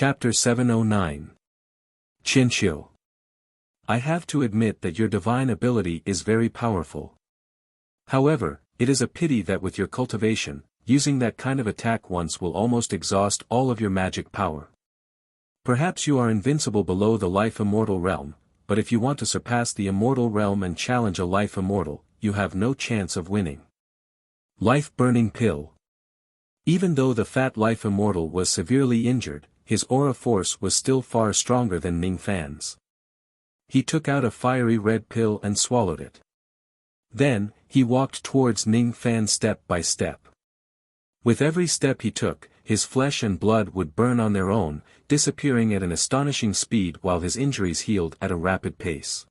Chapter 709. Qinqiu. I have to admit that your divine ability is very powerful. However, it is a pity that with your cultivation, using that kind of attack once will almost exhaust all of your magic power. Perhaps you are invincible below the life immortal realm, but if you want to surpass the immortal realm and challenge a life immortal, you have no chance of winning. Life-burning pill. Even though the fat life immortal was severely injured, his aura force was still far stronger than Ning Fan's. He took out a fiery red pill and swallowed it. Then, he walked towards Ning Fan step by step. With every step he took, his flesh and blood would burn on their own, disappearing at an astonishing speed while his injuries healed at a rapid pace.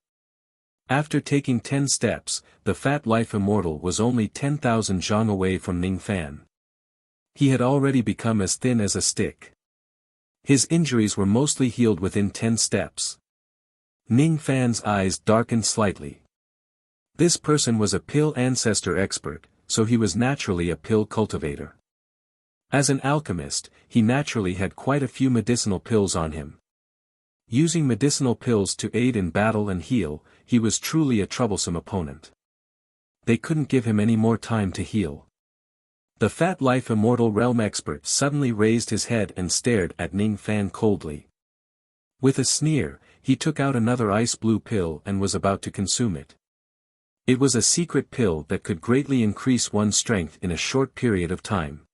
After taking 10 steps, the fat life immortal was only 10,000 zhang away from Ning Fan. He had already become as thin as a stick. His injuries were mostly healed within 10 steps. Ning Fan's eyes darkened slightly. This person was a pill ancestor expert, so he was naturally a pill cultivator. As an alchemist, he naturally had quite a few medicinal pills on him. Using medicinal pills to aid in battle and heal, he was truly a troublesome opponent. They couldn't give him any more time to heal. The fat life immortal realm expert suddenly raised his head and stared at Ning Fan coldly. With a sneer, he took out another ice blue pill and was about to consume it. It was a secret pill that could greatly increase one's strength in a short period of time.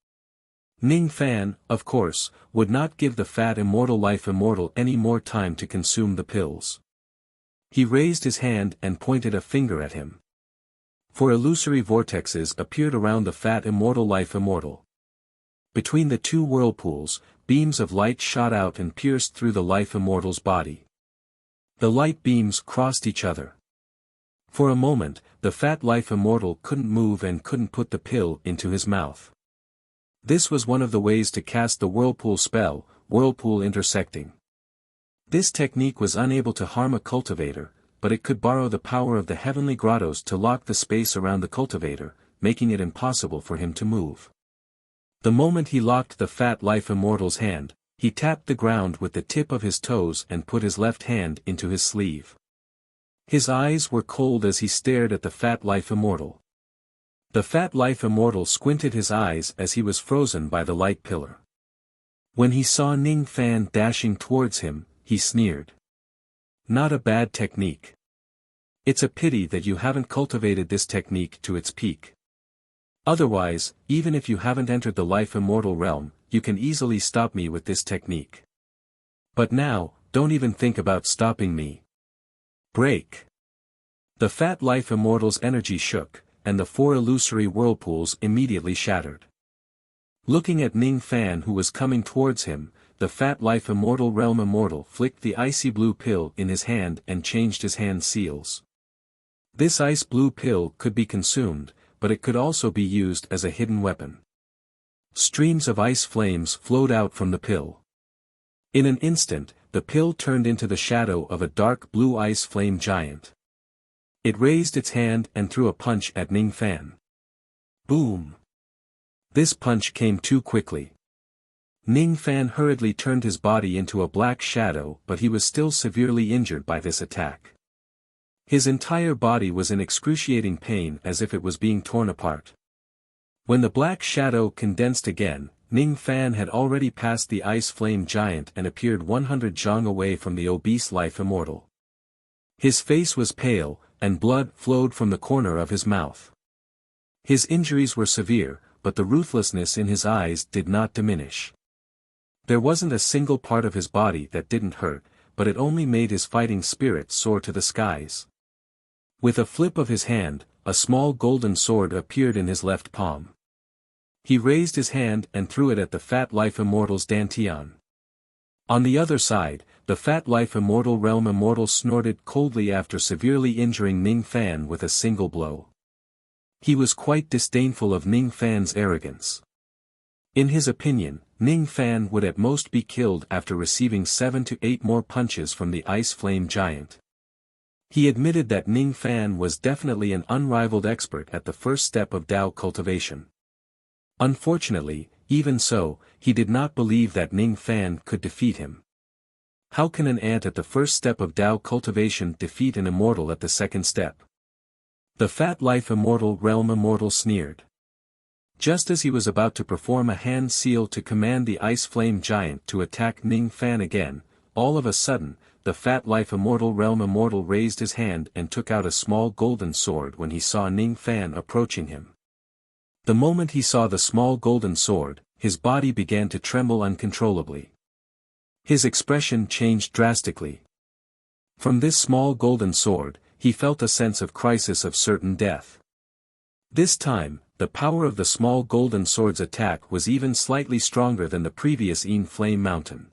Ning Fan, of course, would not give the fat immortal life immortal any more time to consume the pills. He raised his hand and pointed a finger at him. 4 illusory vortexes appeared around the fat immortal life immortal. Between the 2 whirlpools, beams of light shot out and pierced through the life immortal's body. The light beams crossed each other. For a moment, the fat life immortal couldn't move and couldn't put the pill into his mouth. This was one of the ways to cast the whirlpool spell, whirlpool intersecting. This technique was unable to harm a cultivator, but it could borrow the power of the heavenly grottos to lock the space around the cultivator, making it impossible for him to move. The moment he locked the fat life immortal's hand, he tapped the ground with the tip of his toes and put his left hand into his sleeve. His eyes were cold as he stared at the fat life immortal. The fat life immortal squinted his eyes as he was frozen by the light pillar. When he saw Ning Fan dashing towards him, he sneered. Not a bad technique. It's a pity that you haven't cultivated this technique to its peak. Otherwise, even if you haven't entered the life immortal realm, you can easily stop me with this technique. But now, don't even think about stopping me. Break. The fat life immortal's energy shook, and the 4 illusory whirlpools immediately shattered. Looking at Ning Fan who was coming towards him, the fat life immortal realm immortal flicked the icy blue pill in his hand and changed his hand seals. This ice blue pill could be consumed, but it could also be used as a hidden weapon. Streams of ice flames flowed out from the pill. In an instant, the pill turned into the shadow of a dark blue ice flame giant. It raised its hand and threw a punch at Ning Fan. Boom! This punch came too quickly. Ning Fan hurriedly turned his body into a black shadow, but he was still severely injured by this attack. His entire body was in excruciating pain as if it was being torn apart. When the black shadow condensed again, Ning Fan had already passed the ice flame giant and appeared 100 zhang away from the obese life immortal. His face was pale, and blood flowed from the corner of his mouth. His injuries were severe, but the ruthlessness in his eyes did not diminish. There wasn't a single part of his body that didn't hurt, but it only made his fighting spirit soar to the skies. With a flip of his hand, a small golden sword appeared in his left palm. He raised his hand and threw it at the fat life immortal's dantian. On the other side, the fat life immortal realm immortal snorted coldly after severely injuring Ning Fan with a single blow. He was quite disdainful of Ning Fan's arrogance. In his opinion, Ning Fan would at most be killed after receiving 7 to 8 more punches from the ice flame giant. He admitted that Ning Fan was definitely an unrivaled expert at the first step of Dao cultivation. Unfortunately, even so, he did not believe that Ning Fan could defeat him. How can an ant at the first step of Tao cultivation defeat an immortal at the second step? The fat life immortal realm immortal sneered. Just as he was about to perform a hand seal to command the ice flame giant to attack Ning Fan again, all of a sudden, the fat life immortal realm immortal raised his hand and took out a small golden sword when he saw Ning Fan approaching him. The moment he saw the small golden sword, his body began to tremble uncontrollably. His expression changed drastically. From this small golden sword, he felt a sense of crisis of certain death. This time, the power of the small golden sword's attack was even slightly stronger than the previous Flame Mountain.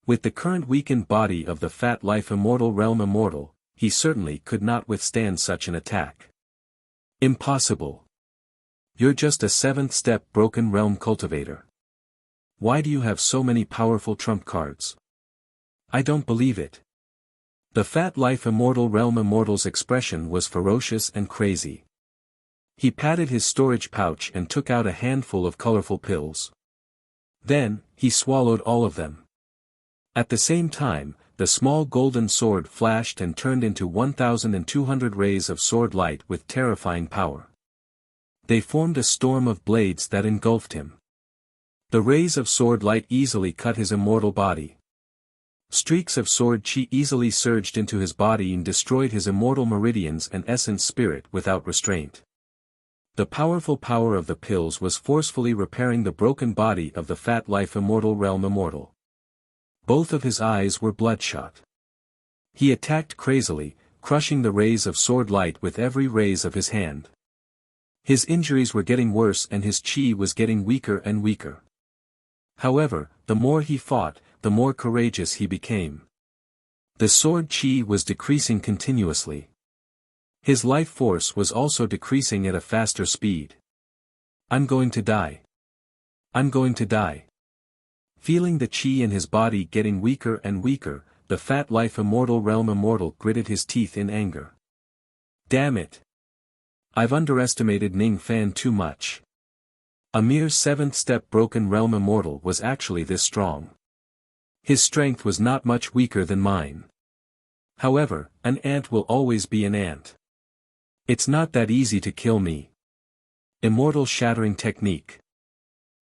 With the current weakened body of the fat life immortal realm immortal, he certainly could not withstand such an attack. Impossible. You're just a seventh-step broken realm cultivator. Why do you have so many powerful trump cards? I don't believe it. The fat life immortal realm immortal's expression was ferocious and crazy. He patted his storage pouch and took out a handful of colorful pills. Then, he swallowed all of them. At the same time, the small golden sword flashed and turned into 1,200 rays of sword light with terrifying power. They formed a storm of blades that engulfed him. The rays of sword light easily cut his immortal body. Streaks of sword chi easily surged into his body and destroyed his immortal meridians and essence spirit without restraint. The powerful power of the pills was forcefully repairing the broken body of the fat life immortal realm immortal. Both of his eyes were bloodshot. He attacked crazily, crushing the rays of sword light with every raise of his hand. His injuries were getting worse and his chi was getting weaker and weaker. However, the more he fought, the more courageous he became. The sword chi was decreasing continuously. His life force was also decreasing at a faster speed. I'm going to die. I'm going to die. Feeling the chi in his body getting weaker and weaker, the fat life immortal realm immortal gritted his teeth in anger. Damn it. I've underestimated Ning Fan too much. A mere seventh-step broken realm immortal was actually this strong. His strength was not much weaker than mine. However, an ant will always be an ant. It's not that easy to kill me. Immortal Shattering Technique.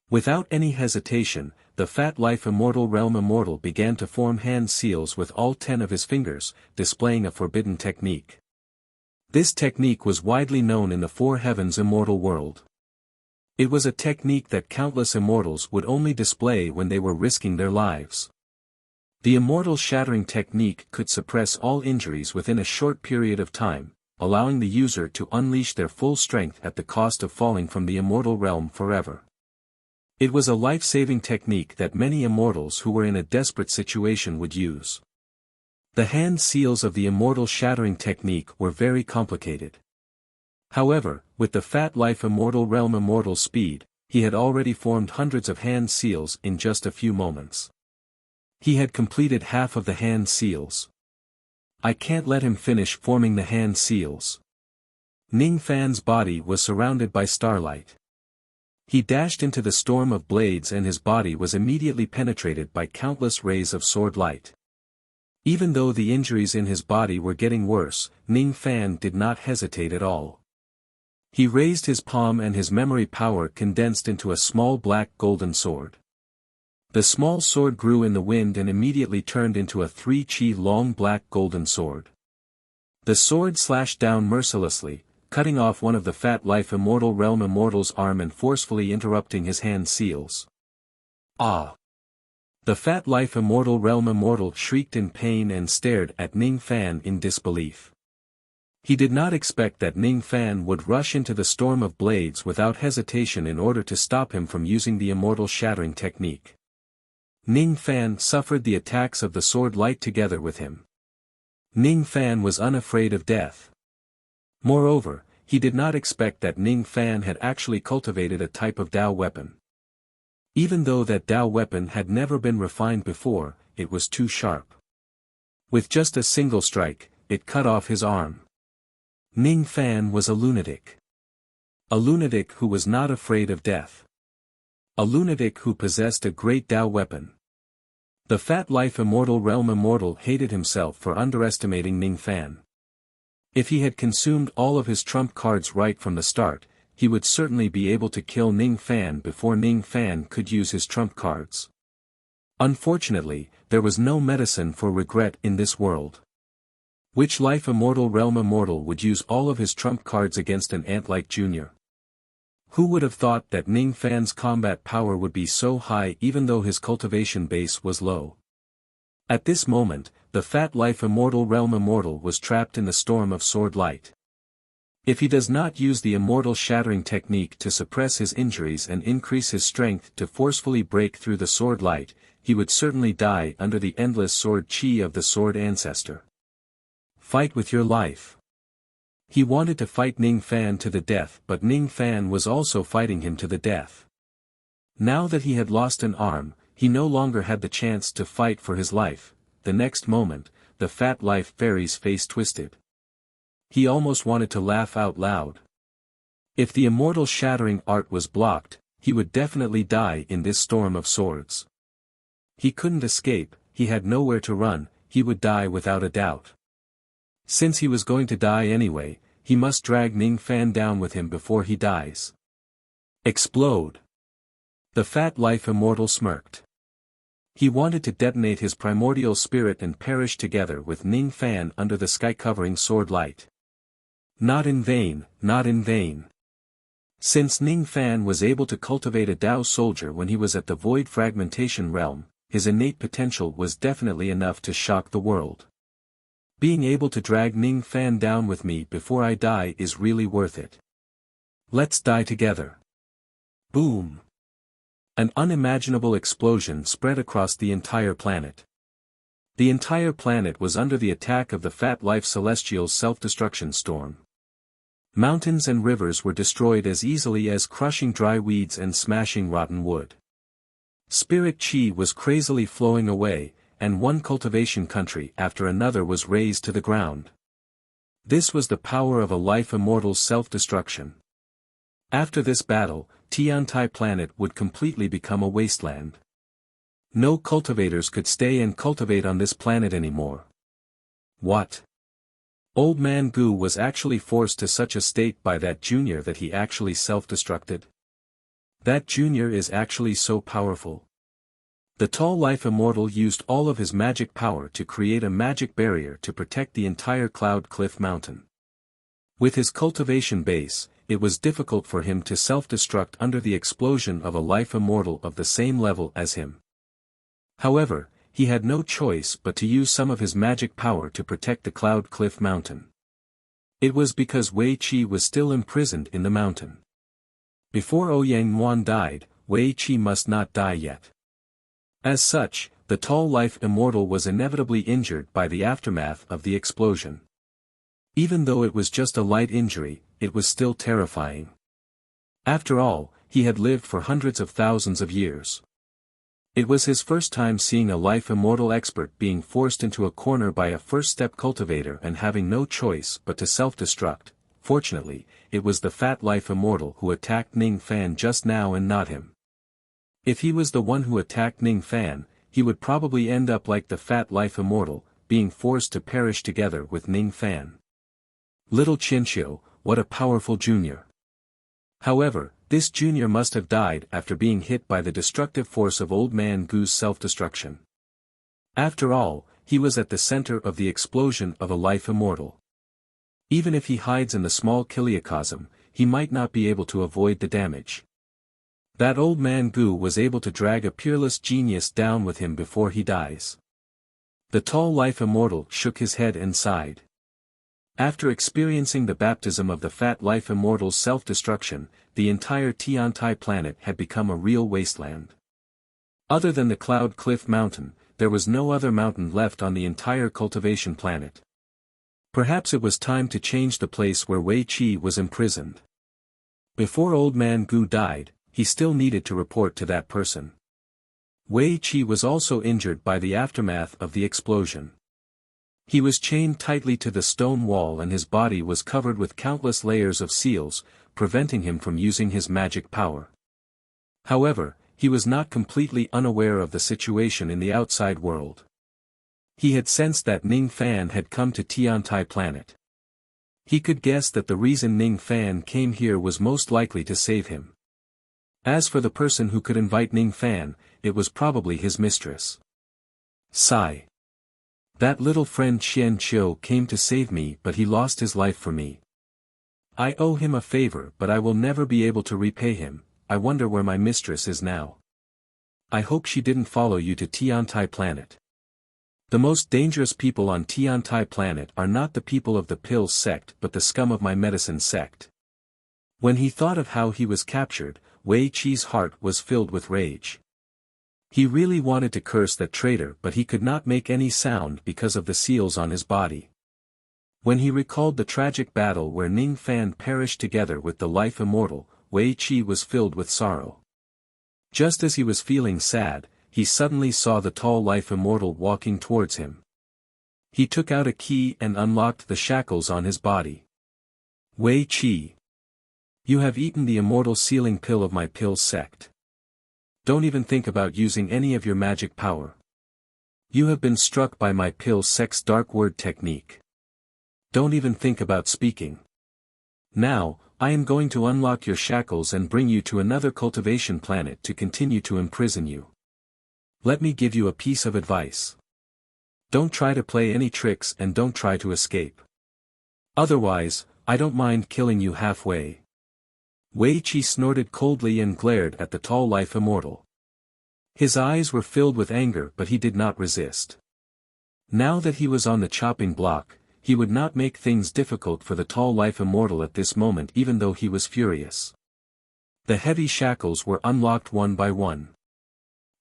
Without any hesitation, the fat life immortal realm immortal began to form hand seals with all 10 of his fingers, displaying a forbidden technique. This technique was widely known in the four heavens immortal world. It was a technique that countless immortals would only display when they were risking their lives. The immortal shattering technique could suppress all injuries within a short period of time, allowing the user to unleash their full strength at the cost of falling from the immortal realm forever. It was a life-saving technique that many immortals who were in a desperate situation would use. The hand seals of the immortal shattering technique were very complicated. However, with the fat life immortal realm immortal speed, he had already formed hundreds of hand seals in just a few moments. He had completed half of the hand seals. I can't let him finish forming the hand seals. Ning Fan's body was surrounded by starlight. He dashed into the storm of blades and his body was immediately penetrated by countless rays of sword light. Even though the injuries in his body were getting worse, Ning Fan did not hesitate at all. He raised his palm and his memory power condensed into a small black golden sword. The small sword grew in the wind and immediately turned into a 3 chi long black golden sword. The sword slashed down mercilessly, cutting off one of the fat life immortal realm immortal's arm and forcefully interrupting his hand seals. Ah! The fat life immortal realm immortal shrieked in pain and stared at Ning Fan in disbelief. He did not expect that Ning Fan would rush into the storm of blades without hesitation in order to stop him from using the immortal shattering technique. Ning Fan suffered the attacks of the sword light together with him. Ning Fan was unafraid of death. Moreover, he did not expect that Ning Fan had actually cultivated a type of Dao weapon. Even though that Dao weapon had never been refined before, it was too sharp. With just a single strike, it cut off his arm. Ning Fan was a lunatic. A lunatic who was not afraid of death. A lunatic who possessed a great Tao weapon. The Fat Life Immortal Realm Immortal hated himself for underestimating Ning Fan. If he had consumed all of his trump cards right from the start, he would certainly be able to kill Ning Fan before Ning Fan could use his trump cards. Unfortunately, there was no medicine for regret in this world. Which Life Immortal Realm Immortal would use all of his trump cards against an ant-like junior? Who would have thought that Ning Fan's combat power would be so high even though his cultivation base was low? At this moment, the Fat Life Immortal Realm Immortal was trapped in the storm of sword light. If he does not use the Immortal Shattering technique to suppress his injuries and increase his strength to forcefully break through the sword light, he would certainly die under the endless sword chi of the sword ancestor. Fight with your life. He wanted to fight Ning Fan to the death, but Ning Fan was also fighting him to the death. Now that he had lost an arm, he no longer had the chance to fight for his life. The next moment, the Fat Life Fairy's face twisted. He almost wanted to laugh out loud. If the Immortal Shattering art was blocked, he would definitely die in this storm of swords. He couldn't escape, he had nowhere to run, he would die without a doubt. Since he was going to die anyway, he must drag Ning Fan down with him before he dies. Explode! The Fat Life Immortal smirked. He wanted to detonate his primordial spirit and perish together with Ning Fan under the sky-covering sword light. Not in vain, not in vain. Since Ning Fan was able to cultivate a Tao soldier when he was at the Void Fragmentation realm, his innate potential was definitely enough to shock the world. Being able to drag Ning Fan down with me before I die is really worth it. Let's die together. Boom! An unimaginable explosion spread across the entire planet. The entire planet was under the attack of the Fat Life Celestial's self-destruction storm. Mountains and rivers were destroyed as easily as crushing dry weeds and smashing rotten wood. Spirit chi was crazily flowing away, and one cultivation country after another was razed to the ground. This was the power of a Life Immortal's self-destruction. After this battle, Tiantai planet would completely become a wasteland. No cultivators could stay and cultivate on this planet anymore. What? Old Man Gu was actually forced to such a state by that junior that he actually self-destructed? That junior is actually so powerful. The tall Life Immortal used all of his magic power to create a magic barrier to protect the entire Cloud Cliff Mountain. With his cultivation base, it was difficult for him to self-destruct under the explosion of a Life Immortal of the same level as him. However, he had no choice but to use some of his magic power to protect the Cloud Cliff Mountain. It was because Wei Qi was still imprisoned in the mountain. Before Ouyang Yuan died, Wei Qi must not die yet. As such, the tall Life Immortal was inevitably injured by the aftermath of the explosion. Even though it was just a light injury, it was still terrifying. After all, he had lived for hundreds of thousands of years. It was his first time seeing a Life Immortal expert being forced into a corner by a first-step cultivator and having no choice but to self-destruct. Fortunately, it was the Fat Life Immortal who attacked Ning Fan just now and not him. If he was the one who attacked Ning Fan, he would probably end up like the Fat Life Immortal, being forced to perish together with Ning Fan. Little Qianqiu, what a powerful junior. However, this junior must have died after being hit by the destructive force of Old Man Gu's self-destruction. After all, he was at the center of the explosion of a Life Immortal. Even if he hides in the small Kiliacosm, he might not be able to avoid the damage. That Old Man Gu was able to drag a peerless genius down with him before he dies. The tall Life Immortal shook his head and sighed. After experiencing the baptism of the Fat Life Immortal's self-destruction, the entire Tiantai planet had become a real wasteland. Other than the Cloud Cliff Mountain, there was no other mountain left on the entire cultivation planet. Perhaps it was time to change the place where Wei Qi was imprisoned. Before Old Man Gu died, he still needed to report to that person. Wei Qi was also injured by the aftermath of the explosion. He was chained tightly to the stone wall and his body was covered with countless layers of seals, preventing him from using his magic power. However, he was not completely unaware of the situation in the outside world. He had sensed that Ning Fan had come to Tiantai planet. He could guess that the reason Ning Fan came here was most likely to save him. As for the person who could invite Ning Fan, it was probably his mistress. Sigh. That little friend Qian Qiu came to save me, but he lost his life for me. I owe him a favor, but I will never be able to repay him. I wonder where my mistress is now. I hope she didn't follow you to Tiantai planet. The most dangerous people on Tiantai planet are not the people of the Pills sect but the scum of my medicine sect. When he thought of how he was captured, Wei Qi's heart was filled with rage. He really wanted to curse that traitor, but he could not make any sound because of the seals on his body. When he recalled the tragic battle where Ning Fan perished together with the life immortal, Wei Qi was filled with sorrow. Just as he was feeling sad, he suddenly saw the tall life immortal walking towards him. He took out a key and unlocked the shackles on his body. Wei Qi. You have eaten the immortal sealing pill of my Pills sect. Don't even think about using any of your magic power. You have been struck by my Pills sect's dark word technique. Don't even think about speaking. Now, I am going to unlock your shackles and bring you to another cultivation planet to continue to imprison you. Let me give you a piece of advice. Don't try to play any tricks and don't try to escape. Otherwise, I don't mind killing you halfway. Wei Qi snorted coldly and glared at the tall life immortal. His eyes were filled with anger, but he did not resist. Now that he was on the chopping block, he would not make things difficult for the tall life immortal at this moment, even though he was furious. The heavy shackles were unlocked one by one.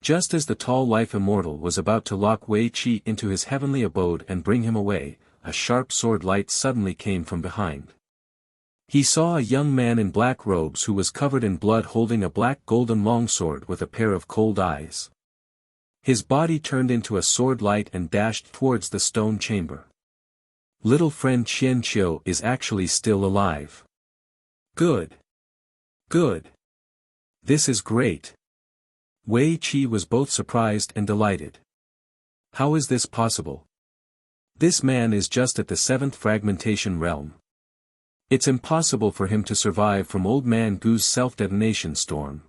Just as the tall life immortal was about to lock Wei Qi into his heavenly abode and bring him away, a sharp sword light suddenly came from behind. He saw a young man in black robes who was covered in blood holding a black golden longsword with a pair of cold eyes. His body turned into a sword light and dashed towards the stone chamber. Little friend Qian Qiu is actually still alive. Good. Good. This is great. Wei Qi was both surprised and delighted. How is this possible? This man is just at the 7th fragmentation realm. It's impossible for him to survive from Old Man Gu's self-detonation storm.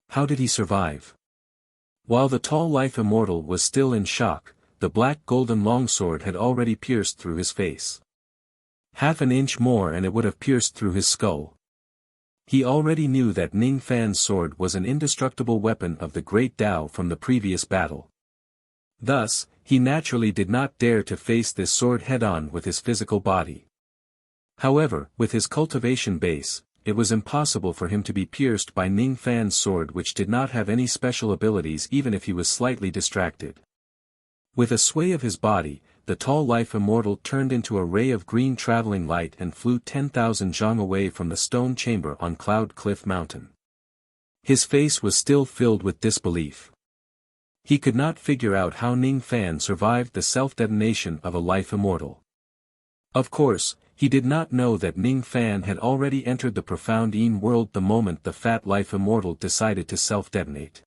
How did he survive? While the tall life immortal was still in shock, the black golden longsword had already pierced through his face. Half an inch more and it would have pierced through his skull. He already knew that Ning Fan's sword was an indestructible weapon of the great Tao from the previous battle. Thus, he naturally did not dare to face this sword head-on with his physical body. However, with his cultivation base, it was impossible for him to be pierced by Ning Fan's sword, which did not have any special abilities even if he was slightly distracted. With a sway of his body, the tall life immortal turned into a ray of green traveling light and flew 10,000 zhang away from the stone chamber on Cloud Cliff Mountain. His face was still filled with disbelief. He could not figure out how Ning Fan survived the self-detonation of a life immortal. Of course, he did not know that Ning Fan had already entered the profound Yin world the moment the fat life immortal decided to self-detonate.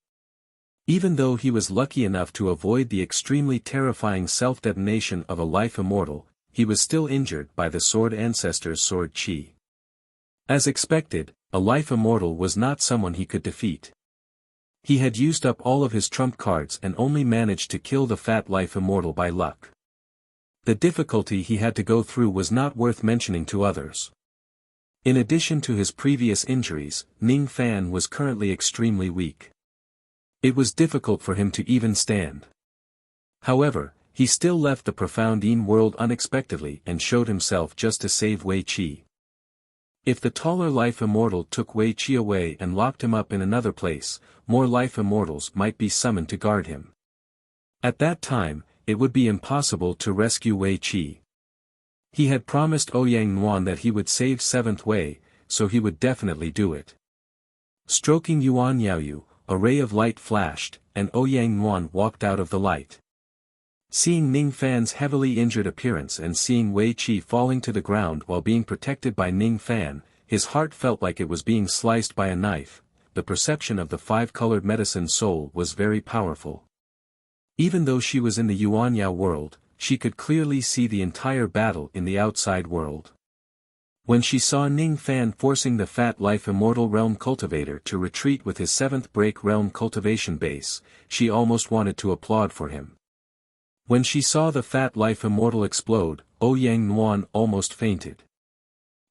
Even though he was lucky enough to avoid the extremely terrifying self-detonation of a life immortal, he was still injured by the sword ancestor's sword chi. As expected, a life immortal was not someone he could defeat. He had used up all of his trump cards and only managed to kill the fat life immortal by luck. The difficulty he had to go through was not worth mentioning to others. In addition to his previous injuries, Ning Fan was currently extremely weak. It was difficult for him to even stand. However, he still left the profound Yin world unexpectedly and showed himself just to save Wei Qi. If the taller life immortal took Wei Qi away and locked him up in another place, more life immortals might be summoned to guard him. At that time, it would be impossible to rescue Wei Qi. He had promised Ouyang Nuan that he would save 7th Wei, so he would definitely do it. Stroking Yuan Yaoyu, a ray of light flashed, and Ouyang Nuan walked out of the light. Seeing Ning Fan's heavily injured appearance and seeing Wei Qi falling to the ground while being protected by Ning Fan, his heart felt like it was being sliced by a knife, the perception of the five-colored medicine soul was very powerful. Even though she was in the Yuanya world, she could clearly see the entire battle in the outside world. When she saw Ning Fan forcing the Fat Life Immortal Realm cultivator to retreat with his 7th break realm cultivation base, she almost wanted to applaud for him. When she saw the Fat Life Immortal explode, Ouyang Nuan almost fainted.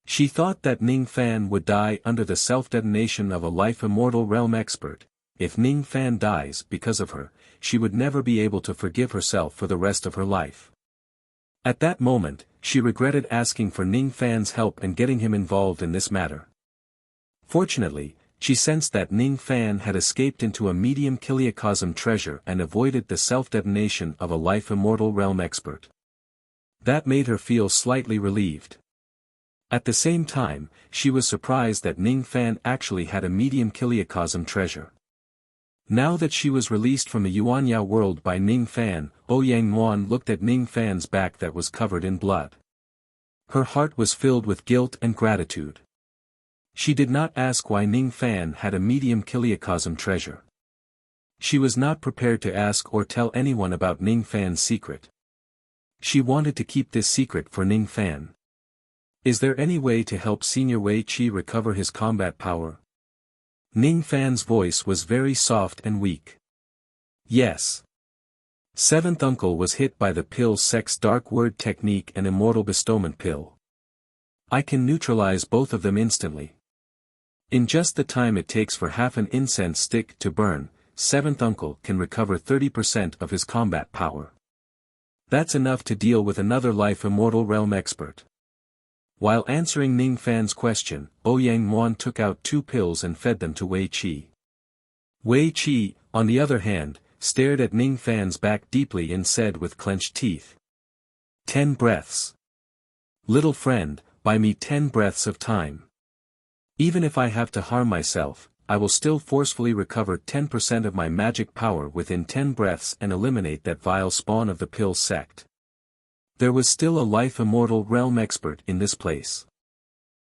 She thought that Ning Fan would die under the self-detonation of a Life Immortal Realm expert. If Ning Fan dies because of her, she would never be able to forgive herself for the rest of her life. At that moment, she regretted asking for Ning Fan's help and getting him involved in this matter. Fortunately, she sensed that Ning Fan had escaped into a medium kiliacosm treasure and avoided the self-detonation of a Life Immortal Realm expert. That made her feel slightly relieved. At the same time, she was surprised that Ning Fan actually had a medium kiliacosm treasure. Now that she was released from the Yuanya world by Ning Fan, Ouyang Nuan looked at Ning Fan's back that was covered in blood. Her heart was filled with guilt and gratitude. She did not ask why Ning Fan had a medium kiliacosm treasure. She was not prepared to ask or tell anyone about Ning Fan's secret. She wanted to keep this secret for Ning Fan. Is there any way to help Senior Wei Qi recover his combat power? Ning Fan's voice was very soft and weak. Yes. 7th uncle was hit by the pill sex dark word technique and immortal bestowment pill. I can neutralize both of them instantly. In just the time it takes for half an incense stick to burn, 7th uncle can recover 30% of his combat power. That's enough to deal with another Life Immortal Realm expert. While answering Ning Fan's question, Ouyang Nuan took out 2 pills and fed them to Wei Qi. Wei Qi, on the other hand, stared at Ning Fan's back deeply and said with clenched teeth. 10 breaths. Little friend, buy me 10 breaths of time. Even if I have to harm myself, I will still forcefully recover 10% of my magic power within 10 breaths and eliminate that vile spawn of the pill sect. There was still a Life Immortal Realm expert in this place.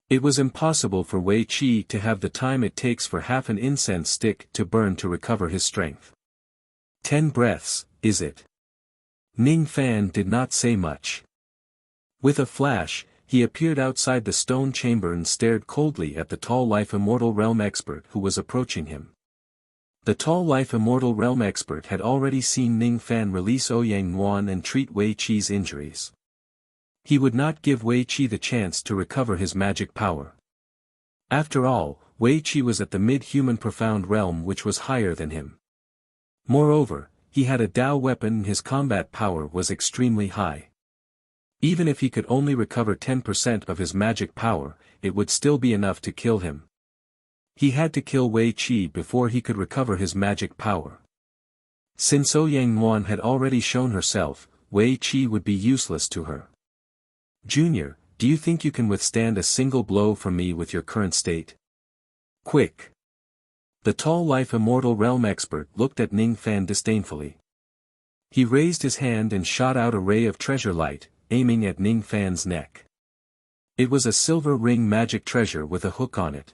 It was impossible for Wei Qi to have the time it takes for half an incense stick to burn to recover his strength. 10 breaths, is it? Ning Fan did not say much. With a flash, he appeared outside the stone chamber and stared coldly at the tall Life Immortal Realm expert who was approaching him. The tall Life Immortal Realm expert had already seen Ning Fan release Ouyang Nuan and treat Wei Qi's injuries. He would not give Wei Qi the chance to recover his magic power. After all, Wei Qi was at the mid-human profound realm which was higher than him. Moreover, he had a Dao weapon and his combat power was extremely high. Even if he could only recover 10% of his magic power, it would still be enough to kill him. He had to kill Wei Qi before he could recover his magic power. Since Ouyang Nuan had already shown herself, Wei Qi would be useless to her. Junior, do you think you can withstand a single blow from me with your current state? Quick! The tall Life Immortal Realm expert looked at Ning Fan disdainfully. He raised his hand and shot out a ray of treasure light, aiming at Ning Fan's neck. It was a silver ring magic treasure with a hook on it.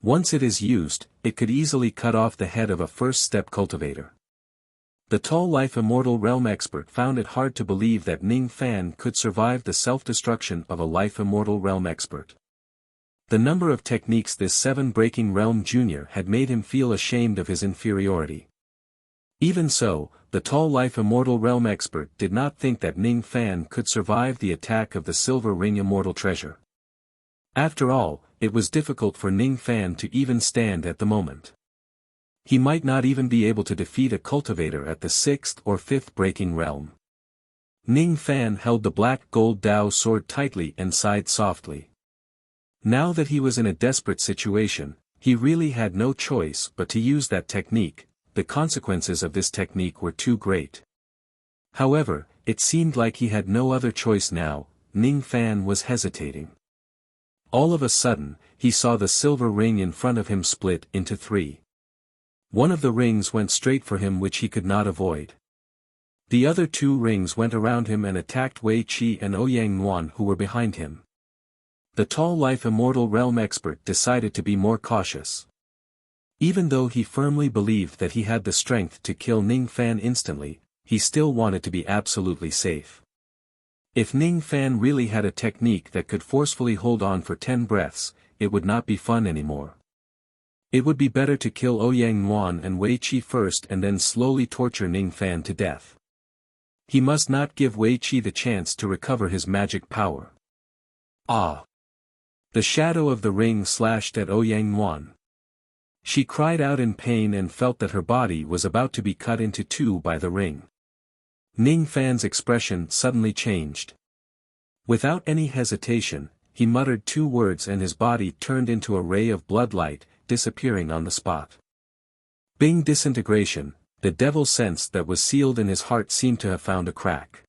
Once it is used, it could easily cut off the head of a first-step cultivator. The tall Life Immortal Realm expert found it hard to believe that Ning Fan could survive the self-destruction of a Life Immortal Realm expert. The number of techniques this 7-breaking realm junior had made him feel ashamed of his inferiority. Even so, the tall Life Immortal Realm expert did not think that Ning Fan could survive the attack of the Silver Ring Immortal Treasure. After all, it was difficult for Ning Fan to even stand at the moment. He might not even be able to defeat a cultivator at the 6th or 5th breaking realm. Ning Fan held the black gold Dao sword tightly and sighed softly. Now that he was in a desperate situation, he really had no choice but to use that technique. The consequences of this technique were too great. However, it seemed like he had no other choice now. Ning Fan was hesitating. All of a sudden, he saw the silver ring in front of him split into 3. One of the rings went straight for him which he could not avoid. The other 2 rings went around him and attacked Wei Qi and Ouyang Nuan who were behind him. The tall Life Immortal Realm expert decided to be more cautious. Even though he firmly believed that he had the strength to kill Ning Fan instantly, he still wanted to be absolutely safe. If Ning Fan really had a technique that could forcefully hold on for 10 breaths, it would not be fun anymore. It would be better to kill Ouyang Nuan and Wei Qi first and then slowly torture Ning Fan to death. He must not give Wei Qi the chance to recover his magic power. Ah! The shadow of the ring slashed at Ouyang Nuan. She cried out in pain and felt that her body was about to be cut into two by the ring. Ning Fan's expression suddenly changed. Without any hesitation, he muttered 2 words and his body turned into a ray of blood light, disappearing on the spot. Bing disintegration, the devil sense that was sealed in his heart seemed to have found a crack.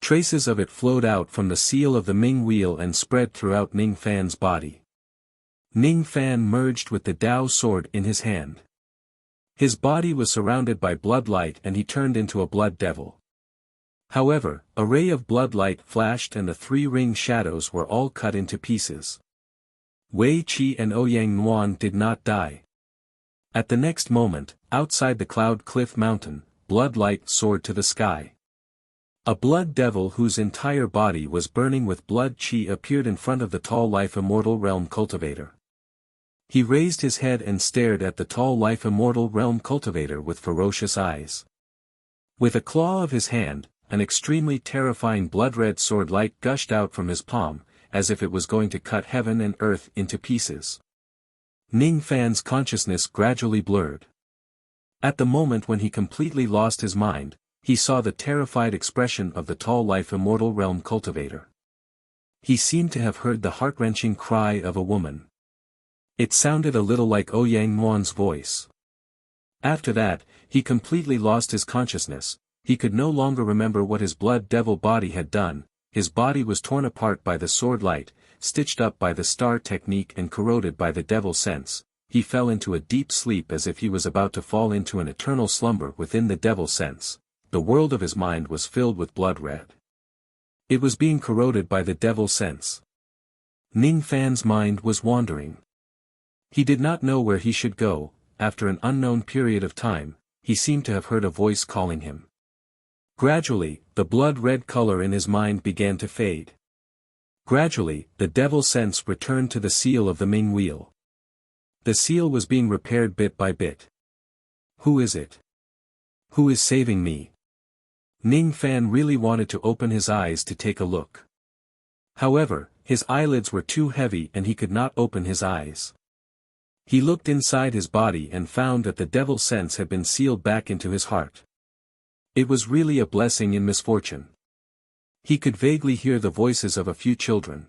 Traces of it flowed out from the seal of the Ming wheel and spread throughout Ning Fan's body. Ning Fan merged with the Dao sword in his hand. His body was surrounded by blood light and he turned into a blood devil. However, a ray of blood light flashed and the 3 ring shadows were all cut into pieces. Wei Qi and Ouyang Nuan did not die. At the next moment, outside the Cloud Cliff Mountain, blood light soared to the sky. A blood devil whose entire body was burning with blood qi appeared in front of the tall life immortal realm cultivator. He raised his head and stared at the tall life immortal realm cultivator with ferocious eyes. With a claw of his hand, an extremely terrifying blood-red sword light gushed out from his palm, as if it was going to cut heaven and earth into pieces. Ning Fan's consciousness gradually blurred. At the moment when he completely lost his mind, he saw the terrified expression of the tall life immortal realm cultivator. He seemed to have heard the heart-wrenching cry of a woman. It sounded a little like Ouyang Nuan's voice. After that, he completely lost his consciousness. He could no longer remember what his blood devil body had done. His body was torn apart by the sword light, stitched up by the star technique and corroded by the devil sense. He fell into a deep sleep as if he was about to fall into an eternal slumber within the devil sense. The world of his mind was filled with blood red. It was being corroded by the devil sense. Ning Fan's mind was wandering. He did not know where he should go. After an unknown period of time, he seemed to have heard a voice calling him. Gradually, the blood-red color in his mind began to fade. Gradually, the devil sense returned to the seal of the Ming wheel. The seal was being repaired bit by bit. Who is it? Who is saving me? Ning Fan really wanted to open his eyes to take a look. However, his eyelids were too heavy and he could not open his eyes. He looked inside his body and found that the devil sense had been sealed back into his heart. It was really a blessing in misfortune. He could vaguely hear the voices of a few children.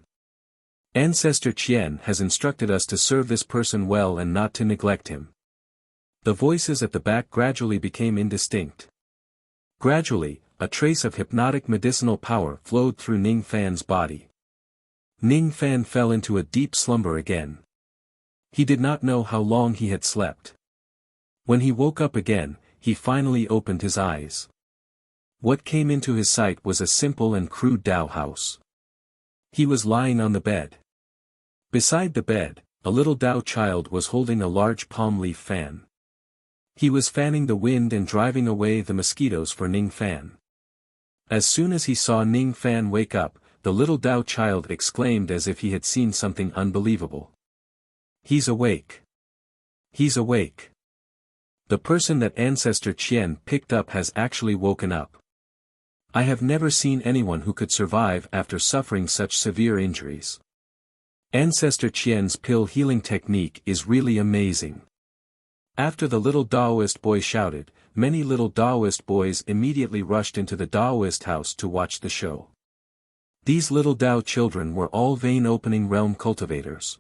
Ancestor Qian has instructed us to serve this person well and not to neglect him. The voices at the back gradually became indistinct. Gradually, a trace of hypnotic medicinal power flowed through Ning Fan's body. Ning Fan fell into a deep slumber again. He did not know how long he had slept. When he woke up again, he finally opened his eyes. What came into his sight was a simple and crude Dao house. He was lying on the bed. Beside the bed, a little Dao child was holding a large palm leaf fan. He was fanning the wind and driving away the mosquitoes for Ning Fan. As soon as he saw Ning Fan wake up, the little Dao child exclaimed as if he had seen something unbelievable. He's awake. He's awake. The person that Ancestor Qian picked up has actually woken up. I have never seen anyone who could survive after suffering such severe injuries. Ancestor Qian's pill healing technique is really amazing. After the little Daoist boy shouted, many little Daoist boys immediately rushed into the Daoist house to watch the show. These little Dao children were all vein-opening realm cultivators.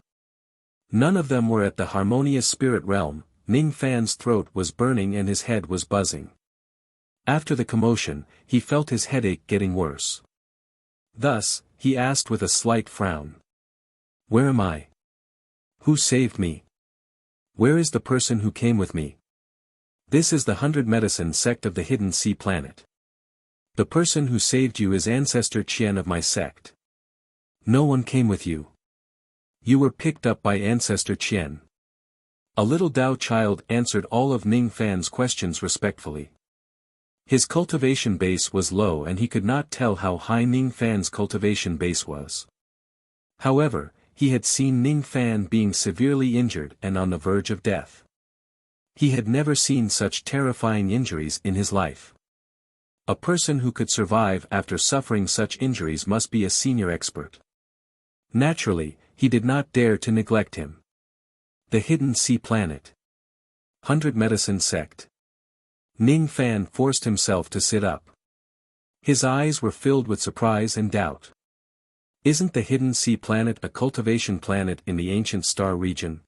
None of them were at the harmonious spirit realm. Ning Fan's throat was burning and his head was buzzing. After the commotion, he felt his headache getting worse. Thus, he asked with a slight frown. Where am I? Who saved me? Where is the person who came with me? This is the 100 Medicine sect of the Hidden Sea Planet. The person who saved you is Ancestor Qian of my sect. No one came with you. You were picked up by Ancestor Qian. A little Dao child answered all of Ning Fan's questions respectfully. His cultivation base was low and he could not tell how high Ning Fan's cultivation base was. However, he had seen Ning Fan being severely injured and on the verge of death. He had never seen such terrifying injuries in his life. A person who could survive after suffering such injuries must be a senior expert. Naturally, he did not dare to neglect him. The Hidden Sea Planet. 100 Medicine Sect. Ning Fan forced himself to sit up. His eyes were filled with surprise and doubt. Isn't the Hidden Sea Planet a cultivation planet in the ancient star region?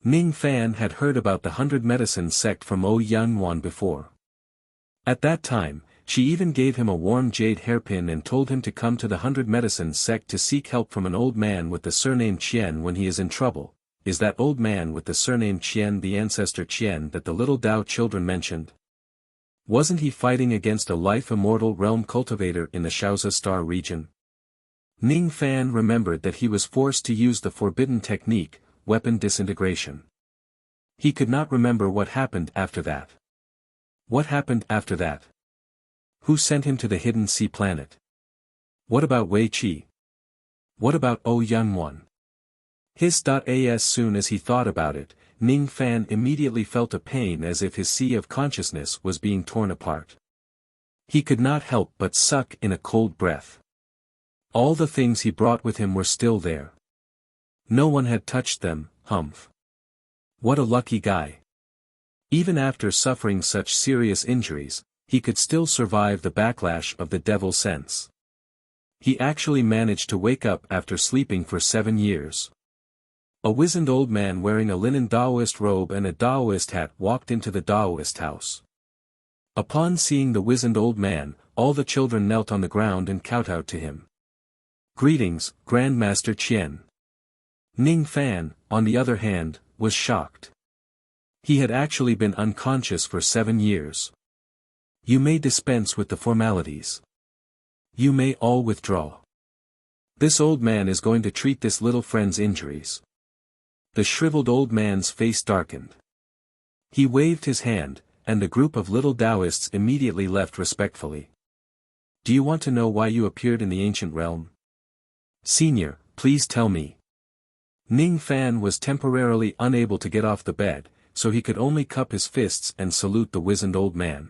Ning Fan had heard about the 100 Medicine Sect from Ouyang Wan before. At that time, she even gave him a warm jade hairpin and told him to come to the 100 Medicine Sect to seek help from an old man with the surname Qian when he is in trouble. Is that old man with the surname Qian the ancestor Qian that the little Dao children mentioned? Wasn't he fighting against a life-immortal realm cultivator in the Shaozi star region? Ning Fan remembered that he was forced to use the forbidden technique, weapon disintegration. He could not remember what happened after that. What happened after that? Who sent him to the Hidden Sea Planet? What about Wei Qi? What about Ouyang Wan? As soon as he thought about it, Ning Fan immediately felt a pain as if his sea of consciousness was being torn apart. He could not help but suck in a cold breath. All the things he brought with him were still there. No one had touched them. Humph. What a lucky guy. Even after suffering such serious injuries, he could still survive the backlash of the devil sense. He actually managed to wake up after sleeping for 7 years. A wizened old man wearing a linen Daoist robe and a Daoist hat walked into the Daoist house. Upon seeing the wizened old man, all the children knelt on the ground and kowtowed to him. Greetings, Grandmaster Qian. Ning Fan, on the other hand, was shocked. He had actually been unconscious for 7 years. You may dispense with the formalities. You may all withdraw. This old man is going to treat this little friend's injuries. The shriveled old man's face darkened. He waved his hand, and the group of little Taoists immediately left respectfully. Do you want to know why you appeared in the ancient realm? Senior, please tell me. Ning Fan was temporarily unable to get off the bed, so he could only cup his fists and salute the wizened old man.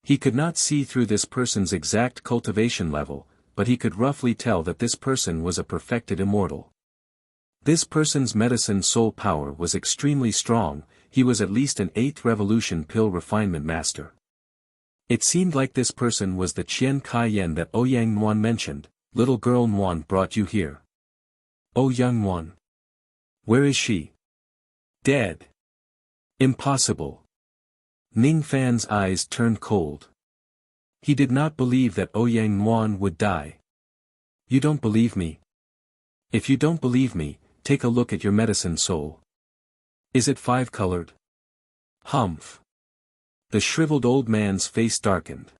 He could not see through this person's exact cultivation level, but he could roughly tell that this person was a perfected immortal. This person's medicine soul power was extremely strong. He was at least an 8th revolution pill refinement master. It seemed like this person was the Qian Kaiyan that Ouyang Wan mentioned. Little girl Wan brought you here. Ouyang Wan. Where is she? Dead. Impossible. Ning Fan's eyes turned cold. He did not believe that Ouyang Wan would die. You don't believe me? If you don't believe me, take a look at your medicine soul. Is it 5-colored? Humph. The shriveled old man's face darkened.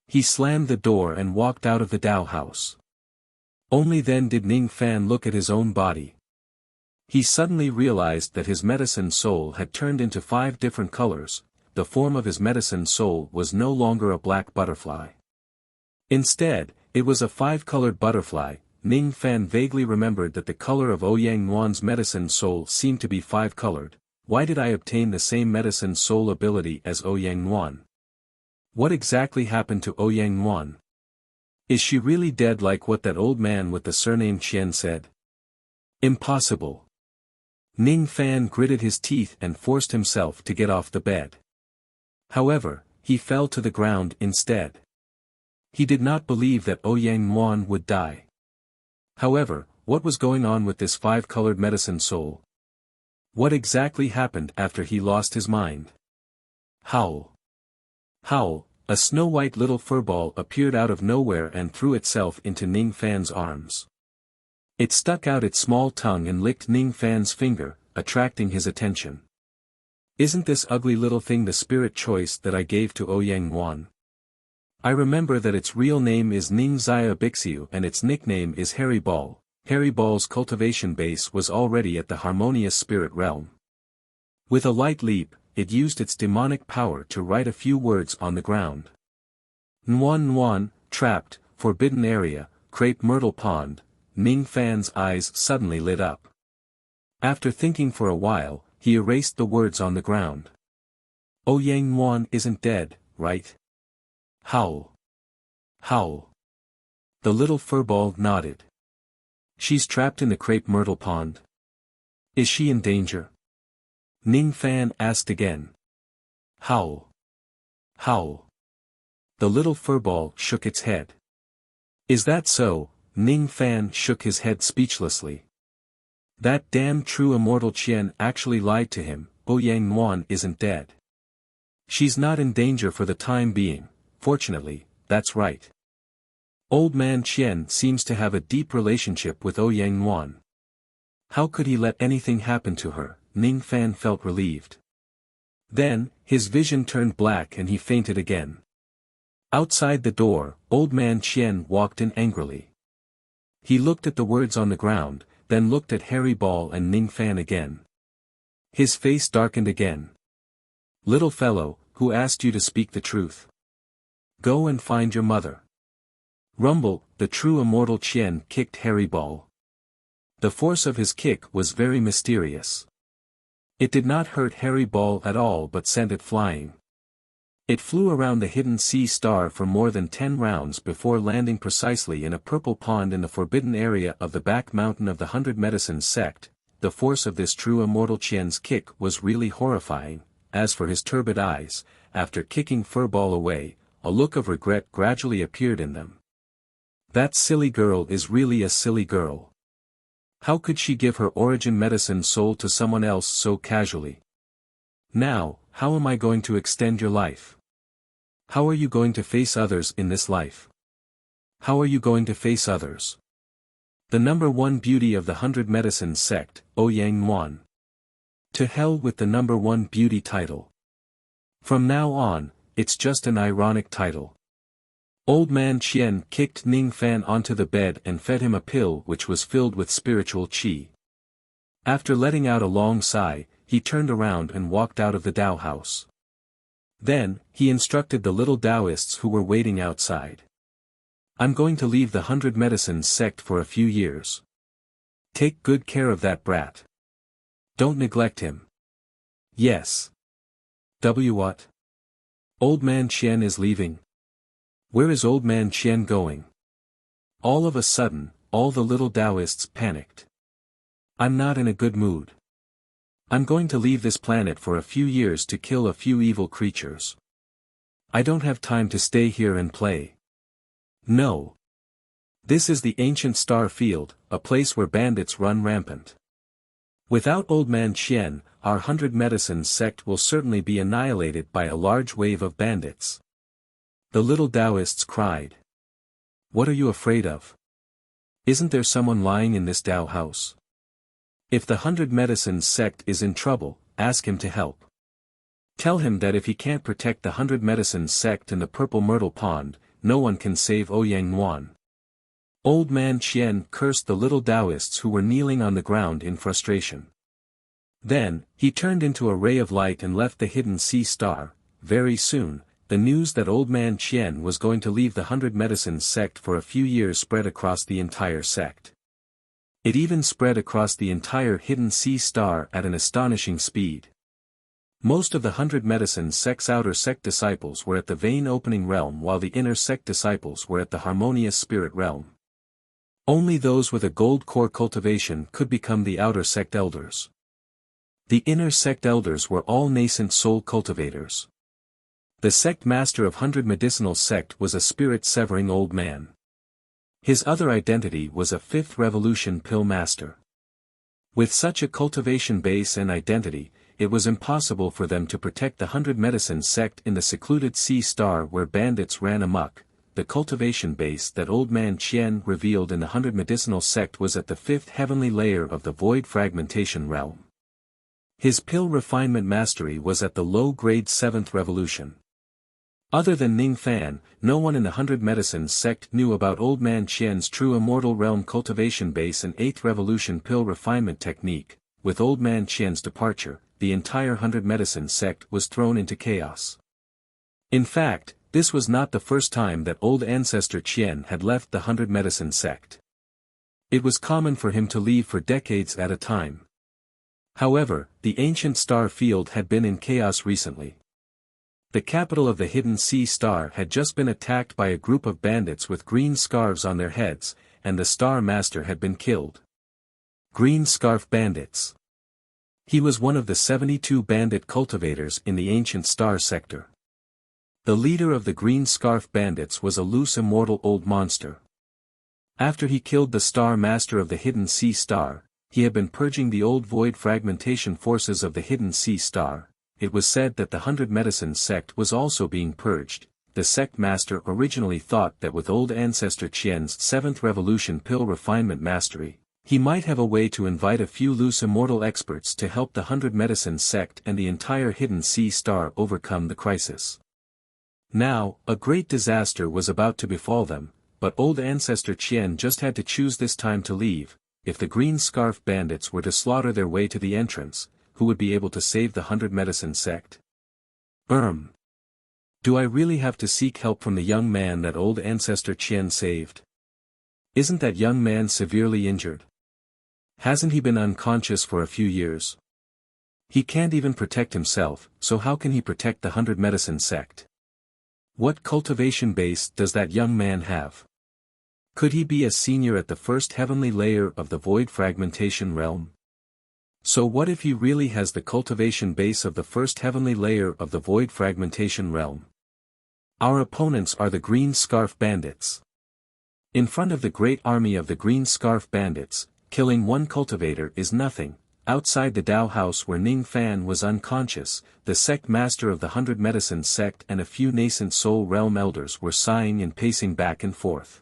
He slammed the door and walked out of the Dao house. Only then did Ning Fan look at his own body. He suddenly realized that his medicine soul had turned into 5 different colors. The form of his medicine soul was no longer a black butterfly. Instead, it was a 5-colored butterfly. Ning Fan vaguely remembered that the color of Ouyang Wan's medicine soul seemed to be 5-colored. Why did I obtain the same medicine soul ability as Ouyang Wan? What exactly happened to Ouyang Wan? Is she really dead like what that old man with the surname Qian said? Impossible. Ning Fan gritted his teeth and forced himself to get off the bed. However, he fell to the ground instead. He did not believe that Ouyang Wan would die. However, what was going on with this 5-colored medicine soul? What exactly happened after he lost his mind? Howl. Howl, a snow-white little furball appeared out of nowhere and threw itself into Ning Fan's arms. It stuck out its small tongue and licked Ning Fan's finger, attracting his attention. Isn't this ugly little thing the spirit choice that I gave to Ouyang Wan? I remember that its real name is Ning Xia Bixiu and its nickname is Hairy Ball. Hairy Ball's cultivation base was already at the harmonious spirit realm. With a light leap, it used its demonic power to write a few words on the ground. Nuan Nuan, trapped, forbidden area, crepe myrtle pond. Ning Fan's eyes suddenly lit up. After thinking for a while, he erased the words on the ground. Yang Nuan isn't dead, right? Howl. Howl. The little furball nodded. She's trapped in the crepe myrtle pond. Is she in danger? Ning Fan asked again. Howl. Howl. The little furball shook its head. Is that so? Ning Fan shook his head speechlessly. That damn true immortal Qian actually lied to him. Yang Nuan isn't dead. She's not in danger for the time being, fortunately, that's right. Old man Qian seems to have a deep relationship with Yang Nuan. How could he let anything happen to her? Ning Fan felt relieved. Then, his vision turned black and he fainted again. Outside the door, old man Qian walked in angrily. He looked at the words on the ground, then looked at Harry Ball and Ning Fan again. His face darkened again. Little fellow, who asked you to speak the truth? Go and find your mother. Rumble, the true immortal Qian kicked Harry Ball. The force of his kick was very mysterious. It did not hurt Harry Ball at all but sent it flying. It flew around the hidden sea star for more than 10 rounds before landing precisely in a purple pond in the forbidden area of the back mountain of the 100 Medicines sect. The force of this true immortal Qian's kick was really horrifying. As for his turbid eyes, after kicking Furball away, a look of regret gradually appeared in them. That silly girl is really a silly girl. How could she give her origin medicine soul to someone else so casually? Now, how am I going to extend your life? How are you going to face others in this life? How are you going to face others? The number one beauty of the 100 Medicines sect, Yang Nuan. To hell with the number one beauty title. From now on, it's just an ironic title. Old man Qian kicked Ning Fan onto the bed and fed him a pill which was filled with spiritual qi. After letting out a long sigh, he turned around and walked out of the Tao house. Then, he instructed the little Taoists who were waiting outside. I'm going to leave the 100 Medicines sect for a few years. Take good care of that brat. Don't neglect him. Yes. What? Old man Qian is leaving. Where is old man Qian going? All of a sudden, all the little Taoists panicked. I'm not in a good mood. I'm going to leave this planet for a few years to kill a few evil creatures. I don't have time to stay here and play. No. This is the ancient star field, a place where bandits run rampant. Without old man Qian, our 100 Medicines sect will certainly be annihilated by a large wave of bandits. The little Taoists cried. What are you afraid of? Isn't there someone lying in this Tao house? If the 100 Medicines sect is in trouble, ask him to help. Tell him that if he can't protect the 100 Medicines sect in the purple myrtle pond, no one can save Yang Nuan. Old man Qian cursed the little Taoists who were kneeling on the ground in frustration. Then, he turned into a ray of light and left the hidden sea star. Very soon, the news that old man Qian was going to leave the 100 Medicines sect for a few years spread across the entire sect. It even spread across the entire hidden sea star at an astonishing speed. Most of the 100 Medicines sect's outer sect disciples were at the vein opening realm while the inner sect disciples were at the harmonious spirit realm. Only those with a gold core cultivation could become the outer sect elders. The inner sect elders were all nascent soul cultivators. The sect master of 100 Medicinal sect was a spirit-severing old man. His other identity was a 5th revolution pill master. With such a cultivation base and identity, it was impossible for them to protect the 100 Medicines sect in the secluded sea star where bandits ran amok. The cultivation base that old man Qian revealed in the 100 Medicinal sect was at the 5th heavenly layer of the void fragmentation realm. His pill refinement mastery was at the low-grade 7th revolution. Other than Ning Fan, no one in the 100 Medicines sect knew about old man Qian's true immortal realm cultivation base and 8th revolution pill refinement technique. With old man Qian's departure, the entire 100 Medicine sect was thrown into chaos. In fact, this was not the first time that old ancestor Qian had left the 100 Medicine sect. It was common for him to leave for decades at a time. However, the ancient star field had been in chaos recently. The capital of the Hidden Sea Star had just been attacked by a group of bandits with green scarves on their heads, and the Star Master had been killed. Green Scarf Bandits. He was one of the 72 bandit cultivators in the ancient star sector. The leader of the Green Scarf Bandits was a loose immortal old monster. After he killed the Star Master of the Hidden Sea Star, he had been purging the old void fragmentation forces of the Hidden Sea Star. It was said that the 100 Medicine sect was also being purged. The sect master originally thought that with old ancestor Qian's 7th revolution pill refinement mastery, he might have a way to invite a few loose immortal experts to help the 100 Medicine sect and the entire Hidden Sea Star overcome the crisis. Now, a great disaster was about to befall them, but old ancestor Qian just had to choose this time to leave. If the Green Scarf Bandits were to slaughter their way to the entrance, who would be able to save the 100 Medicine sect? Do I really have to seek help from the young man that old ancestor Qian saved? Isn't that young man severely injured? Hasn't he been unconscious for a few years? He can't even protect himself, so how can he protect the 100 Medicine sect? What cultivation base does that young man have? Could he be a senior at the first heavenly layer of the void fragmentation realm? So what if he really has the cultivation base of the first heavenly layer of the void fragmentation realm? Our opponents are the Green Scarf Bandits. In front of the great army of the Green Scarf Bandits, killing one cultivator is nothing. Outside the Dao house where Ning Fan was unconscious, the sect master of the 100 Medicine sect and a few nascent soul realm elders were sighing and pacing back and forth.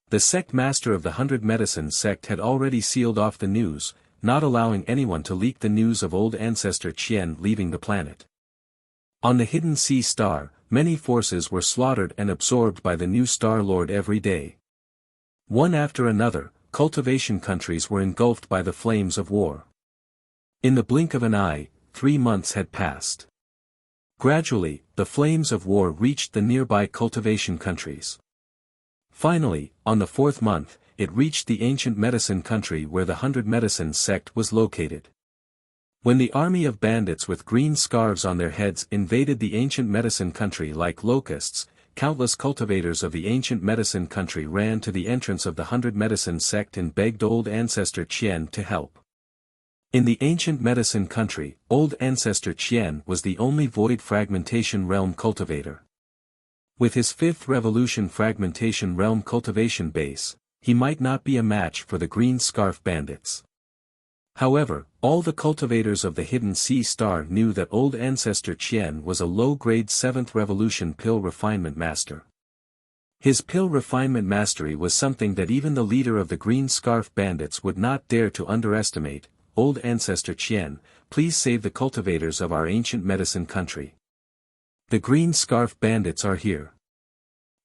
The sect master of the 100 Medicine sect had already sealed off the news, not allowing anyone to leak the news of old ancestor Qian leaving the planet. On the Hidden Sea Star, many forces were slaughtered and absorbed by the new Star Lord every day. One after another, cultivation countries were engulfed by the flames of war. In the blink of an eye, 3 months had passed. Gradually, the flames of war reached the nearby cultivation countries. Finally, on the 4th month, it reached the ancient medicine country where the 100 Medicine sect was located. When the army of bandits with green scarves on their heads invaded the ancient medicine country like locusts, countless cultivators of the ancient medicine country ran to the entrance of the 100 Medicine sect and begged old ancestor Qian to help. In the ancient medicine country, old ancestor Qian was the only void fragmentation realm cultivator. With his 5th revolution fragmentation realm cultivation base, he might not be a match for the Green Scarf Bandits. However, all the cultivators of the Hidden Sea Star knew that old ancestor Qian was a low-grade 7th revolution pill refinement master. His pill refinement mastery was something that even the leader of the Green Scarf Bandits would not dare to underestimate. Old ancestor Qian, please save the cultivators of our ancient medicine country. The Green Scarf Bandits are here.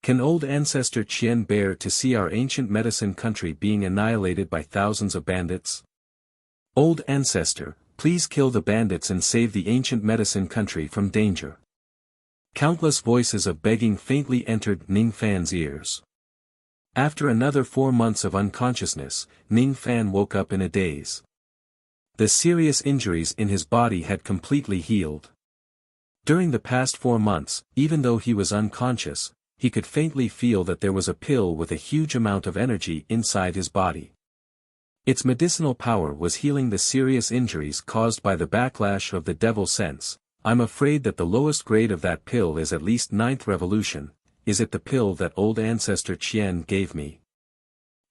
Can old ancestor Qian bear to see our ancient medicine country being annihilated by thousands of bandits? Old ancestor, please kill the bandits and save the ancient medicine country from danger. Countless voices of begging faintly entered Ning Fan's ears. After another 4 months of unconsciousness, Ning Fan woke up in a daze. The serious injuries in his body had completely healed. During the past 4 months, even though he was unconscious, he could faintly feel that there was a pill with a huge amount of energy inside his body. Its medicinal power was healing the serious injuries caused by the backlash of the devil sense. I'm afraid that the lowest grade of that pill is at least 9th revolution. Is it the pill that old ancestor Qian gave me?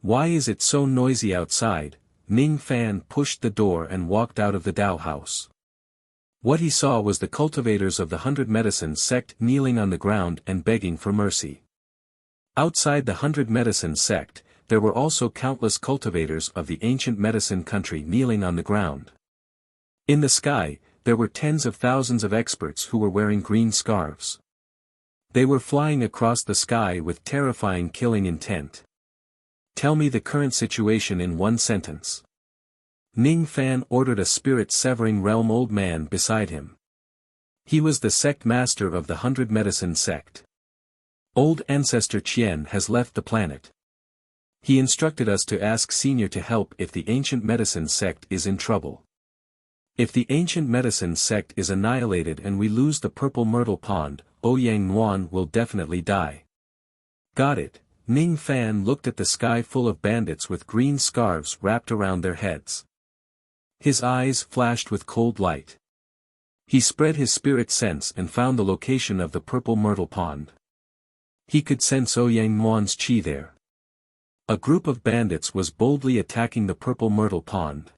Why is it so noisy outside? Ning Fan pushed the door and walked out of the Dao house. What he saw was the cultivators of the 100 Medicine sect kneeling on the ground and begging for mercy. Outside the 100 Medicine sect, there were also countless cultivators of the ancient medicine country kneeling on the ground. In the sky, there were tens of thousands of experts who were wearing green scarves. They were flying across the sky with terrifying killing intent. Tell me the current situation in one sentence. Ning Fan ordered a spirit-severing realm old man beside him. He was the sect master of the 100 Medicine sect. Old Ancestor Qian has left the planet. He instructed us to ask Senior to help if the Ancient Medicine sect is in trouble. If the Ancient Medicine sect is annihilated and we lose the Purple Myrtle Pond, Ouyang Nuan will definitely die. Got it. Ning Fan looked at the sky full of bandits with green scarves wrapped around their heads. His eyes flashed with cold light. He spread his spirit sense and found the location of the Purple Myrtle Pond. He could sense Ouyang Nuan's qi there. A group of bandits was boldly attacking the Purple Myrtle Pond.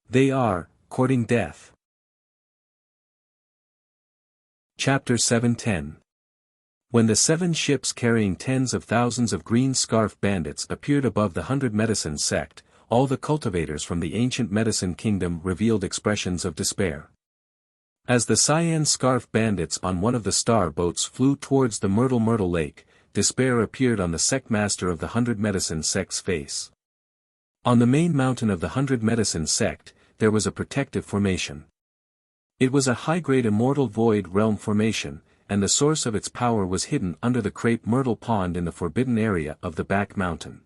They are courting death. Chapter 710. When the 7 ships carrying tens of thousands of green scarf bandits appeared above the 100 Medicine sect, all the cultivators from the Ancient Medicine Kingdom revealed expressions of despair. As the cyan scarf bandits on one of the star boats flew towards the Myrtle Lake, despair appeared on the sect master of the 100 Medicine sect's face. On the main mountain of the 100 Medicine sect, there was a protective formation. It was a high-grade immortal void realm formation, and the source of its power was hidden under the Crepe Myrtle Pond in the forbidden area of the back mountain.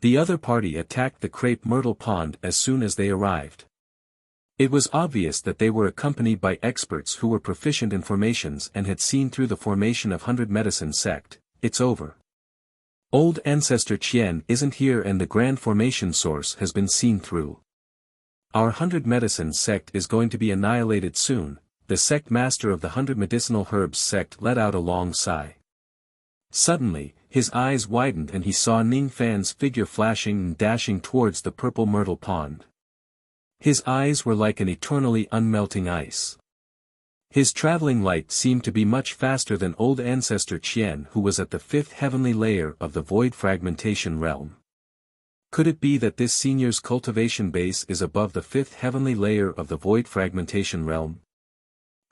The other party attacked the Crepe Myrtle Pond as soon as they arrived. It was obvious that they were accompanied by experts who were proficient in formations and had seen through the formation of 100 Medicine sect. It's over. Old Ancestor Qian isn't here and the grand formation source has been seen through. Our 100 Medicine sect is going to be annihilated soon. The sect master of the 100 Medicinal Herbs sect let out a long sigh. Suddenly, his eyes widened and he saw Ning Fan's figure flashing and dashing towards the Purple Myrtle Pond. His eyes were like an eternally unmelting ice. His traveling light seemed to be much faster than old Ancestor Qian, who was at the 5th heavenly layer of the Void Fragmentation realm. Could it be that this senior's cultivation base is above the 5th heavenly layer of the Void Fragmentation realm?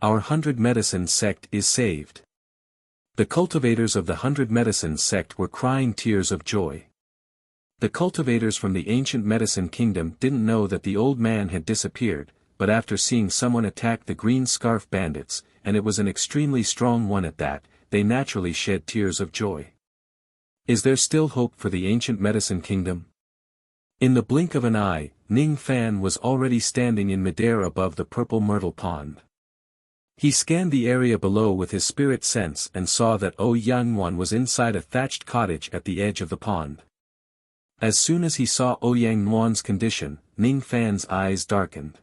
Our 100 Medicine sect is saved. The cultivators of the 100 Medicine sect were crying tears of joy. The cultivators from the Ancient Medicine Kingdom didn't know that the old man had disappeared, but after seeing someone attack the green scarf bandits, and it was an extremely strong one at that, they naturally shed tears of joy. Is there still hope for the Ancient Medicine Kingdom? In the blink of an eye, Ning Fan was already standing in midair above the Purple Myrtle Pond. He scanned the area below with his spirit sense and saw that Ouyang Nuan was inside a thatched cottage at the edge of the pond. As soon as he saw Ouyang Nuan's condition, Ning Fan's eyes darkened.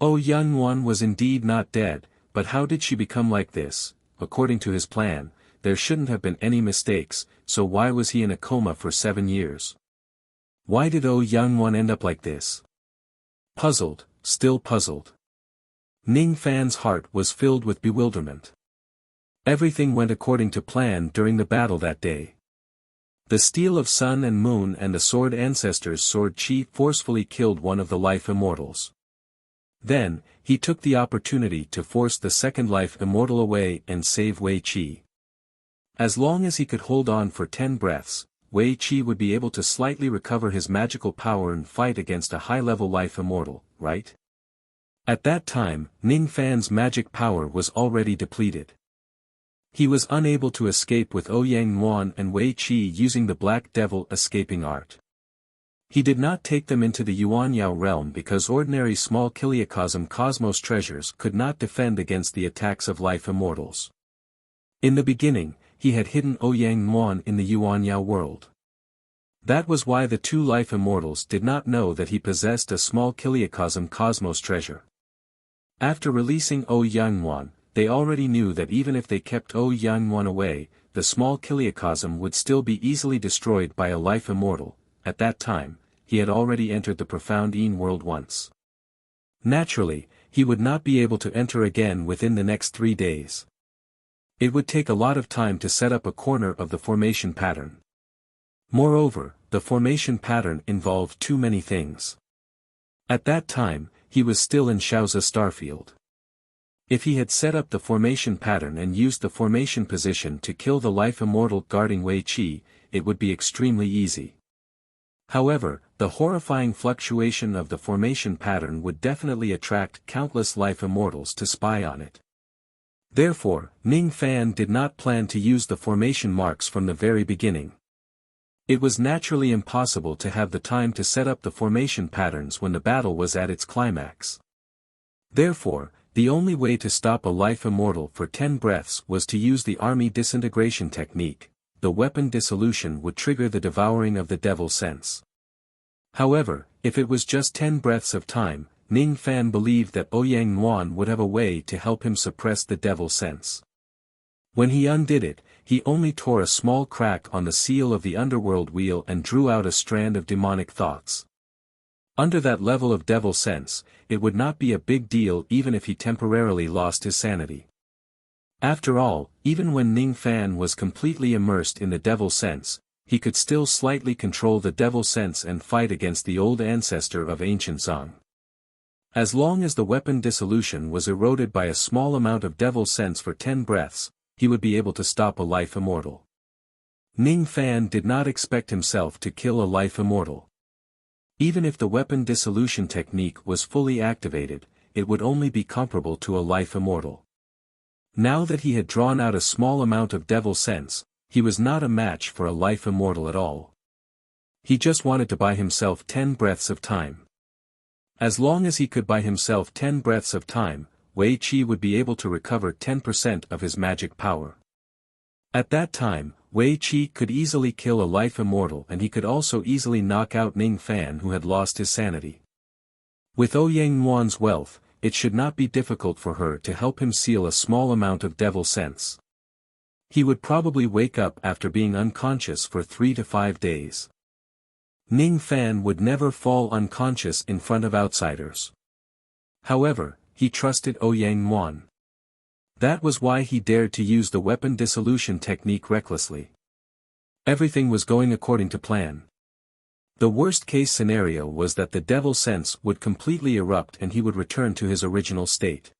Ouyang Nuan was indeed not dead, but how did she become like this? According to his plan, there shouldn't have been any mistakes, so why was he in a coma for 7 years? Why did Ouyang Nuan end up like this? Puzzled, still puzzled. Ning Fan's heart was filled with bewilderment. Everything went according to plan during the battle that day. The steel of sun and moon and the sword ancestor's sword qi forcefully killed one of the life immortals. Then, he took the opportunity to force the second life immortal away and save Wei Qi. As long as he could hold on for 10 breaths, Wei Qi would be able to slightly recover his magical power and fight against a high-level life immortal, right? At that time, Ning Fan's magic power was already depleted. He was unable to escape with Ouyang Nuan and Wei Qi using the Black Devil escaping art. He did not take them into the Yuanyao realm because ordinary small Kiliacosm cosmos treasures could not defend against the attacks of life immortals. In the beginning, he had hidden Ouyang Nuan in the Yuanyao world. That was why the 2 life immortals did not know that he possessed a small Kiliacosm cosmos treasure. After releasing Ouyang Nuan, they already knew that even if they kept Ouyang Nuan away, the small Kiliacosm would still be easily destroyed by a life immortal. At that time, he had already entered the profound Yin world once. Naturally, he would not be able to enter again within the next 3 days. It would take a lot of time to set up a corner of the formation pattern. Moreover, the formation pattern involved too many things. At that time, he was still in Shaoza Starfield. If he had set up the formation pattern and used the formation position to kill the life immortal guarding Wei Qi, it would be extremely easy. However, the horrifying fluctuation of the formation pattern would definitely attract countless life immortals to spy on it. Therefore, Ning Fan did not plan to use the formation marks from the very beginning. It was naturally impossible to have the time to set up the formation patterns when the battle was at its climax. Therefore, the only way to stop a life immortal for 10 breaths was to use the army disintegration technique. The weapon dissolution would trigger the devouring of the devil sense. However, if it was just 10 breaths of time, Ning Fan believed that Ouyang Nuan would have a way to help him suppress the devil sense. When he undid it, he only tore a small crack on the seal of the underworld wheel and drew out a strand of demonic thoughts. Under that level of devil sense, it would not be a big deal even if he temporarily lost his sanity. After all, even when Ning Fan was completely immersed in the devil sense, he could still slightly control the devil sense and fight against the old ancestor of ancient Zhang. As long as the weapon dissolution was eroded by a small amount of devil sense for 10 breaths, he would be able to stop a life immortal. Ning Fan did not expect himself to kill a life immortal. Even if the weapon dissolution technique was fully activated, it would only be comparable to a life immortal. Now that he had drawn out a small amount of devil sense, he was not a match for a life immortal at all. He just wanted to buy himself 10 breaths of time. As long as he could buy himself 10 breaths of time, Wei Qi would be able to recover 10% of his magic power. At that time, Wei Qi could easily kill a life immortal and he could also easily knock out Ning Fan who had lost his sanity. With Ouyang Nuan's wealth, it should not be difficult for her to help him seal a small amount of devil sense. He would probably wake up after being unconscious for 3 to 5 days. Ning Fan would never fall unconscious in front of outsiders. However, he trusted Ouyang Nuan. That was why he dared to use the weapon dissolution technique recklessly. Everything was going according to plan. The worst-case scenario was that the devil sense would completely erupt and he would return to his original state.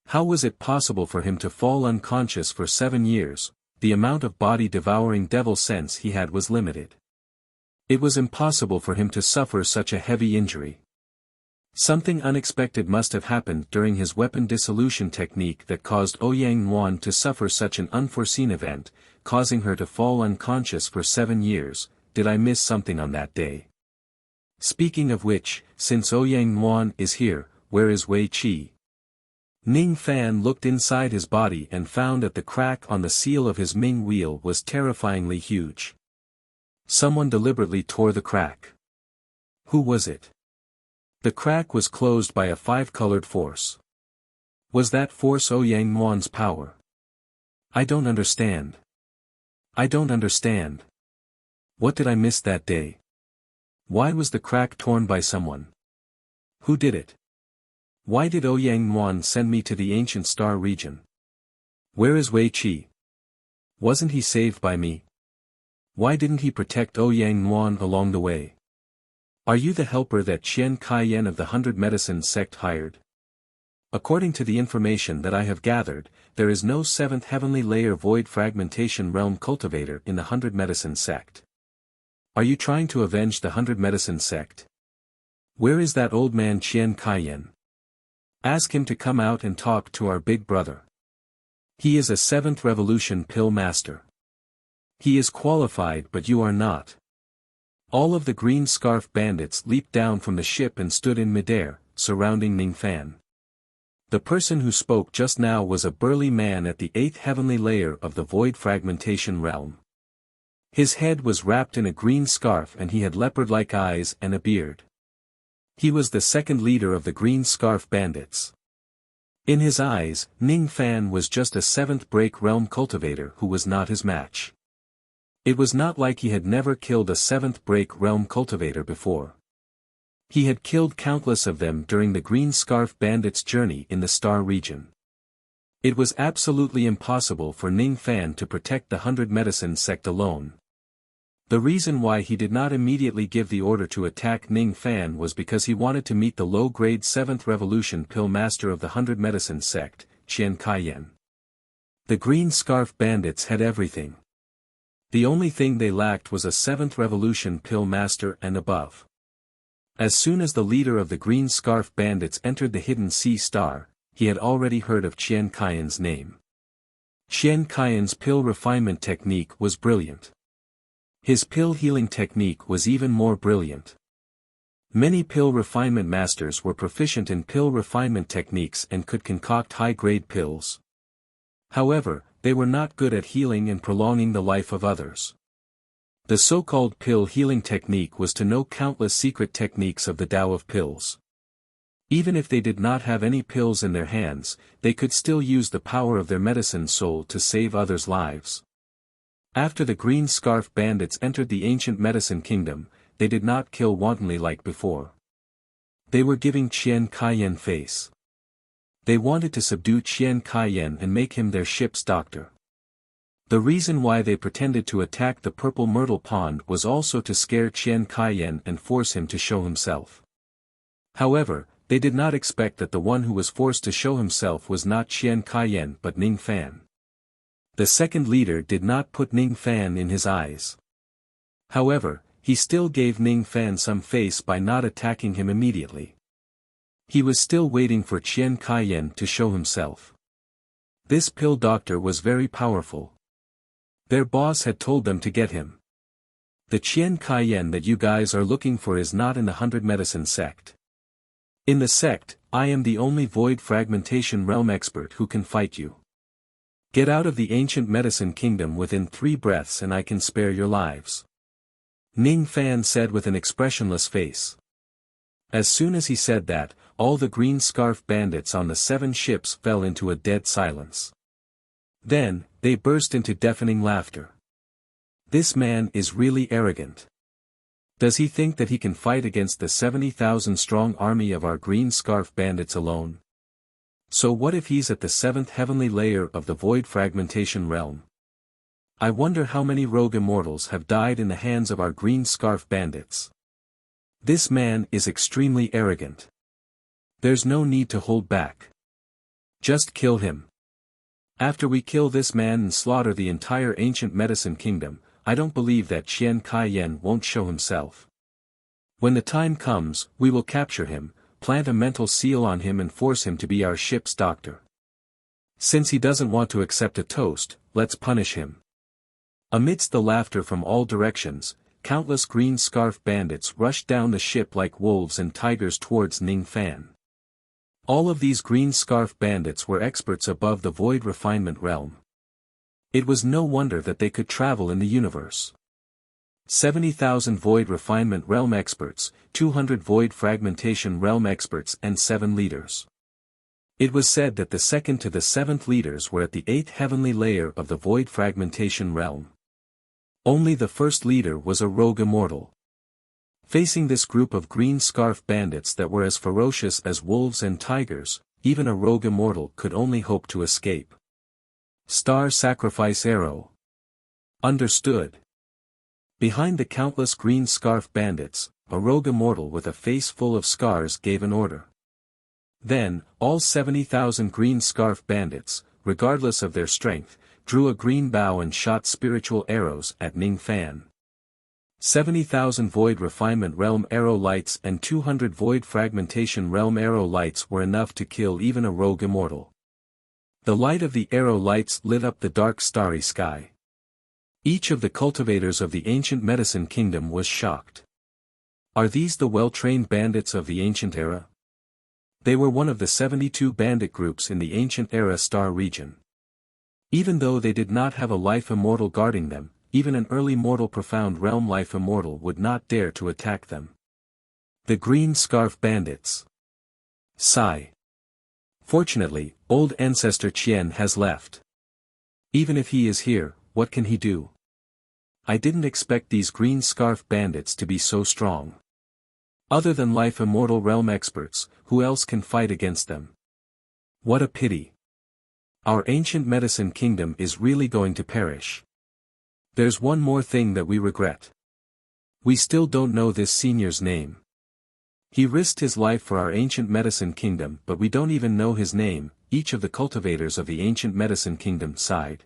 How was it possible for him to fall unconscious for 7 years? The amount of body-devouring devil sense he had was limited. It was impossible for him to suffer such a heavy injury. Something unexpected must have happened during his weapon dissolution technique that caused Ouyang Nuan to suffer such an unforeseen event, causing her to fall unconscious for 7 years. Did I miss something on that day? Speaking of which, since Ouyang Nuan is here, where is Wei Qi? Ning Fan looked inside his body and found that the crack on the seal of his Ming wheel was terrifyingly huge. Someone deliberately tore the crack. Who was it? The crack was closed by a 5-colored force. Was that force Ouyang Nuan's power? I don't understand. I don't understand. What did I miss that day? Why was the crack torn by someone? Who did it? Why did Ouyang Nuan send me to the ancient star region? Where is Wei Qi? Wasn't he saved by me? Why didn't he protect Ouyang Nuan along the way? Are you the helper that Qian Kaiyan of the 100 Medicine sect hired? According to the information that I have gathered, there is no 7th heavenly layer void fragmentation realm cultivator in the 100 Medicine sect. Are you trying to avenge the 100 Medicine sect? Where is that old man Qian Kaiyan? Ask him to come out and talk to our big brother. He is a 7th revolution pill master. He is qualified but you are not. All of the green scarf bandits leaped down from the ship and stood in midair, surrounding Ning Fan. The person who spoke just now was a burly man at the 8th heavenly layer of the void fragmentation realm. His head was wrapped in a green scarf and he had leopard-like eyes and a beard. He was the 2nd leader of the green scarf bandits. In his eyes, Ning Fan was just a 7th break realm cultivator who was not his match. It was not like he had never killed a 7th break realm cultivator before. He had killed countless of them during the green scarf bandits' journey in the star region. It was absolutely impossible for Ning Fan to protect the 100 Medicine sect alone. The reason why he did not immediately give the order to attack Ning Fan was because he wanted to meet the low-grade 7th Revolution Pill Master of the 100 Medicine sect, Qian Kaiyan. The Green Scarf Bandits had everything. The only thing they lacked was a 7th revolution pill master and above. As soon as the leader of the Green Scarf Bandits entered the Hidden Sea Star, he had already heard of Qian Kaiyan's name. Qian Kaiyan's pill refinement technique was brilliant. His pill healing technique was even more brilliant. Many pill refinement masters were proficient in pill refinement techniques and could concoct high-grade pills. However, they were not good at healing and prolonging the life of others. The so-called pill healing technique was to know countless secret techniques of the Tao of pills. Even if they did not have any pills in their hands, they could still use the power of their medicine soul to save others' lives. After the Green Scarf Bandits entered the ancient medicine kingdom, they did not kill wantonly like before. They were giving Qian Kaiyan face. They wanted to subdue Qian Kaiyan and make him their ship's doctor. The reason why they pretended to attack the Purple Myrtle Pond was also to scare Qian Kaiyan and force him to show himself. However, they did not expect that the one who was forced to show himself was not Qian Kaiyan but Ning Fan. The second leader did not put Ning Fan in his eyes. However, he still gave Ning Fan some face by not attacking him immediately. He was still waiting for Qian Kaiyan to show himself. This pill doctor was very powerful. Their boss had told them to get him. The Qian Kaiyan that you guys are looking for is not in the 100 Medicine sect. In the sect, I am the only void fragmentation realm expert who can fight you. Get out of the ancient medicine kingdom within 3 breaths and I can spare your lives. Ning Fan said with an expressionless face. As soon as he said that, all the Green Scarf Bandits on the 7 ships fell into a dead silence. Then, they burst into deafening laughter. This man is really arrogant. Does he think that he can fight against the 70,000 strong army of our Green Scarf Bandits alone? So what if he's at the 7th heavenly layer of the void fragmentation realm? I wonder how many rogue immortals have died in the hands of our Green Scarf Bandits. This man is extremely arrogant. There's no need to hold back. Just kill him. After we kill this man and slaughter the entire ancient medicine kingdom, I don't believe that Qian Kaiyan won't show himself. When the time comes, we will capture him, plant a mental seal on him and force him to be our ship's doctor. Since he doesn't want to accept a toast, let's punish him. Amidst the laughter from all directions, countless Green Scarf Bandits rushed down the ship like wolves and tigers towards Ning Fan. All of these Green Scarf Bandits were experts above the void refinement realm. It was no wonder that they could travel in the universe. 70,000 void refinement realm experts, 200 void fragmentation realm experts and 7 leaders. It was said that the 2nd to the 7th leaders were at the 8th heavenly layer of the void fragmentation realm. Only the 1st leader was a rogue immortal. Facing this group of Green Scarf Bandits that were as ferocious as wolves and tigers, even a rogue immortal could only hope to escape. Star Sacrifice Arrow. Understood. Behind the countless Green Scarf Bandits, a rogue immortal with a face full of scars gave an order. Then, all 70,000 Green Scarf Bandits, regardless of their strength, drew a green bow and shot spiritual arrows at Ning Fan. 70,000 Void Refinement Realm Arrow Lights and 200 Void Fragmentation Realm Arrow Lights were enough to kill even a rogue immortal. The light of the arrow lights lit up the dark starry sky. Each of the cultivators of the ancient medicine kingdom was shocked. Are these the well-trained bandits of the ancient era? They were one of the 72 bandit groups in the ancient era star region. Even though they did not have a life immortal guarding them, even an early mortal profound realm life immortal would not dare to attack them. The Green Scarf Bandits. Sigh. Fortunately, old ancestor Qian has left. Even if he is here, what can he do? I didn't expect these Green Scarf Bandits to be so strong. Other than life immortal realm experts, who else can fight against them? What a pity. Our ancient medicine kingdom is really going to perish. There's one more thing that we regret. We still don't know this senior's name. He risked his life for our ancient medicine kingdom but we don't even know his name. Each of the cultivators of the ancient medicine kingdom sighed.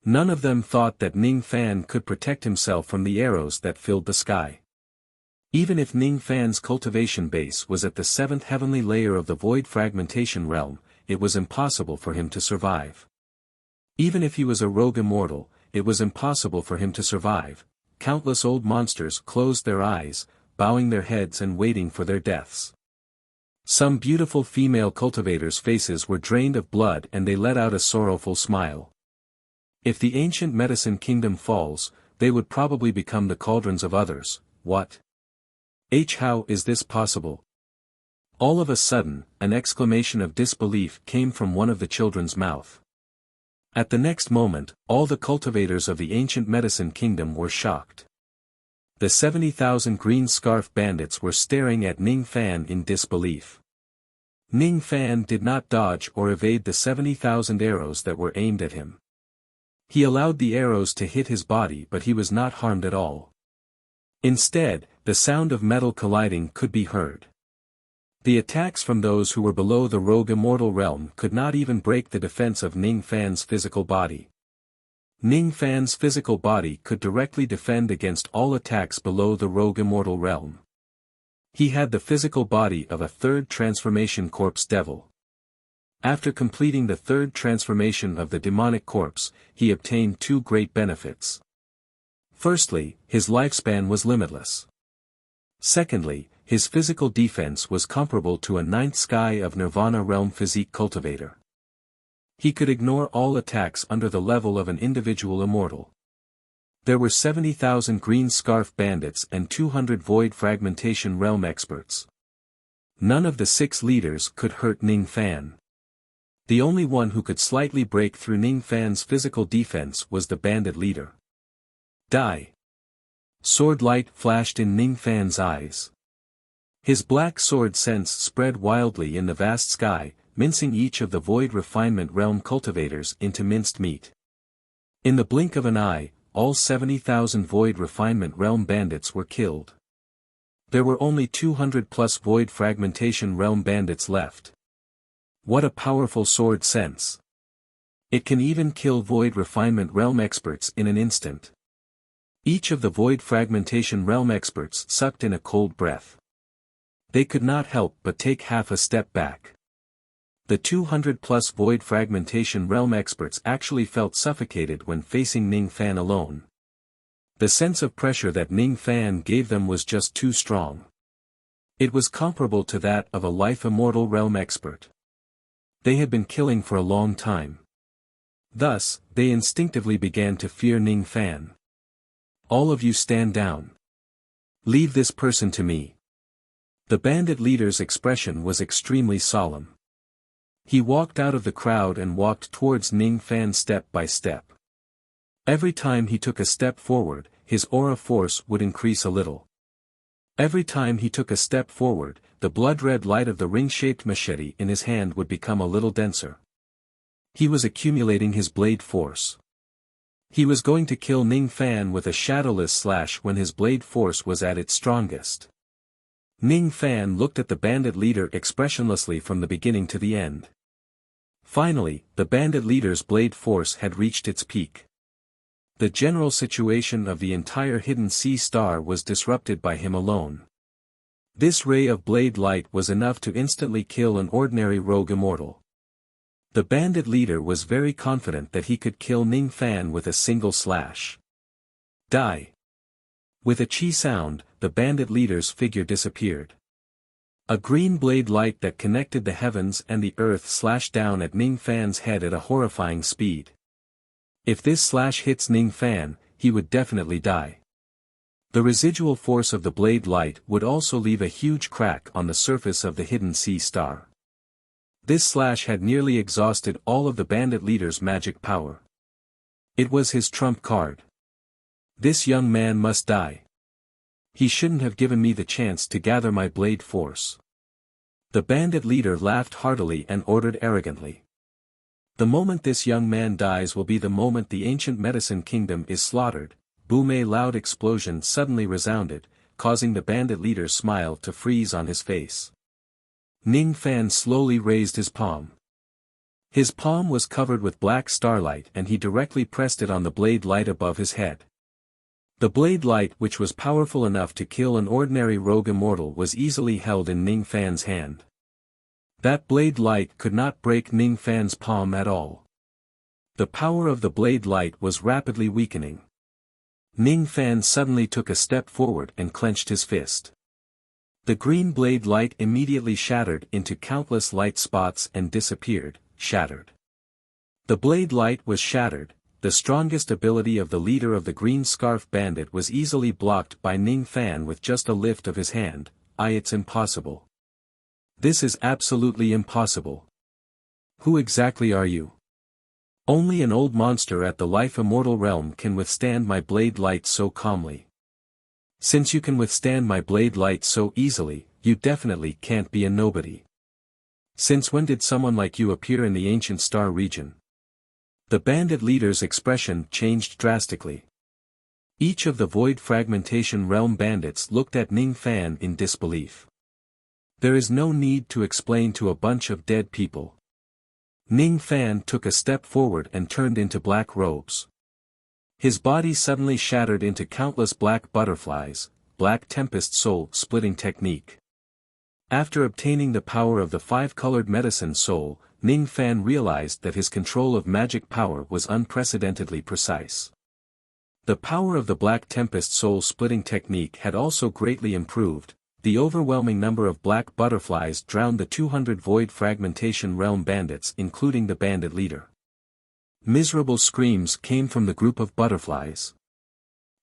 None of them thought that Ning Fan could protect himself from the arrows that filled the sky. Even if Ning Fan's cultivation base was at the 7th heavenly layer of the void fragmentation realm, it was impossible for him to survive. Even if he was a rogue immortal, it was impossible for him to survive. Countless old monsters closed their eyes, bowing their heads and waiting for their deaths. Some beautiful female cultivators' faces were drained of blood and they let out a sorrowful smile. If the ancient medicine kingdom falls, they would probably become the cauldrons of others. What? How is this possible? All of a sudden, an exclamation of disbelief came from one of the children's mouth. At the next moment, all the cultivators of the ancient medicine kingdom were shocked. The 70,000 green scarf bandits were staring at Ning Fan in disbelief. Ning Fan did not dodge or evade the 70,000 arrows that were aimed at him. He allowed the arrows to hit his body but he was not harmed at all. Instead, the sound of metal colliding could be heard. The attacks from those who were below the rogue immortal realm could not even break the defense of Ning Fan's physical body. Ning Fan's physical body could directly defend against all attacks below the rogue immortal realm. He had the physical body of a 3rd transformation corpse devil. After completing the 3rd transformation of the demonic corpse, he obtained 2 great benefits. Firstly, his lifespan was limitless. Secondly, his physical defense was comparable to a 9th sky of Nirvana realm physique cultivator. He could ignore all attacks under the level of an individual immortal. There were 70,000 green scarf bandits and 200 void fragmentation realm experts. None of the 6 leaders could hurt Ning Fan. The only one who could slightly break through Ning Fan's physical defense was the bandit leader. Die! Sword light flashed in Ning Fan's eyes. His black sword sense spread wildly in the vast sky, mincing each of the void refinement realm cultivators into minced meat. In the blink of an eye, all 70,000 void refinement realm bandits were killed. There were only 200 plus void fragmentation realm bandits left. What a powerful sword sense! It can even kill void refinement realm experts in an instant. Each of the void fragmentation realm experts sucked in a cold breath. They could not help but take half a step back. The 200 plus void fragmentation realm experts actually felt suffocated when facing Ning Fan alone. The sense of pressure that Ning Fan gave them was just too strong. It was comparable to that of a life immortal realm expert. They had been killing for a long time. Thus, they instinctively began to fear Ning Fan. All of you stand down. Leave this person to me. The bandit leader's expression was extremely solemn. He walked out of the crowd and walked towards Ning Fan step by step. Every time he took a step forward, his aura force would increase a little. Every time he took a step forward, the blood-red light of the ring-shaped machete in his hand would become a little denser. He was accumulating his blade force. He was going to kill Ning Fan with a shadowless slash when his blade force was at its strongest. Ning Fan looked at the bandit leader expressionlessly from the beginning to the end. Finally, the bandit leader's blade force had reached its peak. The general situation of the entire hidden sea star was disrupted by him alone. This ray of blade light was enough to instantly kill an ordinary rogue immortal. The bandit leader was very confident that he could kill Ning Fan with a single slash. Die! With a chi sound, the bandit leader's figure disappeared. A green blade light that connected the heavens and the earth slashed down at Ning Fan's head at a horrifying speed. If this slash hits Ning Fan, he would definitely die. The residual force of the blade light would also leave a huge crack on the surface of the hidden sea star. This slash had nearly exhausted all of the bandit leader's magic power. It was his trump card. This young man must die. He shouldn't have given me the chance to gather my blade force. The bandit leader laughed heartily and ordered arrogantly. The moment this young man dies will be the moment the ancient medicine kingdom is slaughtered. Boom! A loud explosion suddenly resounded, causing the bandit leader's smile to freeze on his face. Ning Fan slowly raised his palm. His palm was covered with black starlight and he directly pressed it on the blade light above his head. The blade light, which was powerful enough to kill an ordinary rogue immortal, was easily held in Ning Fan's hand. That blade light could not break Ning Fan's palm at all. The power of the blade light was rapidly weakening. Ning Fan suddenly took a step forward and clenched his fist. The green blade light immediately shattered into countless light spots and disappeared, shattered. The blade light was shattered. The strongest ability of the leader of the Green Scarf Bandit was easily blocked by Ning Fan with just a lift of his hand. It's impossible. This is absolutely impossible. Who exactly are you? Only an old monster at the life immortal realm can withstand my blade light so calmly. Since you can withstand my blade light so easily, you definitely can't be a nobody. Since when did someone like you appear in the ancient star region? The bandit leader's expression changed drastically. Each of the Void Fragmentation Realm bandits looked at Ning Fan in disbelief. There is no need to explain to a bunch of dead people. Ning Fan took a step forward and turned into black robes. His body suddenly shattered into countless black butterflies, black tempest soul splitting technique. After obtaining the power of the five-colored medicine soul, Ning Fan realized that his control of magic power was unprecedentedly precise. The power of the Black Tempest Soul Splitting technique had also greatly improved. The overwhelming number of black butterflies drowned the 200 Void Fragmentation Realm bandits, including the bandit leader. Miserable screams came from the group of butterflies.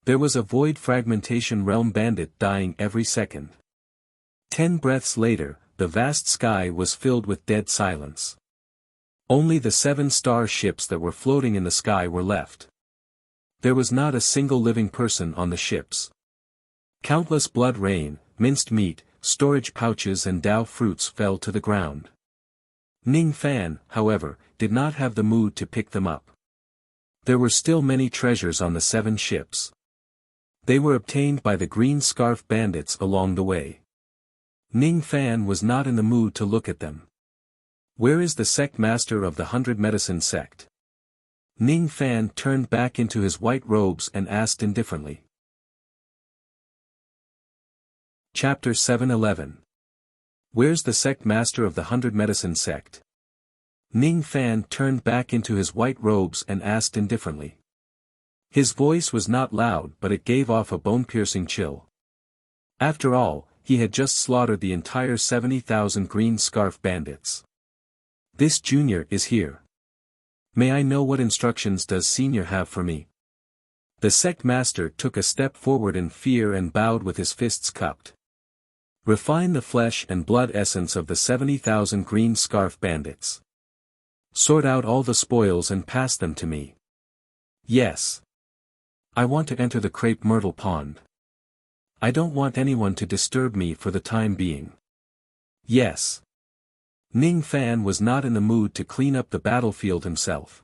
There was a Void Fragmentation Realm bandit dying every second. 10 breaths later, the vast sky was filled with dead silence. Only the 7-star ships that were floating in the sky were left. There was not a single living person on the ships. Countless blood rain, minced meat, storage pouches and Dao fruits fell to the ground. Ning Fan, however, did not have the mood to pick them up. There were still many treasures on the 7 ships. They were obtained by the Green Scarf Bandits along the way. Ning Fan was not in the mood to look at them. Where is the sect master of the 100 Medicine sect? Ning Fan turned back into his white robes and asked indifferently. Chapter 711. Where's the sect master of the 100 Medicine sect? Ning Fan turned back into his white robes and asked indifferently. His voice was not loud, but it gave off a bone-piercing chill. After all, he had just slaughtered the entire 70,000 Green Scarf Bandits. This junior is here. May I know what instructions does senior have for me? The sect master took a step forward in fear and bowed with his fists cupped. Refine the flesh and blood essence of the 70,000 Green Scarf Bandits. Sort out all the spoils and pass them to me. Yes. I want to enter the crepe myrtle pond. I don't want anyone to disturb me for the time being. Yes. Ning Fan was not in the mood to clean up the battlefield himself.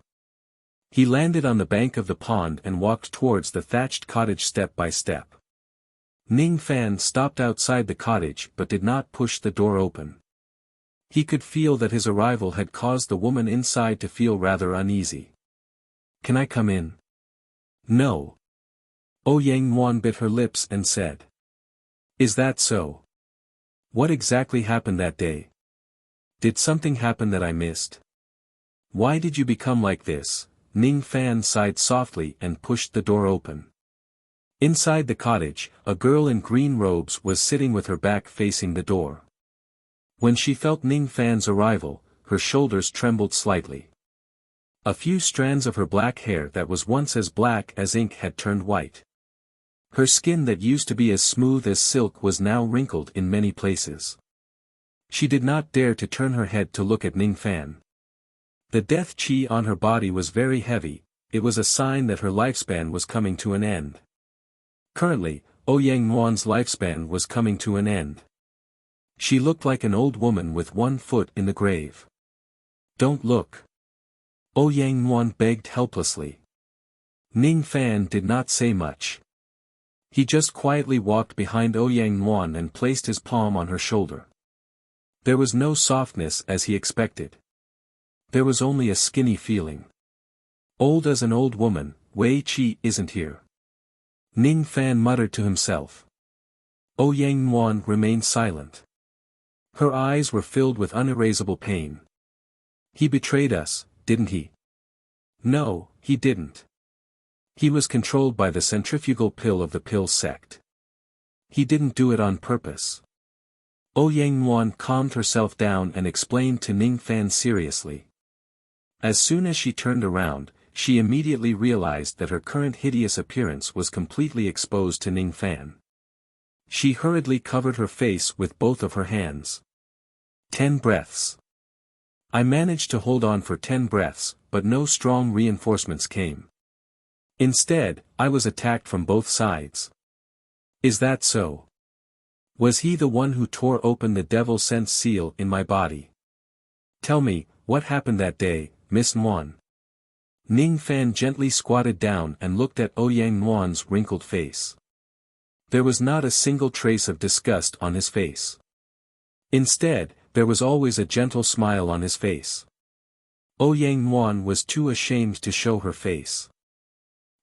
He landed on the bank of the pond and walked towards the thatched cottage step by step. Ning Fan stopped outside the cottage but did not push the door open. He could feel that his arrival had caused the woman inside to feel rather uneasy. Can I come in? No. Yang Nuan bit her lips and said. Is that so? What exactly happened that day? Did something happen that I missed? Why did you become like this? Ning Fan sighed softly and pushed the door open. Inside the cottage, a girl in green robes was sitting with her back facing the door. When she felt Ning Fan's arrival, her shoulders trembled slightly. A few strands of her black hair that was once as black as ink had turned white. Her skin that used to be as smooth as silk was now wrinkled in many places. She did not dare to turn her head to look at Ning Fan. The death qi on her body was very heavy. It was a sign that her lifespan was coming to an end. Currently, Yang Nuan's lifespan was coming to an end. She looked like an old woman with one foot in the grave. Don't look. Yang Nuan begged helplessly. Ning Fan did not say much. He just quietly walked behind Yang Nuan and placed his palm on her shoulder. There was no softness as he expected. There was only a skinny feeling. Old as an old woman, Wei Qi isn't here. Ning Fan muttered to himself. Ouyang Nuan remained silent. Her eyes were filled with unerasable pain. He betrayed us, didn't he? No, he didn't. He was controlled by the centrifugal pill of the pill sect. He didn't do it on purpose. Ouyang Nuan calmed herself down and explained to Ning Fan seriously. As soon as she turned around, she immediately realized that her current hideous appearance was completely exposed to Ning Fan. She hurriedly covered her face with both of her hands. 10 breaths. I managed to hold on for 10 breaths, but no strong reinforcements came. Instead, I was attacked from both sides. Is that so? Was he the one who tore open the devil sense seal in my body? Tell me, what happened that day, Miss Nuan? Ning Fan gently squatted down and looked at Ouyang Nuan's wrinkled face. There was not a single trace of disgust on his face. Instead, there was always a gentle smile on his face. Ouyang Nuan was too ashamed to show her face.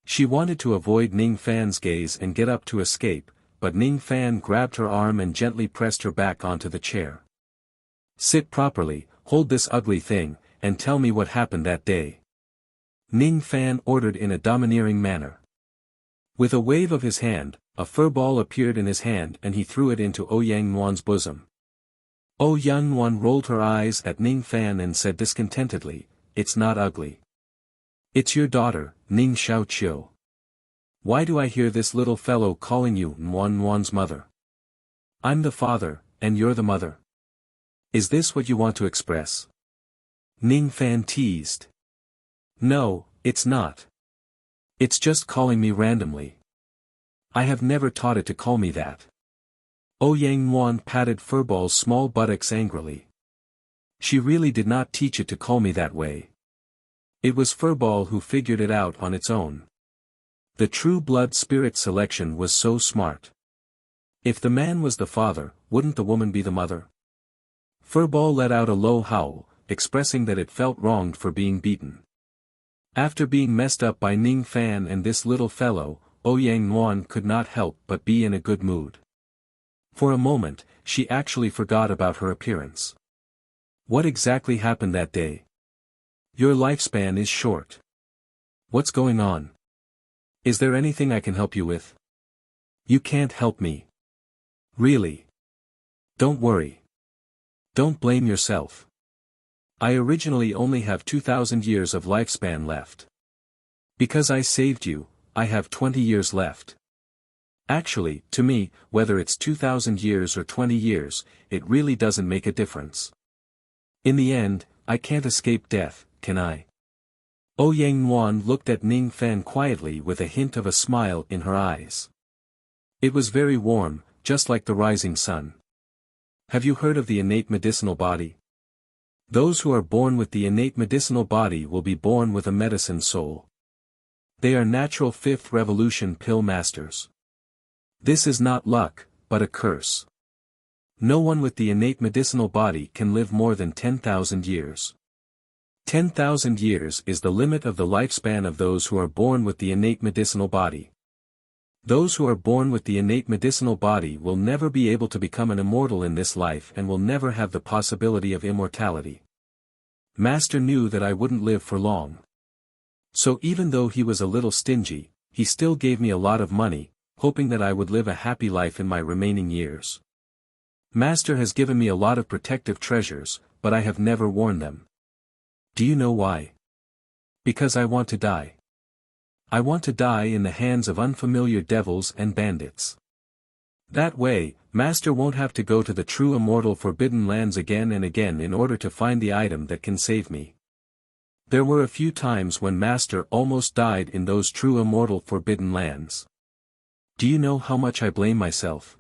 She wanted to avoid Ning Fan's gaze and get up to escape, but Ning Fan grabbed her arm and gently pressed her back onto the chair. Sit properly, hold this ugly thing, and tell me what happened that day. Ning Fan ordered in a domineering manner. With a wave of his hand, a fur ball appeared in his hand and he threw it into Ouyang Nuan's bosom. Ouyang Nuan rolled her eyes at Ning Fan and said discontentedly, "It's not ugly. It's your daughter, Ning Xiaoqiu. Why do I hear this little fellow calling you Nuan Nuan's mother? I'm the father, and you're the mother. Is this what you want to express?" Ning Fan teased. No, it's not. It's just calling me randomly. I have never taught it to call me that. Ouyang Nuan patted Furball's small buttocks angrily. She really did not teach it to call me that way. It was Furball who figured it out on its own. The true blood spirit selection was so smart. If the man was the father, wouldn't the woman be the mother? Furball let out a low howl, expressing that it felt wronged for being beaten. After being messed up by Ning Fan and this little fellow, Ouyang Nuan could not help but be in a good mood. For a moment, she actually forgot about her appearance. What exactly happened that day? Your lifespan is short. What's going on? Is there anything I can help you with? You can't help me. Really? Don't worry. Don't blame yourself. I originally only have 2,000 years of lifespan left. Because I saved you, I have 20 years left. Actually, to me, whether it's 2,000 years or 20 years, it really doesn't make a difference. In the end, I can't escape death, can I? Ouyang Nuan looked at Ning Fan quietly with a hint of a smile in her eyes. It was very warm, just like the rising sun. Have you heard of the innate medicinal body? Those who are born with the innate medicinal body will be born with a medicine soul. They are natural fifth revolution pill masters. This is not luck, but a curse. No one with the innate medicinal body can live more than 10,000 years. 10,000 years is the limit of the lifespan of those who are born with the innate medicinal body. Those who are born with the innate medicinal body will never be able to become an immortal in this life and will never have the possibility of immortality. Master knew that I wouldn't live for long. So even though he was a little stingy, he still gave me a lot of money, hoping that I would live a happy life in my remaining years. Master has given me a lot of protective treasures, but I have never worn them. Do you know why? Because I want to die. I want to die in the hands of unfamiliar devils and bandits. That way, Master won't have to go to the true immortal forbidden lands again and again in order to find the item that can save me. There were a few times when Master almost died in those true immortal forbidden lands. Do you know how much I blame myself?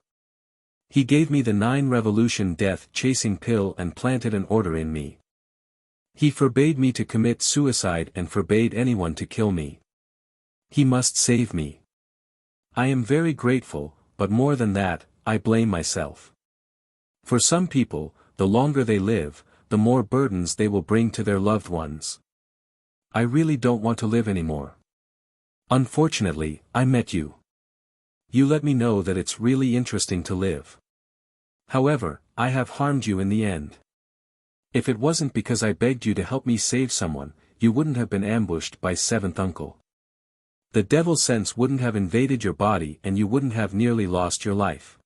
He gave me the 9 revolution death-chasing pill and planted an order in me. He forbade me to commit suicide and forbade anyone to kill me. He must save me. I am very grateful, but more than that, I blame myself. For some people, the longer they live, the more burdens they will bring to their loved ones. I really don't want to live anymore. Unfortunately, I met you. You let me know that it's really interesting to live. However, I have harmed you in the end. If it wasn't because I begged you to help me save someone, you wouldn't have been ambushed by seventh uncle. The devil's sense wouldn't have invaded your body and you wouldn't have nearly lost your life.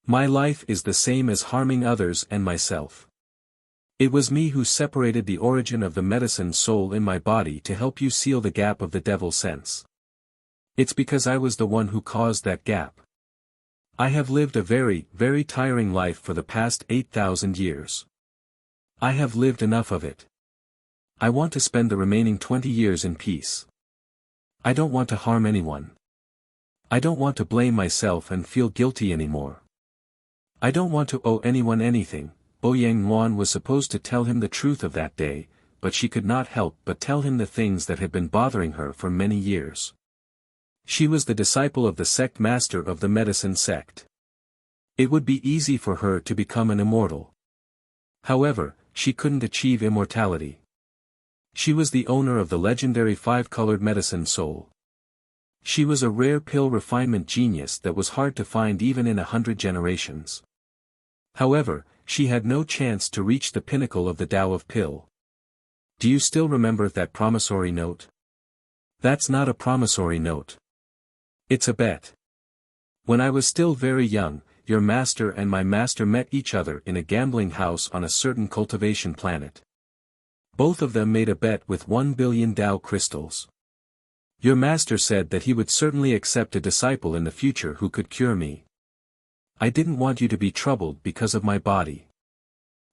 My life is the same as harming others and myself. It was me who separated the origin of the medicine soul in my body to help you seal the gap of the devil's sense. It's because I was the one who caused that gap. I have lived a very, very tiring life for the past 8,000 years. I have lived enough of it. I want to spend the remaining 20 years in peace. I don't want to harm anyone. I don't want to blame myself and feel guilty anymore. I don't want to owe anyone anything. Ouyang Yuan was supposed to tell him the truth of that day, but she could not help but tell him the things that had been bothering her for many years. She was the disciple of the sect master of the medicine sect. It would be easy for her to become an immortal. However, she couldn't achieve immortality. She was the owner of the legendary five-colored medicine soul. She was a rare pill refinement genius that was hard to find even in 100 generations. However, she had no chance to reach the pinnacle of the Tao of Pill. Do you still remember that promissory note? That's not a promissory note. It's a bet. When I was still very young, your master and my master met each other in a gambling house on a certain cultivation planet. Both of them made a bet with 1 billion Tao crystals. Your master said that he would certainly accept a disciple in the future who could cure me. I didn't want you to be troubled because of my body.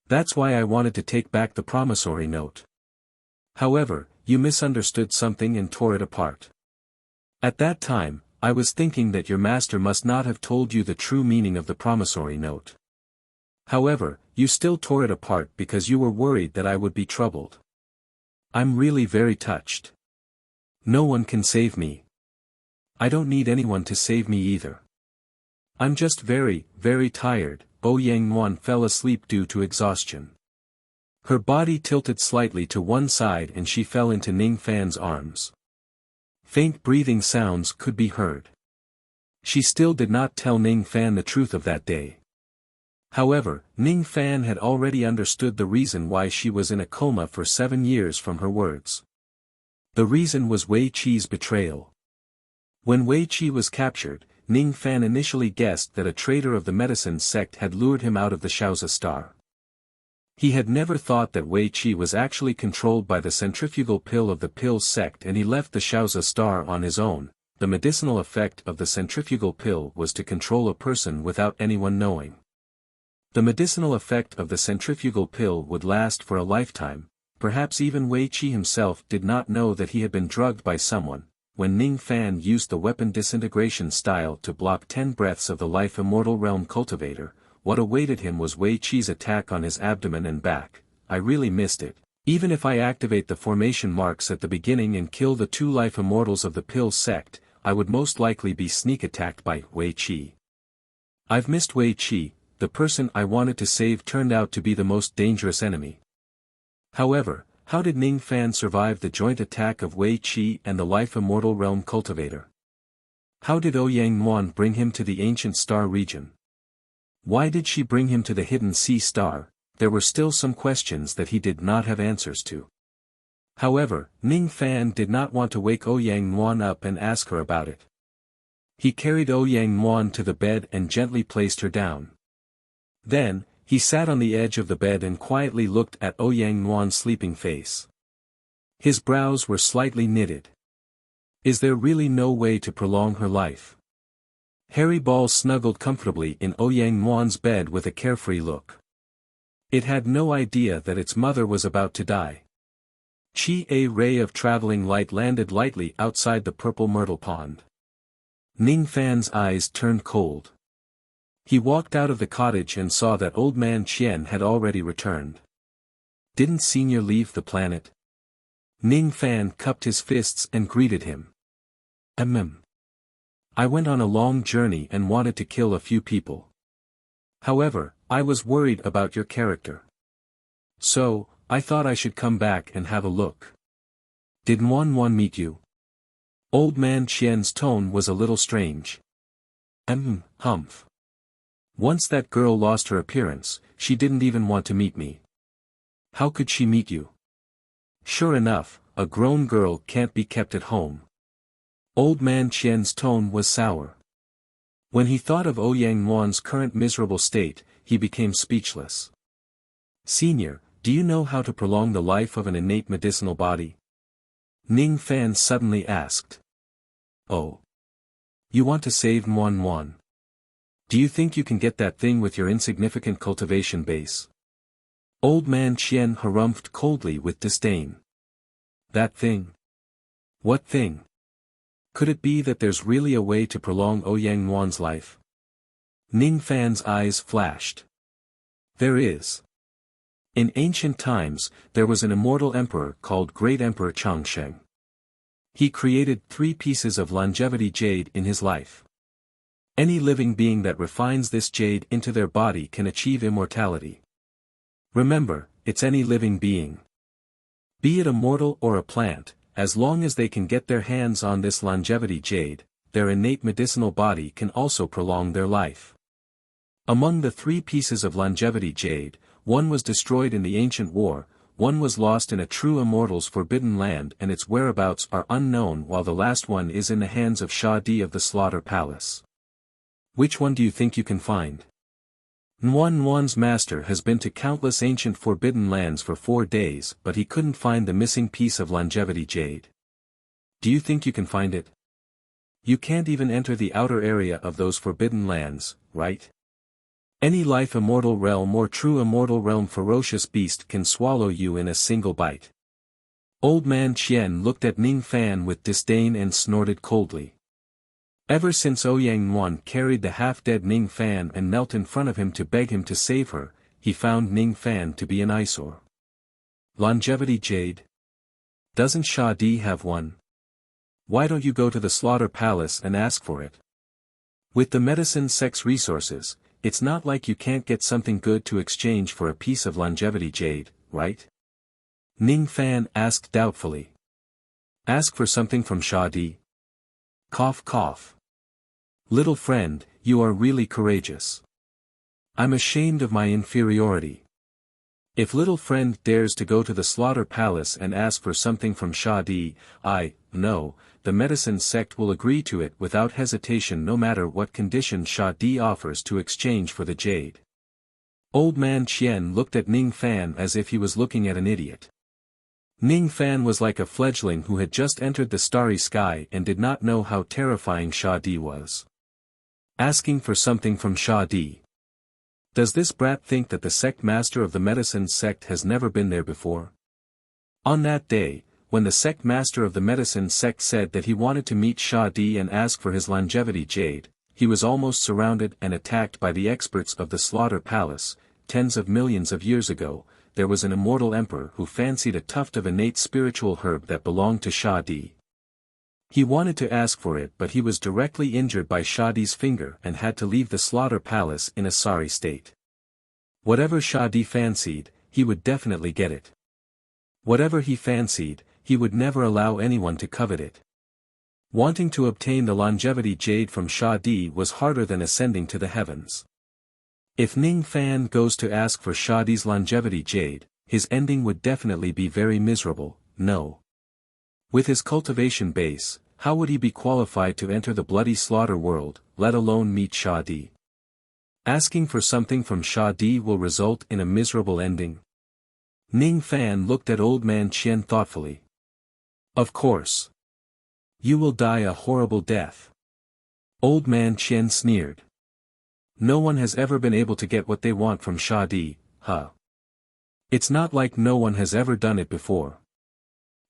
That's why I wanted to take back the promissory note. However, you misunderstood something and tore it apart. At that time, I was thinking that your master must not have told you the true meaning of the promissory note. However, you still tore it apart because you were worried that I would be troubled. I'm really very touched. No one can save me. I don't need anyone to save me either. I'm just very, very tired. Ouyang Yuan fell asleep due to exhaustion. Her body tilted slightly to one side and she fell into Ning Fan's arms. Faint breathing sounds could be heard. She still did not tell Ning Fan the truth of that day. However, Ning Fan had already understood the reason why she was in a coma for 7 years from her words. The reason was Wei Qi's betrayal. When Wei Qi was captured, Ning Fan initially guessed that a traitor of the medicine sect had lured him out of the Shaozi Star. He had never thought that Wei Qi was actually controlled by the centrifugal pill of the pill sect and he left the Shaozi Star on his own. The medicinal effect of the centrifugal pill was to control a person without anyone knowing. The medicinal effect of the centrifugal pill would last for a lifetime. Perhaps even Wei Qi himself did not know that he had been drugged by someone. When Ning Fan used the weapon disintegration style to block 10 breaths of the life immortal realm cultivator, what awaited him was Wei Qi's attack on his abdomen and back. I really missed it. Even if I activate the formation marks at the beginning and kill the 2 life immortals of the pill sect, I would most likely be sneak attacked by Wei Qi. I've missed Wei Qi. The person I wanted to save turned out to be the most dangerous enemy. However, how did Ning Fan survive the joint attack of Wei Qi and the life immortal realm cultivator? How did Ouyang Yuan bring him to the ancient star region? Why did she bring him to the hidden sea star? There were still some questions that he did not have answers to. However, Ning Fan did not want to wake Ouyang Yuan up and ask her about it. He carried Ouyang Yuan to the bed and gently placed her down. Then, he sat on the edge of the bed and quietly looked at Ouyang Yuan's sleeping face. His brows were slightly knitted. Is there really no way to prolong her life? Harry Ball snuggled comfortably in Ouyang Yuan's bed with a carefree look. It had no idea that its mother was about to die. A ray of traveling light landed lightly outside the purple myrtle pond. Ning Fan's eyes turned cold. He walked out of the cottage and saw that old man Qian had already returned. Didn't Senior leave the planet? Ning Fan cupped his fists and greeted him. I went on a long journey and wanted to kill a few people. However, I was worried about your character. So, I thought I should come back and have a look. Did Nguyen meet you? Old man Qian's tone was a little strange. Humph. Once that girl lost her appearance, she didn't even want to meet me. How could she meet you? Sure enough, a grown girl can't be kept at home. Old man Qian's tone was sour. When he thought of Ouyang Nguyen's current miserable state, he became speechless. Senior, do you know how to prolong the life of an innate medicinal body? Ning Fan suddenly asked. Oh. You want to save Nguyen? Do you think you can get that thing with your insignificant cultivation base? Old man Qian harumphed coldly with disdain. That thing? What thing? Could it be that there's really a way to prolong Ouyang Nguyen's life? Ning Fan's eyes flashed. There is. In ancient times, there was an immortal emperor called Great Emperor Changsheng. He created 3 pieces of longevity jade in his life. Any living being that refines this jade into their body can achieve immortality. Remember, it's any living being. Be it a mortal or a plant, as long as they can get their hands on this longevity jade, their innate medicinal body can also prolong their life. Among the 3 pieces of longevity jade, one was destroyed in the ancient war, one was lost in a true immortal's forbidden land and its whereabouts are unknown, while the last one is in the hands of Sha Di of the Slaughter Palace. Which one do you think you can find? Nguyen's master has been to countless ancient forbidden lands for 4 days, but he couldn't find the missing piece of longevity jade. Do you think you can find it? You can't even enter the outer area of those forbidden lands, right? Any life immortal realm or true immortal realm ferocious beast can swallow you in a single bite. Old man Qian looked at Ning Fan with disdain and snorted coldly. Ever since Ouyang Nguyen carried the half-dead Ning Fan and knelt in front of him to beg him to save her, he found Ning Fan to be an eyesore. Longevity jade? Doesn't Sha Di have one? Why don't you go to the Slaughter Palace and ask for it? With the medicine sect's resources, it's not like you can't get something good to exchange for a piece of longevity jade, right? Ning Fan asked doubtfully. Ask for something from Sha Di? Cough cough. Little friend, you are really courageous. I'm ashamed of my inferiority. If little friend dares to go to the Slaughter Palace and ask for something from Sha Di, I know, the medicine sect will agree to it without hesitation no matter what condition Sha Di offers to exchange for the jade. Old man Qian looked at Ning Fan as if he was looking at an idiot. Ning Fan was like a fledgling who had just entered the starry sky and did not know how terrifying Sha Di was. Asking for something from Sha Di. Does this brat think that the sect master of the medicine sect has never been there before? On that day, when the sect master of the medicine sect said that he wanted to meet Sha Di and ask for his longevity jade, he was almost surrounded and attacked by the experts of the Slaughter Palace. Tens of millions of years ago, there was an immortal emperor who fancied a tuft of innate spiritual herb that belonged to Sha Di. He wanted to ask for it, but he was directly injured by Sha Di's finger and had to leave the Slaughter Palace in a sorry state. Whatever Sha Di fancied, he would definitely get it. Whatever he fancied, he would never allow anyone to covet it. Wanting to obtain the longevity jade from Sha Di was harder than ascending to the heavens. If Ning Fan goes to ask for Sha Di's longevity jade, his ending would definitely be very miserable. No. With his cultivation base, how would he be qualified to enter the bloody slaughter world, let alone meet Sha Di? Asking for something from Sha Di will result in a miserable ending. Ning Fan looked at old man Qian thoughtfully. Of course. You will die a horrible death. Old man Qian sneered. No one has ever been able to get what they want from Sha Di, huh? It's not like no one has ever done it before.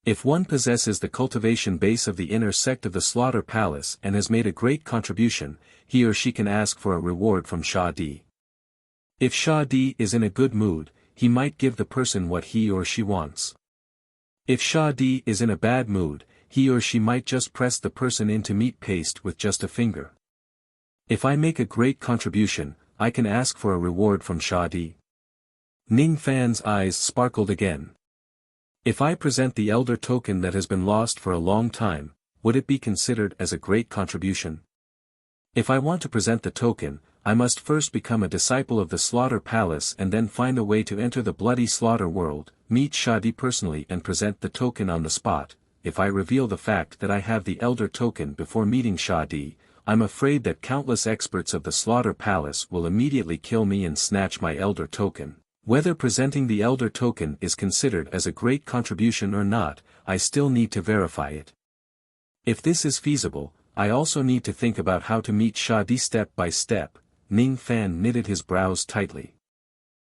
If one possesses the cultivation base of the inner sect of the Slaughter Palace and has made a great contribution, he or she can ask for a reward from Sha Di. If Sha Di is in a good mood, he might give the person what he or she wants. If Sha Di is in a bad mood, he or she might just press the person into meat paste with just a finger. If I make a great contribution, I can ask for a reward from Sha Di. Ning Fan's eyes sparkled again. If I present the elder token that has been lost for a long time, would it be considered as a great contribution? If I want to present the token, I must first become a disciple of the Slaughter Palace and then find a way to enter the bloody slaughter world, meet Shadi personally and present the token on the spot. If I reveal the fact that I have the elder token before meeting Shadi, I'm afraid that countless experts of the Slaughter Palace will immediately kill me and snatch my elder token. Whether presenting the elder token is considered as a great contribution or not, I still need to verify it. If this is feasible, I also need to think about how to meet Shadi step by step. Ning Fan knitted his brows tightly.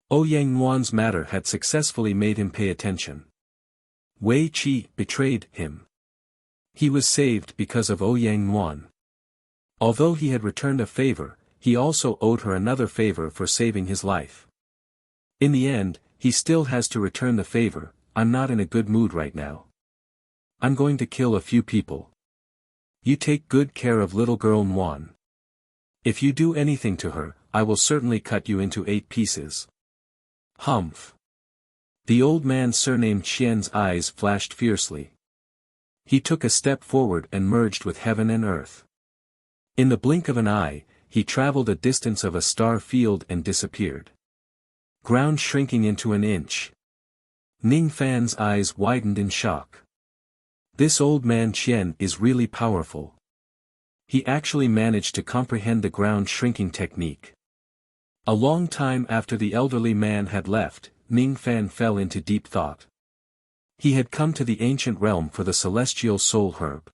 Ouyang Yuan's matter had successfully made him pay attention. Wei Qi betrayed him. He was saved because of Ouyang Yuan. Although he had returned a favor, he also owed her another favor for saving his life. In the end, he still has to return the favor. I'm not in a good mood right now. I'm going to kill a few people. You take good care of little girl Yuan. If you do anything to her, I will certainly cut you into 8 pieces. Humph. The old man surnamed Qian's eyes flashed fiercely. He took a step forward and merged with heaven and earth. In the blink of an eye, he traveled a distance of a star field and disappeared. Ground shrinking into an inch. Ning Fan's eyes widened in shock. This old man Qian is really powerful. He actually managed to comprehend the ground shrinking technique. A long time after the elderly man had left, Ning Fan fell into deep thought. He had come to the ancient realm for the celestial soul herb.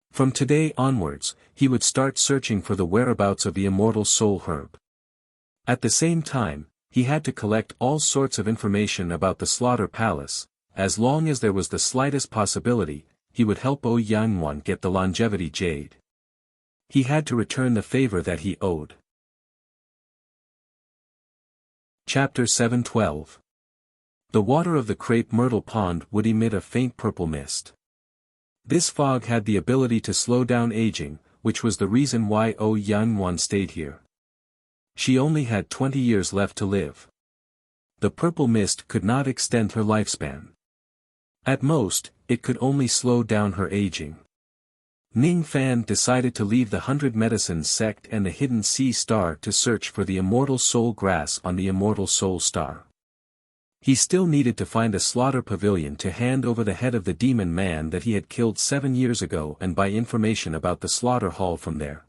From today onwards, he would start searching for the whereabouts of the immortal soul herb. At the same time, he had to collect all sorts of information about the Slaughter Palace. As long as there was the slightest possibility, he would help Ouyang Yuan get the longevity jade. He had to return the favor that he owed. Chapter 7:12. The water of the crepe myrtle pond would emit a faint purple mist. This fog had the ability to slow down aging, which was the reason why Ouyang Yuan stayed here. She only had 20 years left to live. The purple mist could not extend her lifespan. At most, it could only slow down her aging. Ning Fan decided to leave the 100 Medicines sect and the Hidden Sea Star to search for the immortal soul grass on the immortal soul star. He still needed to find a slaughter pavilion to hand over the head of the demon man that he had killed 7 years ago and buy information about the slaughter hall from there.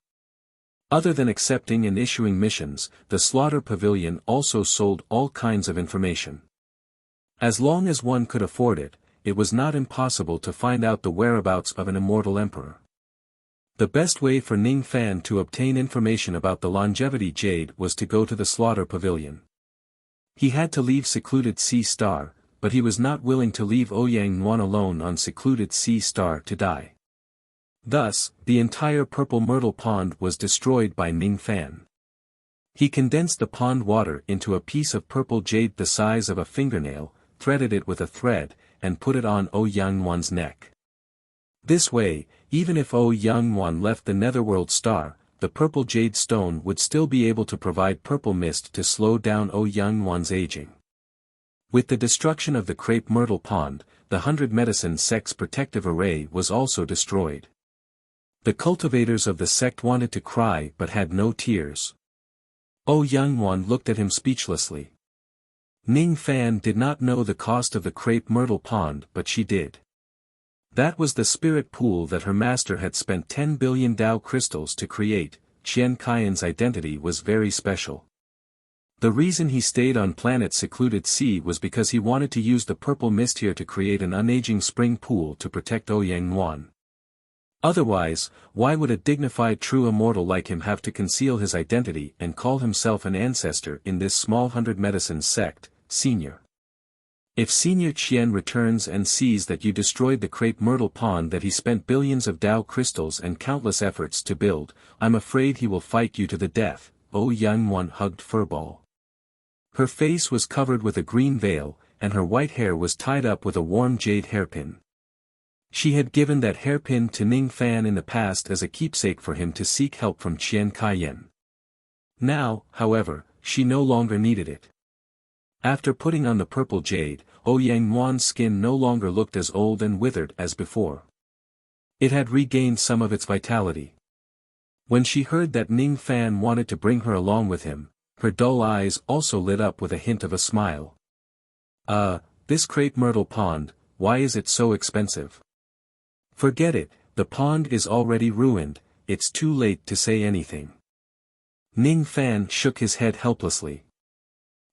Other than accepting and issuing missions, the slaughter pavilion also sold all kinds of information. As long as one could afford it, it was not impossible to find out the whereabouts of an immortal emperor. The best way for Ning Fan to obtain information about the longevity jade was to go to the slaughter pavilion. He had to leave secluded Sea Star, but he was not willing to leave Ouyang Yuan alone on secluded Sea Star to die. Thus, the entire purple myrtle pond was destroyed by Ning Fan. He condensed the pond water into a piece of purple jade the size of a fingernail, threaded it with a thread, and put it on Ouyang Yuan's neck. This way, even if Ouyang Yuan left the netherworld star, the purple jade stone would still be able to provide purple mist to slow down Ouyang Yuan's aging. With the destruction of the crepe myrtle pond, the 100 Medicine sect's protective array was also destroyed. The cultivators of the sect wanted to cry but had no tears. Ouyang Yuan looked at him speechlessly. Ning Fan did not know the cost of the crepe myrtle pond but she did. That was the spirit pool that her master had spent 10 billion Dao crystals to create. Qian Kaiyan's identity was very special. The reason he stayed on planet Secluded Sea was because he wanted to use the purple mist here to create an unaging spring pool to protect Ouyang Yuan. Otherwise, why would a dignified true immortal like him have to conceal his identity and call himself an ancestor in this small 100 Medicines sect, Senior? If Senior Qian returns and sees that you destroyed the crepe myrtle pond that he spent billions of Dao crystals and countless efforts to build, I'm afraid he will fight you to the death. Ouyang Yuan hugged Furball. Her face was covered with a green veil, and her white hair was tied up with a warm jade hairpin. She had given that hairpin to Ning Fan in the past as a keepsake for him to seek help from Qian Kaiyan. Now, however, she no longer needed it. After putting on the purple jade, Yang skin no longer looked as old and withered as before. It had regained some of its vitality. When she heard that Ning Fan wanted to bring her along with him, her dull eyes also lit up with a hint of a smile. This crepe myrtle pond, why is it so expensive? Forget it, the pond is already ruined, it's too late to say anything. Ning Fan shook his head helplessly.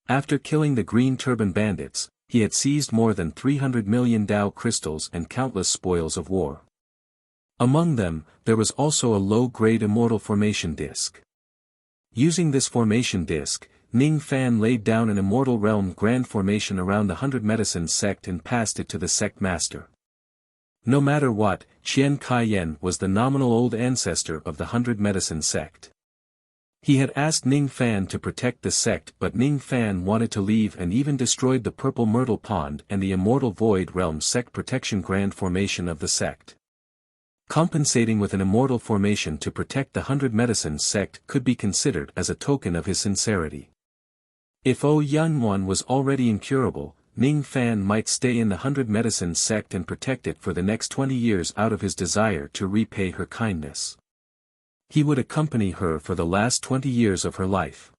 After killing the green turban bandits, he had seized more than 300 million Dao crystals and countless spoils of war. Among them, there was also a low-grade immortal formation disc. Using this formation disc, Ning Fan laid down an immortal realm grand formation around the 100 Medicine sect and passed it to the sect master. No matter what, Qian Kaiyan was the nominal old ancestor of the 100 Medicine sect. He had asked Ning Fan to protect the sect, but Ning Fan wanted to leave and even destroyed the Purple Myrtle Pond and the Immortal Void Realm sect protection grand formation of the sect. Compensating with an immortal formation to protect the 100 Medicine sect could be considered as a token of his sincerity. If Yang was already incurable, Ning Fan might stay in the 100 Medicine sect and protect it for the next 20 years out of his desire to repay her kindness. He would accompany her for the last 20 years of her life.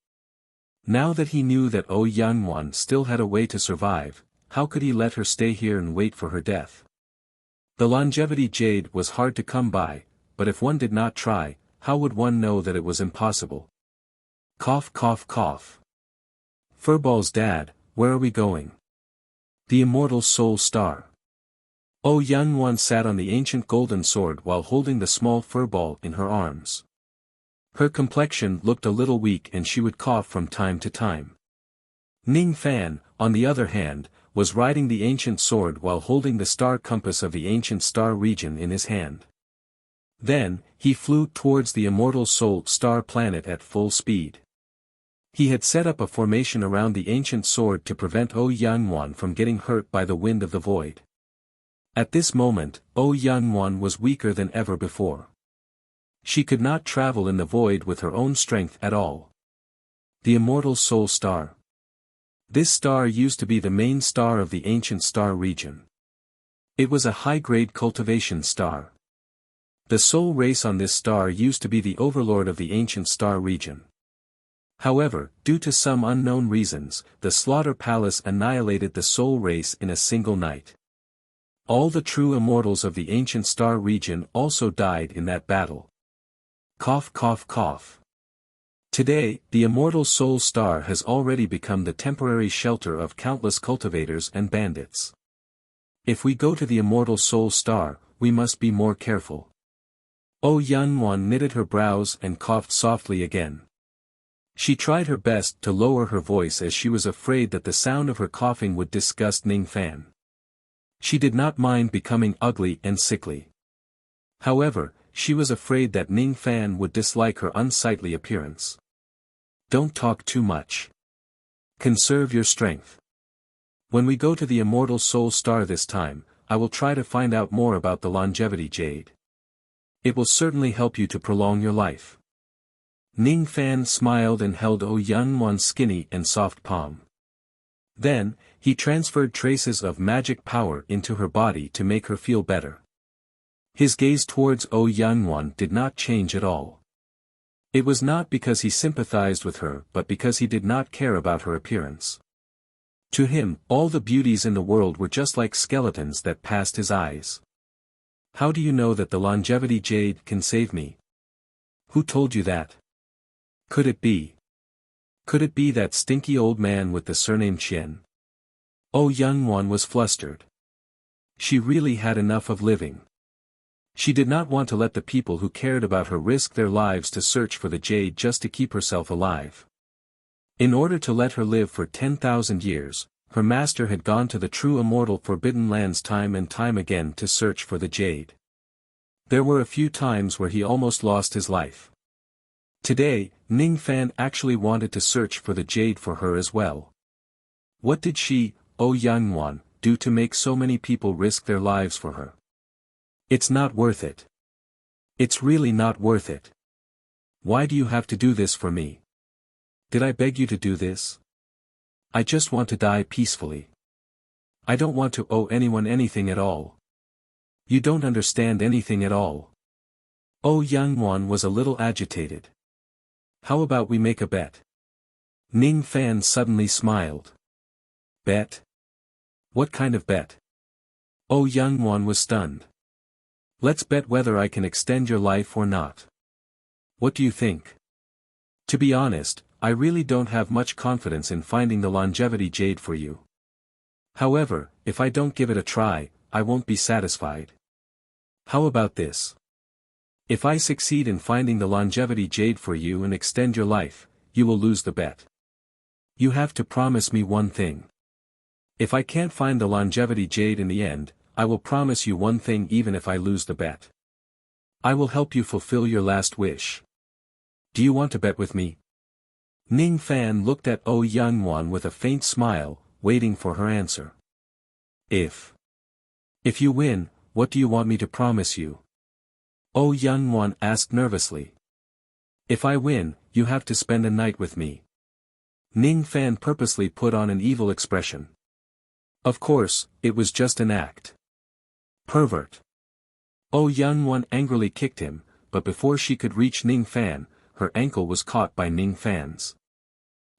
Now that he knew that Yang still had a way to survive, how could he let her stay here and wait for her death? The longevity jade was hard to come by, but if one did not try, how would one know that it was impossible? Cough cough cough. Furball's dad, where are we going? The immortal soul star. Yang sat on the ancient golden sword while holding the small furball in her arms. Her complexion looked a little weak and she would cough from time to time. Ning Fan, on the other hand, was riding the ancient sword while holding the star compass of the ancient star region in his hand. Then, he flew towards the immortal soul star planet at full speed. He had set up a formation around the ancient sword to prevent Yang from getting hurt by the wind of the void. At this moment, Yang was weaker than ever before. She could not travel in the void with her own strength at all. The immortal soul star. This star used to be the main star of the ancient star region. It was a high-grade cultivation star. The soul race on this star used to be the overlord of the ancient star region. However, due to some unknown reasons, the Slaughter Palace annihilated the soul race in a single night. All the true immortals of the ancient star region also died in that battle. Cough cough cough. Today, the immortal soul star has already become the temporary shelter of countless cultivators and bandits. If we go to the immortal soul star, we must be more careful. Yang knitted her brows and coughed softly again. She tried her best to lower her voice as she was afraid that the sound of her coughing would disgust Ning Fan. She did not mind becoming ugly and sickly. However, she was afraid that Ning Fan would dislike her unsightly appearance. Don't talk too much. Conserve your strength. When we go to the immortal soul star this time, I will try to find out more about the longevity jade. It will certainly help you to prolong your life. Ning Fan smiled and held Yangwan's skinny and soft palm. Then, he transferred traces of magic power into her body to make her feel better. His gaze towards Yangwan did not change at all. It was not because he sympathized with her but because he did not care about her appearance. To him, all the beauties in the world were just like skeletons that passed his eyes. How do you know that the longevity jade can save me? Who told you that? Could it be? Could it be that stinky old man with the surname Qian? Yangwan was flustered. She really had enough of living. She did not want to let the people who cared about her risk their lives to search for the jade just to keep herself alive. In order to let her live for 10,000 years, her master had gone to the true immortal Forbidden Lands time and time again to search for the jade. There were a few times where he almost lost his life. Today, Ning Fan actually wanted to search for the jade for her as well. What did she, Yangwan, do to make so many people risk their lives for her? It's not worth it. It's really not worth it. Why do you have to do this for me? Did I beg you to do this? I just want to die peacefully. I don't want to owe anyone anything at all. You don't understand anything at all. Oh, Yang Wan was a little agitated. How about we make a bet? Ning Fan suddenly smiled. Bet? What kind of bet? Oh, Yang Wan was stunned. Let's bet whether I can extend your life or not. What do you think? To be honest, I really don't have much confidence in finding the longevity jade for you. However, if I don't give it a try, I won't be satisfied. How about this? If I succeed in finding the longevity jade for you and extend your life, you will lose the bet. You have to promise me one thing. If I can't find the longevity jade in the end, I will promise you one thing even if I lose the bet. I will help you fulfill your last wish. Do you want to bet with me? Ning Fan looked at Oh Yang Wan with a faint smile, waiting for her answer. If you win, what do you want me to promise you? Oh Yang Wan asked nervously. If I win, you have to spend a night with me. Ning Fan purposely put on an evil expression. Of course, it was just an act. Pervert. Oh Yang Wan angrily kicked him, but before she could reach Ning Fan, her ankle was caught by Ning Fan's.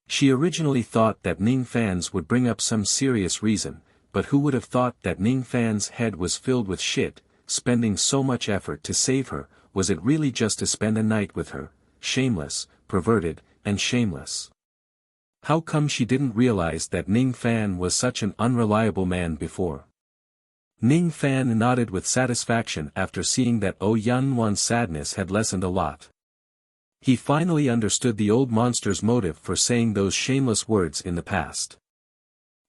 She originally thought that Ning Fan's would bring up some serious reason, but who would have thought that Ning Fan's head was filled with shit, spending so much effort to save her, was it really just to spend a night with her, shameless, perverted, and shameless? How come she didn't realize that Ning Fan was such an unreliable man before? Ning Fan nodded with satisfaction after seeing that Oh Yang Wan's sadness had lessened a lot. He finally understood the old monster's motive for saying those shameless words in the past.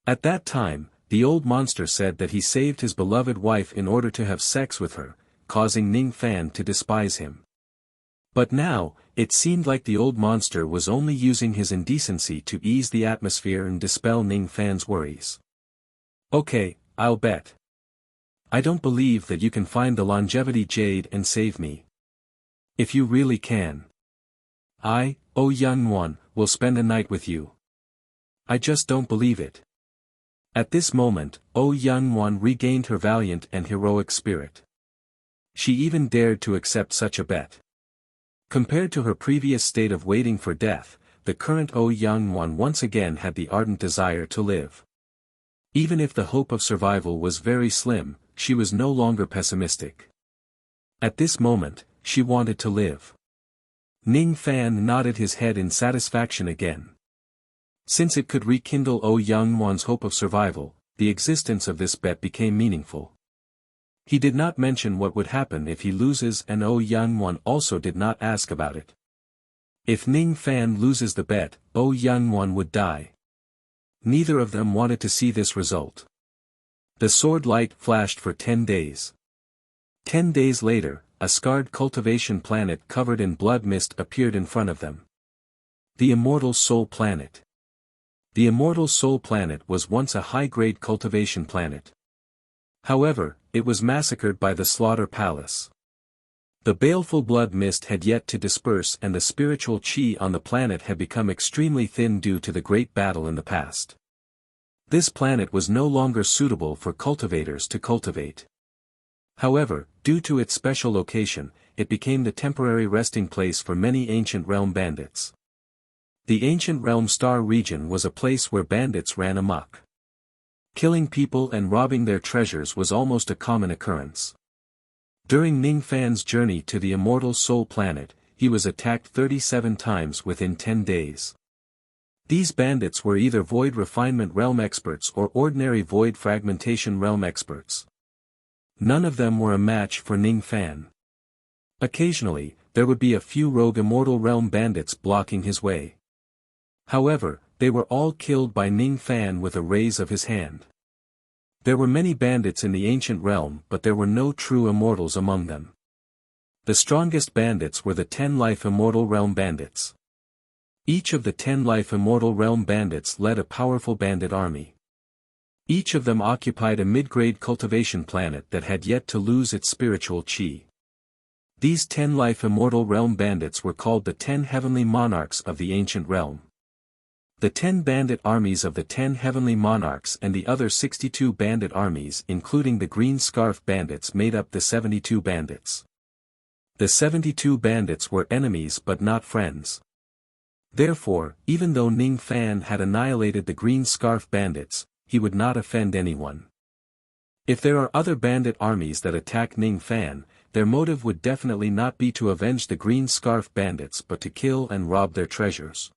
At that time, the old monster said that he saved his beloved wife in order to have sex with her, causing Ning Fan to despise him. But now, it seemed like the old monster was only using his indecency to ease the atmosphere and dispel Ning Fan's worries. Okay, I'll bet. I don't believe that you can find the longevity jade and save me. If you really can. I, Oh Yang Wan, will spend a night with you. I just don't believe it. At this moment, Oh Yang Wan regained her valiant and heroic spirit. She even dared to accept such a bet. Compared to her previous state of waiting for death, the current Oh Yang Wan once again had the ardent desire to live. Even if the hope of survival was very slim, she was no longer pessimistic. At this moment, she wanted to live. Ning Fan nodded his head in satisfaction again. Since it could rekindle Oh Yang Wan's hope of survival, the existence of this bet became meaningful. He did not mention what would happen if he loses, and Oh Yang Wan also did not ask about it. If Ning Fan loses the bet, Oh Yang Wan would die. Neither of them wanted to see this result. The sword light flashed for 10 days. 10 days later, a scarred cultivation planet covered in blood mist appeared in front of them. The Immortal Soul Planet. The Immortal Soul Planet was once a high-grade cultivation planet. However, it was massacred by the Slaughter Palace. The baleful blood mist had yet to disperse, and the spiritual chi on the planet had become extremely thin due to the great battle in the past. This planet was no longer suitable for cultivators to cultivate. However, due to its special location, it became the temporary resting place for many Ancient Realm bandits. The Ancient Realm Star region was a place where bandits ran amok. Killing people and robbing their treasures was almost a common occurrence. During Ning Fan's journey to the Immortal Soul Planet, he was attacked 37 times within 10 days. These bandits were either Void Refinement Realm experts or ordinary Void Fragmentation Realm experts. None of them were a match for Ning Fan. Occasionally, there would be a few rogue Immortal Realm bandits blocking his way. However, they were all killed by Ning Fan with a raise of his hand. There were many bandits in the Ancient Realm, but there were no true immortals among them. The strongest bandits were the 10-life Immortal Realm bandits. Each of the 10-life Immortal Realm bandits led a powerful bandit army. Each of them occupied a mid-grade cultivation planet that had yet to lose its spiritual chi. These 10-life Immortal Realm bandits were called the 10 Heavenly Monarchs of the Ancient Realm. The 10 bandit armies of the 10 heavenly monarchs and the other 62 bandit armies including the green scarf bandits made up the 72 bandits. The 72 bandits were enemies but not friends. Therefore, even though Ning Fan had annihilated the green scarf bandits, he would not offend anyone. If there are other bandit armies that attack Ning Fan, their motive would definitely not be to avenge the green scarf bandits but to kill and rob their treasures.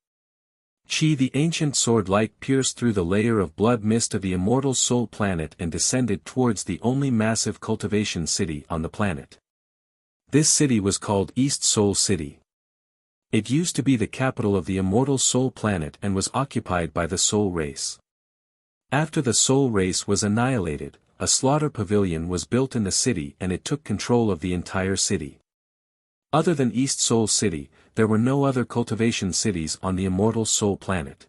Qi the ancient sword light pierced through the layer of blood mist of the immortal soul planet and descended towards the only massive cultivation city on the planet. This city was called East Soul City. It used to be the capital of the immortal soul planet and was occupied by the soul race. After the soul race was annihilated, a slaughter pavilion was built in the city and it took control of the entire city. Other than East Soul City, there were no other cultivation cities on the immortal soul planet.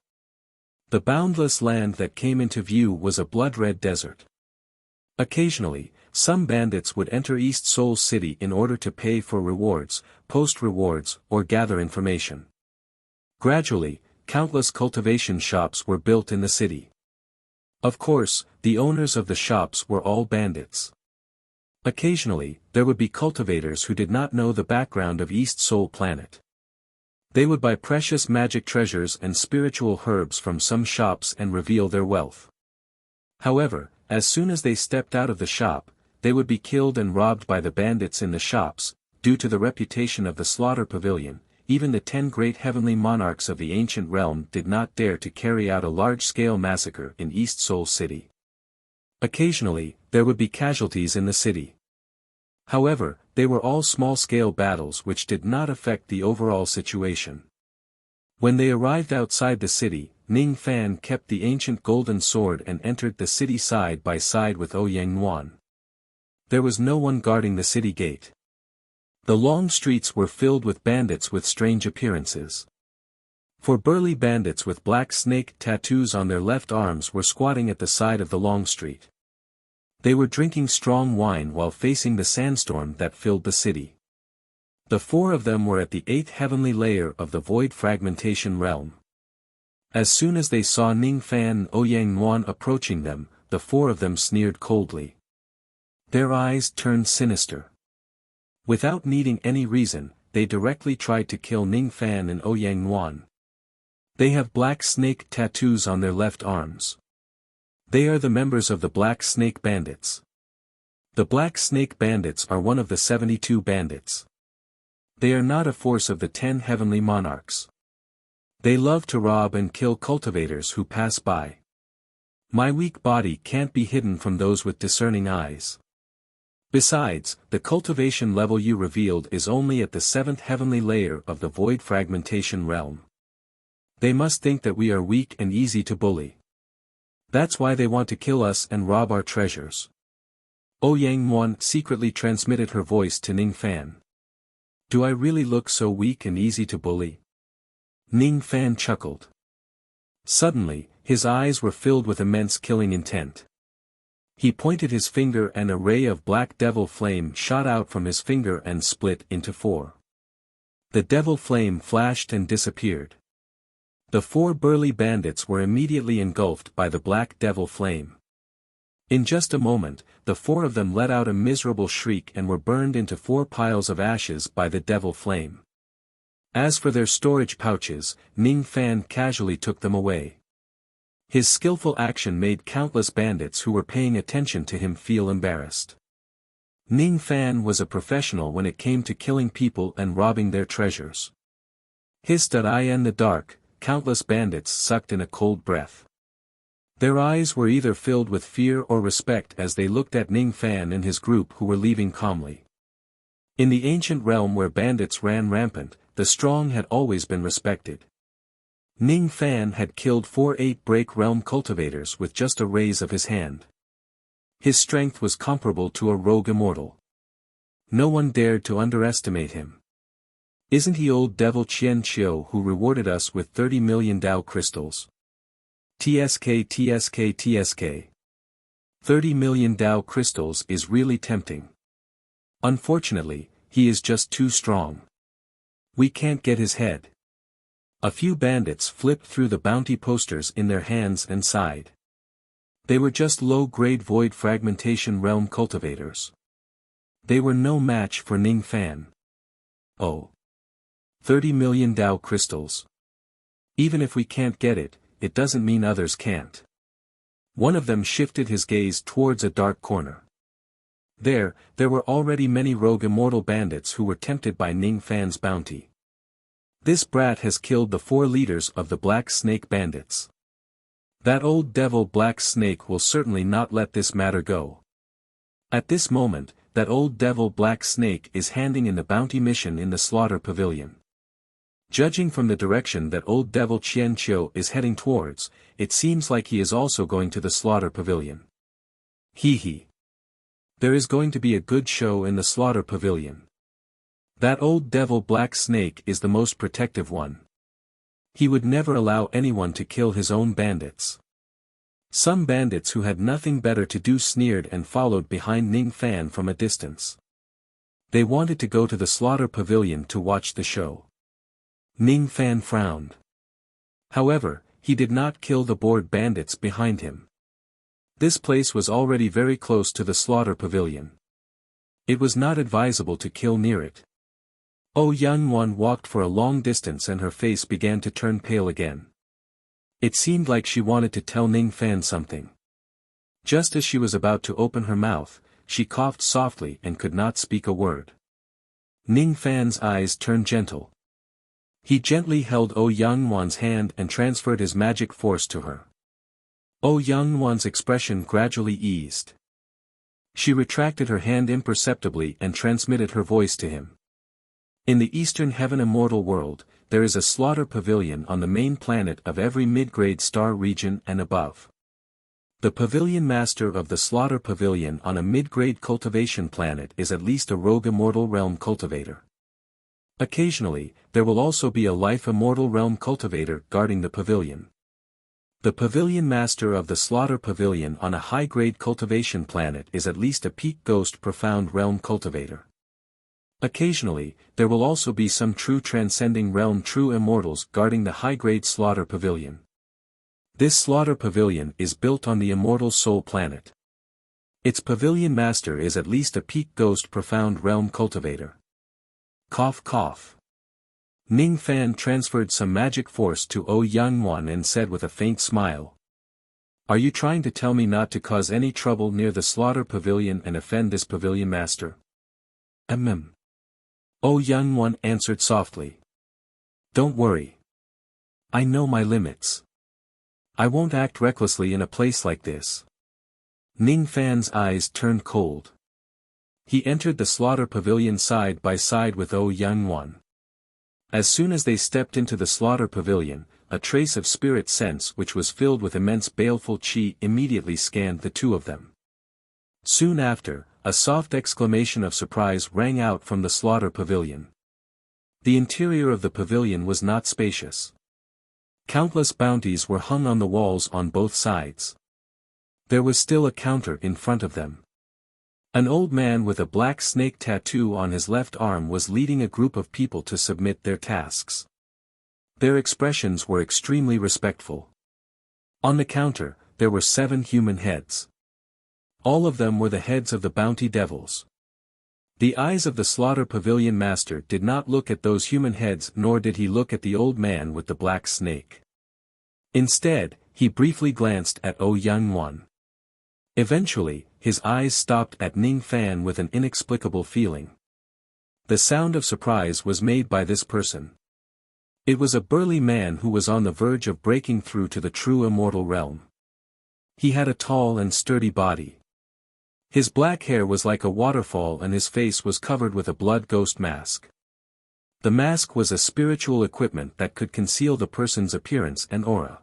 The boundless land that came into view was a blood-red desert. Occasionally, some bandits would enter East Soul City in order to pay for rewards, post rewards, or gather information. Gradually, countless cultivation shops were built in the city. Of course, the owners of the shops were all bandits. Occasionally, there would be cultivators who did not know the background of East Soul Planet. They would buy precious magic treasures and spiritual herbs from some shops and reveal their wealth. However, as soon as they stepped out of the shop, they would be killed and robbed by the bandits in the shops. Due to the reputation of the slaughter pavilion, even the 10 great heavenly monarchs of the ancient realm did not dare to carry out a large-scale massacre in East Soul City. Occasionally, there would be casualties in the city. However, they were all small-scale battles which did not affect the overall situation. When they arrived outside the city, Ning Fan kept the ancient golden sword and entered the city side by side with Ouyang Nuan. There was no one guarding the city gate. The long streets were filled with bandits with strange appearances. 4 burly bandits with black snake tattoos on their left arms were squatting at the side of the long street. They were drinking strong wine while facing the sandstorm that filled the city. The 4 of them were at the 8th heavenly layer of the void fragmentation realm. As soon as they saw Ning Fan and Ouyang Nuan approaching them, the 4 of them sneered coldly. Their eyes turned sinister. Without needing any reason, they directly tried to kill Ning Fan and Ouyang Nuan. They have black snake tattoos on their left arms. They are the members of the Black Snake Bandits. The Black Snake Bandits are one of the 72 bandits. They are not a force of the 10 heavenly monarchs. They love to rob and kill cultivators who pass by. My weak body can't be hidden from those with discerning eyes. Besides, the cultivation level you revealed is only at the 7th heavenly layer of the void fragmentation realm. They must think that we are weak and easy to bully. That's why they want to kill us and rob our treasures. Ouyang Nuan secretly transmitted her voice to Ning Fan. Do I really look so weak and easy to bully? Ning Fan chuckled. Suddenly, his eyes were filled with immense killing intent. He pointed his finger and a ray of black devil flame shot out from his finger and split into 4. The devil flame flashed and disappeared. The 4 burly bandits were immediately engulfed by the black devil flame. In just a moment, the 4 of them let out a miserable shriek and were burned into 4 piles of ashes by the devil flame. As for their storage pouches, Ning Fan casually took them away. His skillful action made countless bandits who were paying attention to him feel embarrassed. Ning Fan was a professional when it came to killing people and robbing their treasures. Hissed at I in the dark, countless bandits sucked in a cold breath. Their eyes were either filled with fear or respect as they looked at Ning Fan and his group who were leaving calmly. In the ancient realm where bandits ran rampant, the strong had always been respected. Ning Fan had killed 4 8-break realm cultivators with just a raise of his hand. His strength was comparable to a rogue immortal. No one dared to underestimate him. Isn't he old devil Qian Qiu who rewarded us with 30 million Dao crystals? TSK. 30 million Dao crystals is really tempting. Unfortunately, he is just too strong. We can't get his head. A few bandits flipped through the bounty posters in their hands and sighed. They were just low-grade void fragmentation realm cultivators. They were no match for Ning Fan. Oh. 30 million Dao crystals. Even if we can't get it, it doesn't mean others can't. One of them shifted his gaze towards a dark corner. There were already many rogue immortal bandits who were tempted by Ning Fan's bounty. This brat has killed the 4 leaders of the Black Snake bandits. That old devil Black Snake will certainly not let this matter go. At this moment, that old devil Black Snake is handing in the bounty mission in the slaughter pavilion. Judging from the direction that old devil Qian Qiu is heading towards, it seems like he is also going to the slaughter pavilion. Hee hee. There is going to be a good show in the slaughter pavilion. That old devil Black Snake is the most protective one. He would never allow anyone to kill his own bandits. Some bandits who had nothing better to do sneered and followed behind Ning Fan from a distance. They wanted to go to the slaughter pavilion to watch the show. Ning Fan frowned. However, he did not kill the bored bandits behind him. This place was already very close to the slaughter pavilion. It was not advisable to kill near it. Oh Youngwon walked for a long distance and her face began to turn pale again. It seemed like she wanted to tell Ning Fan something. Just as she was about to open her mouth, she coughed softly and could not speak a word. Ning Fan's eyes turned gentle. He gently held Oh Youngwon's hand and transferred his magic force to her. Oh Youngwon's expression gradually eased. She retracted her hand imperceptibly and transmitted her voice to him. In the Eastern Heaven Immortal world, there is a slaughter pavilion on the main planet of every mid-grade star region and above. The pavilion master of the slaughter pavilion on a mid-grade cultivation planet is at least a rogue immortal realm cultivator. Occasionally, there will also be a life immortal realm cultivator guarding the pavilion. The pavilion master of the slaughter pavilion on a high-grade cultivation planet is at least a peak ghost profound realm cultivator. Occasionally, there will also be some true transcending realm true immortals guarding the high-grade slaughter pavilion. This slaughter pavilion is built on the immortal soul planet. Its pavilion master is at least a peak ghost profound realm cultivator. Cough cough. Ning Fan transferred some magic force to Oh Youngwon and said with a faint smile. Are you trying to tell me not to cause any trouble near the slaughter pavilion and offend this pavilion master? Oh Youngwon answered softly. Don't worry. I know my limits. I won't act recklessly in a place like this. Ning Fan's eyes turned cold. He entered the slaughter pavilion side by side with Oh Youngwon. As soon as they stepped into the slaughter pavilion, a trace of spirit sense which was filled with immense baleful qi immediately scanned the two of them. Soon after, a soft exclamation of surprise rang out from the slaughter pavilion. The interior of the pavilion was not spacious. Countless bounties were hung on the walls on both sides. There was still a counter in front of them. An old man with a black snake tattoo on his left arm was leading a group of people to submit their tasks. Their expressions were extremely respectful. On the counter, there were 7 human heads. All of them were the heads of the bounty devils. The eyes of the slaughter pavilion master did not look at those human heads nor did he look at the old man with the black snake. Instead, he briefly glanced at Oh Youngwon. Eventually, his eyes stopped at Ning Fan with an inexplicable feeling. The sound of surprise was made by this person. It was a burly man who was on the verge of breaking through to the true immortal realm. He had a tall and sturdy body. His black hair was like a waterfall and his face was covered with a blood ghost mask. The mask was a spiritual equipment that could conceal the person's appearance and aura.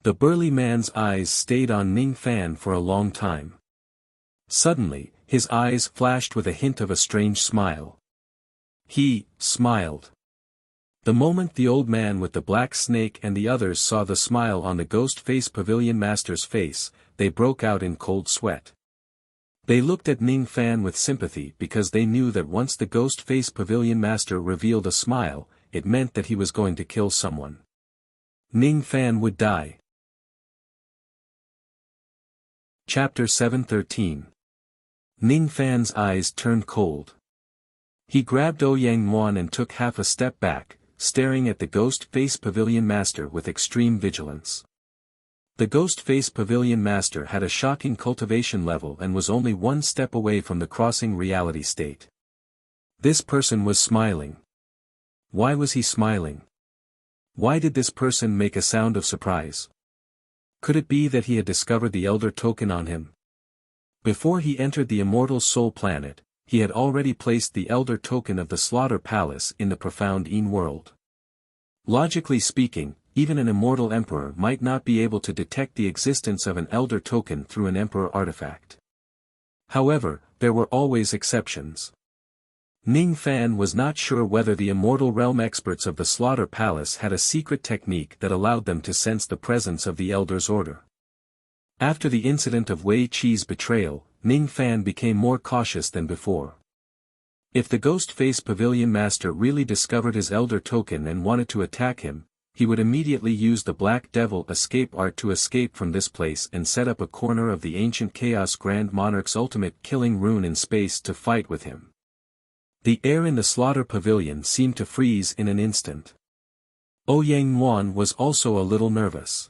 The burly man's eyes stayed on Ning Fan for a long time. Suddenly, his eyes flashed with a hint of a strange smile. He smiled. The moment the old man with the black snake and the others saw the smile on the ghost face pavilion master's face, they broke out in cold sweat. They looked at Ning Fan with sympathy because they knew that once the ghost face pavilion master revealed a smile, it meant that he was going to kill someone. Ning Fan would die. Chapter 713. Ning Fan's eyes turned cold. He grabbed Ouyang Yuan and took half a step back, staring at the Ghost Face Pavilion Master with extreme vigilance. The Ghost Face Pavilion Master had a shocking cultivation level and was only one step away from the crossing reality state. This person was smiling. Why was he smiling? Why did this person make a sound of surprise? Could it be that he had discovered the Elder Token on him? Before he entered the Immortal Soul Planet, he had already placed the Elder Token of the Slaughter Palace in the profound Een world. Logically speaking, even an immortal emperor might not be able to detect the existence of an Elder Token through an Emperor artifact. However, there were always exceptions. Ning Fan was not sure whether the Immortal Realm experts of the Slaughter Palace had a secret technique that allowed them to sense the presence of the Elder's Order. After the incident of Wei Qi's betrayal, Ning Fan became more cautious than before. If the Ghost Face Pavilion Master really discovered his Elder Token and wanted to attack him, he would immediately use the Black Devil escape art to escape from this place and set up a corner of the ancient Chaos Grand Monarch's ultimate killing rune in space to fight with him. The air in the Slaughter Pavilion seemed to freeze in an instant. Ouyang Yuan was also a little nervous.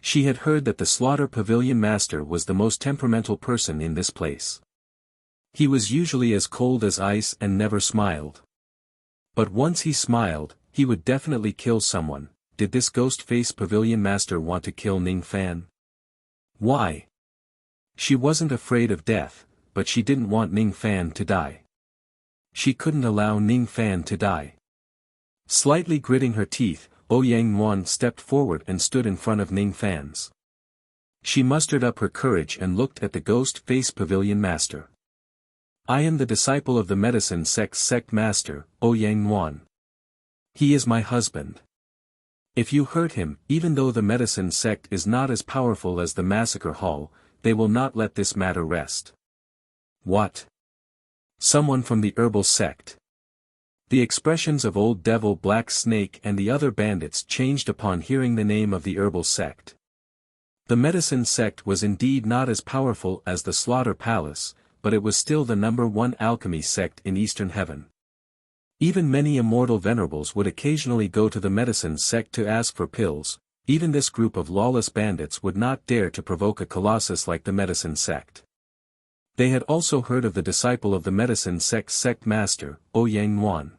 She had heard that the Slaughter Pavilion Master was the most temperamental person in this place. He was usually as cold as ice and never smiled. But once he smiled, he would definitely kill someone. Did this Ghost Face Pavilion Master want to kill Ning Fan? Why? She wasn't afraid of death, but she didn't want Ning Fan to die. She couldn't allow Ning Fan to die. Slightly gritting her teeth, Ouyang Yuan stepped forward and stood in front of Ning Fan's. She mustered up her courage and looked at the Ghost Face Pavilion Master. I am the disciple of the Medicine Sect's Sect Master, Ouyang Yuan. He is my husband. If you hurt him, even though the Medicine Sect is not as powerful as the Massacre Hall, they will not let this matter rest. What? Someone from the Herbal Sect. The expressions of Old Devil Black Snake and the other bandits changed upon hearing the name of the Herbal Sect. The Medicine Sect was indeed not as powerful as the Slaughter Palace, but it was still the #1 alchemy sect in Eastern Heaven. Even many immortal venerables would occasionally go to the Medicine Sect to ask for pills. Even this group of lawless bandits would not dare to provoke a colossus like the Medicine Sect. They had also heard of the disciple of the Medicine Sect's Sect Master, Ouyang Yuan.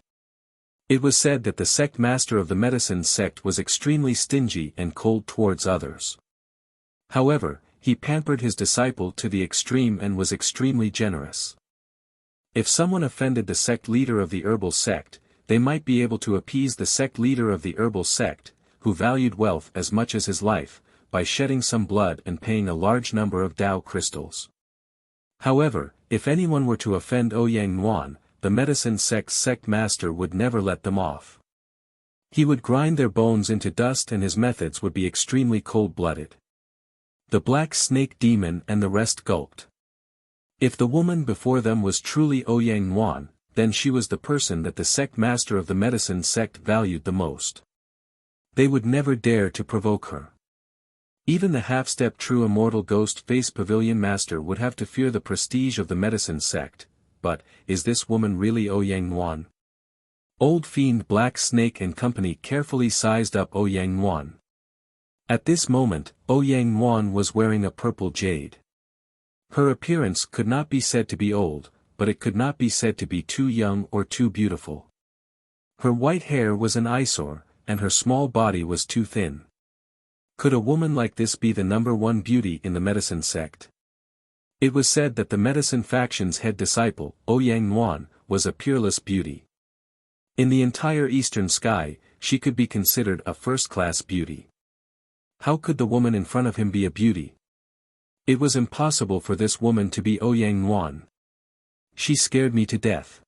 It was said that the Sect Master of the Medicine Sect was extremely stingy and cold towards others. However, he pampered his disciple to the extreme and was extremely generous. If someone offended the sect leader of the Herbal Sect, they might be able to appease the sect leader of the Herbal Sect, who valued wealth as much as his life, by shedding some blood and paying a large number of Dao crystals. However, if anyone were to offend Ouyang Yuan, the Medicine Sect's Sect Master would never let them off. He would grind their bones into dust and his methods would be extremely cold-blooded. The Black Snake Demon and the rest gulped. If the woman before them was truly Ouyang Yuan, then she was the person that the Sect Master of the Medicine Sect valued the most. They would never dare to provoke her. Even the half-step true immortal Ghost Face Pavilion Master would have to fear the prestige of the Medicine Sect, but, is this woman really Ouyang Yuan? Old Fiend Black Snake and company carefully sized up Ouyang Yuan. At this moment, Ouyang Yuan was wearing a purple jade. Her appearance could not be said to be old, but it could not be said to be too young or too beautiful. Her white hair was an eyesore, and her small body was too thin. Could a woman like this be the #1 beauty in the Medicine Sect? It was said that the Medicine Faction's head disciple, Ouyang Yuan, was a peerless beauty. In the entire eastern sky, she could be considered a first-class beauty. How could the woman in front of him be a beauty? It was impossible for this woman to be Ouyang Yuan. She scared me to death.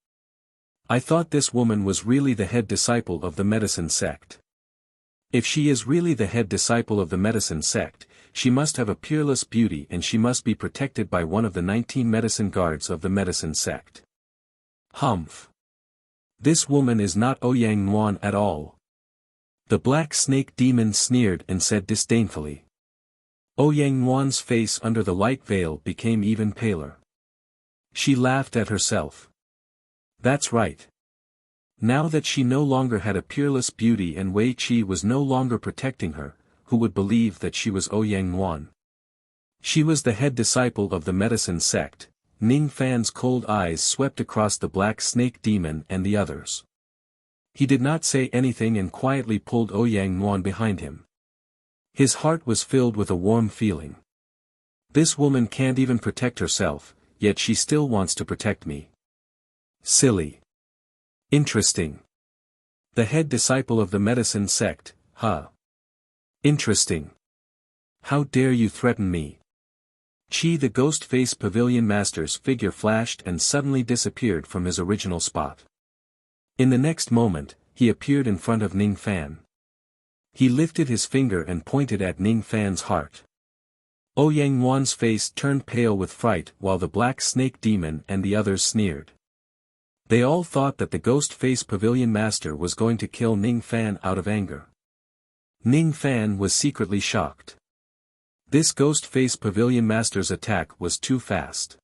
I thought this woman was really the head disciple of the Medicine Sect. If she is really the head disciple of the Medicine Sect, she must have a peerless beauty and she must be protected by one of the 19 medicine guards of the Medicine Sect. Humph. This woman is not Ouyang Nuan at all. The black snake demon sneered and said disdainfully. Ouyang Nuan's face under the light veil became even paler. She laughed at herself. That's right. Now that she no longer had a peerless beauty and Wei Qi was no longer protecting her, who would believe that she was Ouyang Nuan? She was the head disciple of the medicine sect. Ning Fan's cold eyes swept across the black snake demon and the others. He did not say anything and quietly pulled Ouyang Nuan behind him. His heart was filled with a warm feeling. This woman can't even protect herself, yet she still wants to protect me. Silly. Interesting. The head disciple of the medicine sect, huh? Interesting. How dare you threaten me? Qi the ghost-face pavilion master's figure flashed and suddenly disappeared from his original spot. In the next moment, he appeared in front of Ning Fan. He lifted his finger and pointed at Ning Fan's heart. Ouyang Nuan's face turned pale with fright while the black snake demon and the others sneered. They all thought that the ghost-face pavilion master was going to kill Ning Fan out of anger. Ning Fan was secretly shocked. This ghost-face pavilion master's attack was too fast.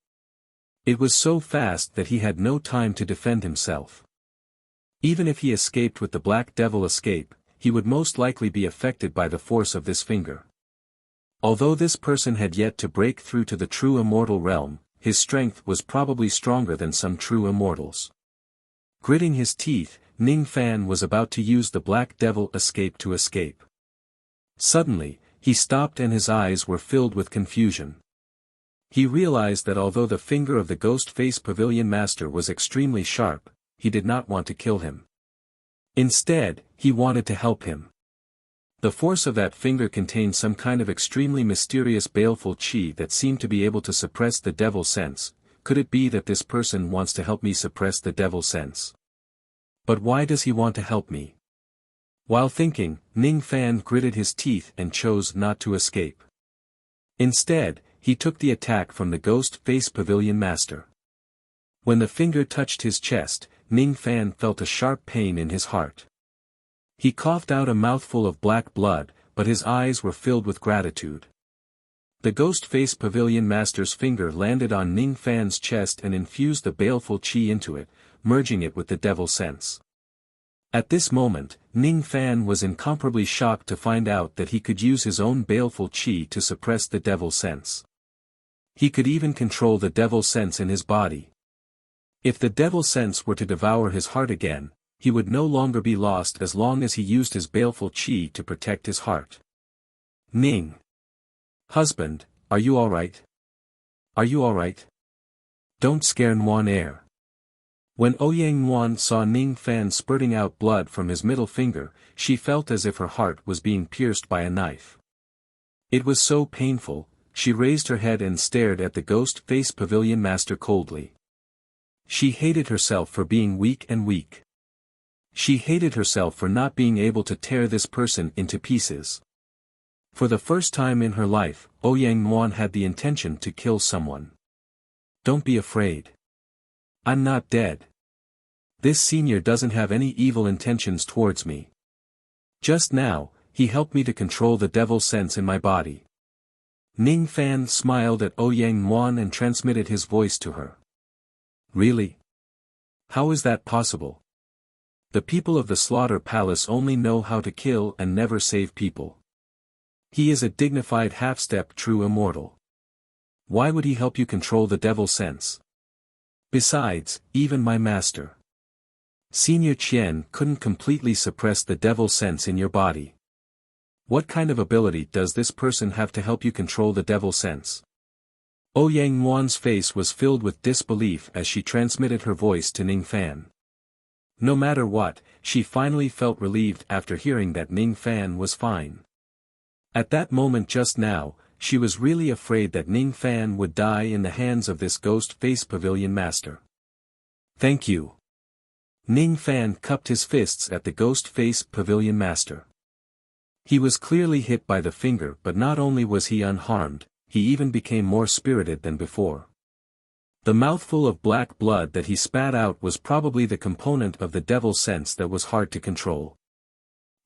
It was so fast that he had no time to defend himself. Even if he escaped with the Black Devil escape, he would most likely be affected by the force of this finger. Although this person had yet to break through to the true immortal realm, his strength was probably stronger than some true immortals. Gritting his teeth, Ning Fan was about to use the Black Devil escape to escape. Suddenly, he stopped and his eyes were filled with confusion. He realized that although the finger of the ghost-face pavilion master was extremely sharp, he did not want to kill him. Instead, he wanted to help him. The force of that finger contained some kind of extremely mysterious baleful qi that seemed to be able to suppress the devil sense. Could it be that this person wants to help me suppress the devil sense? But why does he want to help me? While thinking, Ning Fan gritted his teeth and chose not to escape. Instead, he took the attack from the ghost-face pavilion master. When the finger touched his chest, Ning Fan felt a sharp pain in his heart. He coughed out a mouthful of black blood, but his eyes were filled with gratitude. The ghost-face pavilion master's finger landed on Ning Fan's chest and infused the baleful qi into it, merging it with the devil sense. At this moment, Ning Fan was incomparably shocked to find out that he could use his own baleful qi to suppress the devil sense. He could even control the devil sense in his body. If the devil sense were to devour his heart again, he would no longer be lost as long as he used his baleful qi to protect his heart. Ning. Husband, are you alright? Are you alright? Don't scare Nuan Air. When Ouyang Nuan saw Ning Fan spurting out blood from his middle finger, she felt as if her heart was being pierced by a knife. It was so painful, she raised her head and stared at the ghost-face pavilion master coldly. She hated herself for being weak and weak. She hated herself for not being able to tear this person into pieces. For the first time in her life, Ouyang Nuan had the intention to kill someone. Don't be afraid. I'm not dead. This senior doesn't have any evil intentions towards me. Just now, he helped me to control the devil sense in my body. Ning Fan smiled at Ouyang Nuan and transmitted his voice to her. Really? How is that possible? The people of the Slaughter Palace only know how to kill and never save people. He is a dignified half-step true immortal. Why would he help you control the devil sense? Besides, even my master, Senior Qian, couldn't completely suppress the devil sense in your body. What kind of ability does this person have to help you control the devil sense? Ouyang Nuan's face was filled with disbelief as she transmitted her voice to Ning Fan. No matter what, she finally felt relieved after hearing that Ning Fan was fine. At that moment just now, she was really afraid that Ning Fan would die in the hands of this ghost-face pavilion master. Thank you. Ning Fan cupped his fists at the ghost-face pavilion master. He was clearly hit by the finger, but not only was he unharmed, he even became more spirited than before. The mouthful of black blood that he spat out was probably the component of the devil sense that was hard to control.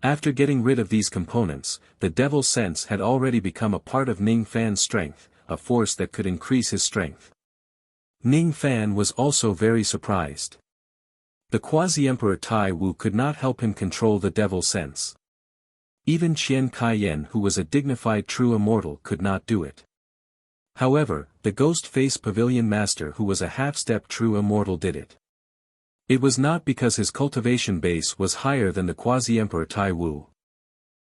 After getting rid of these components, the devil sense had already become a part of Ning Fan's strength, a force that could increase his strength. Ning Fan was also very surprised. The Quasi-Emperor Tai Wu could not help him control the devil sense. Even Qian Kaiyan, who was a dignified true immortal, could not do it. However, the Ghost Face Pavilion Master, who was a half-step true immortal, did it. It was not because his cultivation base was higher than the Quasi-Emperor Tai Wu.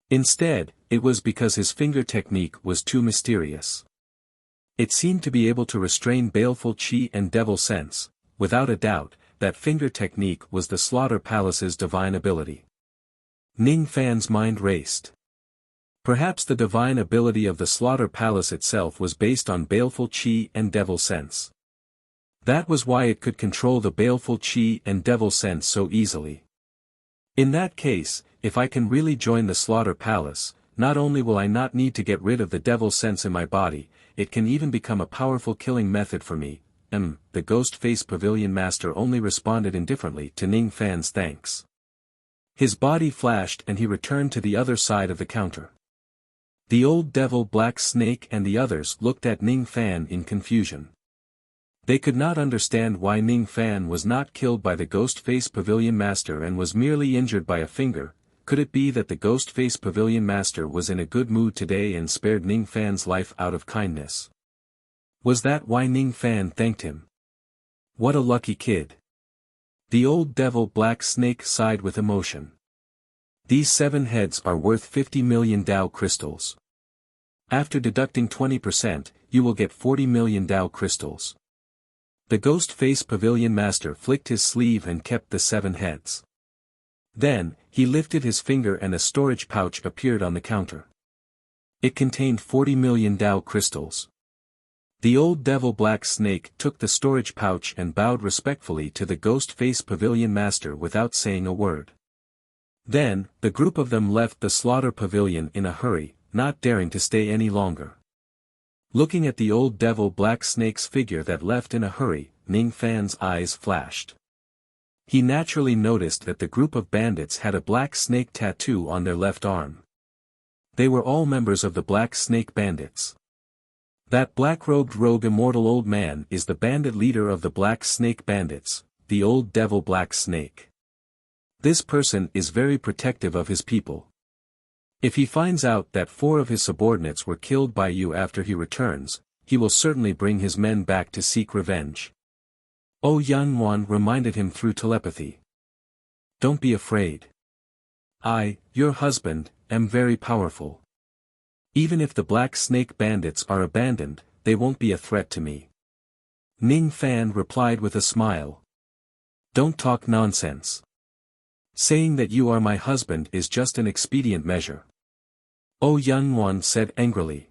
Instead, it was because his finger technique was too mysterious. It seemed to be able to restrain baleful qi and devil sense. Without a doubt, that finger technique was the Slaughter Palace's divine ability. Ning Fan's mind raced. Perhaps the divine ability of the Slaughter Palace itself was based on baleful qi and devil sense. That was why it could control the baleful qi and devil sense so easily. In that case, if I can really join the Slaughter Palace, not only will I not need to get rid of the devil sense in my body, it can even become a powerful killing method for me. The Ghost Face Pavilion Master only responded indifferently to Ning Fan's thanks. His body flashed and he returned to the other side of the counter. The old devil Black Snake and the others looked at Ning Fan in confusion. They could not understand why Ning Fan was not killed by the Ghost Face Pavilion Master and was merely injured by a finger. Could it be that the Ghost Face Pavilion Master was in a good mood today and spared Ning Fan's life out of kindness? Was that why Ning Fan thanked him? What a lucky kid. The old devil Black Snake sighed with emotion. These 7 heads are worth 50 million Dao crystals. After deducting 20%, you will get 40 million Dao crystals. The Ghost Face Pavilion Master flicked his sleeve and kept the 7 heads. Then, he lifted his finger and a storage pouch appeared on the counter. It contained 40 million Dao crystals. The old devil Black Snake took the storage pouch and bowed respectfully to the Ghost Face Pavilion Master without saying a word. Then, the group of them left the Slaughter Pavilion in a hurry, not daring to stay any longer. Looking at the old devil Black Snake's figure that left in a hurry, Ning Fan's eyes flashed. He naturally noticed that the group of bandits had a black snake tattoo on their left arm. They were all members of the Black Snake Bandits. That black-robed rogue immortal old man is the bandit leader of the Black Snake Bandits, the old devil Black Snake. This person is very protective of his people. If he finds out that 4 of his subordinates were killed by you after he returns, he will certainly bring his men back to seek revenge. Oh Yanwan reminded him through telepathy. Don't be afraid. I, your husband, am very powerful. Even if the Black Snake Bandits are abandoned, they won't be a threat to me. Ning Fan replied with a smile. Don't talk nonsense. Saying that you are my husband is just an expedient measure. Oh Yanwan said angrily.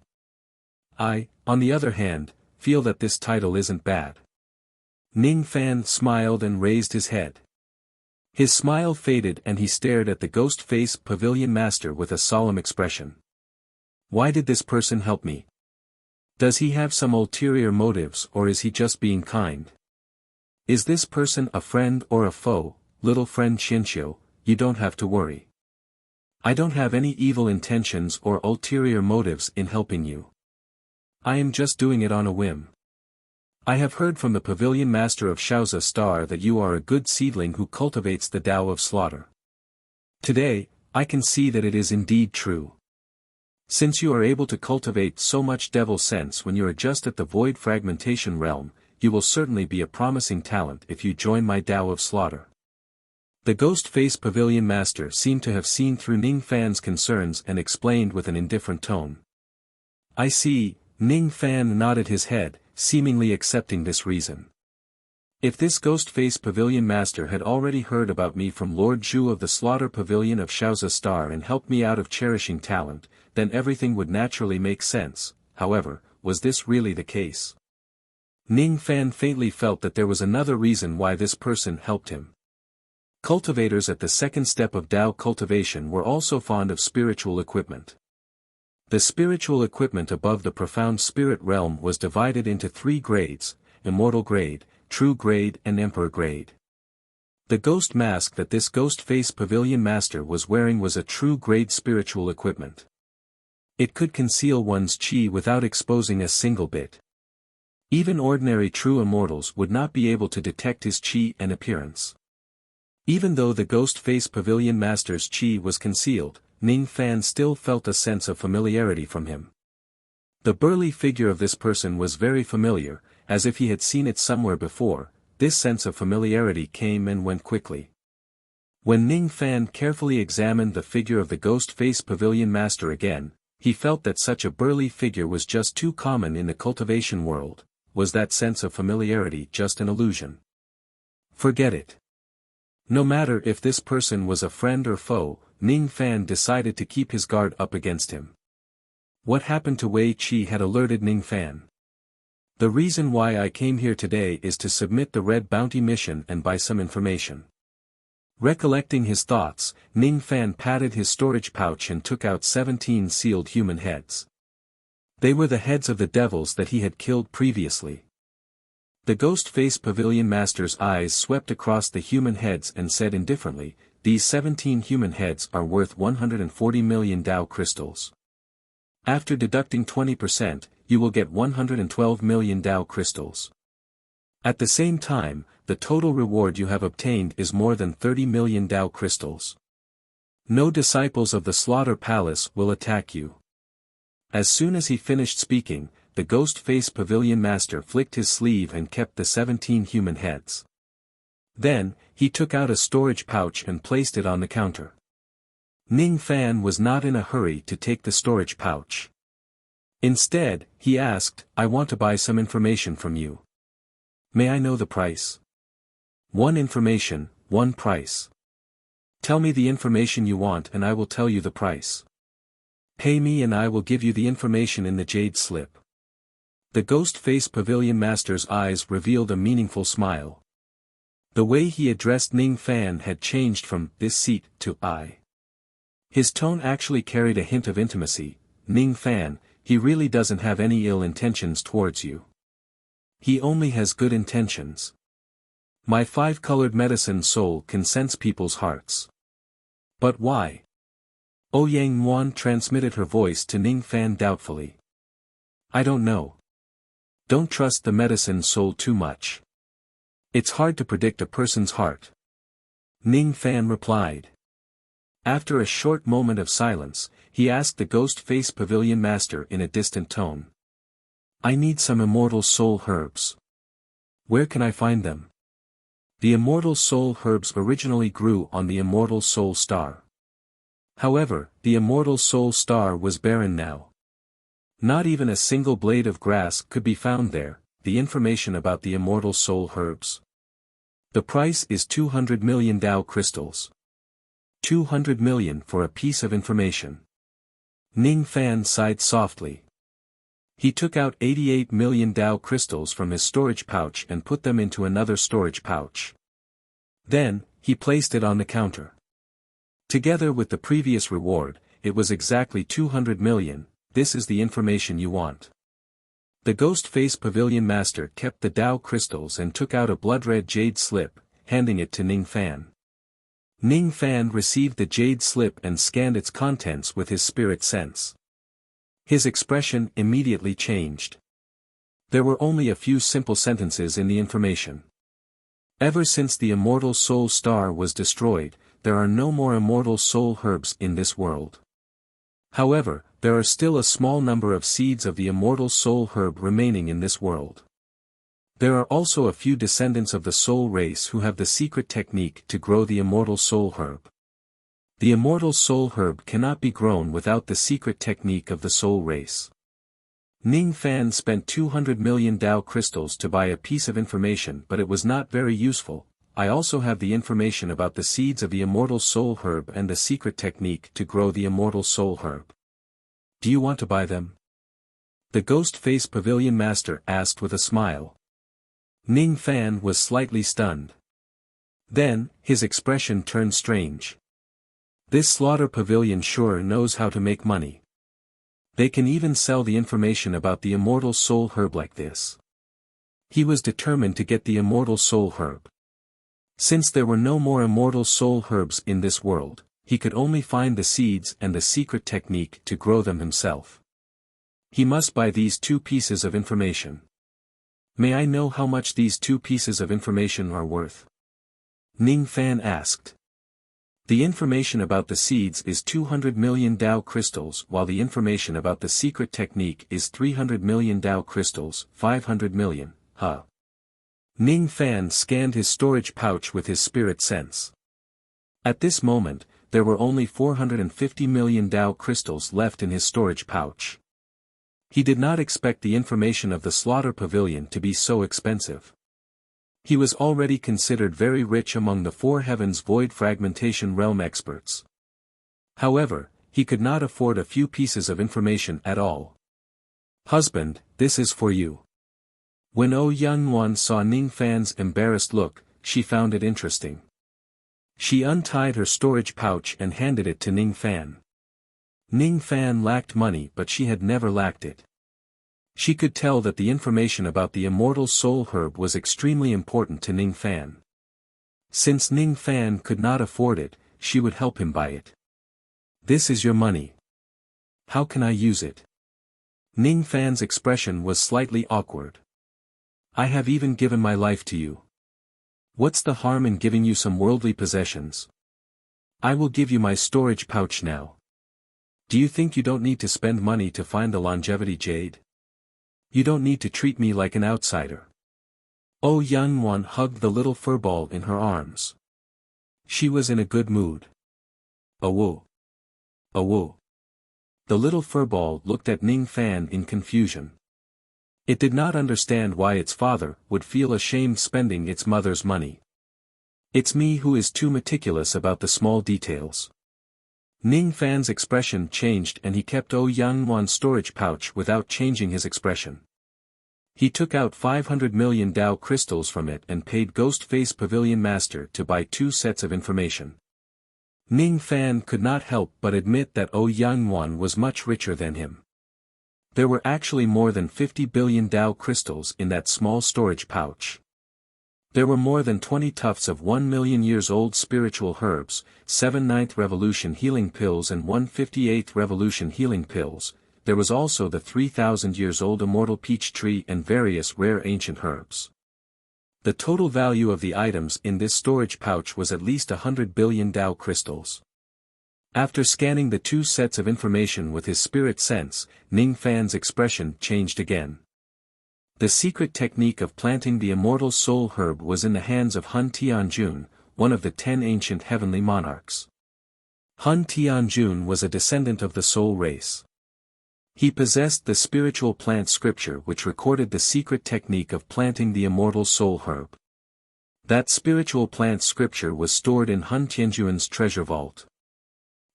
I, on the other hand, feel that this title isn't bad. Ning Fan smiled and raised his head. His smile faded and he stared at the Ghost Face Pavilion Master with a solemn expression. Why did this person help me? Does he have some ulterior motives or is he just being kind? Is this person a friend or a foe? Little friend Qianqiu, you don't have to worry. I don't have any evil intentions or ulterior motives in helping you. I am just doing it on a whim. I have heard from the Pavilion Master of Shaozi Star that you are a good seedling who cultivates the Tao of Slaughter. Today, I can see that it is indeed true. Since you are able to cultivate so much devil sense when you are just at the void fragmentation realm, you will certainly be a promising talent if you join my Tao of Slaughter. The Ghost Face Pavilion Master seemed to have seen through Ning Fan's concerns and explained with an indifferent tone. I see. Ning Fan nodded his head, seemingly accepting this reason. If this Ghost Face Pavilion Master had already heard about me from Lord Zhu of the Slaughter Pavilion of Shaozi Star and helped me out of cherishing talent, then everything would naturally make sense. However, was this really the case? Ning Fan faintly felt that there was another reason why this person helped him. Cultivators at the second step of Tao cultivation were also fond of spiritual equipment. The spiritual equipment above the profound spirit realm was divided into 3 grades, immortal grade, true grade and emperor grade. The ghost mask that this ghost face pavilion master was wearing was a true grade spiritual equipment. It could conceal one's chi without exposing a single bit. Even ordinary true immortals would not be able to detect his chi and appearance. Even though the ghost face pavilion master's chi was concealed, Ning Fan still felt a sense of familiarity from him. The burly figure of this person was very familiar, as if he had seen it somewhere before. This sense of familiarity came and went quickly. When Ning Fan carefully examined the figure of the ghost face pavilion master again, he felt that such a burly figure was just too common in the cultivation world. Was that sense of familiarity just an illusion? Forget it. No matter if this person was a friend or foe, Ning Fan decided to keep his guard up against him. What happened to Wei Qi had alerted Ning Fan. The reason why I came here today is to submit the Red Bounty mission and buy some information. Recollecting his thoughts, Ning Fan patted his storage pouch and took out 17 sealed human heads. They were the heads of the devils that he had killed previously. The ghost face pavilion master's eyes swept across the human heads and said indifferently, "These 17 human heads are worth 140 million Tao crystals. After deducting 20%, you will get 112 million Tao crystals. At the same time, the total reward you have obtained is more than 30 million Tao crystals. No disciples of the Slaughter Palace will attack you." As soon as he finished speaking, the ghost face pavilion master flicked his sleeve and kept the 17 human heads. Then, he took out a storage pouch and placed it on the counter. Ning Fan was not in a hurry to take the storage pouch. Instead, he asked, "I want to buy some information from you. May I know the price?" "One information, one price. Tell me the information you want and I will tell you the price. Pay me and I will give you the information in the jade slip." The ghost face pavilion master's eyes revealed a meaningful smile. The way he addressed Ning Fan had changed from "this seat" to "I." His tone actually carried a hint of intimacy. "Ning Fan, he really doesn't have any ill intentions towards you. He only has good intentions. My five-colored medicine soul can sense people's hearts." "But why?" Ouyang Nguyen transmitted her voice to Ning Fan doubtfully. "I don't know. Don't trust the medicine soul too much. It's hard to predict a person's heart." Ning Fan replied. After a short moment of silence, he asked the ghost face pavilion master in a distant tone. "I need some immortal soul herbs. Where can I find them?" The immortal soul herbs originally grew on the immortal soul star. However, the immortal soul star was barren now. Not even a single blade of grass could be found there. The information about the immortal soul herbs. The price is 200 million Tao crystals. 200 million for a piece of information. Ning Fan sighed softly. He took out 88 million Tao crystals from his storage pouch and put them into another storage pouch. Then, he placed it on the counter. Together with the previous reward, it was exactly 200 million. This is the information you want. The ghost face pavilion master kept the Tao crystals and took out a blood-red jade slip, handing it to Ning Fan. Ning Fan received the jade slip and scanned its contents with his spirit sense. His expression immediately changed. There were only a few simple sentences in the information. Ever since the immortal soul star was destroyed, there are no more immortal soul herbs in this world. However, there are still a small number of seeds of the immortal soul herb remaining in this world. There are also a few descendants of the soul race who have the secret technique to grow the immortal soul herb. The immortal soul herb cannot be grown without the secret technique of the soul race. Ning Fan spent 200 million Tao crystals to buy a piece of information, but it was not very useful. I also have the information about the seeds of the immortal soul herb and the secret technique to grow the immortal soul herb. Do you want to buy them? The ghost face pavilion master asked with a smile. Ning Fan was slightly stunned. Then, his expression turned strange. This slaughter pavilion sure knows how to make money. They can even sell the information about the immortal soul herb like this. He was determined to get the immortal soul herb. Since there were no more immortal soul herbs in this world, he could only find the seeds and the secret technique to grow them himself. He must buy these 2 pieces of information. May I know how much these 2 pieces of information are worth? Ning Fan asked. The information about the seeds is 200 million Dao crystals, while the information about the secret technique is 300 million Dao crystals, 500 million, huh? Ning Fan scanned his storage pouch with his spirit sense. At this moment, there were only 450 million Dao crystals left in his storage pouch. He did not expect the information of the slaughter pavilion to be so expensive. He was already considered very rich among the 4 heavens void fragmentation realm experts. However, he could not afford a few pieces of information at all. Husband, this is for you. When Youngwon saw Ning Fan's embarrassed look, she found it interesting. She untied her storage pouch and handed it to Ning Fan. Ning Fan lacked money, but she had never lacked it. She could tell that the information about the immortal soul herb was extremely important to Ning Fan. Since Ning Fan could not afford it, she would help him buy it. This is your money. How can I use it? Ning Fan's expression was slightly awkward. I have even given my life to you. What's the harm in giving you some worldly possessions? I will give you my storage pouch now. Do you think you don't need to spend money to find the longevity jade? You don't need to treat me like an outsider. Youngwon hugged the little furball in her arms. She was in a good mood. Awoo. Awoo. The little furball looked at Ning Fan in confusion. It did not understand why its father would feel ashamed spending its mother's money. It's me who is too meticulous about the small details. Ning Fan's expression changed and he kept Youngwon's storage pouch without changing his expression. He took out 500 million Dao crystals from it and paid Ghostface Pavilion Master to buy 2 sets of information. Ning Fan could not help but admit that Youngwon was much richer than him. There were actually more than 50 billion Dao crystals in that small storage pouch. There were more than 20 tufts of 1 million years old spiritual herbs, 7 9th Revolution healing pills and 1 58th Revolution healing pills. There was also the 3,000 years old immortal peach tree and various rare ancient herbs. The total value of the items in this storage pouch was at least 100 billion Dao crystals. After scanning the 2 sets of information with his spirit sense, Ning Fan's expression changed again. The secret technique of planting the immortal soul herb was in the hands of Hun Tianjun, one of the 10 ancient heavenly monarchs. Hun Tianjun was a descendant of the soul race. He possessed the spiritual plant scripture which recorded the secret technique of planting the immortal soul herb. That spiritual plant scripture was stored in Hun Tianjun's treasure vault.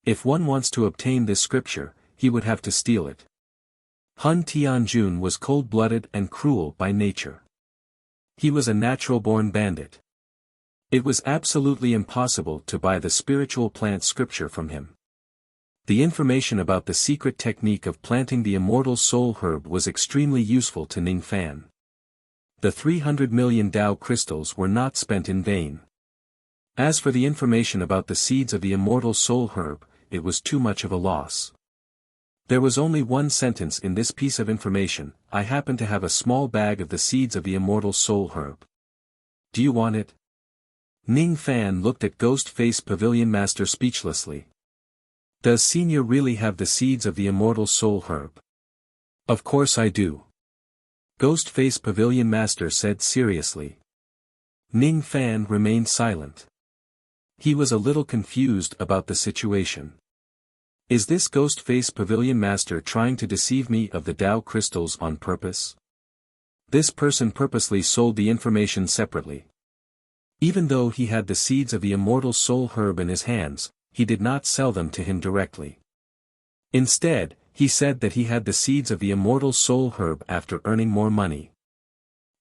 If one wants to obtain this scripture, he would have to steal it. Hun Tianjun was cold-blooded and cruel by nature. He was a natural-born bandit. It was absolutely impossible to buy the spiritual plant scripture from him. The information about the secret technique of planting the immortal soul herb was extremely useful to Ning Fan. The 300 million Dao crystals were not spent in vain. As for the information about the seeds of the immortal soul herb, it was too much of a loss. There was only one sentence in this piece of information: I happen to have a small bag of the seeds of the immortal soul herb. Do you want it? Ning Fan looked at Ghostface Pavilion Master speechlessly. Does Senior really have the seeds of the immortal soul herb? Of course I do. Ghostface Pavilion Master said seriously. Ning Fan remained silent. He was a little confused about the situation. Is this Ghostface Pavilion Master trying to deceive me of the Dao crystals on purpose? This person purposely sold the information separately. Even though he had the seeds of the immortal soul herb in his hands, he did not sell them to him directly. Instead, he said that he had the seeds of the immortal soul herb after earning more money.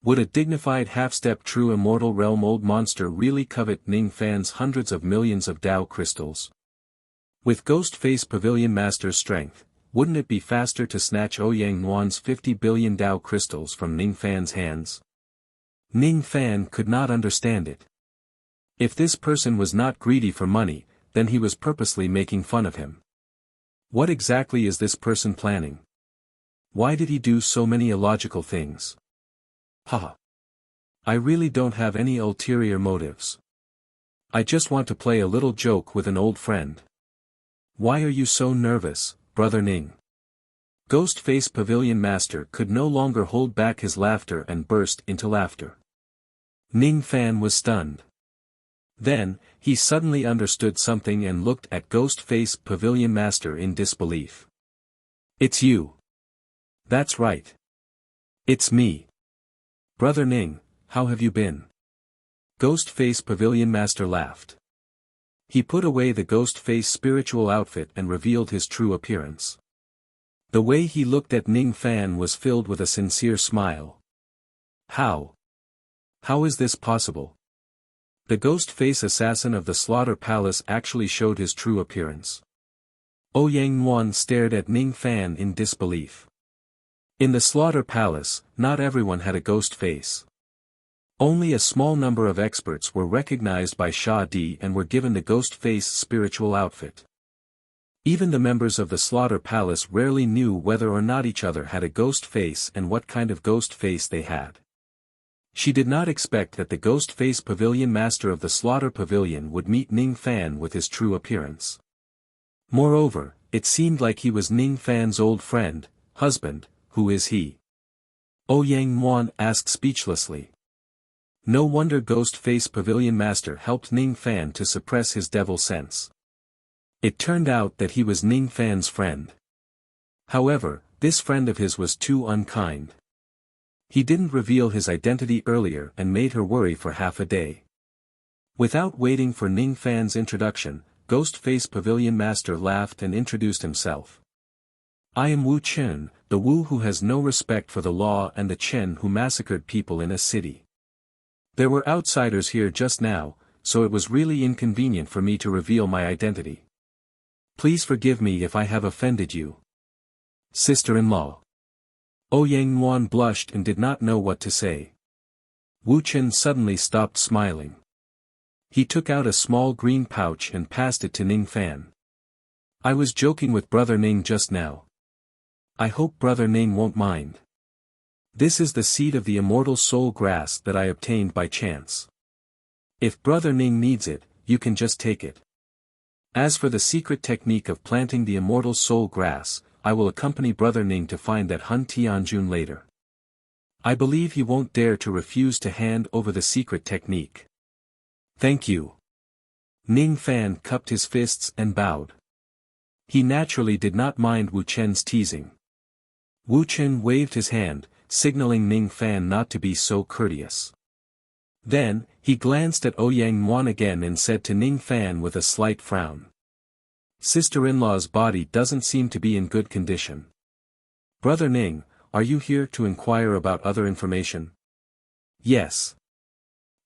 Would a dignified half-step true immortal realm old monster really covet Ning Fan's hundreds of millions of Dao crystals? With Ghostface Pavilion Master's strength, wouldn't it be faster to snatch Yang Nuan's 50 billion Dao crystals from Ning Fan's hands? Ning Fan could not understand it. If this person was not greedy for money, then he was purposely making fun of him. What exactly is this person planning? Why did he do so many illogical things? Haha. I really don't have any ulterior motives. I just want to play a little joke with an old friend. Why are you so nervous, Brother Ning? Ghost-Face Pavilion Master could no longer hold back his laughter and burst into laughter. Ning Fan was stunned. Then, he suddenly understood something and looked at Ghost-Face Pavilion Master in disbelief. It's you. That's right. It's me. Brother Ning, how have you been? Ghost-Face Pavilion Master laughed. He put away the Ghost-Face spiritual outfit and revealed his true appearance. The way he looked at Ning Fan was filled with a sincere smile. How? How is this possible? The Ghost-Face assassin of the Slaughter Palace actually showed his true appearance. Ouyang Yuan stared at Ning Fan in disbelief. In the Slaughter Palace, not everyone had a ghost face. Only a small number of experts were recognized by Sha Di and were given the ghost face spiritual outfit. Even the members of the Slaughter Palace rarely knew whether or not each other had a ghost face and what kind of ghost face they had. She did not expect that the Ghost Face Pavilion Master of the Slaughter Pavilion would meet Ning Fan with his true appearance. Moreover, it seemed like he was Ning Fan's old friend, husband. Who is he? Ouyang Yuan asked speechlessly. No wonder Ghost Face Pavilion Master helped Ning Fan to suppress his devil sense. It turned out that he was Ning Fan's friend. However, this friend of his was too unkind. He didn't reveal his identity earlier and made her worry for half a day. Without waiting for Ning Fan's introduction, Ghost Face Pavilion Master laughed and introduced himself. I am Wu Chen, the Wu who has no respect for the law and the Chen who massacred people in a city. There were outsiders here just now, so it was really inconvenient for me to reveal my identity. Please forgive me if I have offended you. Sister-in-law. Ouyang Yuan blushed and did not know what to say. Wu Chen suddenly stopped smiling. He took out a small green pouch and passed it to Ning Fan. I was joking with Brother Ning just now. I hope Brother Ning won't mind. This is the seed of the immortal soul grass that I obtained by chance. If Brother Ning needs it, you can just take it. As for the secret technique of planting the immortal soul grass, I will accompany Brother Ning to find that Hun Tianjun later. I believe he won't dare to refuse to hand over the secret technique. Thank you. Ning Fan cupped his fists and bowed. He naturally did not mind Wu Chen's teasing. Wu Chen waved his hand, signaling Ning Fan not to be so courteous. Then, he glanced at Ouyang Yuan again and said to Ning Fan with a slight frown. Sister-in-law's body doesn't seem to be in good condition. Brother Ning, are you here to inquire about other information? Yes.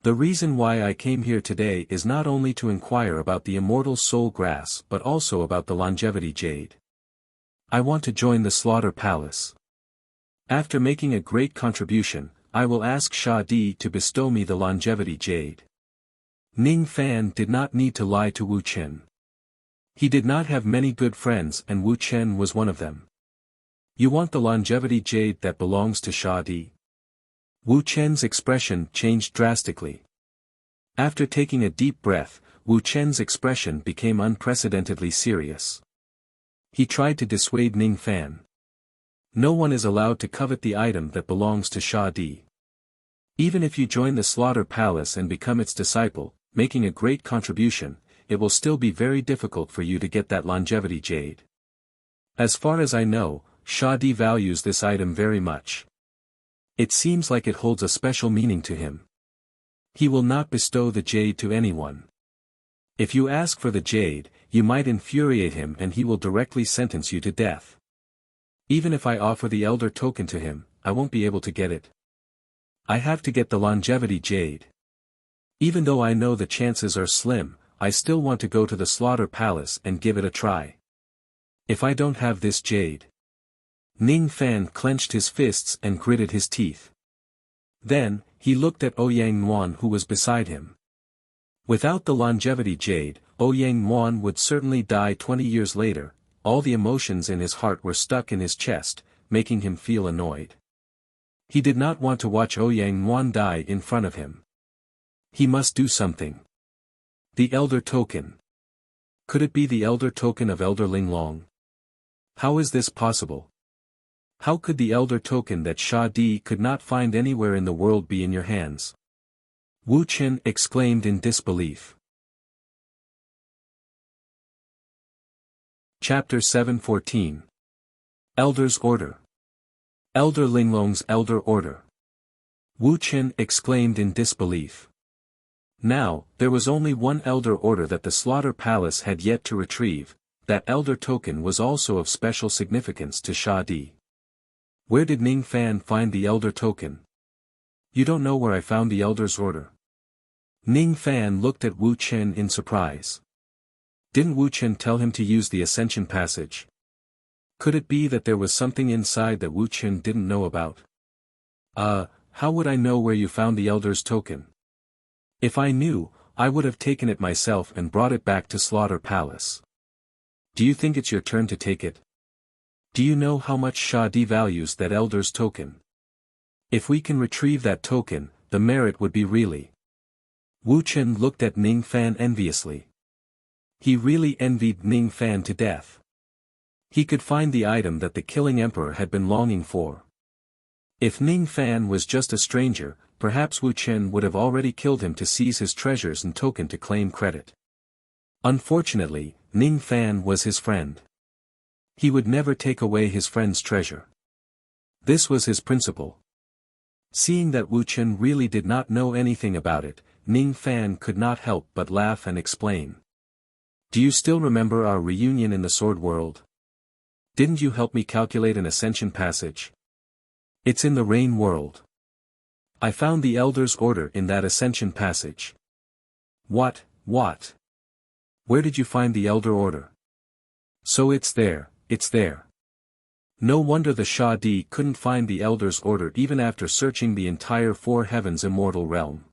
The reason why I came here today is not only to inquire about the immortal soul grass but also about the longevity jade. I want to join the Slaughter Palace. After making a great contribution, I will ask Sha Di to bestow me the longevity jade. Ning Fan did not need to lie to Wu Chen. He did not have many good friends and Wu Chen was one of them. You want the longevity jade that belongs to Sha Di? Wu Chen's expression changed drastically. After taking a deep breath, Wu Chen's expression became unprecedentedly serious. He tried to dissuade Ning Fan. No one is allowed to covet the item that belongs to Sha Di. Even if you join the Slaughter Palace and become its disciple, making a great contribution, it will still be very difficult for you to get that longevity jade. As far as I know, Sha Di values this item very much. It seems like it holds a special meaning to him. He will not bestow the jade to anyone. If you ask for the jade, you might infuriate him and he will directly sentence you to death. Even if I offer the elder token to him, I won't be able to get it. I have to get the longevity jade. Even though I know the chances are slim, I still want to go to the Slaughter Palace and give it a try. If I don't have this jade. Ning Fan clenched his fists and gritted his teeth. Then, he looked at Ouyang Nuan who was beside him. Without the longevity jade, Ouyang Nuan would certainly die 20 years later. All the emotions in his heart were stuck in his chest, making him feel annoyed. He did not want to watch Ouyang Nuan die in front of him. He must do something. The Elder Token. Could it be the Elder Token of Elder Linglong? How is this possible? How could the Elder Token that Sha Di could not find anywhere in the world be in your hands? Wu Chen exclaimed in disbelief. Chapter 7:14. Elder's Order. Elder Linglong's Elder Order. Wu Chen exclaimed in disbelief. Now, there was only one Elder Order that the Slaughter Palace had yet to retrieve. That Elder Token was also of special significance to Sha Di. Where did Ning Fan find the Elder Token? You don't know where I found the Elder's Order? Ning Fan looked at Wu Chen in surprise. Didn't Wu Chen tell him to use the Ascension Passage? Could it be that there was something inside that Wu Chen didn't know about? How would I know where you found the Elder's Token? If I knew, I would have taken it myself and brought it back to Slaughter Palace. Do you think it's your turn to take it? Do you know how much Sha Di values that Elder's Token? If we can retrieve that token, the merit would be really. Wu Chen looked at Ning Fan enviously. He really envied Ning Fan to death. He could find the item that the Killing Emperor had been longing for. If Ning Fan was just a stranger, perhaps Wu Chen would have already killed him to seize his treasures and token to claim credit. Unfortunately, Ning Fan was his friend. He would never take away his friend's treasure. This was his principle. Seeing that Wu Chen really did not know anything about it, Ning Fan could not help but laugh and explain. Do you still remember our reunion in the Sword World? Didn't you help me calculate an Ascension Passage? It's in the Rain World. I found the Elder's Order in that Ascension Passage. What? Where did you find the Elder Order? So it's there. No wonder the Sha Di couldn't find the Elder's Order even after searching the entire Four Heavens Immortal Realm.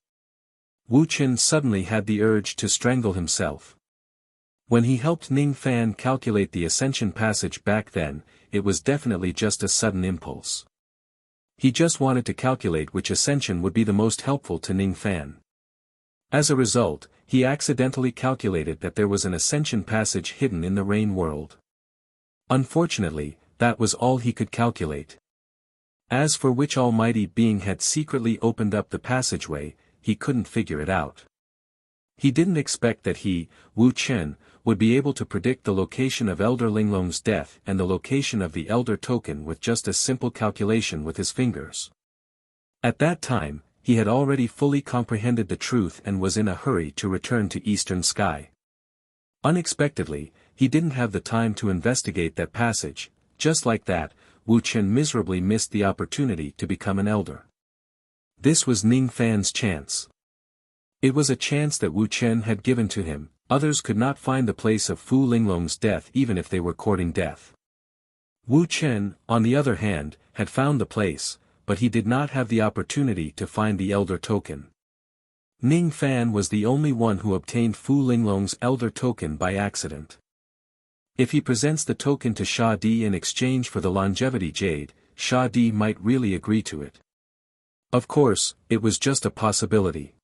Wu Chen suddenly had the urge to strangle himself. When he helped Ning Fan calculate the Ascension Passage back then, it was definitely just a sudden impulse. He just wanted to calculate which ascension would be the most helpful to Ning Fan. As a result, he accidentally calculated that there was an Ascension Passage hidden in the Rain World. Unfortunately, that was all he could calculate. As for which almighty being had secretly opened up the passageway, he couldn't figure it out. He didn't expect that he, Wu Chen, would be able to predict the location of Elder Linglong's death and the location of the Elder Token with just a simple calculation with his fingers. At that time, he had already fully comprehended the truth and was in a hurry to return to Eastern Sky. Unexpectedly, he didn't have the time to investigate that passage. Just like that, Wu Chen miserably missed the opportunity to become an elder. This was Ning Fan's chance. It was a chance that Wu Chen had given to him. Others could not find the place of Fu Linglong's death even if they were courting death. Wu Chen, on the other hand, had found the place, but he did not have the opportunity to find the Elder Token. Ning Fan was the only one who obtained Fu Linglong's Elder Token by accident. If he presents the token to Sha Di in exchange for the Longevity Jade, Sha Di might really agree to it. Of course, it was just a possibility.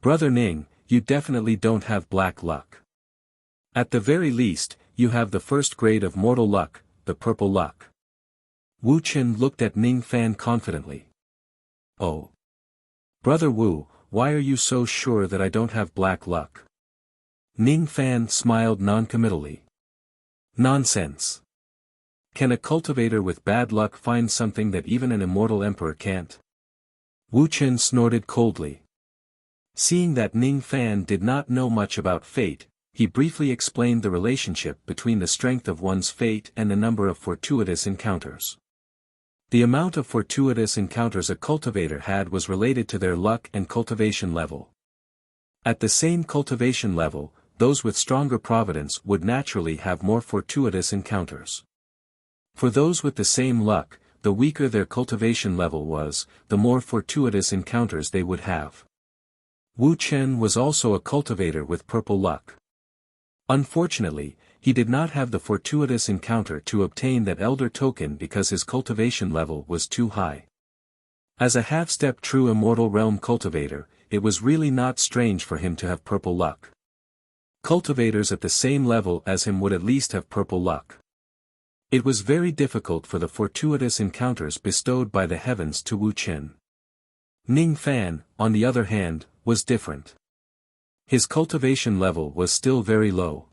Brother Ning, you definitely don't have black luck. At the very least, you have the first grade of mortal luck, the purple luck. Wu Chen looked at Ning Fan confidently. Oh. Brother Wu, why are you so sure that I don't have black luck? Ning Fan smiled noncommittally. Nonsense. Can a cultivator with bad luck find something that even an immortal emperor can't? Wu Chen snorted coldly. Seeing that Ning Fan did not know much about fate, he briefly explained the relationship between the strength of one's fate and the number of fortuitous encounters. The amount of fortuitous encounters a cultivator had was related to their luck and cultivation level. At the same cultivation level, those with stronger providence would naturally have more fortuitous encounters. For those with the same luck, the weaker their cultivation level was, the more fortuitous encounters they would have. Wu Chen was also a cultivator with purple luck. Unfortunately, he did not have the fortuitous encounter to obtain that elder token because his cultivation level was too high. As a half-step true immortal realm cultivator, it was really not strange for him to have purple luck. Cultivators at the same level as him would at least have purple luck. It was very difficult for the fortuitous encounters bestowed by the heavens to Wu Chen. Ning Fan, on the other hand, was different. His cultivation level was still very low.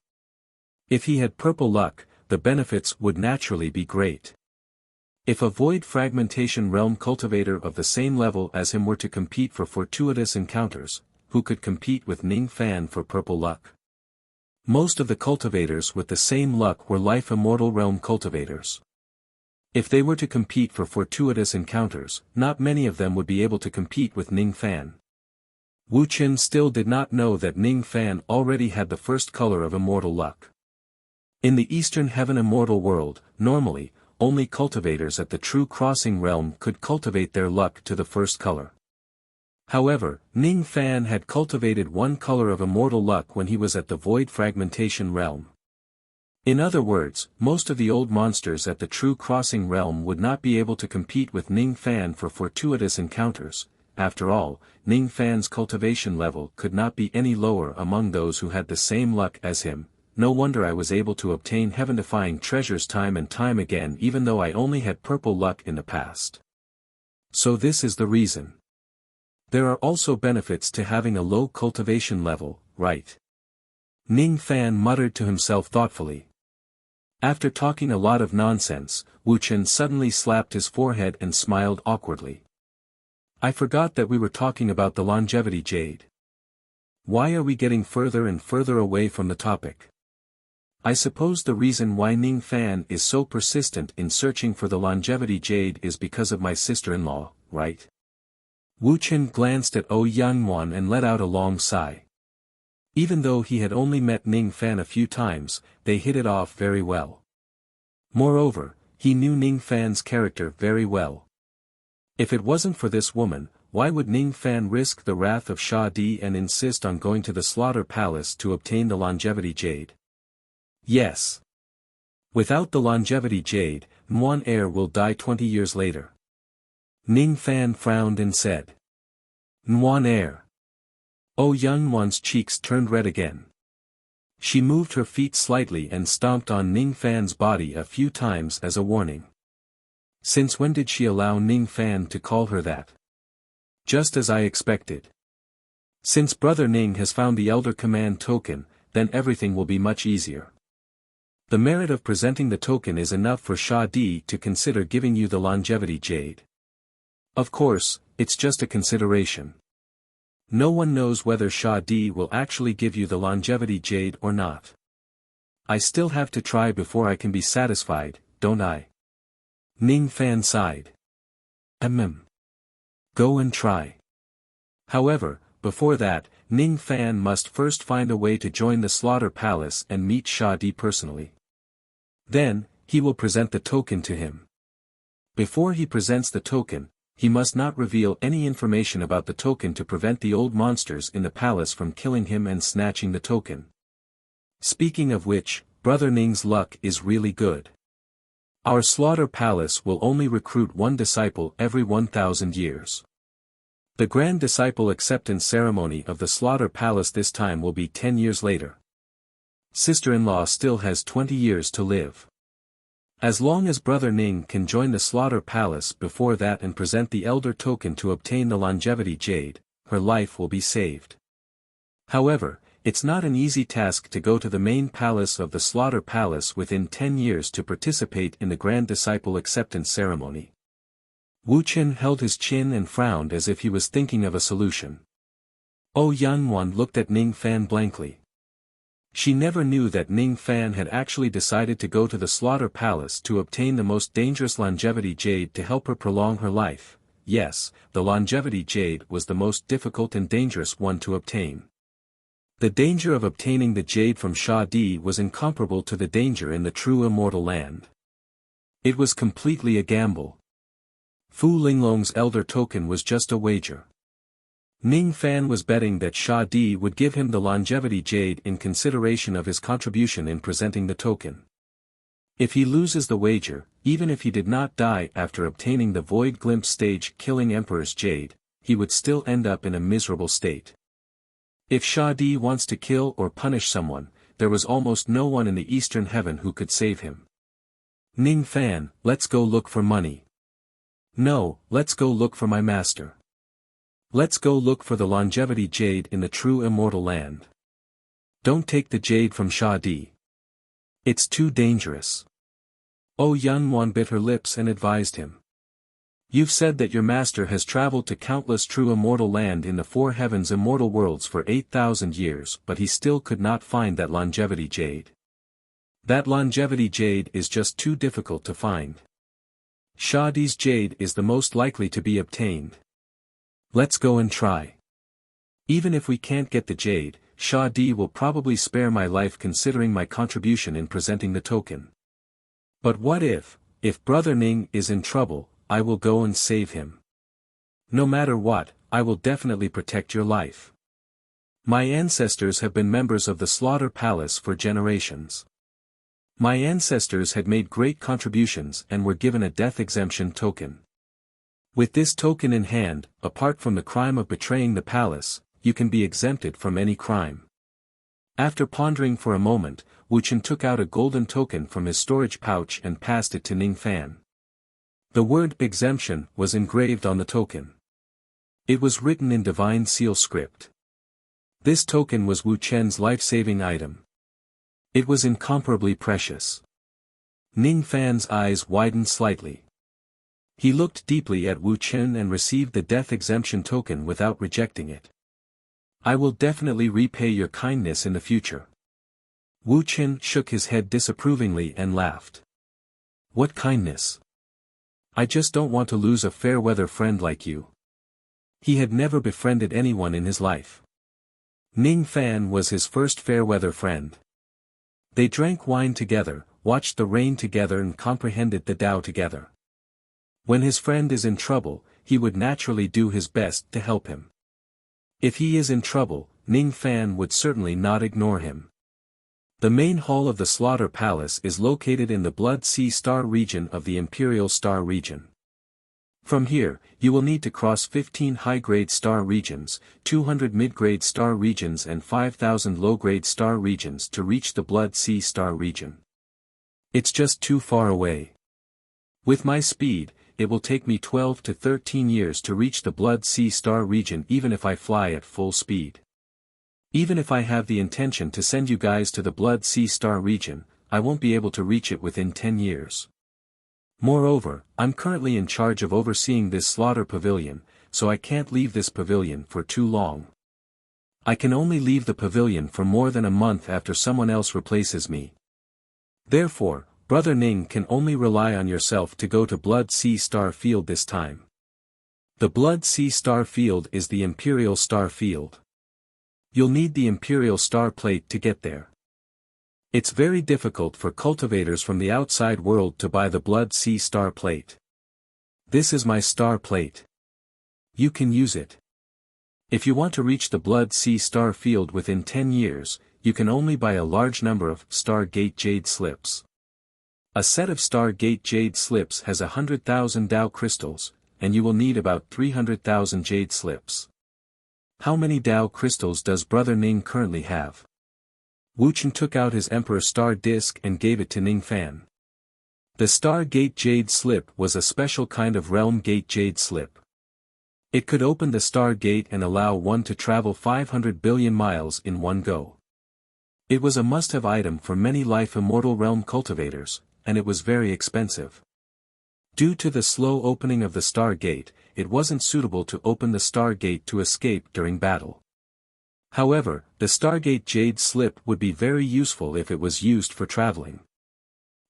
If he had purple luck, the benefits would naturally be great. If a void fragmentation realm cultivator of the same level as him were to compete for fortuitous encounters, who could compete with Ning Fan for purple luck? Most of the cultivators with the same luck were life immortal realm cultivators. If they were to compete for fortuitous encounters, not many of them would be able to compete with Ning Fan. Wu Chen still did not know that Ning Fan already had the first color of immortal luck. In the Eastern Heaven immortal world, normally, only cultivators at the true crossing realm could cultivate their luck to the first color. However, Ning Fan had cultivated one color of immortal luck when he was at the void fragmentation realm. In other words, most of the old monsters at the true crossing realm would not be able to compete with Ning Fan for fortuitous encounters. After all, Ning Fan's cultivation level could not be any lower among those who had the same luck as him. No wonder I was able to obtain heaven-defying treasures time and time again even though I only had purple luck in the past. So this is the reason. There are also benefits to having a low cultivation level, right? Ning Fan muttered to himself thoughtfully. After talking a lot of nonsense, Wu Chen suddenly slapped his forehead and smiled awkwardly. I forgot that we were talking about the longevity jade. Why are we getting further and further away from the topic? I suppose the reason why Ning Fan is so persistent in searching for the longevity jade is because of my sister-in-law, right? Wu Chen glanced at Ouyangwan and let out a long sigh. Even though he had only met Ning Fan a few times, they hit it off very well. Moreover, he knew Ning Fan's character very well. If it wasn't for this woman, why would Ning Fan risk the wrath of Sha Di and insist on going to the Slaughter Palace to obtain the longevity jade? Yes. Without the longevity jade, Nguyen Heir will die 20 years later. Ning Fan frowned and said. Nguyen Heir. Ouyangwan's cheeks turned red again. She moved her feet slightly and stomped on Ning Fan's body a few times as a warning. Since when did she allow Ning Fan to call her that? Just as I expected. Since Brother Ning has found the Elder Command token, then everything will be much easier. The merit of presenting the token is enough for Sha Di to consider giving you the longevity jade. Of course, it's just a consideration. No one knows whether Sha Di will actually give you the longevity jade or not. I still have to try before I can be satisfied, don't I? Ning Fan sighed. Go and try. However, before that, Ning Fan must first find a way to join the Slaughter Palace and meet Sha Di personally. Then, he will present the token to him. Before he presents the token, he must not reveal any information about the token to prevent the old monsters in the palace from killing him and snatching the token. Speaking of which, Brother Ning's luck is really good. Our Slaughter Palace will only recruit one disciple every 1,000 years. The Grand Disciple Acceptance Ceremony of the Slaughter Palace this time will be 10 years later. Sister-in-law still has 20 years to live. As long as Brother Ning can join the Slaughter Palace before that and present the Elder Token to obtain the longevity jade, her life will be saved. However, it's not an easy task to go to the main palace of the Slaughter Palace within 10 years to participate in the Grand Disciple Acceptance Ceremony. Wu Chen held his chin and frowned as if he was thinking of a solution. Ouyangwan looked at Ning Fan blankly. She never knew that Ning Fan had actually decided to go to the Slaughter Palace to obtain the most dangerous longevity jade to help her prolong her life. Yes, the longevity jade was the most difficult and dangerous one to obtain. The danger of obtaining the jade from Sha Di was incomparable to the danger in the true immortal land. It was completely a gamble. Fu Linglong's elder token was just a wager. Ning Fan was betting that Sha Di would give him the longevity jade in consideration of his contribution in presenting the token. If he loses the wager, even if he did not die after obtaining the Void Glimpse stage killing Emperor's jade, he would still end up in a miserable state. If Sha Di wants to kill or punish someone, there was almost no one in the Eastern Heaven who could save him. Ning Fan, let's go look for money. No, let's go look for my master. Let's go look for the longevity jade in the true immortal land. Don't take the jade from Sha Di. It's too dangerous. Oh Yun Wan bit her lips and advised him. You've said that your master has traveled to countless true immortal land in the four heavens immortal worlds for 8,000 years but he still could not find that longevity jade. That longevity jade is just too difficult to find. Sha Di's jade is the most likely to be obtained. Let's go and try. Even if we can't get the jade, Sha Di will probably spare my life considering my contribution in presenting the token. But what if Brother Ning is in trouble, I will go and save him. No matter what, I will definitely protect your life. My ancestors have been members of the Slaughter Palace for generations. My ancestors had made great contributions and were given a death exemption token. With this token in hand, apart from the crime of betraying the palace, you can be exempted from any crime. After pondering for a moment, Wuchen took out a golden token from his storage pouch and passed it to Ning Fan. The word exemption was engraved on the token. It was written in divine seal script. This token was Wu Chen's life-saving item. It was incomparably precious. Ning Fan's eyes widened slightly. He looked deeply at Wu Chen and received the death exemption token without rejecting it. I will definitely repay your kindness in the future. Wu Chen shook his head disapprovingly and laughed. What kindness? I just don't want to lose a fair-weather friend like you. He had never befriended anyone in his life. Ning Fan was his first fair-weather friend. They drank wine together, watched the rain together and comprehended the Tao together. When his friend is in trouble, he would naturally do his best to help him. If he is in trouble, Ning Fan would certainly not ignore him. The main hall of the Slaughter Palace is located in the Blood Sea Star region of the Imperial Star region. From here, you will need to cross 15 high-grade star regions, 200 mid-grade star regions and 5,000 low-grade star regions to reach the Blood Sea Star region. It's just too far away. With my speed, it will take me 12 to 13 years to reach the Blood Sea Star region even if I fly at full speed. Even if I have the intention to send you guys to the Blood Sea Star region, I won't be able to reach it within 10 years. Moreover, I'm currently in charge of overseeing this slaughter pavilion, so I can't leave this pavilion for too long. I can only leave the pavilion for more than a month after someone else replaces me. Therefore, Brother Ning can only rely on yourself to go to Blood Sea Star Field this time. The Blood Sea Star Field is the Imperial Star Field. You'll need the Imperial Star Plate to get there. It's very difficult for cultivators from the outside world to buy the Blood Sea Star Plate. This is my Star Plate. You can use it. If you want to reach the Blood Sea Star Field within 10 years, you can only buy a large number of Stargate Jade Slips. A set of Stargate Jade Slips has 100,000 Tao crystals, and you will need about 300,000 Jade Slips. How many Tao crystals does Brother Ning currently have? Wuchen took out his Emperor Star Disc and gave it to Ning Fan. The Stargate Jade Slip was a special kind of Realm Gate Jade Slip. It could open the Stargate and allow one to travel 500 billion miles in one go. It was a must-have item for many life immortal realm cultivators, and it was very expensive. Due to the slow opening of the Stargate, it wasn't suitable to open the Stargate to escape during battle. However, the Stargate Jade Slip would be very useful if it was used for traveling.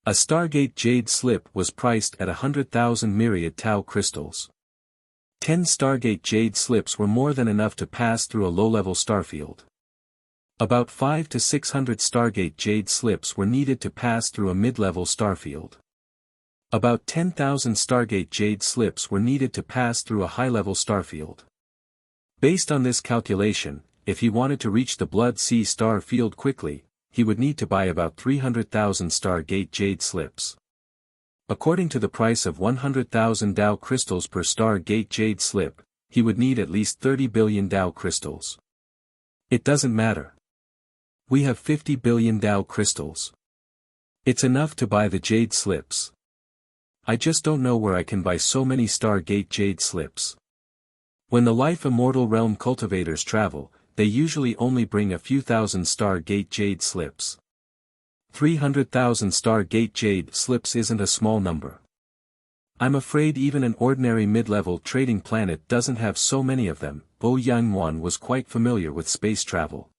A Stargate Jade Slip was priced at 100,000 myriad Tao crystals. 10 Stargate Jade Slips were more than enough to pass through a low-level starfield. About 5 to 600 Stargate Jade Slips were needed to pass through a mid-level starfield. About 10,000 Stargate Jade slips were needed to pass through a high-level starfield. Based on this calculation, if he wanted to reach the Blood Sea star field quickly, he would need to buy about 300,000 Stargate Jade slips. According to the price of 100,000 Dao crystals per Stargate Jade slip, he would need at least 30 billion Dao crystals. It doesn't matter. We have 50 billion Dao crystals. It's enough to buy the Jade slips. I just don't know where I can buy so many Stargate Jade slips. When the Life Immortal Realm cultivators travel, they usually only bring a few thousand Stargate Jade slips. 300,000 Stargate Jade slips isn't a small number. I'm afraid even an ordinary mid-level trading planet doesn't have so many of them. Bo Yangwan was quite familiar with space travel.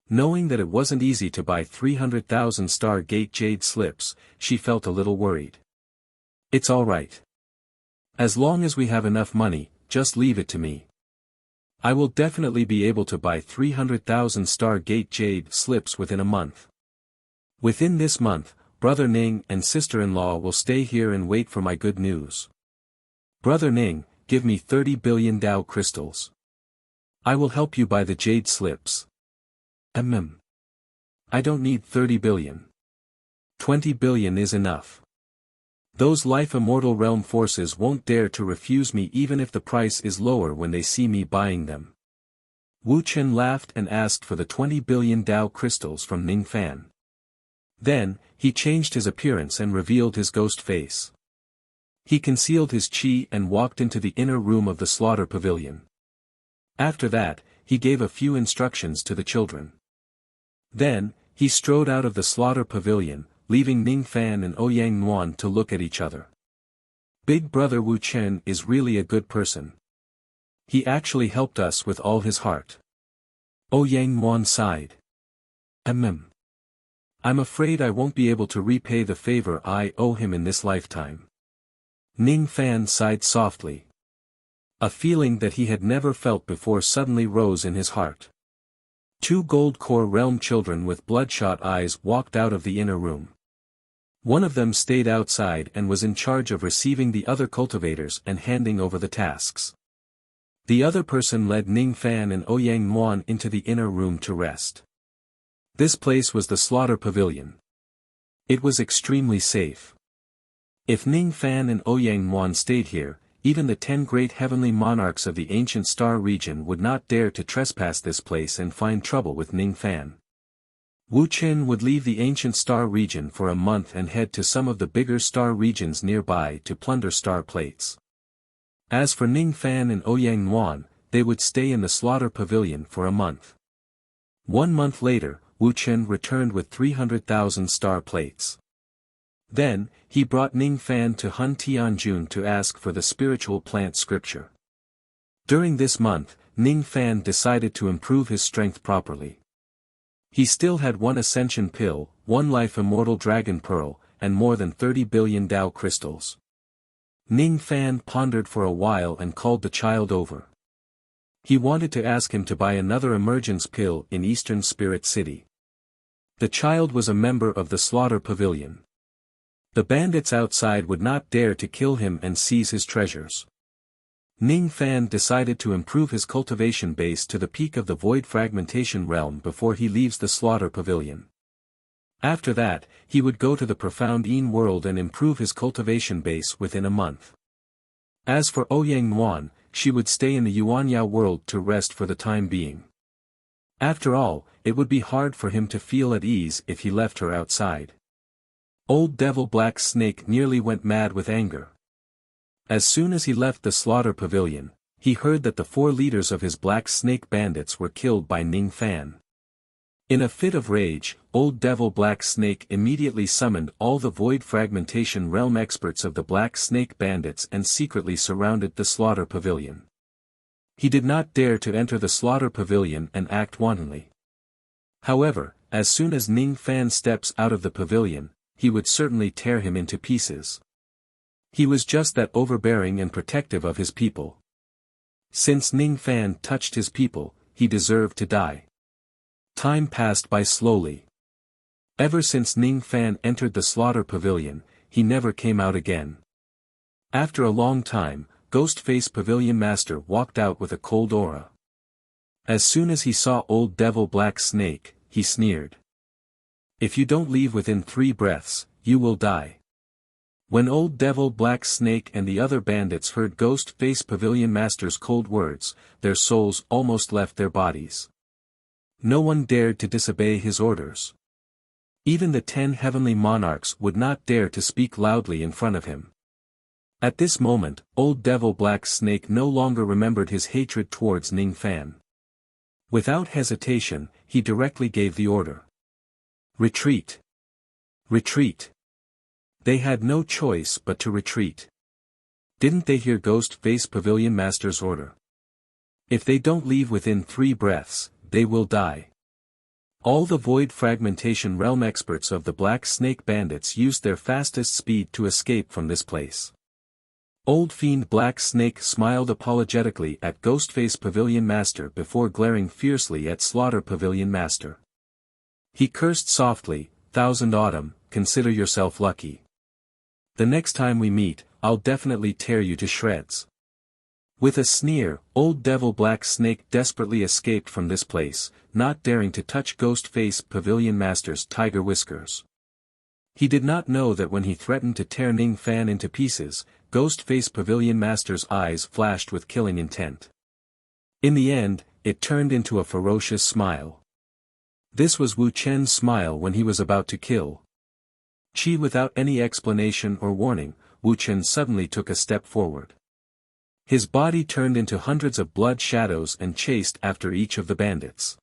Knowing that it wasn't easy to buy 300,000 Stargate Jade slips, she felt a little worried. It's alright. As long as we have enough money, just leave it to me. I will definitely be able to buy 300,000 Stargate Jade slips within a month. Within this month, Brother Ning and sister-in-law will stay here and wait for my good news. Brother Ning, give me 30 billion Dao crystals. I will help you buy the Jade slips. I don't need 30 billion. 20 billion is enough. Those Life Immortal Realm forces won't dare to refuse me even if the price is lower when they see me buying them. Wu Chen laughed and asked for the 20 billion Dao crystals from Ning Fan. Then, he changed his appearance and revealed his ghost face. He concealed his chi and walked into the inner room of the slaughter pavilion. After that, he gave a few instructions to the children. Then, he strode out of the slaughter pavilion, leaving Ning Fan and Ouyang Nuan to look at each other. Big brother Wu Chen is really a good person. He actually helped us with all his heart. Ouyang Nuan sighed. I'm afraid I won't be able to repay the favor I owe him in this lifetime. Ning Fan sighed softly. A feeling that he had never felt before suddenly rose in his heart. Two Gold Core Realm children with bloodshot eyes walked out of the inner room. One of them stayed outside and was in charge of receiving the other cultivators and handing over the tasks. The other person led Ning Fan and Ouyang Nuan into the inner room to rest. This place was the slaughter pavilion. It was extremely safe. If Ning Fan and Ouyang Nuan stayed here, even the 10 great heavenly monarchs of the ancient star region would not dare to trespass this place and find trouble with Ning Fan. Wu Chen would leave the ancient star region for a month and head to some of the bigger star regions nearby to plunder star plates. As for Ning Fan and Ouyang Nuan, they would stay in the slaughter pavilion for a month. 1 month later, Wu Chen returned with 300,000 star plates. Then, he brought Ning Fan to Hun Tianjun to ask for the spiritual plant scripture. During this month, Ning Fan decided to improve his strength properly. He still had 1 ascension pill, 1 life immortal dragon pearl, and more than 30 billion Dao crystals. Ning Fan pondered for a while and called the child over. He wanted to ask him to buy another emergence pill in Eastern Spirit City. The child was a member of the slaughter pavilion. The bandits outside would not dare to kill him and seize his treasures. Ning Fan decided to improve his cultivation base to the peak of the void fragmentation realm before he leaves the slaughter pavilion. After that, he would go to the profound Yin world and improve his cultivation base within a month. As for Ouyang Nuan, she would stay in the Yuanya world to rest for the time being. After all, it would be hard for him to feel at ease if he left her outside. Old Devil Black Snake nearly went mad with anger. As soon as he left the slaughter pavilion, he heard that the 4 leaders of his Black Snake bandits were killed by Ning Fan. In a fit of rage, Old Devil Black Snake immediately summoned all the void fragmentation realm experts of the Black Snake bandits and secretly surrounded the slaughter pavilion. He did not dare to enter the slaughter pavilion and act wantonly. However, as soon as Ning Fan steps out of the pavilion, he would certainly tear him into pieces. He was just that overbearing and protective of his people. Since Ning Fan touched his people, he deserved to die. Time passed by slowly. Ever since Ning Fan entered the slaughter pavilion, he never came out again. After a long time, Ghostface Pavilion Master walked out with a cold aura. As soon as he saw Old Devil Black Snake, he sneered. "If you don't leave within 3 breaths, you will die." When Old Devil Black Snake and the other bandits heard Ghostface Pavilion Master's cold words, their souls almost left their bodies. No one dared to disobey his orders. Even the 10 heavenly monarchs would not dare to speak loudly in front of him. At this moment, Old Devil Black Snake no longer remembered his hatred towards Ning Fan. Without hesitation, he directly gave the order. "Retreat! Retreat!" They had no choice but to retreat. Didn't they hear Ghostface Pavilion Master's order? If they don't leave within 3 breaths, they will die. All the Void Fragmentation Realm experts of the Black Snake Bandits used their fastest speed to escape from this place. Old Fiend Black Snake smiled apologetically at Ghostface Pavilion Master before glaring fiercely at Slaughter Pavilion Master. He cursed softly, "Thousand Autumn, consider yourself lucky. The next time we meet, I'll definitely tear you to shreds." With a sneer, Old Devil Black Snake desperately escaped from this place, not daring to touch Ghostface Pavilion Master's tiger whiskers. He did not know that when he threatened to tear Ning Fan into pieces, Ghostface Pavilion Master's eyes flashed with killing intent. In the end, it turned into a ferocious smile. This was Wu Chen's smile when he was about to kill. Without any explanation or warning, Wu Chen suddenly took a step forward. His body turned into hundreds of blood shadows and chased after each of the bandits.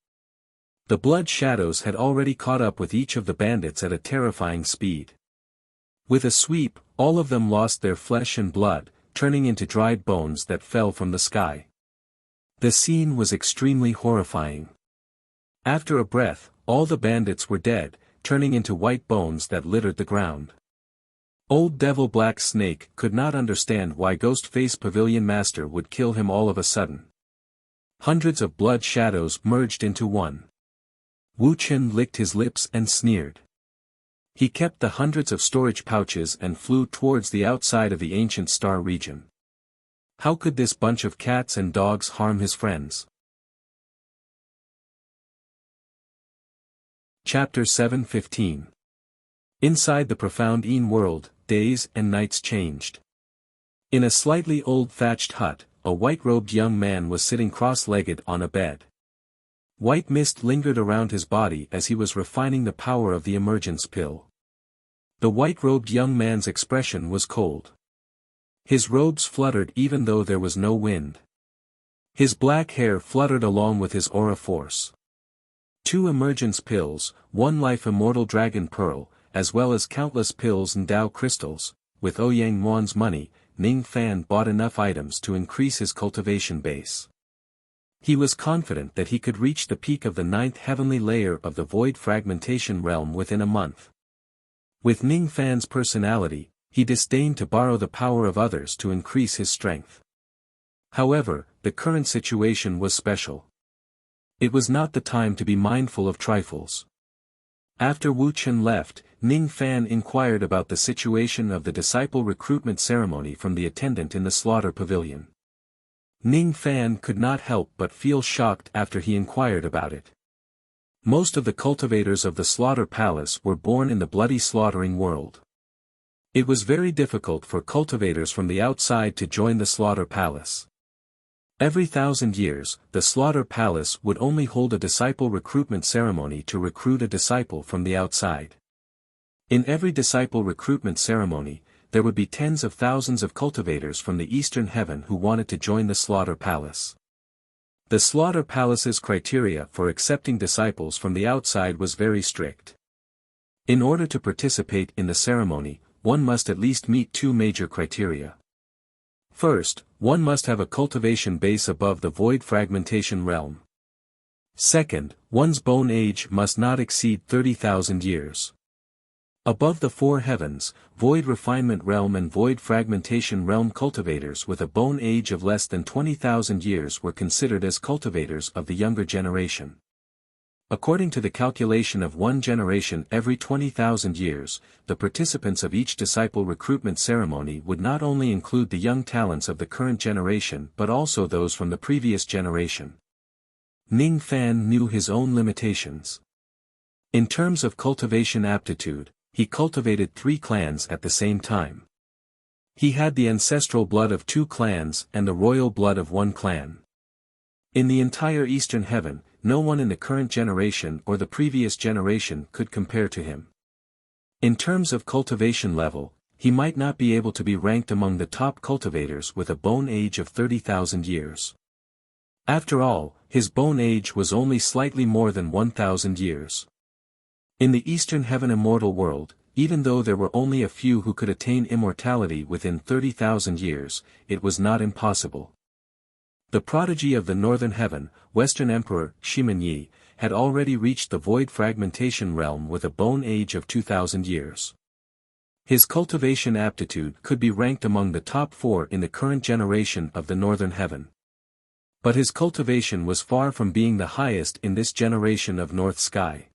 The blood shadows had already caught up with each of the bandits at a terrifying speed. With a sweep, all of them lost their flesh and blood, turning into dried bones that fell from the sky. The scene was extremely horrifying. After a breath, all the bandits were dead, turning into white bones that littered the ground. Old Devil Black Snake could not understand why Ghostface Pavilion Master would kill him all of a sudden. Hundreds of blood shadows merged into one. Wu Chen licked his lips and sneered. He kept the hundreds of storage pouches and flew towards the outside of the ancient star region. How could this bunch of cats and dogs harm his friends? Chapter 7:15. Inside the profound Een world, days and nights changed. In a slightly old thatched hut, a white-robed young man was sitting cross-legged on a bed. White mist lingered around his body as he was refining the power of the emergence pill. The white-robed young man's expression was cold. His robes fluttered even though there was no wind. His black hair fluttered along with his aura force. 2 emergence pills, 1 life immortal dragon pearl, as well as countless pills and Dao crystals. With Ouyang Muan's money, Ning Fan bought enough items to increase his cultivation base. He was confident that he could reach the peak of the 9th heavenly layer of the Void Fragmentation Realm within a month. With Ning Fan's personality, he disdained to borrow the power of others to increase his strength. However, the current situation was special. It was not the time to be mindful of trifles. After Wu Chen left, Ning Fan inquired about the situation of the disciple recruitment ceremony from the attendant in the slaughter pavilion. Ning Fan could not help but feel shocked after he inquired about it. Most of the cultivators of the slaughter palace were born in the bloody slaughtering world. It was very difficult for cultivators from the outside to join the slaughter palace. Every 1,000 years, the slaughter palace would only hold a disciple recruitment ceremony to recruit a disciple from the outside. In every disciple recruitment ceremony, there would be tens of thousands of cultivators from the eastern heaven who wanted to join the slaughter palace. The slaughter palace's criteria for accepting disciples from the outside was very strict. In order to participate in the ceremony, one must at least meet 2 major criteria. First, one must have a cultivation base above the void fragmentation realm. Second, one's bone age must not exceed 30,000 years. Above the 4 heavens, void refinement realm and void fragmentation realm cultivators with a bone age of less than 20,000 years were considered as cultivators of the younger generation. According to the calculation of one generation every 20,000 years, the participants of each disciple recruitment ceremony would not only include the young talents of the current generation but also those from the previous generation. Ning Fan knew his own limitations. In terms of cultivation aptitude, he cultivated 3 clans at the same time. He had the ancestral blood of 2 clans and the royal blood of 1 clan. In the entire Eastern Heaven, no one in the current generation or the previous generation could compare to him. In terms of cultivation level, he might not be able to be ranked among the top cultivators with a bone age of 30,000 years. After all, his bone age was only slightly more than 1,000 years. In the Eastern Heaven immortal world, even though there were only a few who could attain immortality within 30,000 years, it was not impossible. The prodigy of the Northern Heaven, Western Emperor, Shimen Yi, had already reached the void fragmentation realm with a bone age of 2,000 years. His cultivation aptitude could be ranked among the top 4 in the current generation of the Northern Heaven. But his cultivation was far from being the highest in this generation of North Sky.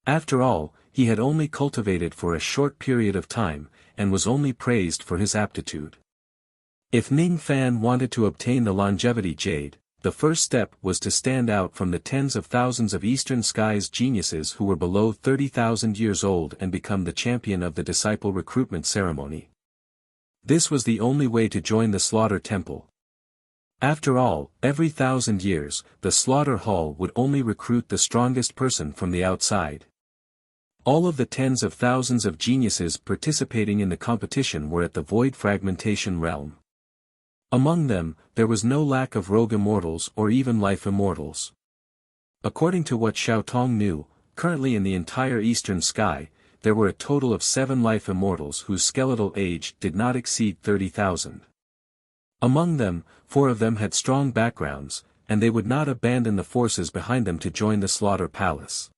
After all, he had only cultivated for a short period of time, and was only praised for his aptitude. If Ning Fan wanted to obtain the longevity jade, the first step was to stand out from the tens of thousands of Eastern Sky's geniuses who were below 30,000 years old and become the champion of the disciple recruitment ceremony. This was the only way to join the Slaughter Temple. After all, every 1,000 years, the Slaughter Hall would only recruit the strongest person from the outside. All of the tens of thousands of geniuses participating in the competition were at the void fragmentation realm. Among them, there was no lack of rogue immortals or even life immortals. According to what Xiao Tong knew, currently in the entire Eastern Sky, there were a total of 7 life immortals whose skeletal age did not exceed 30,000. Among them, 4 of them had strong backgrounds, and they would not abandon the forces behind them to join the Slaughter Palace.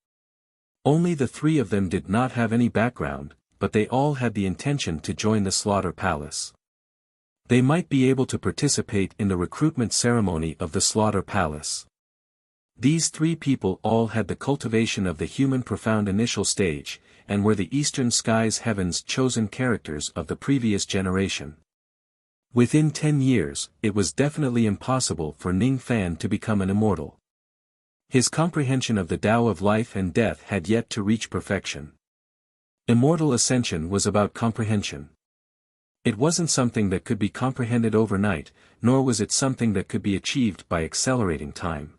Only the 3 of them did not have any background, but they all had the intention to join the Slaughter Palace. They might be able to participate in the recruitment ceremony of the Slaughter Palace. These 3 people all had the cultivation of the human profound initial stage, and were the Eastern Sky's Heaven's chosen characters of the previous generation. Within 10 years, it was definitely impossible for Ning Fan to become an immortal. His comprehension of the Tao of life and death had yet to reach perfection. Immortal ascension was about comprehension. It wasn't something that could be comprehended overnight, nor was it something that could be achieved by accelerating time.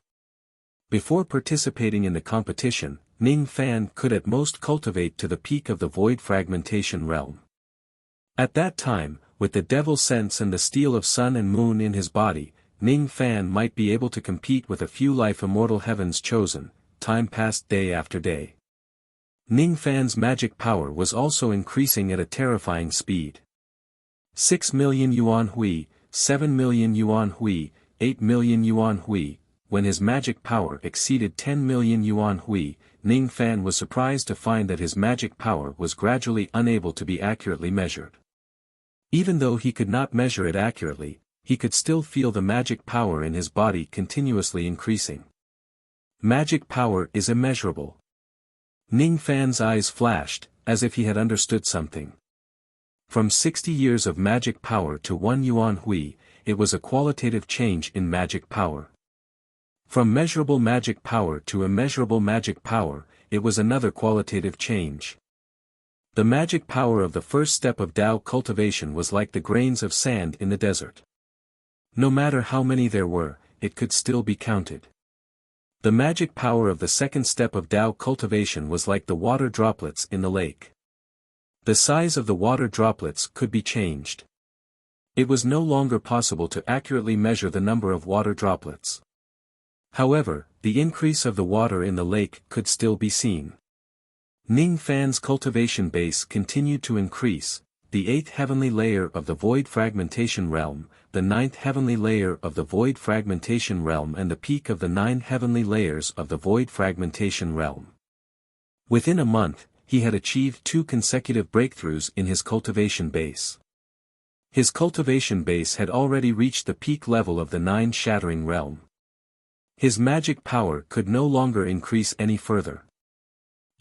Before participating in the competition, Ning Fan could at most cultivate to the peak of the void fragmentation realm. At that time, with the devil sense and the steel of sun and moon in his body, Ning Fan might be able to compete with a few life immortal heavens chosen. Time passed day after day. Ning Fan's magic power was also increasing at a terrifying speed. 6 million yuan hui, 7 million yuan hui, 8 million yuan hui. When his magic power exceeded 10 million yuan hui, Ning Fan was surprised to find that his magic power was gradually unable to be accurately measured. Even though he could not measure it accurately, he could still feel the magic power in his body continuously increasing. Magic power is immeasurable. Ning Fan's eyes flashed, as if he had understood something. From 60 years of magic power to 1 yuan hui, it was a qualitative change in magic power. From measurable magic power to immeasurable magic power, it was another qualitative change. The magic power of the first step of Tao cultivation was like the grains of sand in the desert. No matter how many there were, it could still be counted. The magic power of the second step of Tao cultivation was like the water droplets in the lake. The size of the water droplets could be changed. It was no longer possible to accurately measure the number of water droplets. However, the increase of the water in the lake could still be seen. Ning Fan's cultivation base continued to increase, the 8th heavenly layer of the void fragmentation realm, the 9th heavenly layer of the void fragmentation realm and the peak of the 9 heavenly layers of the void fragmentation realm. Within a month, he had achieved 2 consecutive breakthroughs in his cultivation base. His cultivation base had already reached the peak level of the 9 shattering realm. His magic power could no longer increase any further.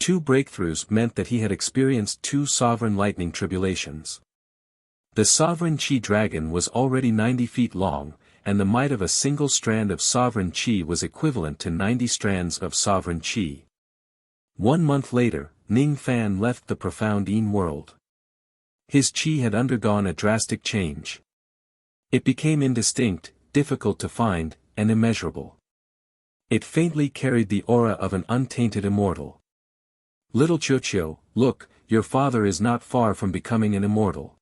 2 breakthroughs meant that he had experienced 2 sovereign lightning tribulations. The sovereign Qi dragon was already 90 feet long, and the might of a single strand of sovereign Qi was equivalent to 90 strands of sovereign Qi. 1 month later, Ning Fan left the profound Yin world. His Qi had undergone a drastic change. It became indistinct, difficult to find, and immeasurable. It faintly carried the aura of an untainted immortal. Little Chuchio, look, your father is not far from becoming an immortal.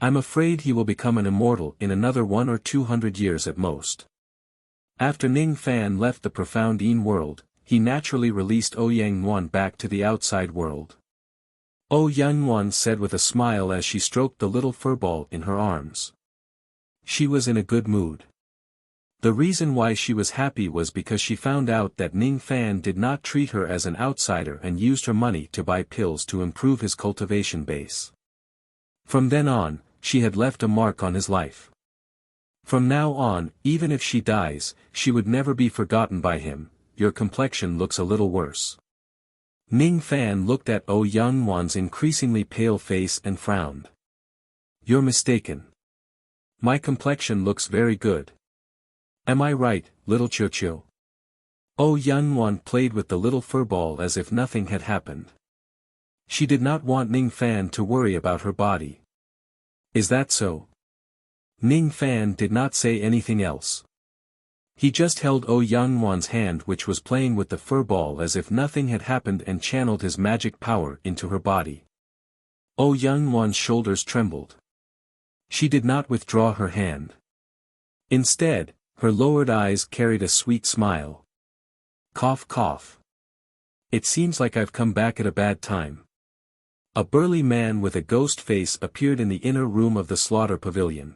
I'm afraid he will become an immortal in another 100 or 200 years at most. After Ning Fan left the profound Yin world, he naturally released Ouyang back to the outside world. Ouyang said with a smile as she stroked the little furball in her arms. She was in a good mood. The reason why she was happy was because she found out that Ning Fan did not treat her as an outsider and used her money to buy pills to improve his cultivation base. From then on, she had left a mark on his life. From now on, even if she dies, she would never be forgotten by him. Your complexion looks a little worse. Ning Fan looked at Ouyang increasingly pale face and frowned. You're mistaken. My complexion looks very good. Am I right, little Chuchio? Ouyang played with the little furball as if nothing had happened. She did not want Ning Fan to worry about her body. Is that so? Ning Fan did not say anything else. He just held Ouyang hand which was playing with the furball as if nothing had happened and channeled his magic power into her body. Ouyang shoulders trembled. She did not withdraw her hand. Instead, her lowered eyes carried a sweet smile. Cough cough. It seems like I've come back at a bad time. A burly man with a ghost face appeared in the inner room of the slaughter pavilion.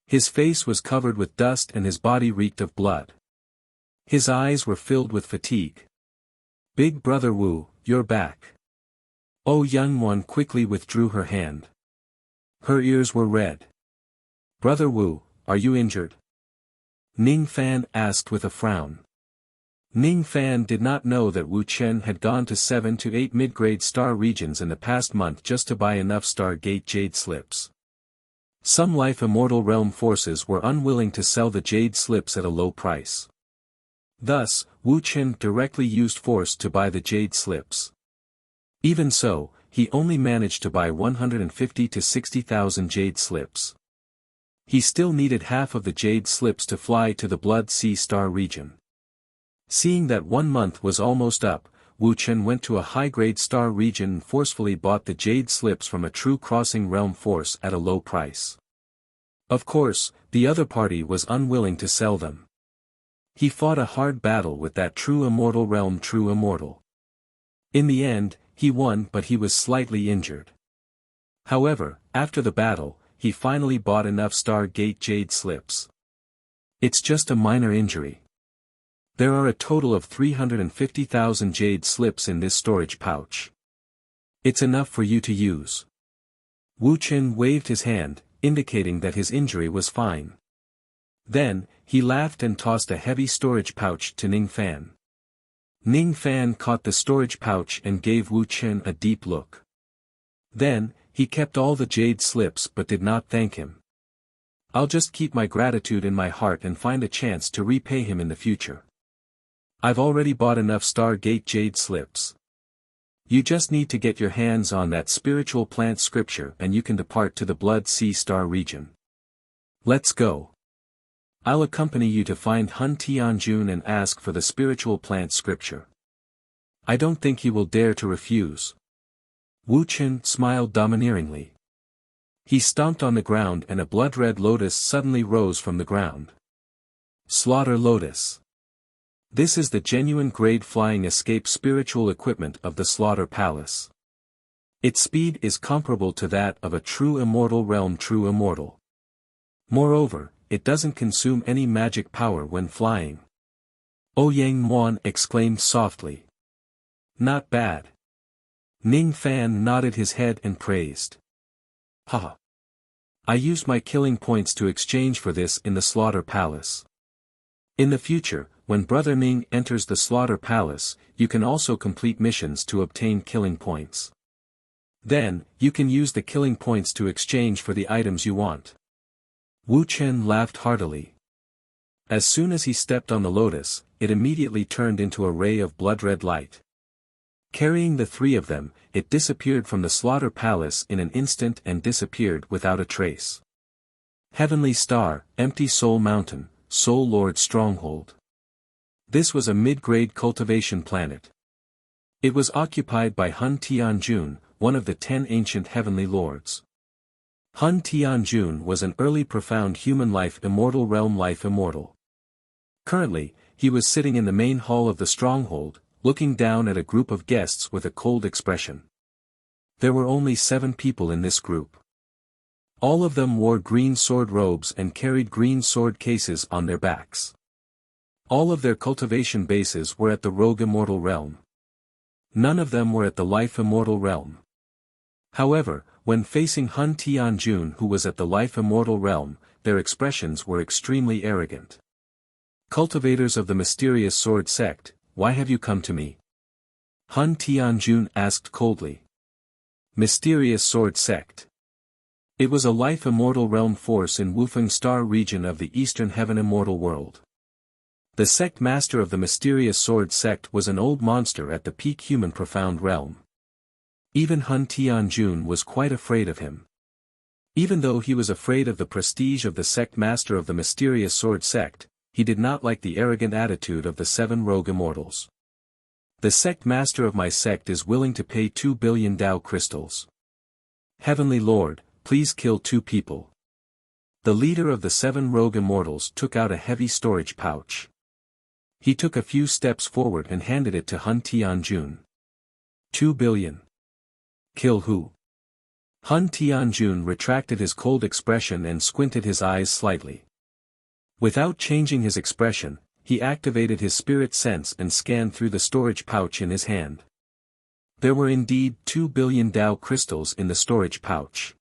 His face was covered with dust and his body reeked of blood. His eyes were filled with fatigue. Big Brother Wu, you're back. Ouyang quickly withdrew her hand. Her ears were red. Brother Wu, are you injured? Ning Fan asked with a frown. Ning Fan did not know that Wu Chen had gone to 7 to 8 mid-grade star regions in the past month just to buy enough Stargate Jade slips. Some Life Immortal Realm forces were unwilling to sell the Jade slips at a low price. Thus, Wu Chen directly used force to buy the Jade slips. Even so, he only managed to buy 150 to 60,000 Jade slips. He still needed half of the Jade slips to fly to the Blood Sea Star region. Seeing that 1 month was almost up, Wu Chen went to a high-grade star region and forcefully bought the Jade slips from a true crossing realm force at a low price. Of course, the other party was unwilling to sell them. He fought a hard battle with that true immortal realm true immortal. In the end, he won but he was slightly injured. However, after the battle, he finally bought enough Stargate Jade slips. It's just a minor injury. There are a total of 350,000 Jade slips in this storage pouch. It's enough for you to use. Wu Chen waved his hand, indicating that his injury was fine. Then, he laughed and tossed a heavy storage pouch to Ning Fan. Ning Fan caught the storage pouch and gave Wu Chen a deep look. Then, he kept all the Jade slips but did not thank him. I'll just keep my gratitude in my heart and find a chance to repay him in the future. I've already bought enough Stargate Jade slips. You just need to get your hands on that spiritual plant scripture and you can depart to the Blood Sea Star region. Let's go. I'll accompany you to find Hun Tianjun and ask for the spiritual plant scripture. I don't think he will dare to refuse. Wu Chen smiled domineeringly. He stomped on the ground and a blood-red lotus suddenly rose from the ground. Slaughter Lotus. This is the genuine grade flying escape spiritual equipment of the Slaughter Palace. Its speed is comparable to that of a true immortal realm true immortal. Moreover, it doesn't consume any magic power when flying. Ouyang exclaimed softly. Not bad. Ning Fan nodded his head and praised. Haha. I used my killing points to exchange for this in the Slaughter Palace. In the future, when Brother Ming enters the Slaughter Palace, you can also complete missions to obtain killing points. Then, you can use the killing points to exchange for the items you want. Wu Chen laughed heartily. As soon as he stepped on the lotus, it immediately turned into a ray of blood-red light. Carrying the three of them, it disappeared from the Slaughter Palace in an instant and disappeared without a trace. Heavenly Star, Empty Soul Mountain, Soul Lord's Stronghold. This was a mid-grade cultivation planet. It was occupied by Hun Tianjun, one of the 10 ancient heavenly lords. Hun Tianjun was an early profound human life immortal realm life immortal. Currently, he was sitting in the main hall of the stronghold, looking down at a group of guests with a cold expression. There were only 7 people in this group. All of them wore green sword robes and carried green sword cases on their backs. All of their cultivation bases were at the rogue immortal realm. None of them were at the life immortal realm. However, when facing Hun Tianjun who was at the life immortal realm, their expressions were extremely arrogant. Cultivators of the mysterious sword sect, why have you come to me? Hun Tianjun asked coldly. Mysterious sword sect. It was a life immortal realm force in Wufeng Star region of the Eastern Heaven immortal world. The sect master of the mysterious sword sect was an old monster at the peak human profound realm. Even Hun Tianjun was quite afraid of him. Even though he was afraid of the prestige of the sect master of the mysterious sword sect, he did not like the arrogant attitude of the 7 rogue immortals. The sect master of my sect is willing to pay 2 billion Dao crystals. Heavenly Lord, please kill 2 people. The leader of the 7 rogue immortals took out a heavy storage pouch. He took a few steps forward and handed it to Hun Tianjun. 2 billion. Kill who? Hun Tianjun retracted his cold expression and squinted his eyes slightly. Without changing his expression, he activated his spirit sense and scanned through the storage pouch in his hand. There were indeed 2 billion Dao crystals in the storage pouch.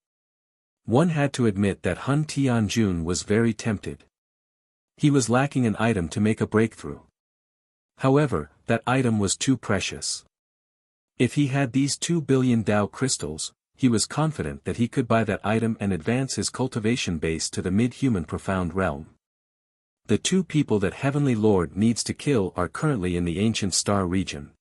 One had to admit that Hun Tianjun was very tempted. He was lacking an item to make a breakthrough. However, that item was too precious. If he had these 2 billion Dao crystals, he was confident that he could buy that item and advance his cultivation base to the mid-human profound realm. The 2 people that Heavenly Lord needs to kill are currently in the ancient star region.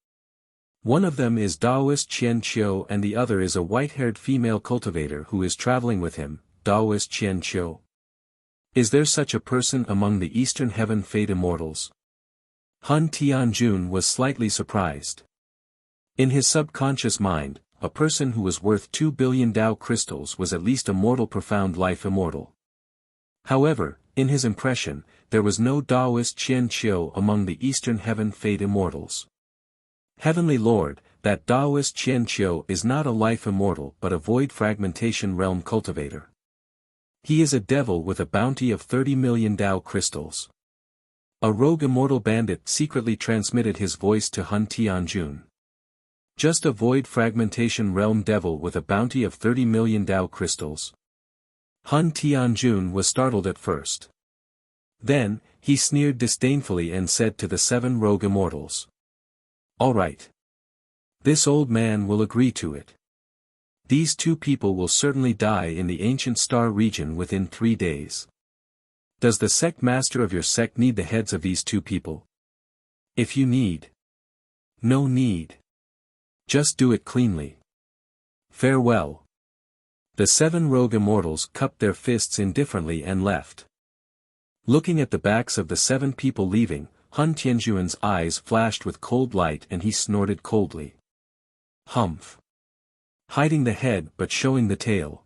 One of them is Daoist Qian Qiu and the other is a white-haired female cultivator who is traveling with him, Daoist Qian Qiu. Is there such a person among the Eastern Heaven Fate Immortals? Hun Tianjun was slightly surprised. In his subconscious mind, a person who was worth 2 billion Dao crystals was at least a mortal profound life immortal. However, in his impression, there was no Daoist Qian Qiu among the Eastern Heaven Fate Immortals. Heavenly Lord, that Daoist Qian Qiu is not a life immortal but a void fragmentation realm cultivator. He is a devil with a bounty of 30 million Dao crystals. A rogue immortal bandit secretly transmitted his voice to Hun Tianjun. Just a void fragmentation realm devil with a bounty of 30 million Dao crystals. Hun Tianjun was startled at first. Then, he sneered disdainfully and said to the 7 rogue immortals. All right. This old man will agree to it. These 2 people will certainly die in the ancient star region within 3 days. Does the sect master of your sect need the heads of these 2 people? If you need. No need. Just do it cleanly. Farewell. The 7 rogue immortals cupped their fists indifferently and left. Looking at the backs of the 7 people leaving, Hun Tianjun's eyes flashed with cold light and he snorted coldly. Humph. Hiding the head but showing the tail.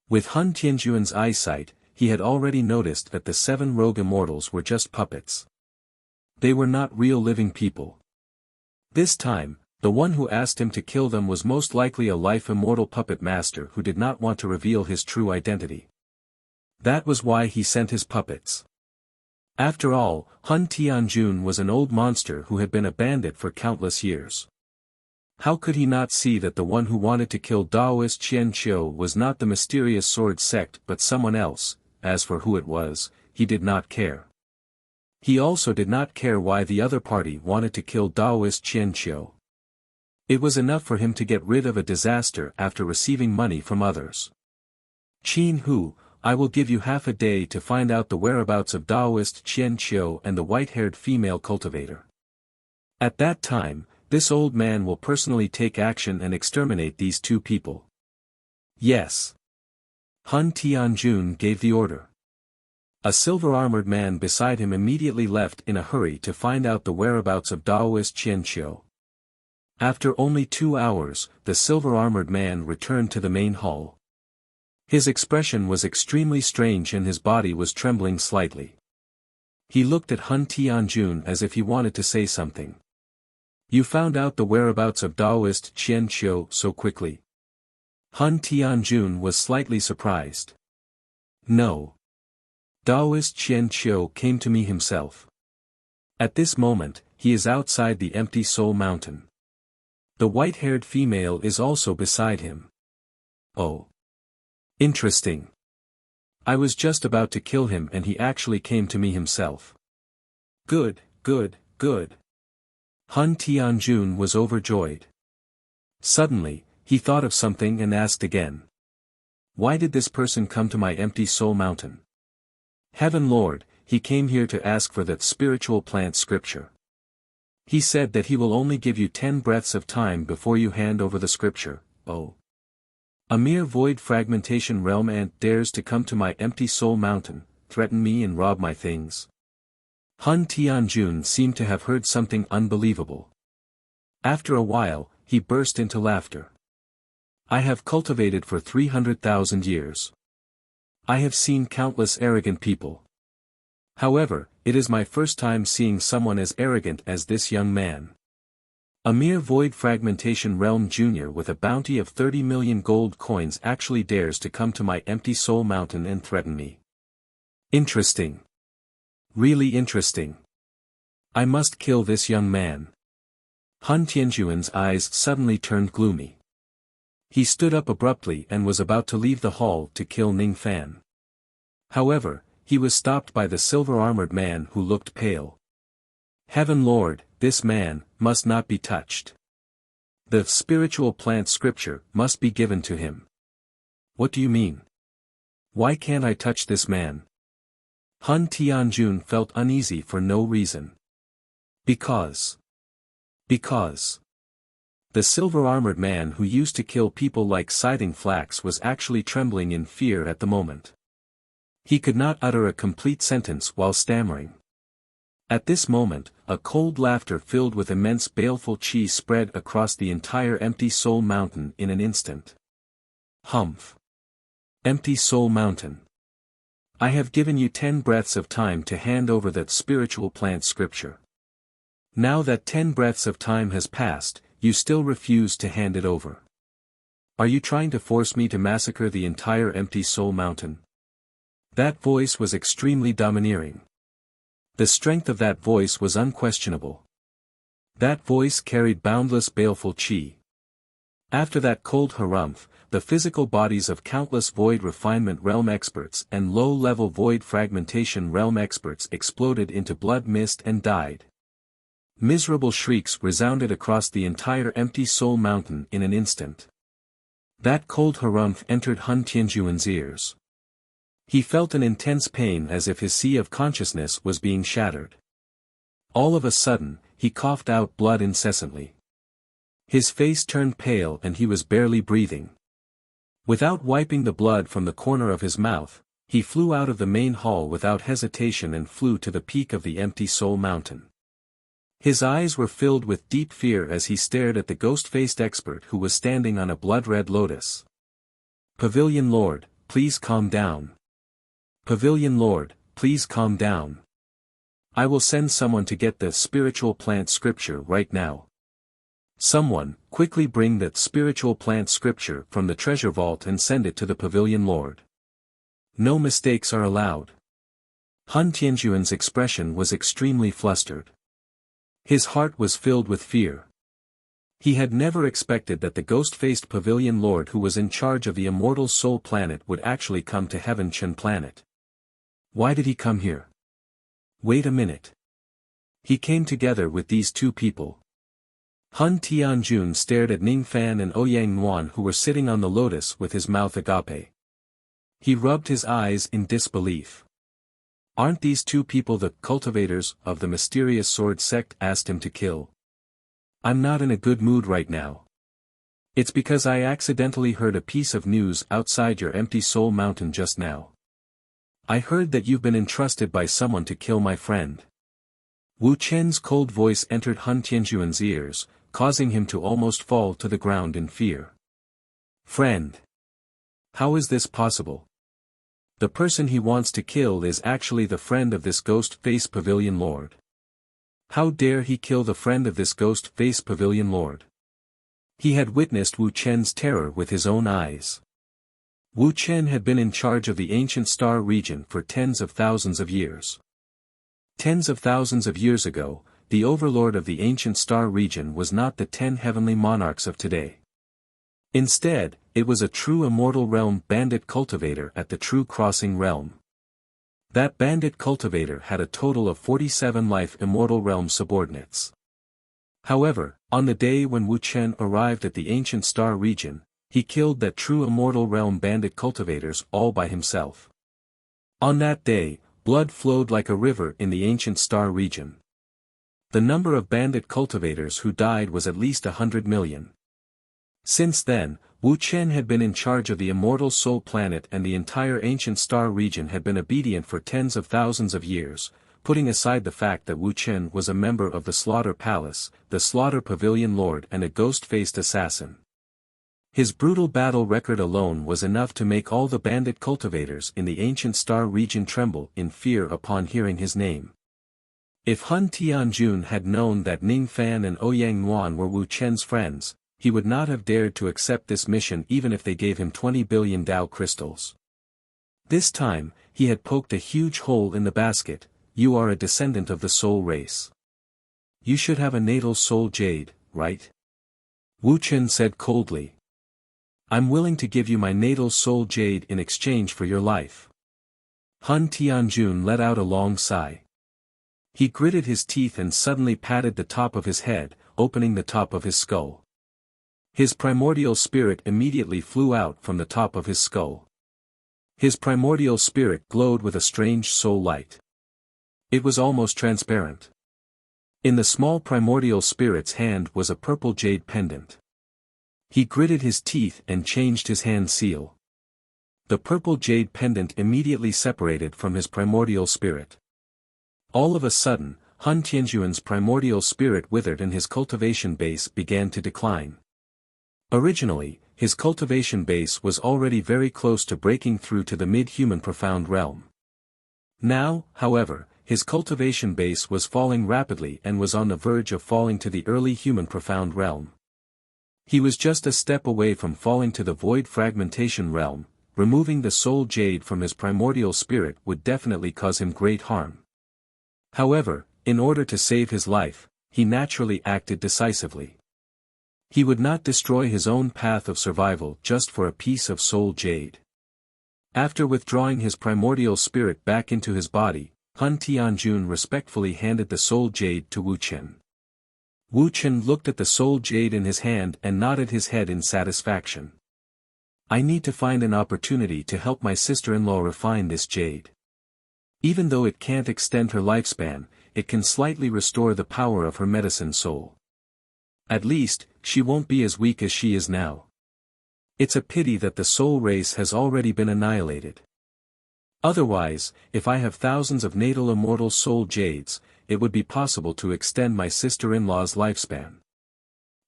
With Hun Tianjun's eyesight, he had already noticed that the 7 rogue immortals were just puppets. They were not real living people. This time, the one who asked him to kill them was most likely a life immortal puppet master who did not want to reveal his true identity. That was why he sent his puppets. After all, Hun Tianjun was an old monster who had been a bandit for countless years. How could he not see that the one who wanted to kill Daoist Qian Qiu was not the mysterious sword sect but someone else? As for who it was, he did not care. He also did not care why the other party wanted to kill Daoist Qianqiu. It was enough for him to get rid of a disaster after receiving money from others. Qin Hu, I will give you half a day to find out the whereabouts of Daoist Qianqiu and the white-haired female cultivator. At that time, this old man will personally take action and exterminate these two people. Yes. Han Tianjun gave the order. A silver-armored man beside him immediately left in a hurry to find out the whereabouts of Daoist Qianqiu. After only 2 hours, the silver-armored man returned to the main hall. His expression was extremely strange and his body was trembling slightly. He looked at Han Tianjun as if he wanted to say something. You found out the whereabouts of Daoist Qianqiu so quickly? Han Tianjun was slightly surprised. No. Daoist Qianqiu came to me himself. At this moment, he is outside the Empty Soul Mountain. The white-haired female is also beside him. Oh. Interesting. I was just about to kill him and he actually came to me himself. Good, good, good. Han Tianjun was overjoyed. Suddenly, he thought of something and asked again. Why did this person come to my Empty Soul Mountain? Heaven Lord, he came here to ask for that spiritual plant scripture. He said that he will only give you 10 breaths of time before you hand over the scripture. Oh. A mere void fragmentation realm ant dares to come to my Empty Soul Mountain, threaten me and rob my things. Han Tianjun seemed to have heard something unbelievable. After a while, he burst into laughter. I have cultivated for 300,000 years. I have seen countless arrogant people. However, it is my first time seeing someone as arrogant as this young man. A mere void fragmentation realm junior with a bounty of 30 million gold coins actually dares to come to my Empty Soul Mountain and threaten me. Interesting. Really interesting. I must kill this young man. Han Tianjuan's eyes suddenly turned gloomy. He stood up abruptly and was about to leave the hall to kill Ning Fan. However, he was stopped by the silver-armored man who looked pale. Heaven Lord, this man must not be touched. The spiritual plant scripture must be given to him. What do you mean? Why can't I touch this man? Han Tianjun felt uneasy for no reason. Because. The silver-armored man who used to kill people like scything flax was actually trembling in fear at the moment. He could not utter a complete sentence while stammering. At this moment, a cold laughter filled with immense baleful qi spread across the entire Empty Soul Mountain in an instant. Humph. Empty Soul Mountain. I have given you 10 breaths of time to hand over that spiritual plant scripture. Now that 10 breaths of time has passed, you still refuse to hand it over. Are you trying to force me to massacre the entire Empty Soul Mountain? That voice was extremely domineering. The strength of that voice was unquestionable. That voice carried boundless baleful qi. After that cold harumph, the physical bodies of countless void refinement realm experts and low-level void fragmentation realm experts exploded into blood mist and died. Miserable shrieks resounded across the entire Empty Soul Mountain in an instant. That cold harumph entered Han Tianjuan's ears. He felt an intense pain as if his sea of consciousness was being shattered. All of a sudden, he coughed out blood incessantly. His face turned pale and he was barely breathing. Without wiping the blood from the corner of his mouth, he flew out of the main hall without hesitation and flew to the peak of the Empty Soul Mountain. His eyes were filled with deep fear as he stared at the ghost-faced expert who was standing on a blood-red lotus. Pavilion Lord, please calm down. Pavilion Lord, please calm down. I will send someone to get the spiritual plant scripture right now. Someone, quickly bring that spiritual plant scripture from the treasure vault and send it to the Pavilion Lord. No mistakes are allowed. Han Tianjuan's expression was extremely flustered. His heart was filled with fear. He had never expected that the ghost-faced Pavilion Lord who was in charge of the immortal soul planet would actually come to Heaven Chen planet. Why did he come here? Wait a minute. He came together with these two people. Hun Tianjun stared at Ning Fan and Ouyang Nuan, who were sitting on the lotus with his mouth agape. He rubbed his eyes in disbelief. Aren't these two people the cultivators of the mysterious sword sect asked him to kill? I'm not in a good mood right now. It's because I accidentally heard a piece of news outside your empty soul mountain just now. I heard that you've been entrusted by someone to kill my friend. Wu Chen's cold voice entered Hun Tianjuan's ears, causing him to almost fall to the ground in fear. Friend. How is this possible? The person he wants to kill is actually the friend of this ghost-face pavilion lord. How dare he kill the friend of this ghost-face pavilion lord? He had witnessed Wu Chen's terror with his own eyes. Wu Chen had been in charge of the ancient star region for tens of thousands of years. Tens of thousands of years ago, the overlord of the ancient star region was not the 10 heavenly monarchs of today. Instead, it was a true immortal realm bandit cultivator at the true crossing realm. That bandit cultivator had a total of 47 life immortal realm subordinates. However, on the day when Wu Chen arrived at the ancient star region, he killed that true immortal realm bandit cultivators all by himself. On that day, blood flowed like a river in the ancient star region. The number of bandit cultivators who died was at least 100 million. Since then, Wu Chen had been in charge of the immortal soul planet, and the entire ancient star region had been obedient for tens of thousands of years, putting aside the fact that Wu Chen was a member of the Slaughter Palace, the Slaughter Pavilion Lord, and a ghost-faced assassin. His brutal battle record alone was enough to make all the bandit cultivators in the ancient star region tremble in fear upon hearing his name. If Hun Tianjun had known that Ning Fan and Ouyang Nuan were Wu Chen's friends, he would not have dared to accept this mission even if they gave him 20 billion Dao crystals. This time, he had poked a huge hole in the basket. You are a descendant of the soul race. You should have a natal soul jade, right? Wu Chen said coldly. I'm willing to give you my natal soul jade in exchange for your life. Hun Tianjun let out a long sigh. He gritted his teeth and suddenly patted the top of his head, opening the top of his skull. His primordial spirit immediately flew out from the top of his skull. His primordial spirit glowed with a strange soul light. It was almost transparent. In the small primordial spirit's hand was a purple jade pendant. He gritted his teeth and changed his hand seal. The purple jade pendant immediately separated from his primordial spirit. All of a sudden, Hun Tianjuan's primordial spirit withered and his cultivation base began to decline. Originally, his cultivation base was already very close to breaking through to the mid-human profound realm. Now, however, his cultivation base was falling rapidly and was on the verge of falling to the early human profound realm. He was just a step away from falling to the void fragmentation realm. Removing the soul jade from his primordial spirit would definitely cause him great harm. However, in order to save his life, he naturally acted decisively. He would not destroy his own path of survival just for a piece of soul jade. After withdrawing his primordial spirit back into his body, Hun Tianjun respectfully handed the soul jade to Wu Chen. Wu Chen looked at the soul jade in his hand and nodded his head in satisfaction. I need to find an opportunity to help my sister-in-law refine this jade. Even though it can't extend her lifespan, it can slightly restore the power of her medicine soul. At least, she won't be as weak as she is now. It's a pity that the soul race has already been annihilated. Otherwise, if I have thousands of natal immortal soul jades, it would be possible to extend my sister-in-law's lifespan.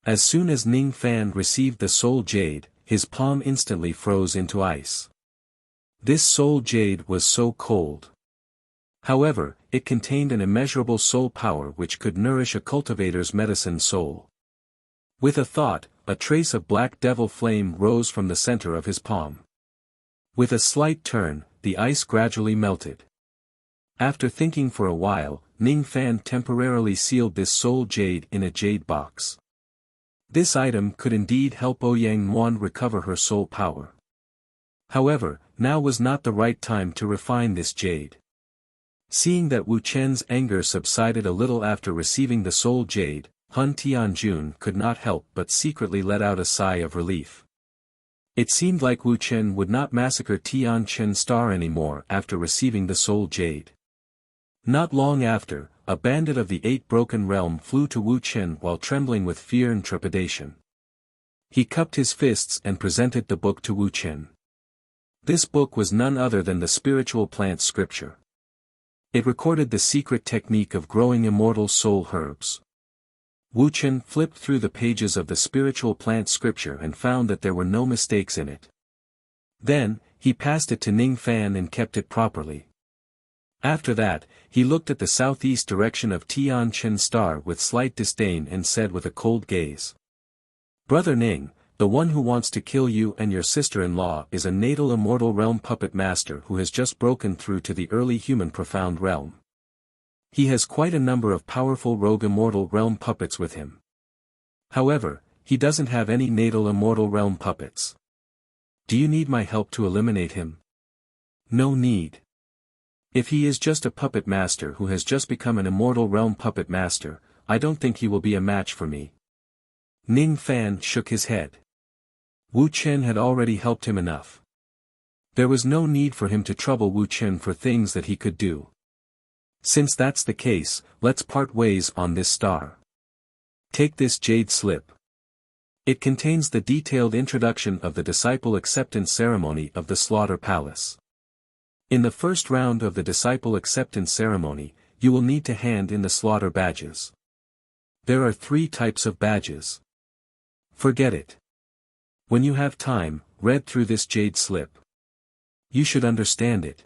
As soon as Ning Fan received the soul jade, his palm instantly froze into ice. This soul jade was so cold. However, it contained an immeasurable soul power which could nourish a cultivator's medicine soul. With a thought, a trace of black devil flame rose from the center of his palm. With a slight turn, the ice gradually melted. After thinking for a while, Ning Fan temporarily sealed this soul jade in a jade box. This item could indeed help Ouyang Nuan recover her soul power. However, now was not the right time to refine this jade. Seeing that Wu Chen's anger subsided a little after receiving the soul jade, Han Tianjun could not help but secretly let out a sigh of relief. It seemed like Wu Chen would not massacre Tianchen Star anymore after receiving the soul jade. Not long after, a bandit of the Eight Broken Realm flew to Wu Chen while trembling with fear and trepidation. He cupped his fists and presented the book to Wu Chen. This book was none other than the spiritual plant scripture. It recorded the secret technique of growing immortal soul herbs. Wu Chen flipped through the pages of the spiritual plant scripture and found that there were no mistakes in it. Then, he passed it to Ning Fan and kept it properly. After that, he looked at the southeast direction of Tianchen Star with slight disdain and said with a cold gaze. "Brother Ning, the one who wants to kill you and your sister-in-law is a natal immortal realm puppet master who has just broken through to the early human profound realm. He has quite a number of powerful rogue immortal realm puppets with him. However, he doesn't have any natal immortal realm puppets. Do you need my help to eliminate him?" "No need. If he is just a puppet master who has just become an immortal realm puppet master, I don't think he will be a match for me." Ning Fan shook his head. Wu Chen had already helped him enough. There was no need for him to trouble Wu Chen for things that he could do. "Since that's the case, let's part ways on this star. Take this jade slip. It contains the detailed introduction of the disciple acceptance ceremony of the Slaughter Palace. In the first round of the disciple acceptance ceremony, you will need to hand in the slaughter badges. There are 3 types of badges. Forget it. When you have time, read through this jade slip. You should understand it.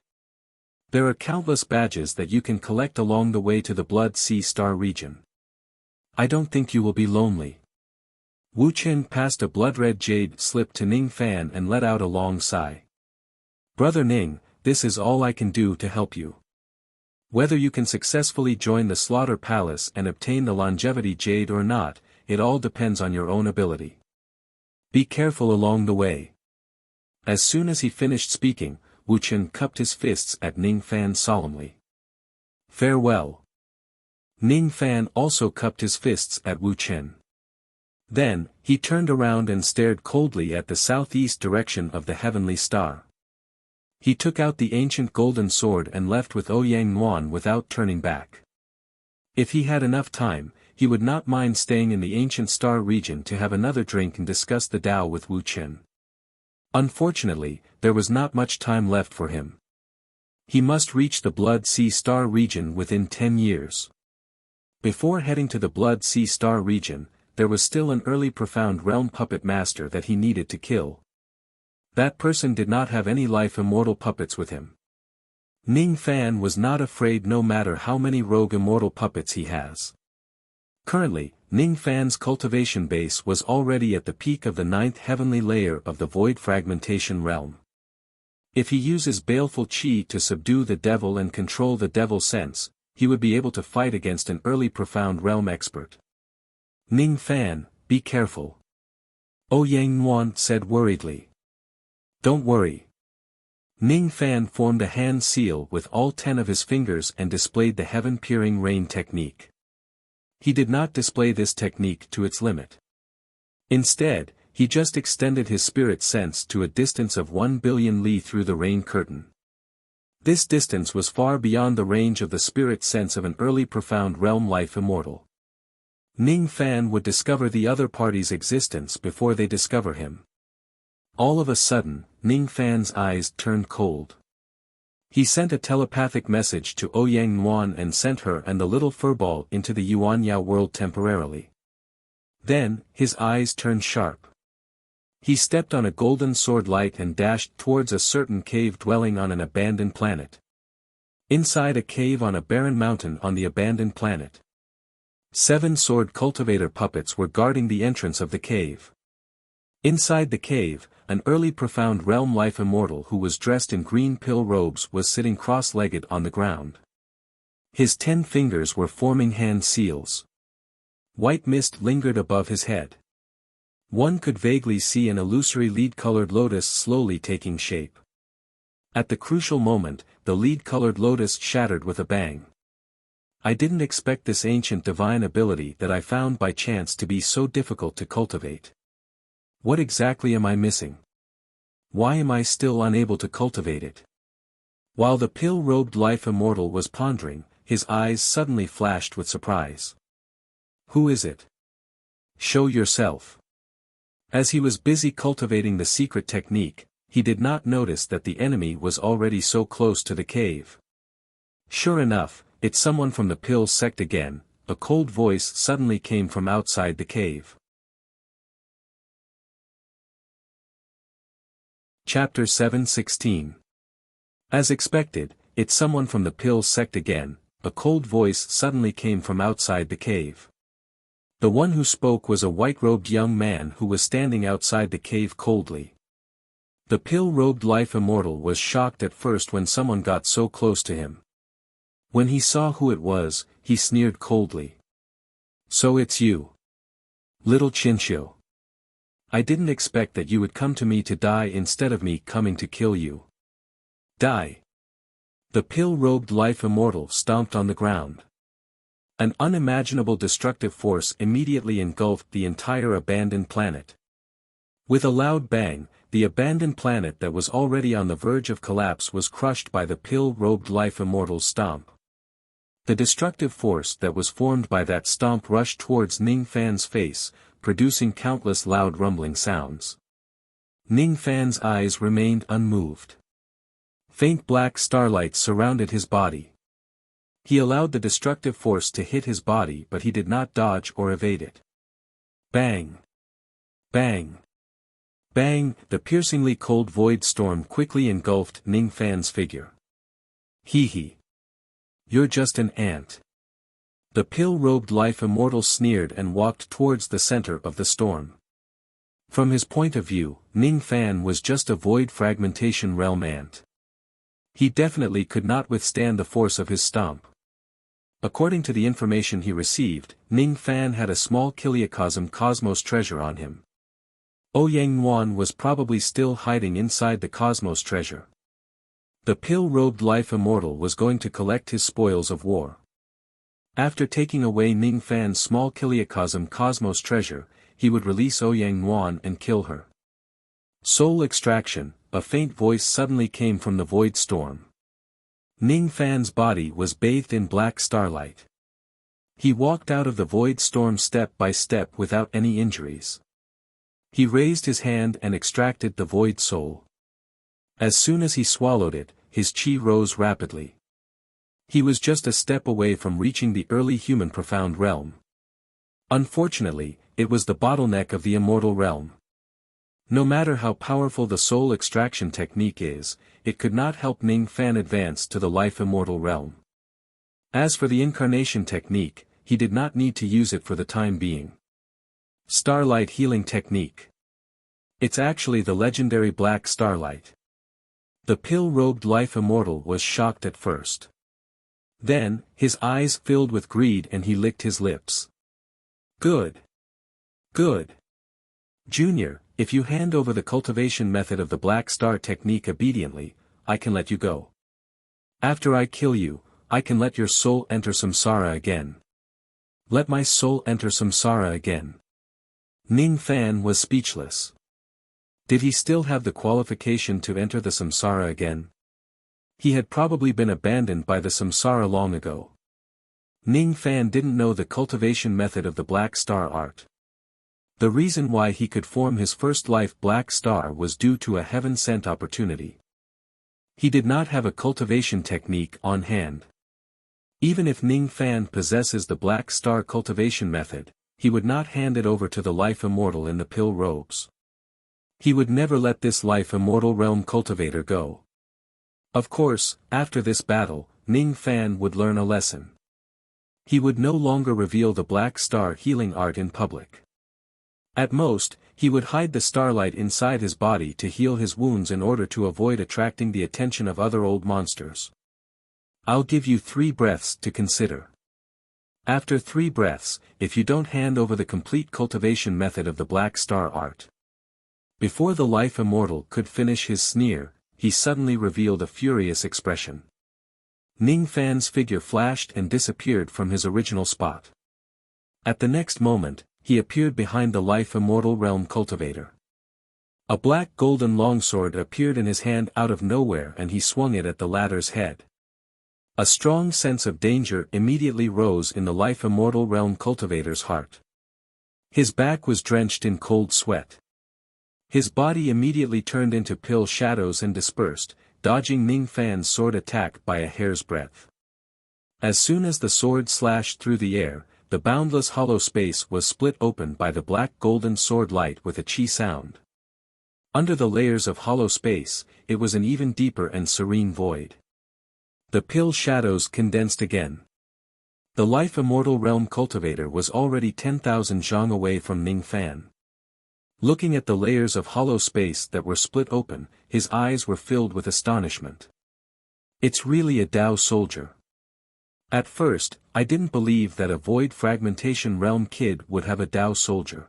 There are countless badges that you can collect along the way to the Blood Sea Star region. I don't think you will be lonely." Wu Chen passed a blood-red jade slip to Ning Fan and let out a long sigh. "Brother Ning, this is all I can do to help you. Whether you can successfully join the Slaughter Palace and obtain the longevity jade or not, it all depends on your own ability. Be careful along the way." As soon as he finished speaking, Wu Chen cupped his fists at Ning Fan solemnly. "Farewell." Ning Fan also cupped his fists at Wu Chen. Then, he turned around and stared coldly at the southeast direction of the heavenly star. He took out the ancient golden sword and left with Ouyang Nuan without turning back. If he had enough time, he would not mind staying in the ancient star region to have another drink and discuss the Tao with Wu Chen. Unfortunately, there was not much time left for him. He must reach the Blood Sea Star region within 10 years. Before heading to the Blood Sea Star region, there was still an early profound realm puppet master that he needed to kill. That person did not have any life immortal puppets with him. Ning Fan was not afraid no matter how many rogue immortal puppets he has. Currently, Ning Fan's cultivation base was already at the peak of the 9th heavenly layer of the void fragmentation realm. If he uses baleful qi to subdue the devil and control the devil sense, he would be able to fight against an early profound realm expert. "Ning Fan, be careful," Ouyang Nuan said worriedly. "Don't worry." Ning Fan formed a hand seal with all 10 of his fingers and displayed the heaven-peering rain technique. He did not display this technique to its limit. Instead, he just extended his spirit sense to a distance of 1 billion li through the rain curtain. This distance was far beyond the range of the spirit sense of an early profound realm life immortal. Ning Fan would discover the other party's existence before they discover him. All of a sudden, Ning Fan's eyes turned cold. He sent a telepathic message to Ouyang Nuan and sent her and the little furball into the Yuanyao world temporarily. Then, his eyes turned sharp. He stepped on a golden sword light and dashed towards a certain cave dwelling on an abandoned planet. Inside a cave on a barren mountain on the abandoned planet, 7 sword cultivator puppets were guarding the entrance of the cave. Inside the cave, an early profound realm life immortal who was dressed in green pill robes was sitting cross-legged on the ground. His 10 fingers were forming hand seals. White mist lingered above his head. One could vaguely see an illusory lead-colored lotus slowly taking shape. At the crucial moment, the lead-colored lotus shattered with a bang. I didn't expect this ancient divine ability that I found by chance to be so difficult to cultivate. What exactly am I missing? Why am I still unable to cultivate it? While the pill-robed life immortal was pondering, his eyes suddenly flashed with surprise. Who is it? Show yourself. As he was busy cultivating the secret technique, he did not notice that the enemy was already so close to the cave. Sure enough, it's someone from the pill sect again. A cold voice suddenly came from outside the cave. Chapter 7:16. As expected, it's someone from the pill sect again. A cold voice suddenly came from outside the cave. The one who spoke was a white-robed young man who was standing outside the cave coldly. The pill-robed life immortal was shocked at first when someone got so close to him. When he saw who it was, he sneered coldly. So it's you. Little Chinchou. I didn't expect that you would come to me to die instead of me coming to kill you. Die. The pill-robed life immortal stomped on the ground. An unimaginable destructive force immediately engulfed the entire abandoned planet. With a loud bang, the abandoned planet that was already on the verge of collapse was crushed by the pill-robed life immortal's stomp. The destructive force that was formed by that stomp rushed towards Ning Fan's face, producing countless loud rumbling sounds. Ning Fan's eyes remained unmoved. Faint black starlight surrounded his body. He allowed the destructive force to hit his body, but he did not dodge or evade it. Bang! Bang! Bang! The piercingly cold void storm quickly engulfed Ning Fan's figure. Hee. You're just an ant. The pill-robed life immortal sneered and walked towards the center of the storm. From his point of view, Ning Fan was just a void fragmentation realm ant. He definitely could not withstand the force of his stomp. According to the information he received, Ning Fan had a small Kiliacosm Cosmos treasure on him. Ouyang Yuan was probably still hiding inside the Cosmos treasure. The pill-robed life immortal was going to collect his spoils of war. After taking away Ning Fan's small Kiliacosm Cosmos treasure, he would release Ouyang Yuan and kill her. Soul extraction, a faint voice suddenly came from the void storm. Ning Fan's body was bathed in black starlight. He walked out of the void storm step by step without any injuries. He raised his hand and extracted the void soul. As soon as he swallowed it, his chi rose rapidly. He was just a step away from reaching the early human profound realm. Unfortunately, it was the bottleneck of the immortal realm. No matter how powerful the soul extraction technique is, it could not help Ning Fan advance to the life immortal realm. As for the incarnation technique, he did not need to use it for the time being. Starlight healing technique. It's actually the legendary black starlight. The pill-robed life immortal was shocked at first. Then, his eyes filled with greed and he licked his lips. Good. Good. Junior, if you hand over the cultivation method of the Black Star technique obediently, I can let you go. After I kill you, I can let your soul enter samsara again. Let my soul enter samsara again. Ning Fan was speechless. Did he still have the qualification to enter the samsara again? He had probably been abandoned by the samsara long ago. Ning Fan didn't know the cultivation method of the Black Star art. The reason why he could form his first life Black Star was due to a heaven-sent opportunity. He did not have a cultivation technique on hand. Even if Ning Fan possesses the Black Star cultivation method, he would not hand it over to the life immortal in the pill robes. He would never let this life immortal realm cultivator go. Of course, after this battle, Ning Fan would learn a lesson. He would no longer reveal the Black Star healing art in public. At most, he would hide the starlight inside his body to heal his wounds in order to avoid attracting the attention of other old monsters. I'll give you 3 breaths to consider. After 3 breaths, if you don't hand over the complete cultivation method of the Black Star art. Before the life immortal could finish his sneer, he suddenly revealed a furious expression. Ning Fan's figure flashed and disappeared from his original spot. At the next moment, he appeared behind the Life Immortal Realm Cultivator. A black golden longsword appeared in his hand out of nowhere and he swung it at the latter's head. A strong sense of danger immediately rose in the Life Immortal Realm Cultivator's heart. His back was drenched in cold sweat. His body immediately turned into pill shadows and dispersed, dodging Ning Fan's sword attack by a hair's breadth. As soon as the sword slashed through the air, the boundless hollow space was split open by the black golden sword light with a chi sound. Under the layers of hollow space, it was an even deeper and serene void. The pill shadows condensed again. The Life Immortal Realm Cultivator was already 10,000 zhang away from Ning Fan. Looking at the layers of hollow space that were split open, his eyes were filled with astonishment. It's really a Dao soldier. At first, I didn't believe that a void fragmentation realm kid would have a Dao soldier.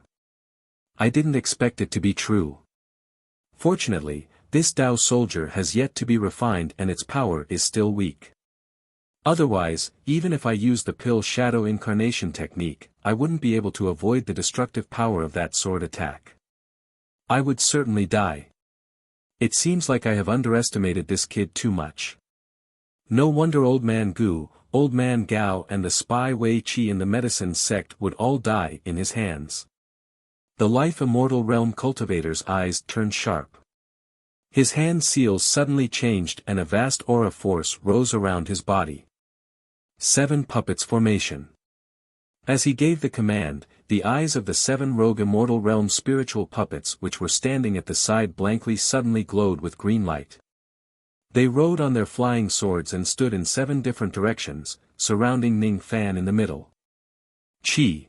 I didn't expect it to be true. Fortunately, this Dao soldier has yet to be refined and its power is still weak. Otherwise, even if I use the pill shadow incarnation technique, I wouldn't be able to avoid the destructive power of that sword attack. I would certainly die. It seems like I have underestimated this kid too much. No wonder Old Man Gu, Old Man Gao and the spy Wei Qi in the medicine sect would all die in his hands. The Life Immortal Realm Cultivator's eyes turned sharp. His hand seals suddenly changed and a vast aura force rose around his body. 7 Puppets Formation. As he gave the command, the eyes of the 7 rogue Immortal Realm spiritual puppets which were standing at the side blankly suddenly glowed with green light. They rode on their flying swords and stood in 7 different directions, surrounding Ning Fan in the middle. Qi.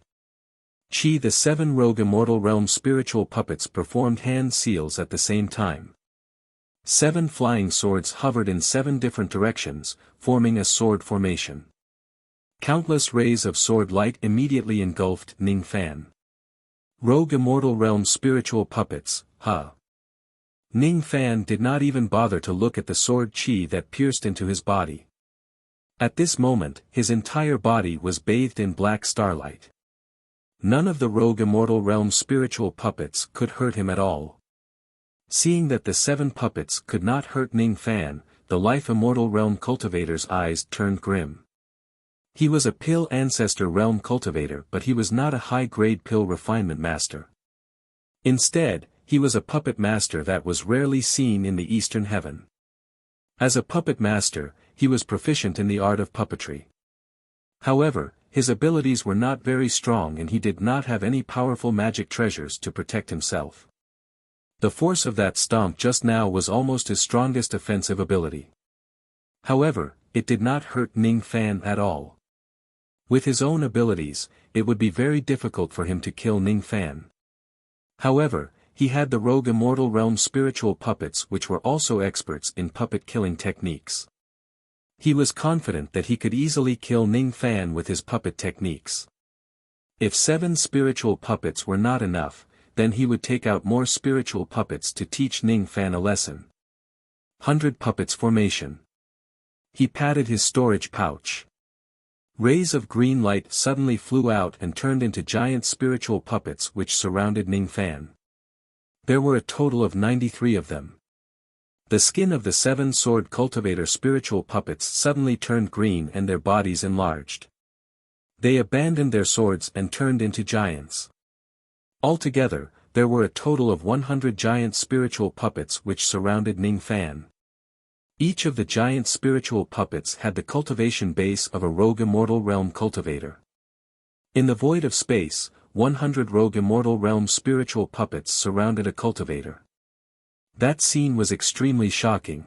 The 7 rogue Immortal Realm spiritual puppets performed hand seals at the same time. 7 flying swords hovered in 7 different directions, forming a sword formation. Countless rays of sword light immediately engulfed Ning Fan. Rogue Immortal Realm spiritual puppets, huh? Ning Fan did not even bother to look at the sword qi that pierced into his body. At this moment, his entire body was bathed in black starlight. None of the rogue Immortal Realm spiritual puppets could hurt him at all. Seeing that the 7 puppets could not hurt Ning Fan, the Life Immortal Realm Cultivator's eyes turned grim. He was a pill ancestor realm cultivator but he was not a high-grade pill refinement master. Instead, he was a puppet master that was rarely seen in the Eastern Heaven. As a puppet master, he was proficient in the art of puppetry. However, his abilities were not very strong and he did not have any powerful magic treasures to protect himself. The force of that stomp just now was almost his strongest offensive ability. However, it did not hurt Ning Fan at all. With his own abilities, it would be very difficult for him to kill Ning Fan. However, he had the rogue Immortal Realm spiritual puppets which were also experts in puppet killing techniques. He was confident that he could easily kill Ning Fan with his puppet techniques. If 7 spiritual puppets were not enough, then he would take out more spiritual puppets to teach Ning Fan a lesson. 100 Puppets Formation. He patted his storage pouch. Rays of green light suddenly flew out and turned into giant spiritual puppets which surrounded Ning Fan. There were a total of 93 of them. The skin of the 7 sword cultivator spiritual puppets suddenly turned green and their bodies enlarged. They abandoned their swords and turned into giants. Altogether, there were a total of 100 giant spiritual puppets which surrounded Ning Fan. Each of the giant spiritual puppets had the cultivation base of a rogue Immortal Realm cultivator. In the void of space, 100 rogue Immortal Realm spiritual puppets surrounded a cultivator. That scene was extremely shocking.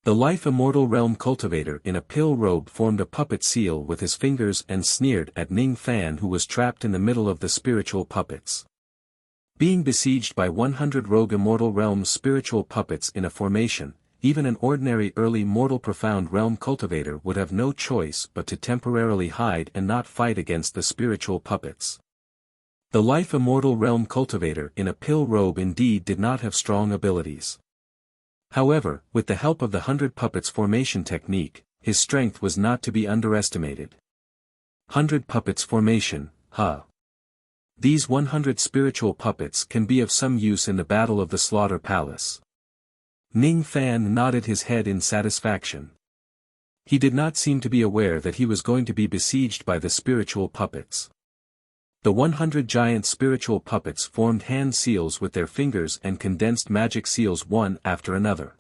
The Life Immortal Realm cultivator in a pill robe formed a puppet seal with his fingers and sneered at Ning Fan who was trapped in the middle of the spiritual puppets. Being besieged by 100 rogue Immortal Realm spiritual puppets in a formation, even an ordinary early mortal profound realm cultivator would have no choice but to temporarily hide and not fight against the spiritual puppets. The Life Immortal Realm cultivator in a pill robe indeed did not have strong abilities. However, with the help of the 100 puppets formation technique, his strength was not to be underestimated. 100 puppets formation, huh? These 100 spiritual puppets can be of some use in the Battle of the Slaughter Palace. Ning Fan nodded his head in satisfaction. He did not seem to be aware that he was going to be besieged by the spiritual puppets. The 100 giant spiritual puppets formed hand seals with their fingers and condensed magic seals one after another.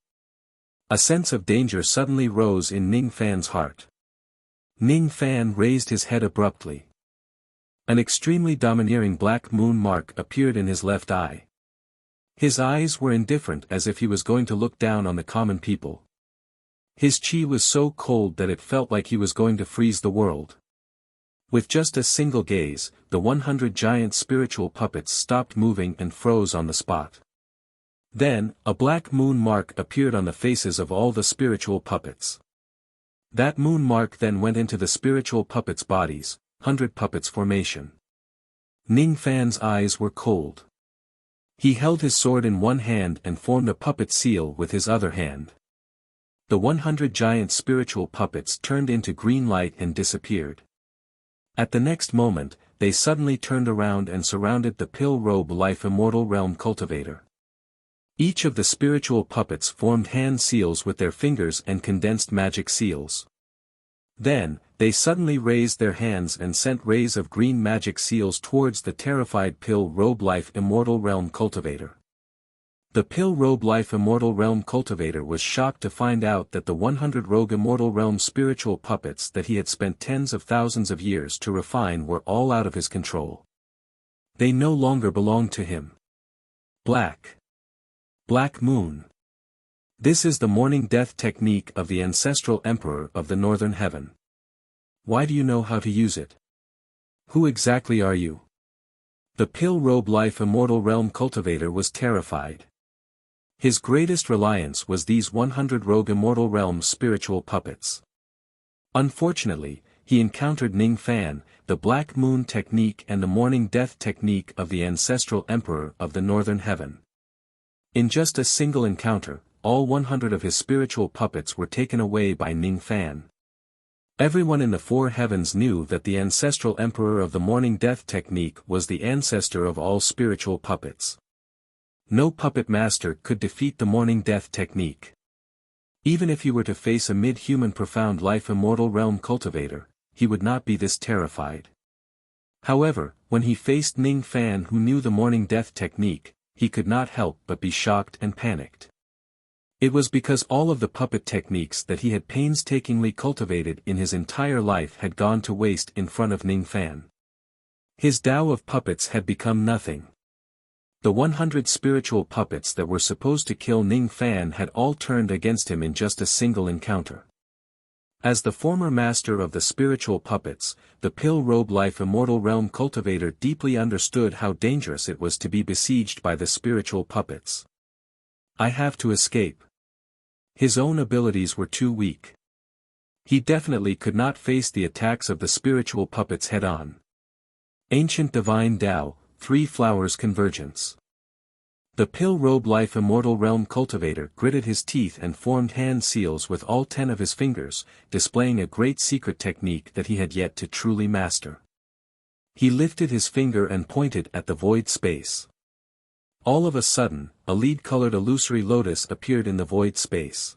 A sense of danger suddenly rose in Ning Fan's heart. Ning Fan raised his head abruptly. An extremely domineering black moon mark appeared in his left eye. His eyes were indifferent, as if he was going to look down on the common people. His chi was so cold that it felt like he was going to freeze the world. With just a single gaze, the 100 giant spiritual puppets stopped moving and froze on the spot. Then, a black moon mark appeared on the faces of all the spiritual puppets. That moon mark then went into the spiritual puppets' bodies, 100 puppets formation. Ning Fan's eyes were cold. He held his sword in one hand and formed a puppet seal with his other hand. The 100 giant spiritual puppets turned into green light and disappeared. At the next moment, they suddenly turned around and surrounded the Pill Robe Life Immortal Realm Cultivator. Each of the spiritual puppets formed hand seals with their fingers and condensed magic seals. Then, they suddenly raised their hands and sent rays of green magic seals towards the terrified Pill Robe Life Immortal Realm Cultivator. The Pill Robe Life Immortal Realm Cultivator was shocked to find out that the 100 Rogue Immortal Realm spiritual puppets that he had spent tens of thousands of years to refine were all out of his control. They no longer belonged to him. Black Moon. This is the morning death technique of the ancestral emperor of the northern heaven. Why do you know how to use it? Who exactly are you? The Pill Robe Life Immortal Realm Cultivator was terrified. His greatest reliance was these 100 Rogue Immortal Realm spiritual puppets. Unfortunately, he encountered Ning Fan, the Black Moon technique and the morning death technique of the ancestral emperor of the northern heaven. In just a single encounter, all 100 of his spiritual puppets were taken away by Ning Fan. Everyone in the four heavens knew that the ancestral emperor of the morning death technique was the ancestor of all spiritual puppets. No puppet master could defeat the morning death technique. Even if he were to face a mid-human profound life immortal realm cultivator, he would not be this terrified. However, when he faced Ning Fan who knew the morning death technique, he could not help but be shocked and panicked. It was because all of the puppet techniques that he had painstakingly cultivated in his entire life had gone to waste in front of Ning Fan. His Tao of puppets had become nothing. The 100 spiritual puppets that were supposed to kill Ning Fan had all turned against him in just a single encounter. As the former master of the spiritual puppets, the Pill Robe Life Immortal Realm Cultivator deeply understood how dangerous it was to be besieged by the spiritual puppets. I have to escape. His own abilities were too weak. He definitely could not face the attacks of the spiritual puppets head-on. Ancient Divine Tao, 3 Flowers Convergence. The Pill Robe Life Immortal Realm Cultivator gritted his teeth and formed hand seals with all 10 of his fingers, displaying a great secret technique that he had yet to truly master. He lifted his finger and pointed at the void space. All of a sudden, a lead-colored illusory lotus appeared in the void space.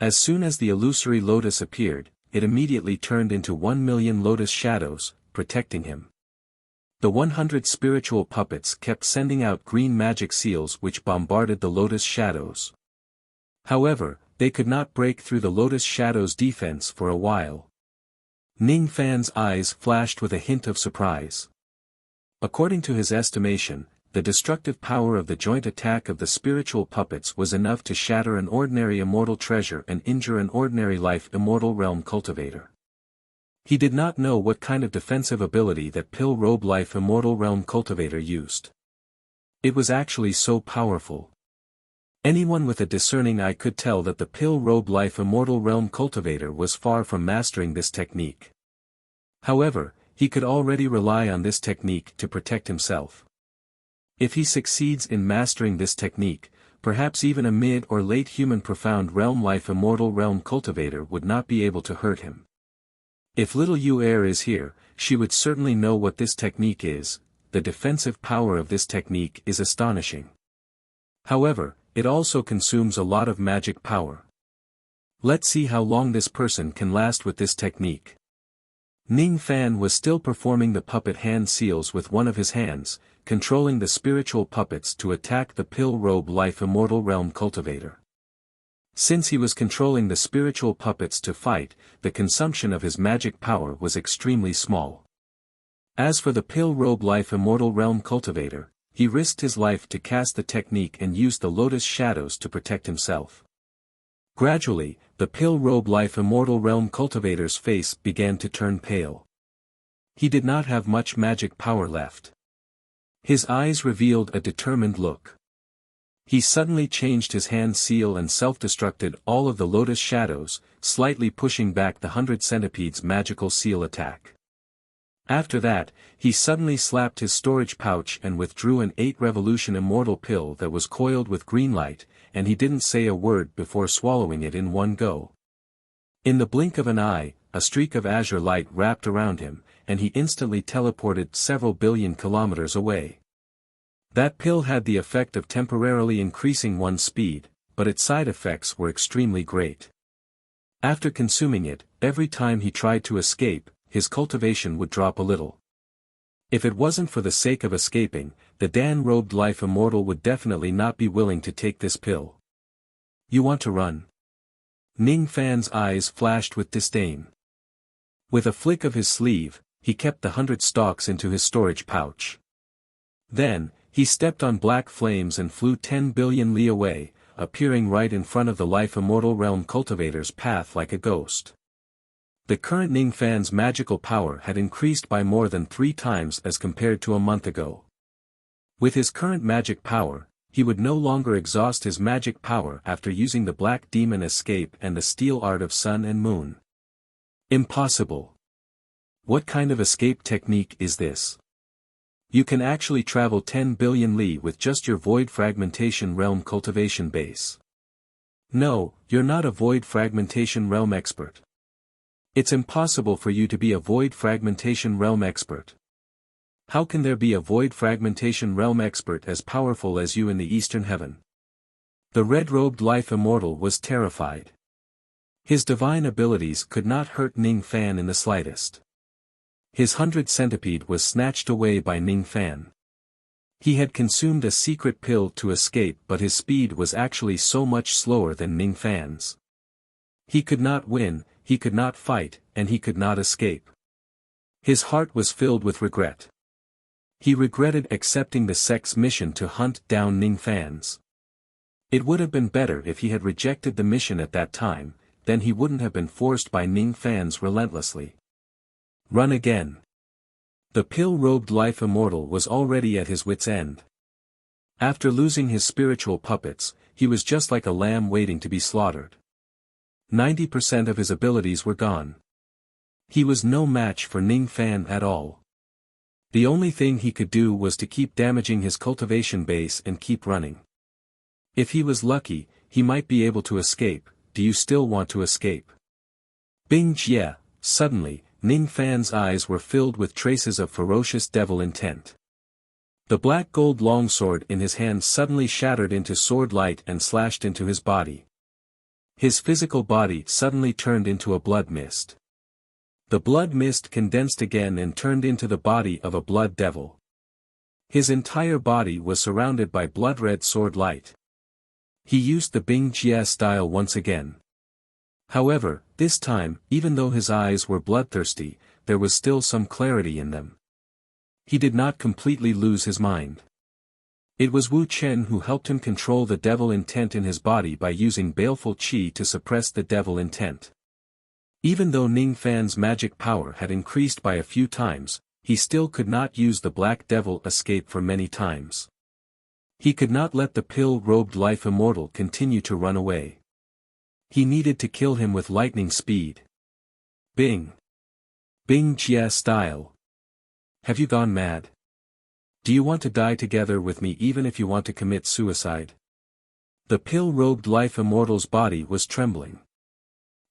As soon as the illusory lotus appeared, it immediately turned into 1,000,000 lotus shadows, protecting him. The 100 spiritual puppets kept sending out green magic seals which bombarded the lotus shadows. However, they could not break through the lotus shadows' defense for a while. Ning Fan's eyes flashed with a hint of surprise. According to his estimation, the destructive power of the joint attack of the spiritual puppets was enough to shatter an ordinary immortal treasure and injure an ordinary life immortal realm cultivator. He did not know what kind of defensive ability that Pill Robe Life Immortal Realm Cultivator used. It was actually so powerful. Anyone with a discerning eye could tell that the Pill Robe Life Immortal Realm Cultivator was far from mastering this technique. However, he could already rely on this technique to protect himself. If he succeeds in mastering this technique, perhaps even a mid or late human profound realm life immortal realm cultivator would not be able to hurt him. If little Yu Er is here, she would certainly know what this technique is. The defensive power of this technique is astonishing. However, it also consumes a lot of magic power. Let's see how long this person can last with this technique. Ning Fan was still performing the puppet hand seals with one of his hands, controlling the spiritual puppets to attack the pill robe life immortal realm cultivator. Since he was controlling the spiritual puppets to fight, the consumption of his magic power was extremely small. As for the pill robe life immortal realm cultivator, he risked his life to cast the technique and used the lotus shadows to protect himself. Gradually, the pill robe life immortal realm cultivator's face began to turn pale. He did not have much magic power left. His eyes revealed a determined look. He suddenly changed his hand seal and self-destructed all of the lotus shadows, slightly pushing back the 100 centipede's magical seal attack. After that, he suddenly slapped his storage pouch and withdrew an 8 revolution immortal pill that was coiled with green light, and he didn't say a word before swallowing it in one go. In the blink of an eye, a streak of azure light wrapped around him, and he instantly teleported several billion kilometers away. That pill had the effect of temporarily increasing one's speed, but its side effects were extremely great. After consuming it, every time he tried to escape, his cultivation would drop a little. If it wasn't for the sake of escaping, the Dan-robed life immortal would definitely not be willing to take this pill. You want to run? Ning Fan's eyes flashed with disdain. With a flick of his sleeve, he kept the 100 stalks into his storage pouch. Then, he stepped on black flames and flew 10 billion li away, appearing right in front of the life immortal realm cultivator's path like a ghost. The current Ning Fan's magical power had increased by more than 3 times as compared to a month ago. With his current magic power, he would no longer exhaust his magic power after using the Black Demon Escape and the Steel Art of Sun and Moon. Impossible. What kind of escape technique is this? You can actually travel 10 billion li with just your void fragmentation realm cultivation base. No, you're not a void fragmentation realm expert. It's impossible for you to be a void fragmentation realm expert. How can there be a void fragmentation realm expert as powerful as you in the Eastern Heaven? The red-robed life immortal was terrified. His divine abilities could not hurt Ning Fan in the slightest. His 100 centipede was snatched away by Ning Fan. He had consumed a secret pill to escape, but his speed was actually so much slower than Ning Fan's. He could not win, he could not fight, and he could not escape. His heart was filled with regret. He regretted accepting the sect's mission to hunt down Ning Fan's. It would have been better if he had rejected the mission at that time, then he wouldn't have been forced by Ning Fan's relentlessly. Run again. The pill-robed life immortal was already at his wit's end. After losing his spiritual puppets, he was just like a lamb waiting to be slaughtered. 90% of his abilities were gone. He was no match for Ning Fan at all. The only thing he could do was to keep damaging his cultivation base and keep running. If he was lucky, he might be able to escape. Do you still want to escape? Bing Jie. Suddenly, Ning Fan's eyes were filled with traces of ferocious devil intent. The black gold longsword in his hand suddenly shattered into sword light and slashed into his body. His physical body suddenly turned into a blood mist. The blood mist condensed again and turned into the body of a blood devil. His entire body was surrounded by blood-red sword light. He used the Bing Jie style once again. However, this time, even though his eyes were bloodthirsty, there was still some clarity in them. He did not completely lose his mind. It was Wu Chen who helped him control the devil intent in his body by using baleful qi to suppress the devil intent. Even though Ning Fan's magic power had increased by a few times, he still could not use the black devil escape for many times. He could not let the pill-robed life immortal continue to run away. He needed to kill him with lightning speed. Bing. Bing Jie style. Have you gone mad? Do you want to die together with me even if you want to commit suicide? The pill-robed life immortal's body was trembling.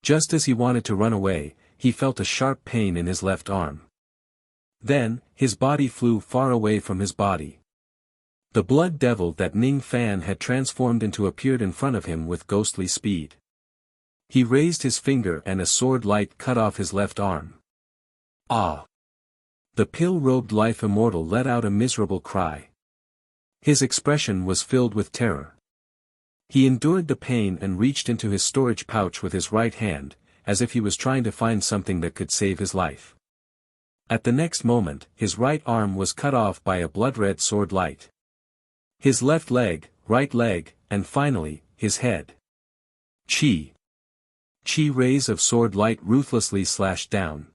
Just as he wanted to run away, he felt a sharp pain in his left arm. Then, his body flew far away from his body. The blood devil that Ning Fan had transformed into appeared in front of him with ghostly speed. He raised his finger and a sword light cut off his left arm. Ah! The pill-robed life immortal let out a miserable cry. His expression was filled with terror. He endured the pain and reached into his storage pouch with his right hand, as if he was trying to find something that could save his life. At the next moment, his right arm was cut off by a blood-red sword light. His left leg, right leg, and finally, his head. Chi rays of sword light ruthlessly slashed down.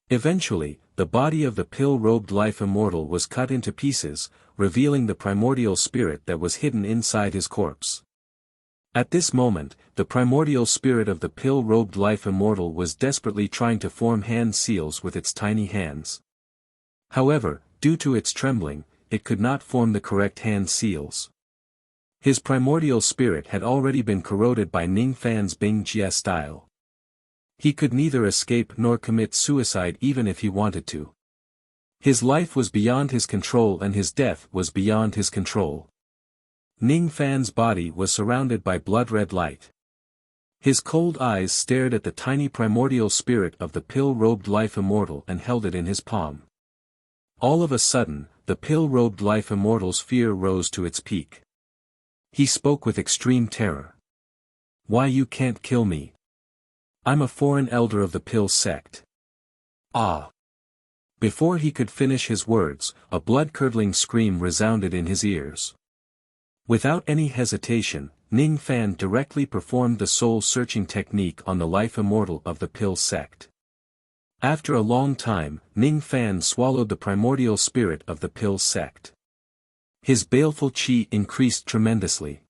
Eventually, the body of the pill-robed life immortal was cut into pieces, revealing the primordial spirit that was hidden inside his corpse. At this moment, the primordial spirit of the pill-robed life immortal was desperately trying to form hand seals with its tiny hands. However, due to its trembling, it could not form the correct hand seals. His primordial spirit had already been corroded by Ning Fan's Bing Jie style. He could neither escape nor commit suicide even if he wanted to. His life was beyond his control and his death was beyond his control. Ning Fan's body was surrounded by blood-red light. His cold eyes stared at the tiny primordial spirit of the pill-robed life immortal and held it in his palm. All of a sudden, the pill-robed life immortal's fear rose to its peak. He spoke with extreme terror. "Why you can't kill me? I'm a foreign elder of the pill sect." Ah! Before he could finish his words, a blood-curdling scream resounded in his ears. Without any hesitation, Ning Fan directly performed the soul-searching technique on the life immortal of the pill sect. After a long time, Ning Fan swallowed the primordial spirit of the pill sect. His baleful qi increased tremendously.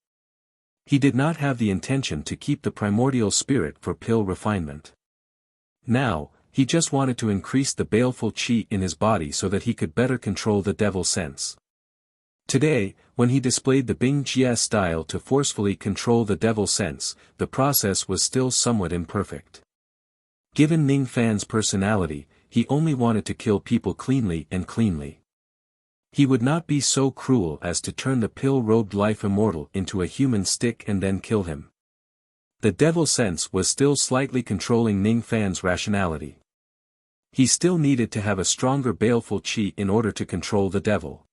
He did not have the intention to keep the primordial spirit for pill refinement. Now, he just wanted to increase the baleful qi in his body so that he could better control the devil sense. Today, when he displayed the Bing Jie style to forcefully control the devil sense, the process was still somewhat imperfect. Given Ning Fan's personality, he only wanted to kill people cleanly and cleanly. He would not be so cruel as to turn the pill-robed life immortal into a human stick and then kill him. The devil sense was still slightly controlling Ning Fan's rationality. He still needed to have a stronger baleful qi in order to control the devil.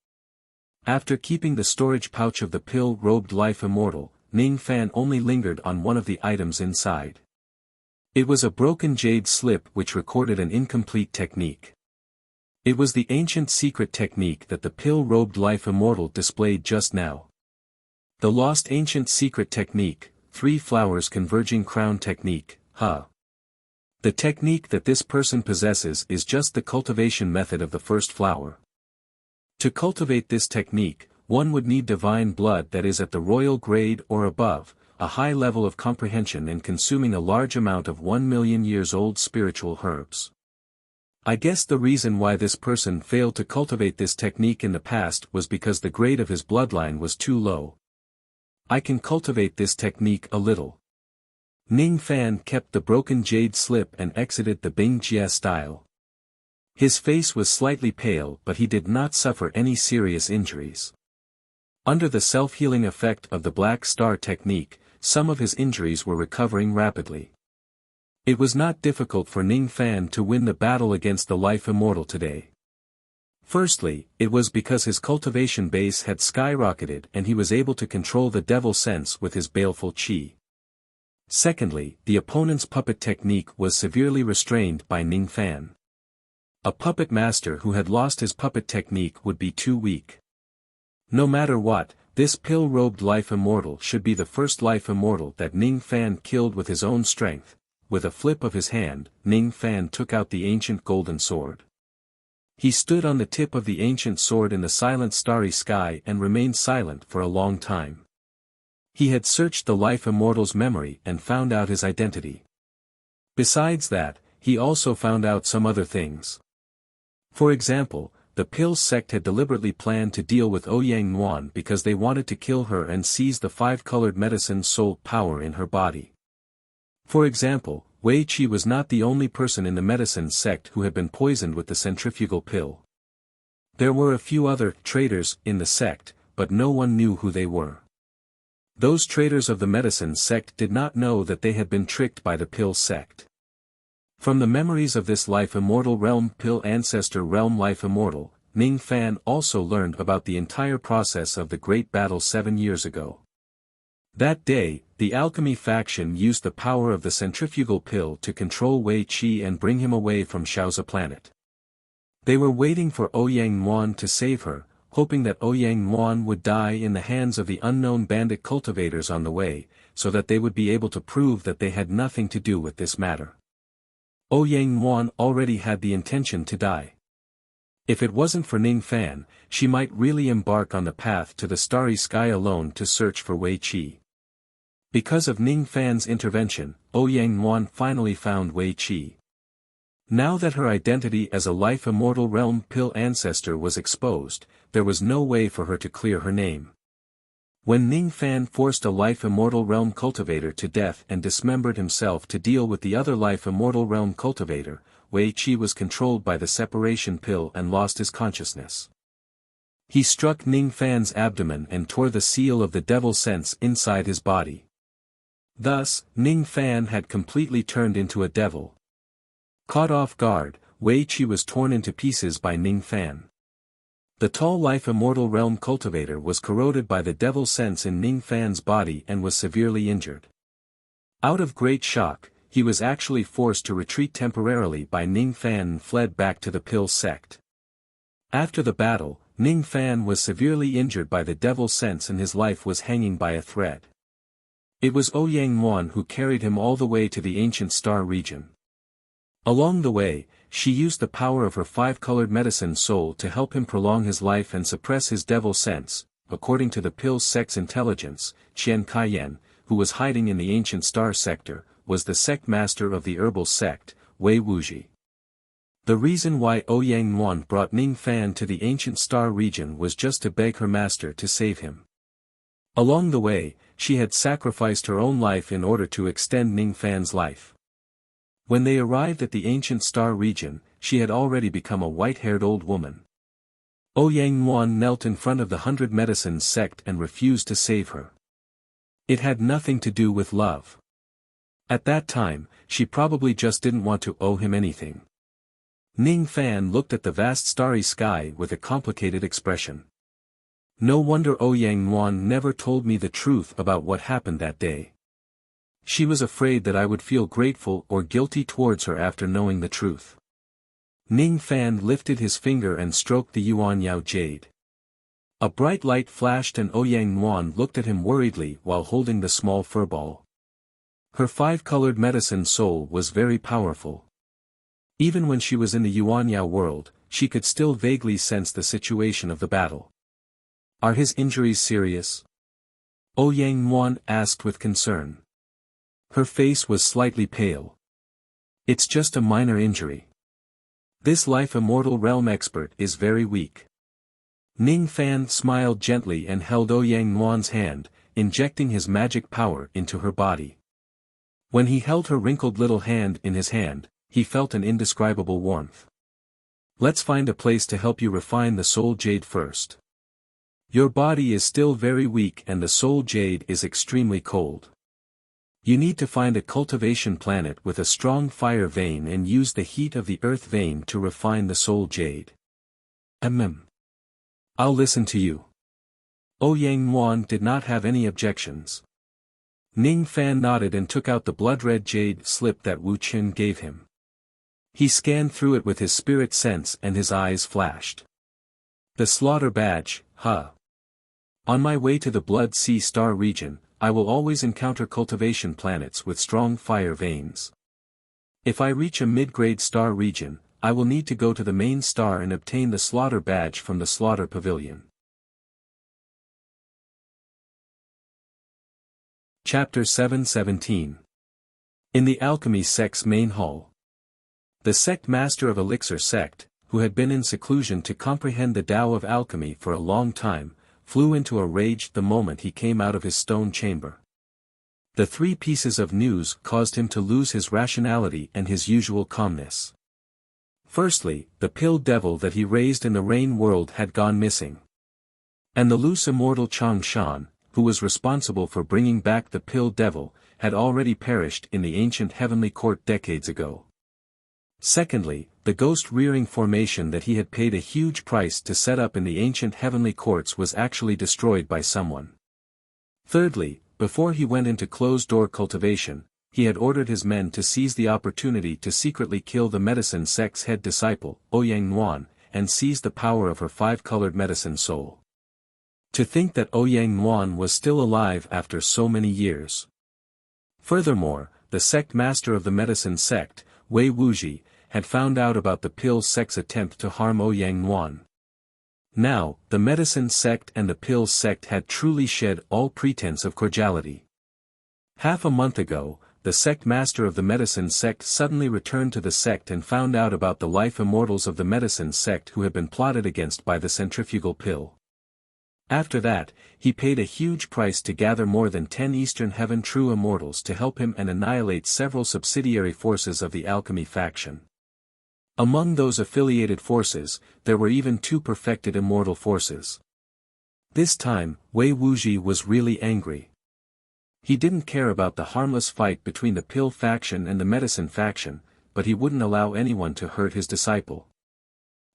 After keeping the storage pouch of the pill-robed life immortal, Ning Fan only lingered on one of the items inside. It was a broken jade slip which recorded an incomplete technique. It was the ancient secret technique that the pill-robed life immortal displayed just now. The lost ancient secret technique, 3 flowers converging crown technique, The technique that this person possesses is just the cultivation method of the first flower. To cultivate this technique, one would need divine blood that is at the royal grade or above, a high level of comprehension and consuming a large amount of 1 million years old spiritual herbs. I guess the reason why this person failed to cultivate this technique in the past was because the grade of his bloodline was too low. I can cultivate this technique a little. Ning Fan kept the broken jade slip and exited the Bing Jie style. His face was slightly pale but he did not suffer any serious injuries. Under the self-healing effect of the Black Star technique, some of his injuries were recovering rapidly. It was not difficult for Ning Fan to win the battle against the life immortal today. Firstly, it was because his cultivation base had skyrocketed and he was able to control the devil sense with his baleful qi. Secondly, the opponent's puppet technique was severely restrained by Ning Fan. A puppet master who had lost his puppet technique would be too weak. No matter what, this pill-robed life immortal should be the first life immortal that Ning Fan killed with his own strength. With a flip of his hand, Ning Fan took out the ancient golden sword. He stood on the tip of the ancient sword in the silent starry sky and remained silent for a long time. He had searched the life immortal's memory and found out his identity. Besides that, he also found out some other things. For example, the Pill sect had deliberately planned to deal with Ouyang Nuan because they wanted to kill her and seize the five-colored medicine soul power in her body. For example, Wei Qi was not the only person in the medicine sect who had been poisoned with the centrifugal pill. There were a few other traitors in the sect, but no one knew who they were. Those traitors of the medicine sect did not know that they had been tricked by the Pill sect. From the memories of this life immortal realm Pill ancestor realm life immortal, Ning Fan also learned about the entire process of the great battle 7 years ago. That day, the alchemy faction used the power of the centrifugal pill to control Wei Qi and bring him away from Shaoza planet. They were waiting for Ouyang Nuan to save her, hoping that Ouyang Nuan would die in the hands of the unknown bandit cultivators on the way, so that they would be able to prove that they had nothing to do with this matter. Ouyang Nuan already had the intention to die. If it wasn't for Ning Fan, she might really embark on the path to the starry sky alone to search for Wei Qi. Because of Ning Fan's intervention, Ouyang Nuan finally found Wei Qi. Now that her identity as a life immortal realm Pill ancestor was exposed, there was no way for her to clear her name. When Ning Fan forced a life immortal realm cultivator to death and dismembered himself to deal with the other life immortal realm cultivator, Wei Qi was controlled by the separation pill and lost his consciousness. He struck Ning Fan's abdomen and tore the seal of the devil sense inside his body. Thus, Ning Fan had completely turned into a devil. Caught off guard, Wei Qi was torn into pieces by Ning Fan. The tall life immortal realm cultivator was corroded by the devil sense in Ning Fan's body and was severely injured. Out of great shock, he was actually forced to retreat temporarily by Ning Fan and fled back to the Pill sect. After the battle, Ning Fan was severely injured by the devil sense and his life was hanging by a thread. It was Ouyang Nuan who carried him all the way to the ancient star region. Along the way, she used the power of her five-colored medicine soul to help him prolong his life and suppress his devil sense. According to the Pill sect's intelligence, Qian Kaiyan, who was hiding in the ancient star sector, was the sect master of the herbal sect, Wei Wuji. The reason why Ouyang Nuan brought Ning Fan to the ancient star region was just to beg her master to save him. Along the way, she had sacrificed her own life in order to extend Ning Fan's life. When they arrived at the ancient star region, she had already become a white-haired old woman. Ouyang Nuan knelt in front of the 100 Medicines sect and refused to save her. It had nothing to do with love. At that time, she probably just didn't want to owe him anything. Ning Fan looked at the vast starry sky with a complicated expression. No wonder Ouyang Nuan never told me the truth about what happened that day. She was afraid that I would feel grateful or guilty towards her after knowing the truth. Ning Fan lifted his finger and stroked the Yuan Yao jade. A bright light flashed and Ouyang Nuan looked at him worriedly while holding the small fur ball. Her five-colored medicine soul was very powerful. Even when she was in the Yuan Yao world, she could still vaguely sense the situation of the battle. Are his injuries serious? Ouyang Nuan asked with concern. Her face was slightly pale. It's just a minor injury. This life immortal realm expert is very weak. Ning Fan smiled gently and held Ouyang Nuan's hand, injecting his magic power into her body. When he held her wrinkled little hand in his hand, he felt an indescribable warmth. Let's find a place to help you refine the soul jade first. Your body is still very weak and the soul jade is extremely cold. You need to find a cultivation planet with a strong fire vein and use the heat of the earth vein to refine the soul jade. I'll listen to you. Ouyang Nuan did not have any objections. Ning Fan nodded and took out the blood-red jade slip that Wu Qin gave him. He scanned through it with his spirit sense and his eyes flashed. The slaughter badge, huh? On my way to the Blood Sea Star region, I will always encounter cultivation planets with strong fire veins. If I reach a mid-grade star region, I will need to go to the main star and obtain the slaughter badge from the slaughter pavilion. Chapter 717. In the Alchemy sect's main hall. The sect master of Elixir sect, who had been in seclusion to comprehend the Tao of alchemy for a long time, flew into a rage the moment he came out of his stone chamber. The 3 pieces of news caused him to lose his rationality and his usual calmness. Firstly, the pill devil that he raised in the rain world had gone missing. And the loose immortal Chang Shan, who was responsible for bringing back the pill devil, had already perished in the ancient heavenly court decades ago. Secondly, the ghost-rearing formation that he had paid a huge price to set up in the ancient heavenly courts was actually destroyed by someone. Thirdly, before he went into closed-door cultivation, he had ordered his men to seize the opportunity to secretly kill the medicine sect's head disciple, Ouyang Nuan, and seize the power of her 5-colored medicine soul. To think that Ouyang Nuan was still alive after so many years. Furthermore, the sect master of the medicine sect, Wei Wuxi, had found out about the pill sect's attempt to harm Ouyang Nuan. Now, the medicine sect and the pill sect had truly shed all pretense of cordiality. Half a month ago, the sect master of the medicine sect suddenly returned to the sect and found out about the life immortals of the medicine sect who had been plotted against by the centrifugal pill. After that, he paid a huge price to gather more than 10 Eastern Heaven true immortals to help him and annihilate several subsidiary forces of the alchemy faction. Among those affiliated forces, there were even 2 perfected immortal forces. This time, Wei Wuxi was really angry. He didn't care about the harmless fight between the pill faction and the medicine faction, but he wouldn't allow anyone to hurt his disciple.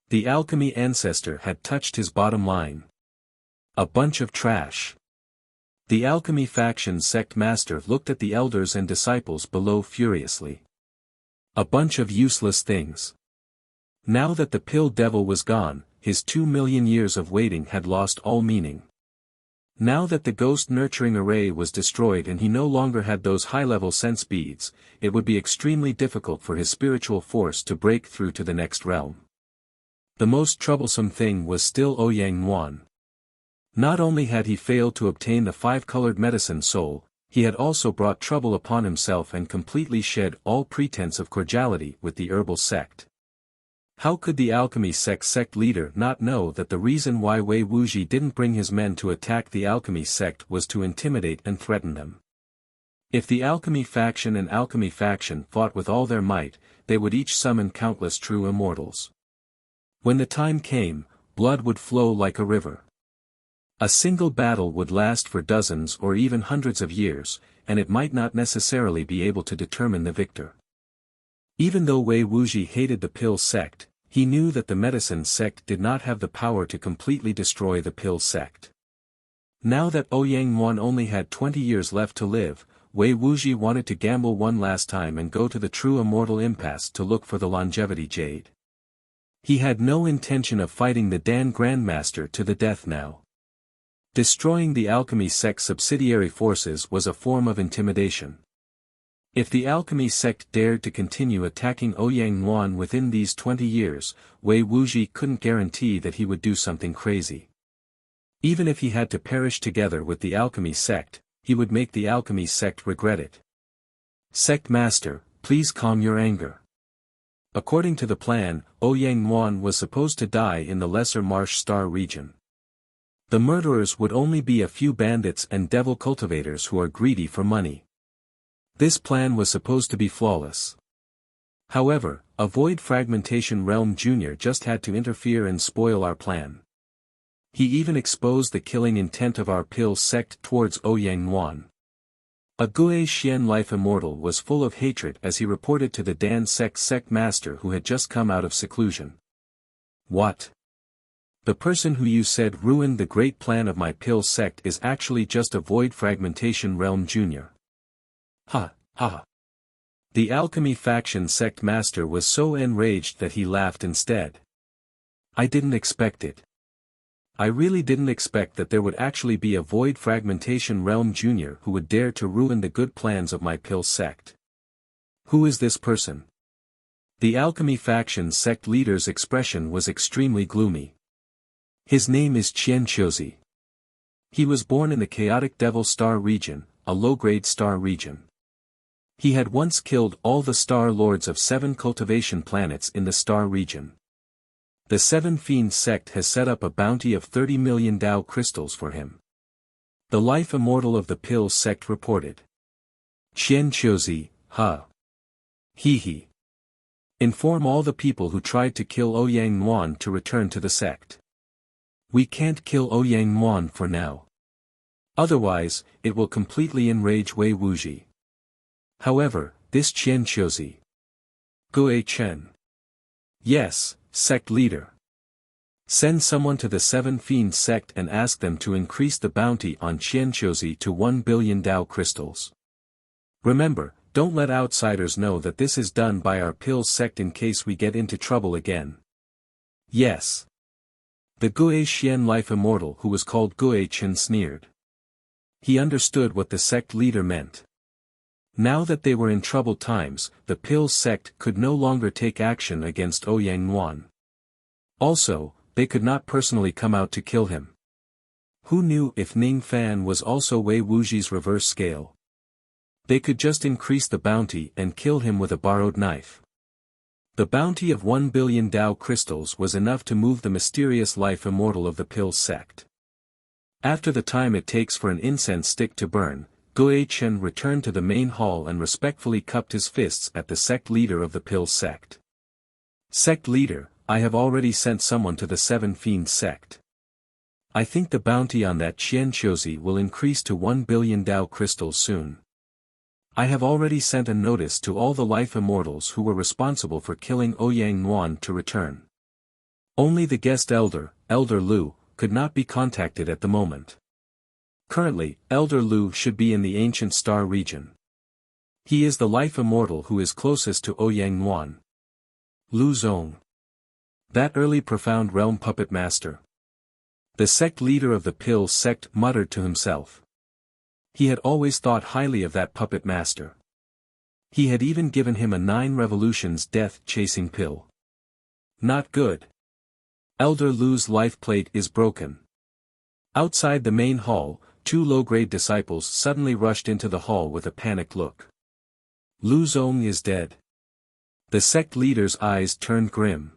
The alchemy ancestor had touched his bottom line. A bunch of trash. The alchemy faction sect master looked at the elders and disciples below furiously. A bunch of useless things. Now that the pill devil was gone, his 2 million years of waiting had lost all meaning. Now that the ghost nurturing array was destroyed and he no longer had those high-level sense beads, it would be extremely difficult for his spiritual force to break through to the next realm. The most troublesome thing was still Ouyang Nuan. Not only had he failed to obtain the 5-colored medicine soul, he had also brought trouble upon himself and completely shed all pretense of cordiality with the herbal sect. How could the alchemy sect leader not know that the reason why Wei Wuxi didn't bring his men to attack the alchemy sect was to intimidate and threaten them? If the alchemy faction and alchemy faction fought with all their might, they would each summon countless true immortals. When the time came, blood would flow like a river. A single battle would last for dozens or even hundreds of years, and it might not necessarily be able to determine the victor. Even though Wei Wuxi hated the pill sect, he knew that the medicine sect did not have the power to completely destroy the pill sect. Now that Ouyang Nuan only had 20 years left to live, Wei Wuxi wanted to gamble one last time and go to the true immortal impasse to look for the longevity jade. He had no intention of fighting the Dan Grandmaster to the death now. Destroying the alchemy sect's subsidiary forces was a form of intimidation. If the alchemy sect dared to continue attacking Ouyang Nuan within these 20 years, Wei Wuxi couldn't guarantee that he would do something crazy. Even if he had to perish together with the alchemy sect, he would make the alchemy sect regret it. Sect Master, please calm your anger. According to the plan, Ouyang Nuan was supposed to die in the Lesser Marsh Star region. The murderers would only be a few bandits and devil cultivators who are greedy for money. This plan was supposed to be flawless. However, a Void Fragmentation Realm Jr. just had to interfere and spoil our plan. He even exposed the killing intent of our pill sect towards Ouyang Nuan. A Gue Xian Life Immortal was full of hatred as he reported to the Dan sect master who had just come out of seclusion. What? The person who you said ruined the great plan of my pill sect is actually just a Void Fragmentation Realm Jr. Ha, ha. The alchemy faction sect master was so enraged that he laughed instead. I didn't expect it. I really didn't expect that there would actually be a Void Fragmentation Realm Jr. who would dare to ruin the good plans of my pill sect. Who is this person? The alchemy faction sect leader's expression was extremely gloomy. His name is Qian Qiuzi. He was born in the chaotic Devil Star region, a low-grade star region. He had once killed all the star lords of 7 cultivation planets in the star region. The Seven Fiends sect has set up a bounty of 30 million Dao crystals for him. The life immortal of the Pills sect reported. Qian Qiuzi, huh? He. Inform all the people who tried to kill Ouyang Nuan to return to the sect. We can't kill Ouyang Nuan for now. Otherwise, it will completely enrage Wei Wuji. However, this Qian Qiuzi. Gue Chen. Yes, sect leader. Send someone to the Seven Fiends sect and ask them to increase the bounty on Qian Qiuzi to 1 billion Dao crystals. Remember, don't let outsiders know that this is done by our Pills sect in case we get into trouble again. Yes. The Gue Xian life immortal who was called Gue Chen sneered. He understood what the sect leader meant. Now that they were in troubled times, the Pills sect could no longer take action against Ouyang Nuan. Also, they could not personally come out to kill him. Who knew if Ning Fan was also Wei Wuji's reverse scale? They could just increase the bounty and kill him with a borrowed knife. The bounty of 1 billion Dao crystals was enough to move the mysterious life immortal of the Pills sect. After the time it takes for an incense stick to burn, Gue Chen returned to the main hall and respectfully cupped his fists at the sect leader of the Pills sect. Sect leader, I have already sent someone to the Seven Fiends sect. I think the bounty on that Qian Qiuzi will increase to 1 billion Dao crystals soon. I have already sent a notice to all the life immortals who were responsible for killing Ouyang Nuan to return. Only the guest elder, Elder Lu, could not be contacted at the moment. Currently, Elder Lu should be in the Ancient Star region. He is the life immortal who is closest to Ouyang Nuan. Lu Zong. That early profound realm puppet master. The sect leader of the Pills sect muttered to himself. He had always thought highly of that puppet master. He had even given him a 9 revolutions death-chasing pill. Not good. Elder Lu's life plate is broken. Outside the main hall, 2 low-grade disciples suddenly rushed into the hall with a panicked look. Lu Zong is dead. The sect leader's eyes turned grim.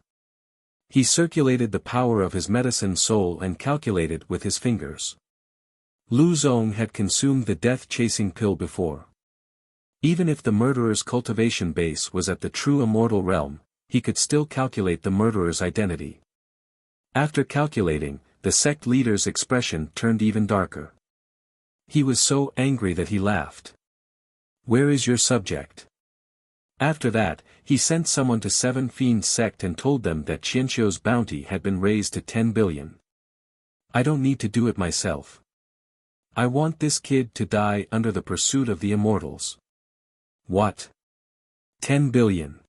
He circulated the power of his medicine soul and calculated with his fingers. Lu Zong had consumed the death-chasing pill before. Even if the murderer's cultivation base was at the true immortal realm, he could still calculate the murderer's identity. After calculating, the sect leader's expression turned even darker. He was so angry that he laughed. Where is your subject? After that, he sent someone to Seven Fiends sect and told them that Qianqiu's bounty had been raised to 10 billion. I don't need to do it myself. I want this kid to die under the pursuit of the immortals. What? 10 billion.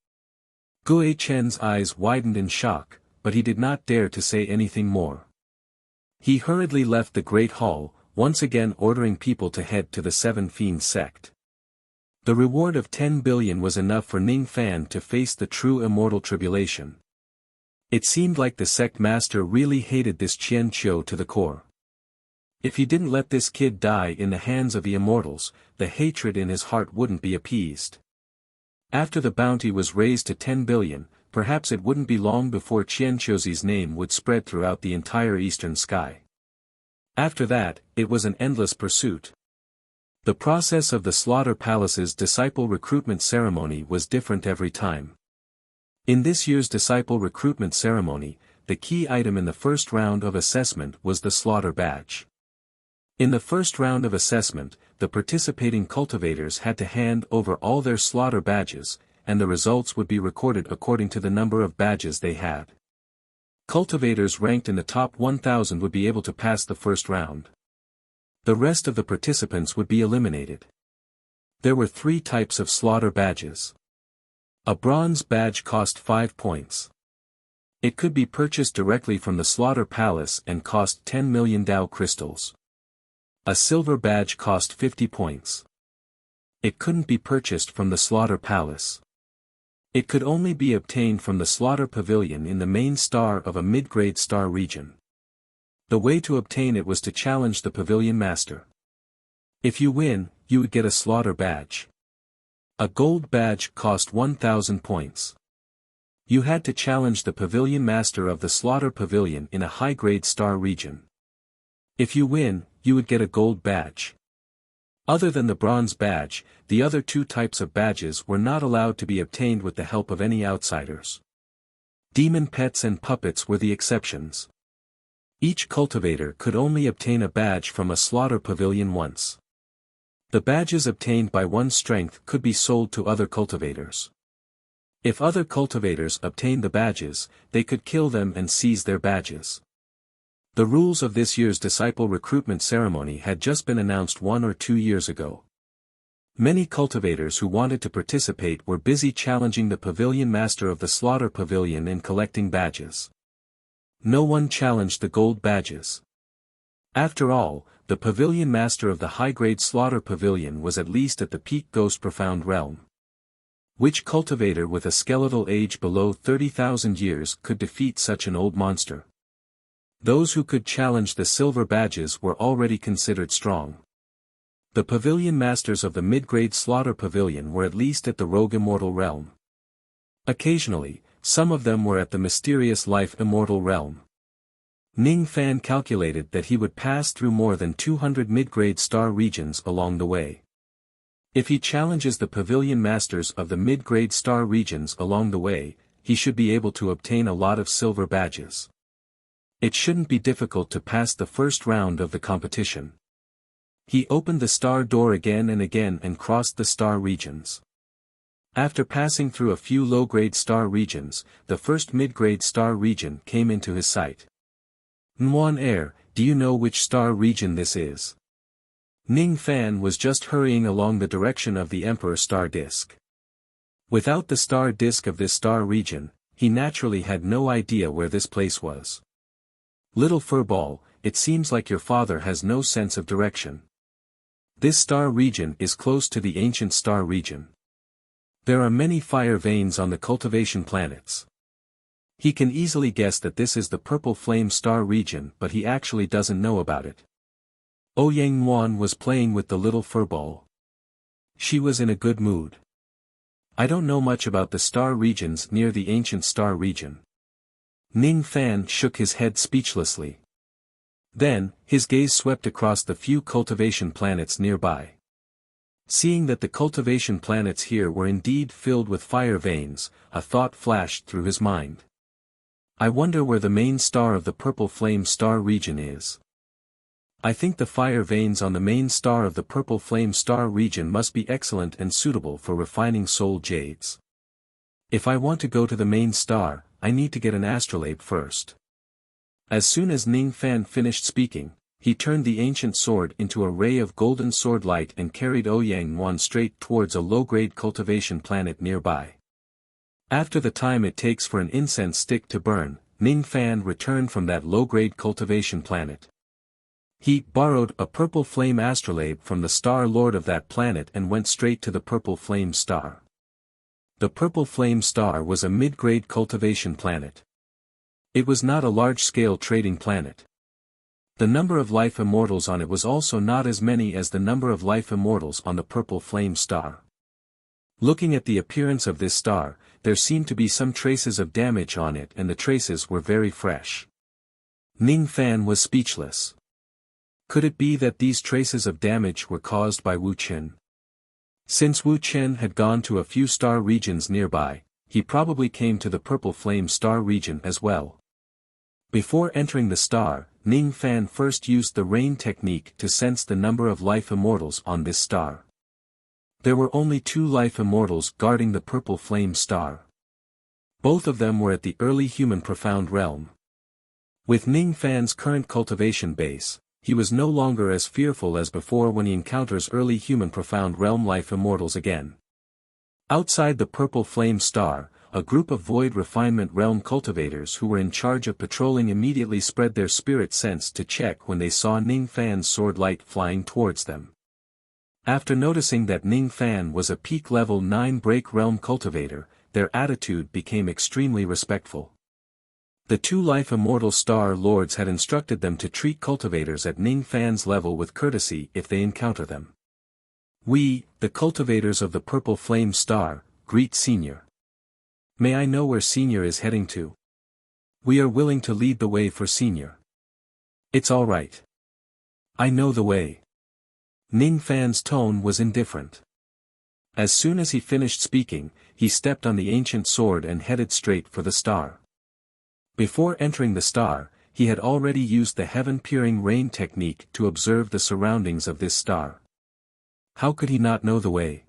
Gue Chen's eyes widened in shock, but he did not dare to say anything more. He hurriedly left the great hall, once again ordering people to head to the Seven Fiends sect. The reward of 10 billion was enough for Ning Fan to face the true immortal tribulation. It seemed like the sect master really hated this Qianqiu to the core. If he didn't let this kid die in the hands of the immortals, the hatred in his heart wouldn't be appeased. After the bounty was raised to 10 billion, perhaps it wouldn't be long before Qianqiu's name would spread throughout the entire eastern sky. After that, it was an endless pursuit. The process of the Slaughter Palace's disciple recruitment ceremony was different every time. In this year's disciple recruitment ceremony, the key item in the first round of assessment was the Slaughter Badge. In the first round of assessment, the participating cultivators had to hand over all their slaughter badges, and the results would be recorded according to the number of badges they had. Cultivators ranked in the top 1,000 would be able to pass the first round. The rest of the participants would be eliminated. There were 3 types of slaughter badges. A bronze badge cost 5 points. It could be purchased directly from the Slaughter Palace and cost 10 million Dao crystals. A silver badge cost 50 points. It couldn't be purchased from the Slaughter Palace. It could only be obtained from the Slaughter Pavilion in the main star of a mid-grade star region. The way to obtain it was to challenge the pavilion master. If you win, you would get a slaughter badge. A gold badge cost 1,000 points. You had to challenge the pavilion master of the slaughter pavilion in a high-grade star region. If you win, you would get a gold badge. Other than the bronze badge, the other two types of badges were not allowed to be obtained with the help of any outsiders. Demon pets and puppets were the exceptions. Each cultivator could only obtain a badge from a slaughter pavilion once. The badges obtained by one's strength could be sold to other cultivators. If other cultivators obtained the badges, they could kill them and seize their badges. The rules of this year's disciple recruitment ceremony had just been announced 1 or 2 years ago. Many cultivators who wanted to participate were busy challenging the pavilion master of the slaughter pavilion and collecting badges. No one challenged the gold badges. After all, the pavilion master of the high-grade slaughter pavilion was at least at the peak ghost profound realm. Which cultivator with a skeletal age below 30,000 years could defeat such an old monster? Those who could challenge the silver badges were already considered strong. The pavilion masters of the mid-grade slaughter pavilion were at least at the rogue immortal realm. Occasionally, some of them were at the mysterious life immortal realm. Ning Fan calculated that he would pass through more than 200 mid-grade star regions along the way. If he challenges the pavilion masters of the mid-grade star regions along the way, he should be able to obtain a lot of silver badges. It shouldn't be difficult to pass the first round of the competition. He opened the star door again and crossed the star regions. After passing through a few low-grade star regions, the first mid-grade star region came into his sight. Nguyen Air, do you know which star region this is? Ning Fan was just hurrying along the direction of the Emperor star disk. Without the star disk of this star region, he naturally had no idea where this place was. Little furball, it seems like your father has no sense of direction. This star region is close to the ancient star region. There are many fire veins on the cultivation planets. He can easily guess that this is the purple flame star region, but he actually doesn't know about it. Ouyang Nguyen was playing with the little furball. She was in a good mood. I don't know much about the star regions near the ancient star region. Ning Fan shook his head speechlessly. Then, his gaze swept across the few cultivation planets nearby. Seeing that the cultivation planets here were indeed filled with fire veins, a thought flashed through his mind. I wonder where the main star of the purple flame star region is. I think the fire veins on the main star of the purple flame star region must be excellent and suitable for refining soul jades. If I want to go to the main star, I need to get an astrolabe first. As soon as Ning Fan finished speaking, he turned the ancient sword into a ray of golden sword light and carried Ouyang Nguyen straight towards a low-grade cultivation planet nearby. After the time it takes for an incense stick to burn, Ning Fan returned from that low-grade cultivation planet. He borrowed a purple flame astrolabe from the star lord of that planet and went straight to the purple flame star. The purple flame star was a mid-grade cultivation planet. It was not a large-scale trading planet. The number of life immortals on it was also not as many as the number of life immortals on the purple flame star. Looking at the appearance of this star, there seemed to be some traces of damage on it and the traces were very fresh. Ning Fan was speechless. Could it be that these traces of damage were caused by Wu Chen? Since Wu Chen had gone to a few star regions nearby, he probably came to the purple flame star region as well. Before entering the star, Ning Fan first used the rain technique to sense the number of life immortals on this star. There were only 2 life immortals guarding the purple flame star. Both of them were at the early human profound realm. With Ning Fan's current cultivation base, he was no longer as fearful as before when he encounters early human profound realm life immortals again. Outside the purple flame star, a group of void refinement realm cultivators who were in charge of patrolling immediately spread their spirit sense to check when they saw Ning Fan's sword light flying towards them. After noticing that Ning Fan was a peak level 9 break realm cultivator, their attitude became extremely respectful. The 2 life immortal star lords had instructed them to treat cultivators at Ning Fan's level with courtesy if they encounter them. We, the cultivators of the purple flame star, greet Senior. May I know where Senior is heading to? We are willing to lead the way for Senior. It's all right. I know the way. Ning Fan's tone was indifferent. As soon as he finished speaking, he stepped on the ancient sword and headed straight for the star. Before entering the star, he had already used the heaven-peering rain technique to observe the surroundings of this star. How could he not know the way?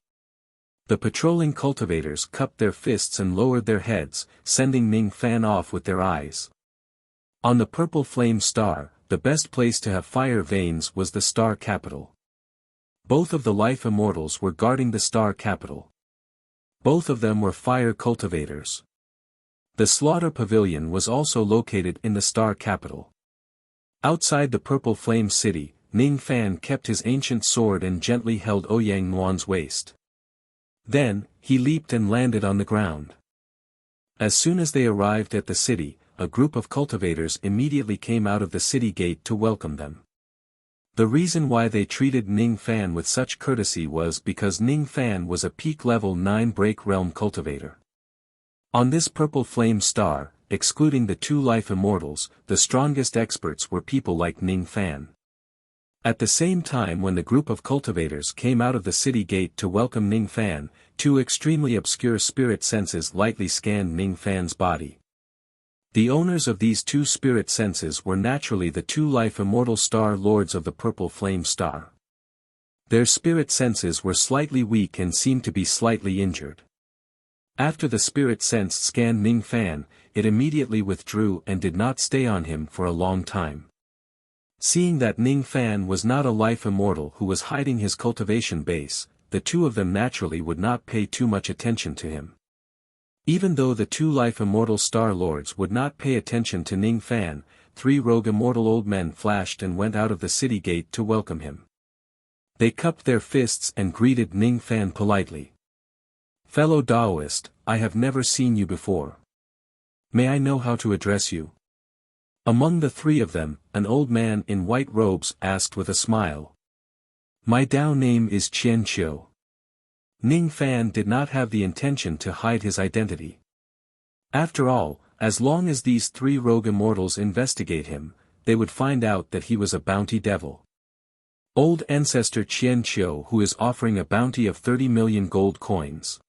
The patrolling cultivators cupped their fists and lowered their heads, sending Ning Fan off with their eyes. On the purple flame star, the best place to have fire veins was the star capital. Both of the life immortals were guarding the star capital. Both of them were fire cultivators. The slaughter pavilion was also located in the star capital. Outside the purple flame city, Ning Fan kept his ancient sword and gently held Ouyang Nuan's waist. Then, he leaped and landed on the ground. As soon as they arrived at the city, a group of cultivators immediately came out of the city gate to welcome them. The reason why they treated Ning Fan with such courtesy was because Ning Fan was a peak level 9 break realm cultivator. On this purple flame star, excluding the 2 life immortals, the strongest experts were people like Ning Fan. At the same time when the group of cultivators came out of the city gate to welcome Ning Fan, 2 extremely obscure spirit senses lightly scanned Ning Fan's body. The owners of these 2 spirit senses were naturally the 2 life immortal star lords of the purple flame star. Their spirit senses were slightly weak and seemed to be slightly injured. After the spirit sense scanned Ning Fan, it immediately withdrew and did not stay on him for a long time. Seeing that Ning Fan was not a life immortal who was hiding his cultivation base, the 2 of them naturally would not pay too much attention to him. Even though the 2 life immortal star lords would not pay attention to Ning Fan, 3 rogue immortal old men flashed and went out of the city gate to welcome him. They cupped their fists and greeted Ning Fan politely. Fellow Taoist, I have never seen you before. May I know how to address you? Among the 3 of them, an old man in white robes asked with a smile. My Dao name is Qian Qiu. Ning Fan did not have the intention to hide his identity. After all, as long as these 3 rogue immortals investigate him, they would find out that he was a bounty devil. Old ancestor Qian Qiu who is offering a bounty of 30 million gold coins.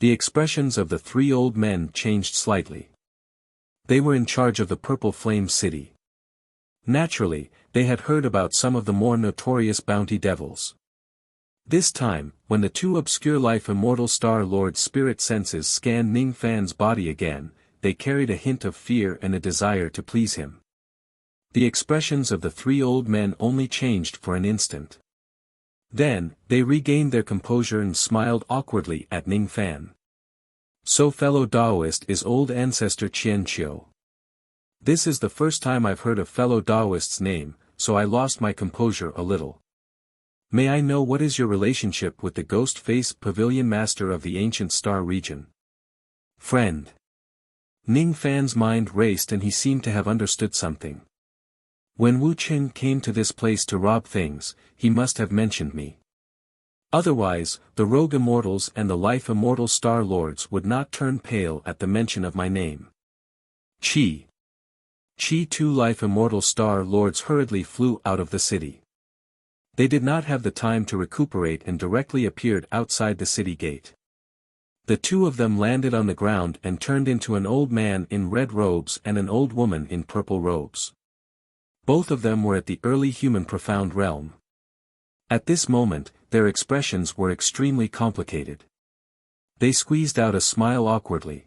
The expressions of the 3 old men changed slightly. They were in charge of the Purple Flame City. Naturally, they had heard about some of the more notorious bounty devils. This time, when the 2 obscure life immortal star lords' spirit senses scanned Ning Fan's body again, they carried a hint of fear and a desire to please him. The expressions of the 3 old men only changed for an instant. Then, they regained their composure and smiled awkwardly at Ning Fan. So fellow Taoist is old ancestor Qian Qiu. This is the first time I've heard a fellow Taoist's name, so I lost my composure a little. May I know what is your relationship with the ghost-faced pavilion master of the ancient star region? Friend. Ning Fan's mind raced and he seemed to have understood something. When Wu Qin came to this place to rob things, he must have mentioned me. Otherwise, the rogue immortals and the life immortal star lords would not turn pale at the mention of my name. Qi. 2 life immortal star lords hurriedly flew out of the city. They did not have the time to recuperate and directly appeared outside the city gate. The 2 of them landed on the ground and turned into an old man in red robes and an old woman in purple robes. Both of them were at the early human profound realm. At this moment, their expressions were extremely complicated. They squeezed out a smile awkwardly.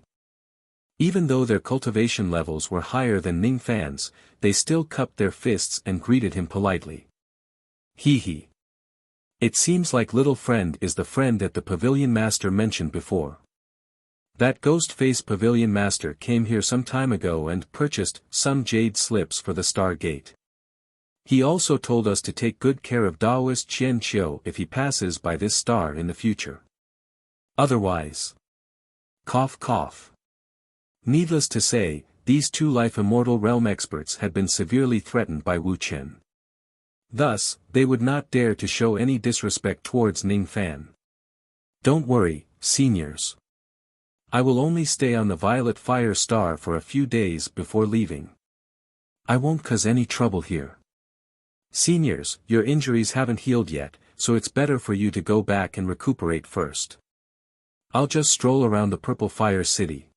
Even though their cultivation levels were higher than Ning Fan's, they still cupped their fists and greeted him politely. Hee hee. It seems like little friend is the friend that the pavilion master mentioned before. That ghost-faced pavilion master came here some time ago and purchased some jade slips for the Star Gate. He also told us to take good care of Taoist Qian Qiu if he passes by this star in the future. Otherwise. Cough cough. Needless to say, these 2 life immortal realm experts had been severely threatened by Wu Qin. Thus, they would not dare to show any disrespect towards Ning Fan. Don't worry, seniors. I will only stay on the Violet Fire Star for a few days before leaving. I won't cause any trouble here. Seniors, your injuries haven't healed yet, so it's better for you to go back and recuperate first. I'll just stroll around the Purple Fire City.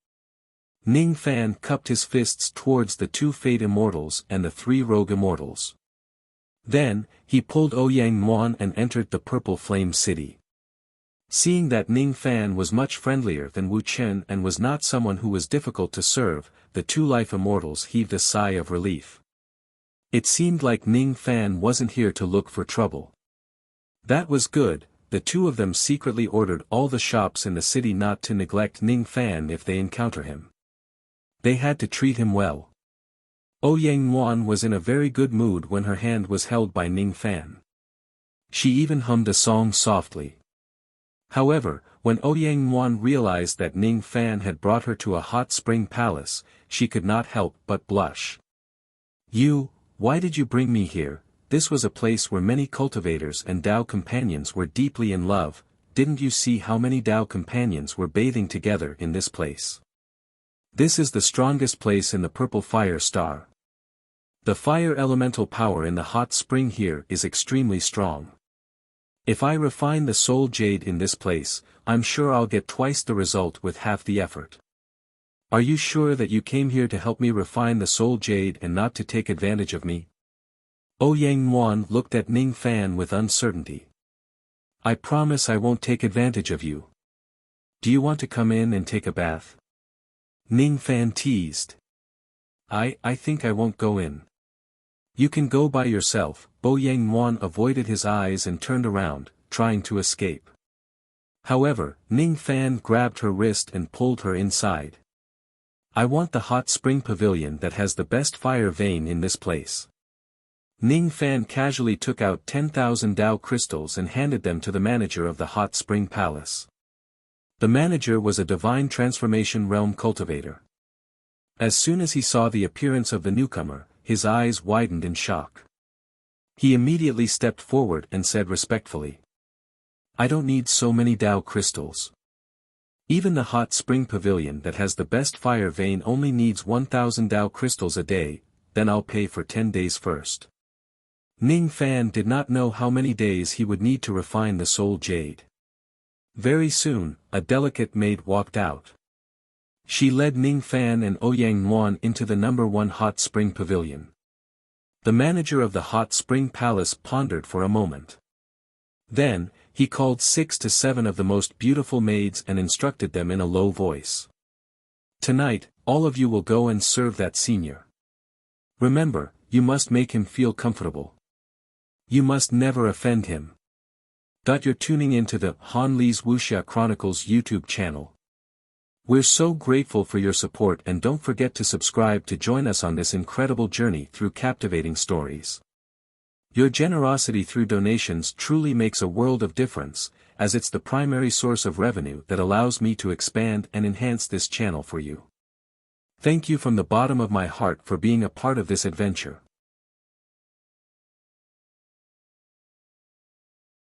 Ning Fan cupped his fists towards the 2 Fate Immortals and the 3 Rogue Immortals. Then, he pulled Ouyang Muan and entered the Purple Flame City. Seeing that Ning Fan was much friendlier than Wu Chen and was not someone who was difficult to serve, the 2 Life Immortals heaved a sigh of relief. It seemed like Ning Fan wasn't here to look for trouble. That was good. The 2 of them secretly ordered all the shops in the city not to neglect Ning Fan if they encounter him. They had to treat him well. Ouyang Muan was in a very good mood when her hand was held by Ning Fan. She even hummed a song softly. However, when Ouyang Muan realized that Ning Fan had brought her to a hot spring palace, she could not help but blush. Why did you bring me here? This was a place where many cultivators and Tao companions were deeply in love. Didn't you see how many Tao companions were bathing together in this place? This is the strongest place in the Purple Fire Star. The fire elemental power in the hot spring here is extremely strong. If I refine the soul jade in this place, I'm sure I'll get twice the result with half the effort. Are you sure that you came here to help me refine the soul jade and not to take advantage of me? Ouyang Muan looked at Ning Fan with uncertainty. I promise I won't take advantage of you. Do you want to come in and take a bath? Ning Fan teased. I think I won't go in. You can go by yourself. Ouyang Muan avoided his eyes and turned around, trying to escape. However, Ning Fan grabbed her wrist and pulled her inside. I want the hot spring pavilion that has the best fire vein in this place. Ning Fan casually took out 10,000 Tao crystals and handed them to the manager of the hot spring palace. The manager was a divine transformation realm cultivator. As soon as he saw the appearance of the newcomer, his eyes widened in shock. He immediately stepped forward and said respectfully, I don't need so many Tao crystals. Even the hot spring pavilion that has the best fire vein only needs 1,000 Tao crystals a day, then I'll pay for 10 days first. Ning Fan did not know how many days he would need to refine the soul jade. Very soon, a delicate maid walked out. She led Ning Fan and Ouyang Muan into the number 1 hot spring pavilion. The manager of the hot spring palace pondered for a moment. Then, he called 6 to 7 of the most beautiful maids and instructed them in a low voice. Tonight, all of you will go and serve that senior. Remember, you must make him feel comfortable. You must never offend him. You're tuning into the Han Li's Wuxia Chronicles YouTube channel. We're so grateful for your support, and don't forget to subscribe to join us on this incredible journey through captivating stories. Your generosity through donations truly makes a world of difference, as it's the primary source of revenue that allows me to expand and enhance this channel for you. Thank you from the bottom of my heart for being a part of this adventure.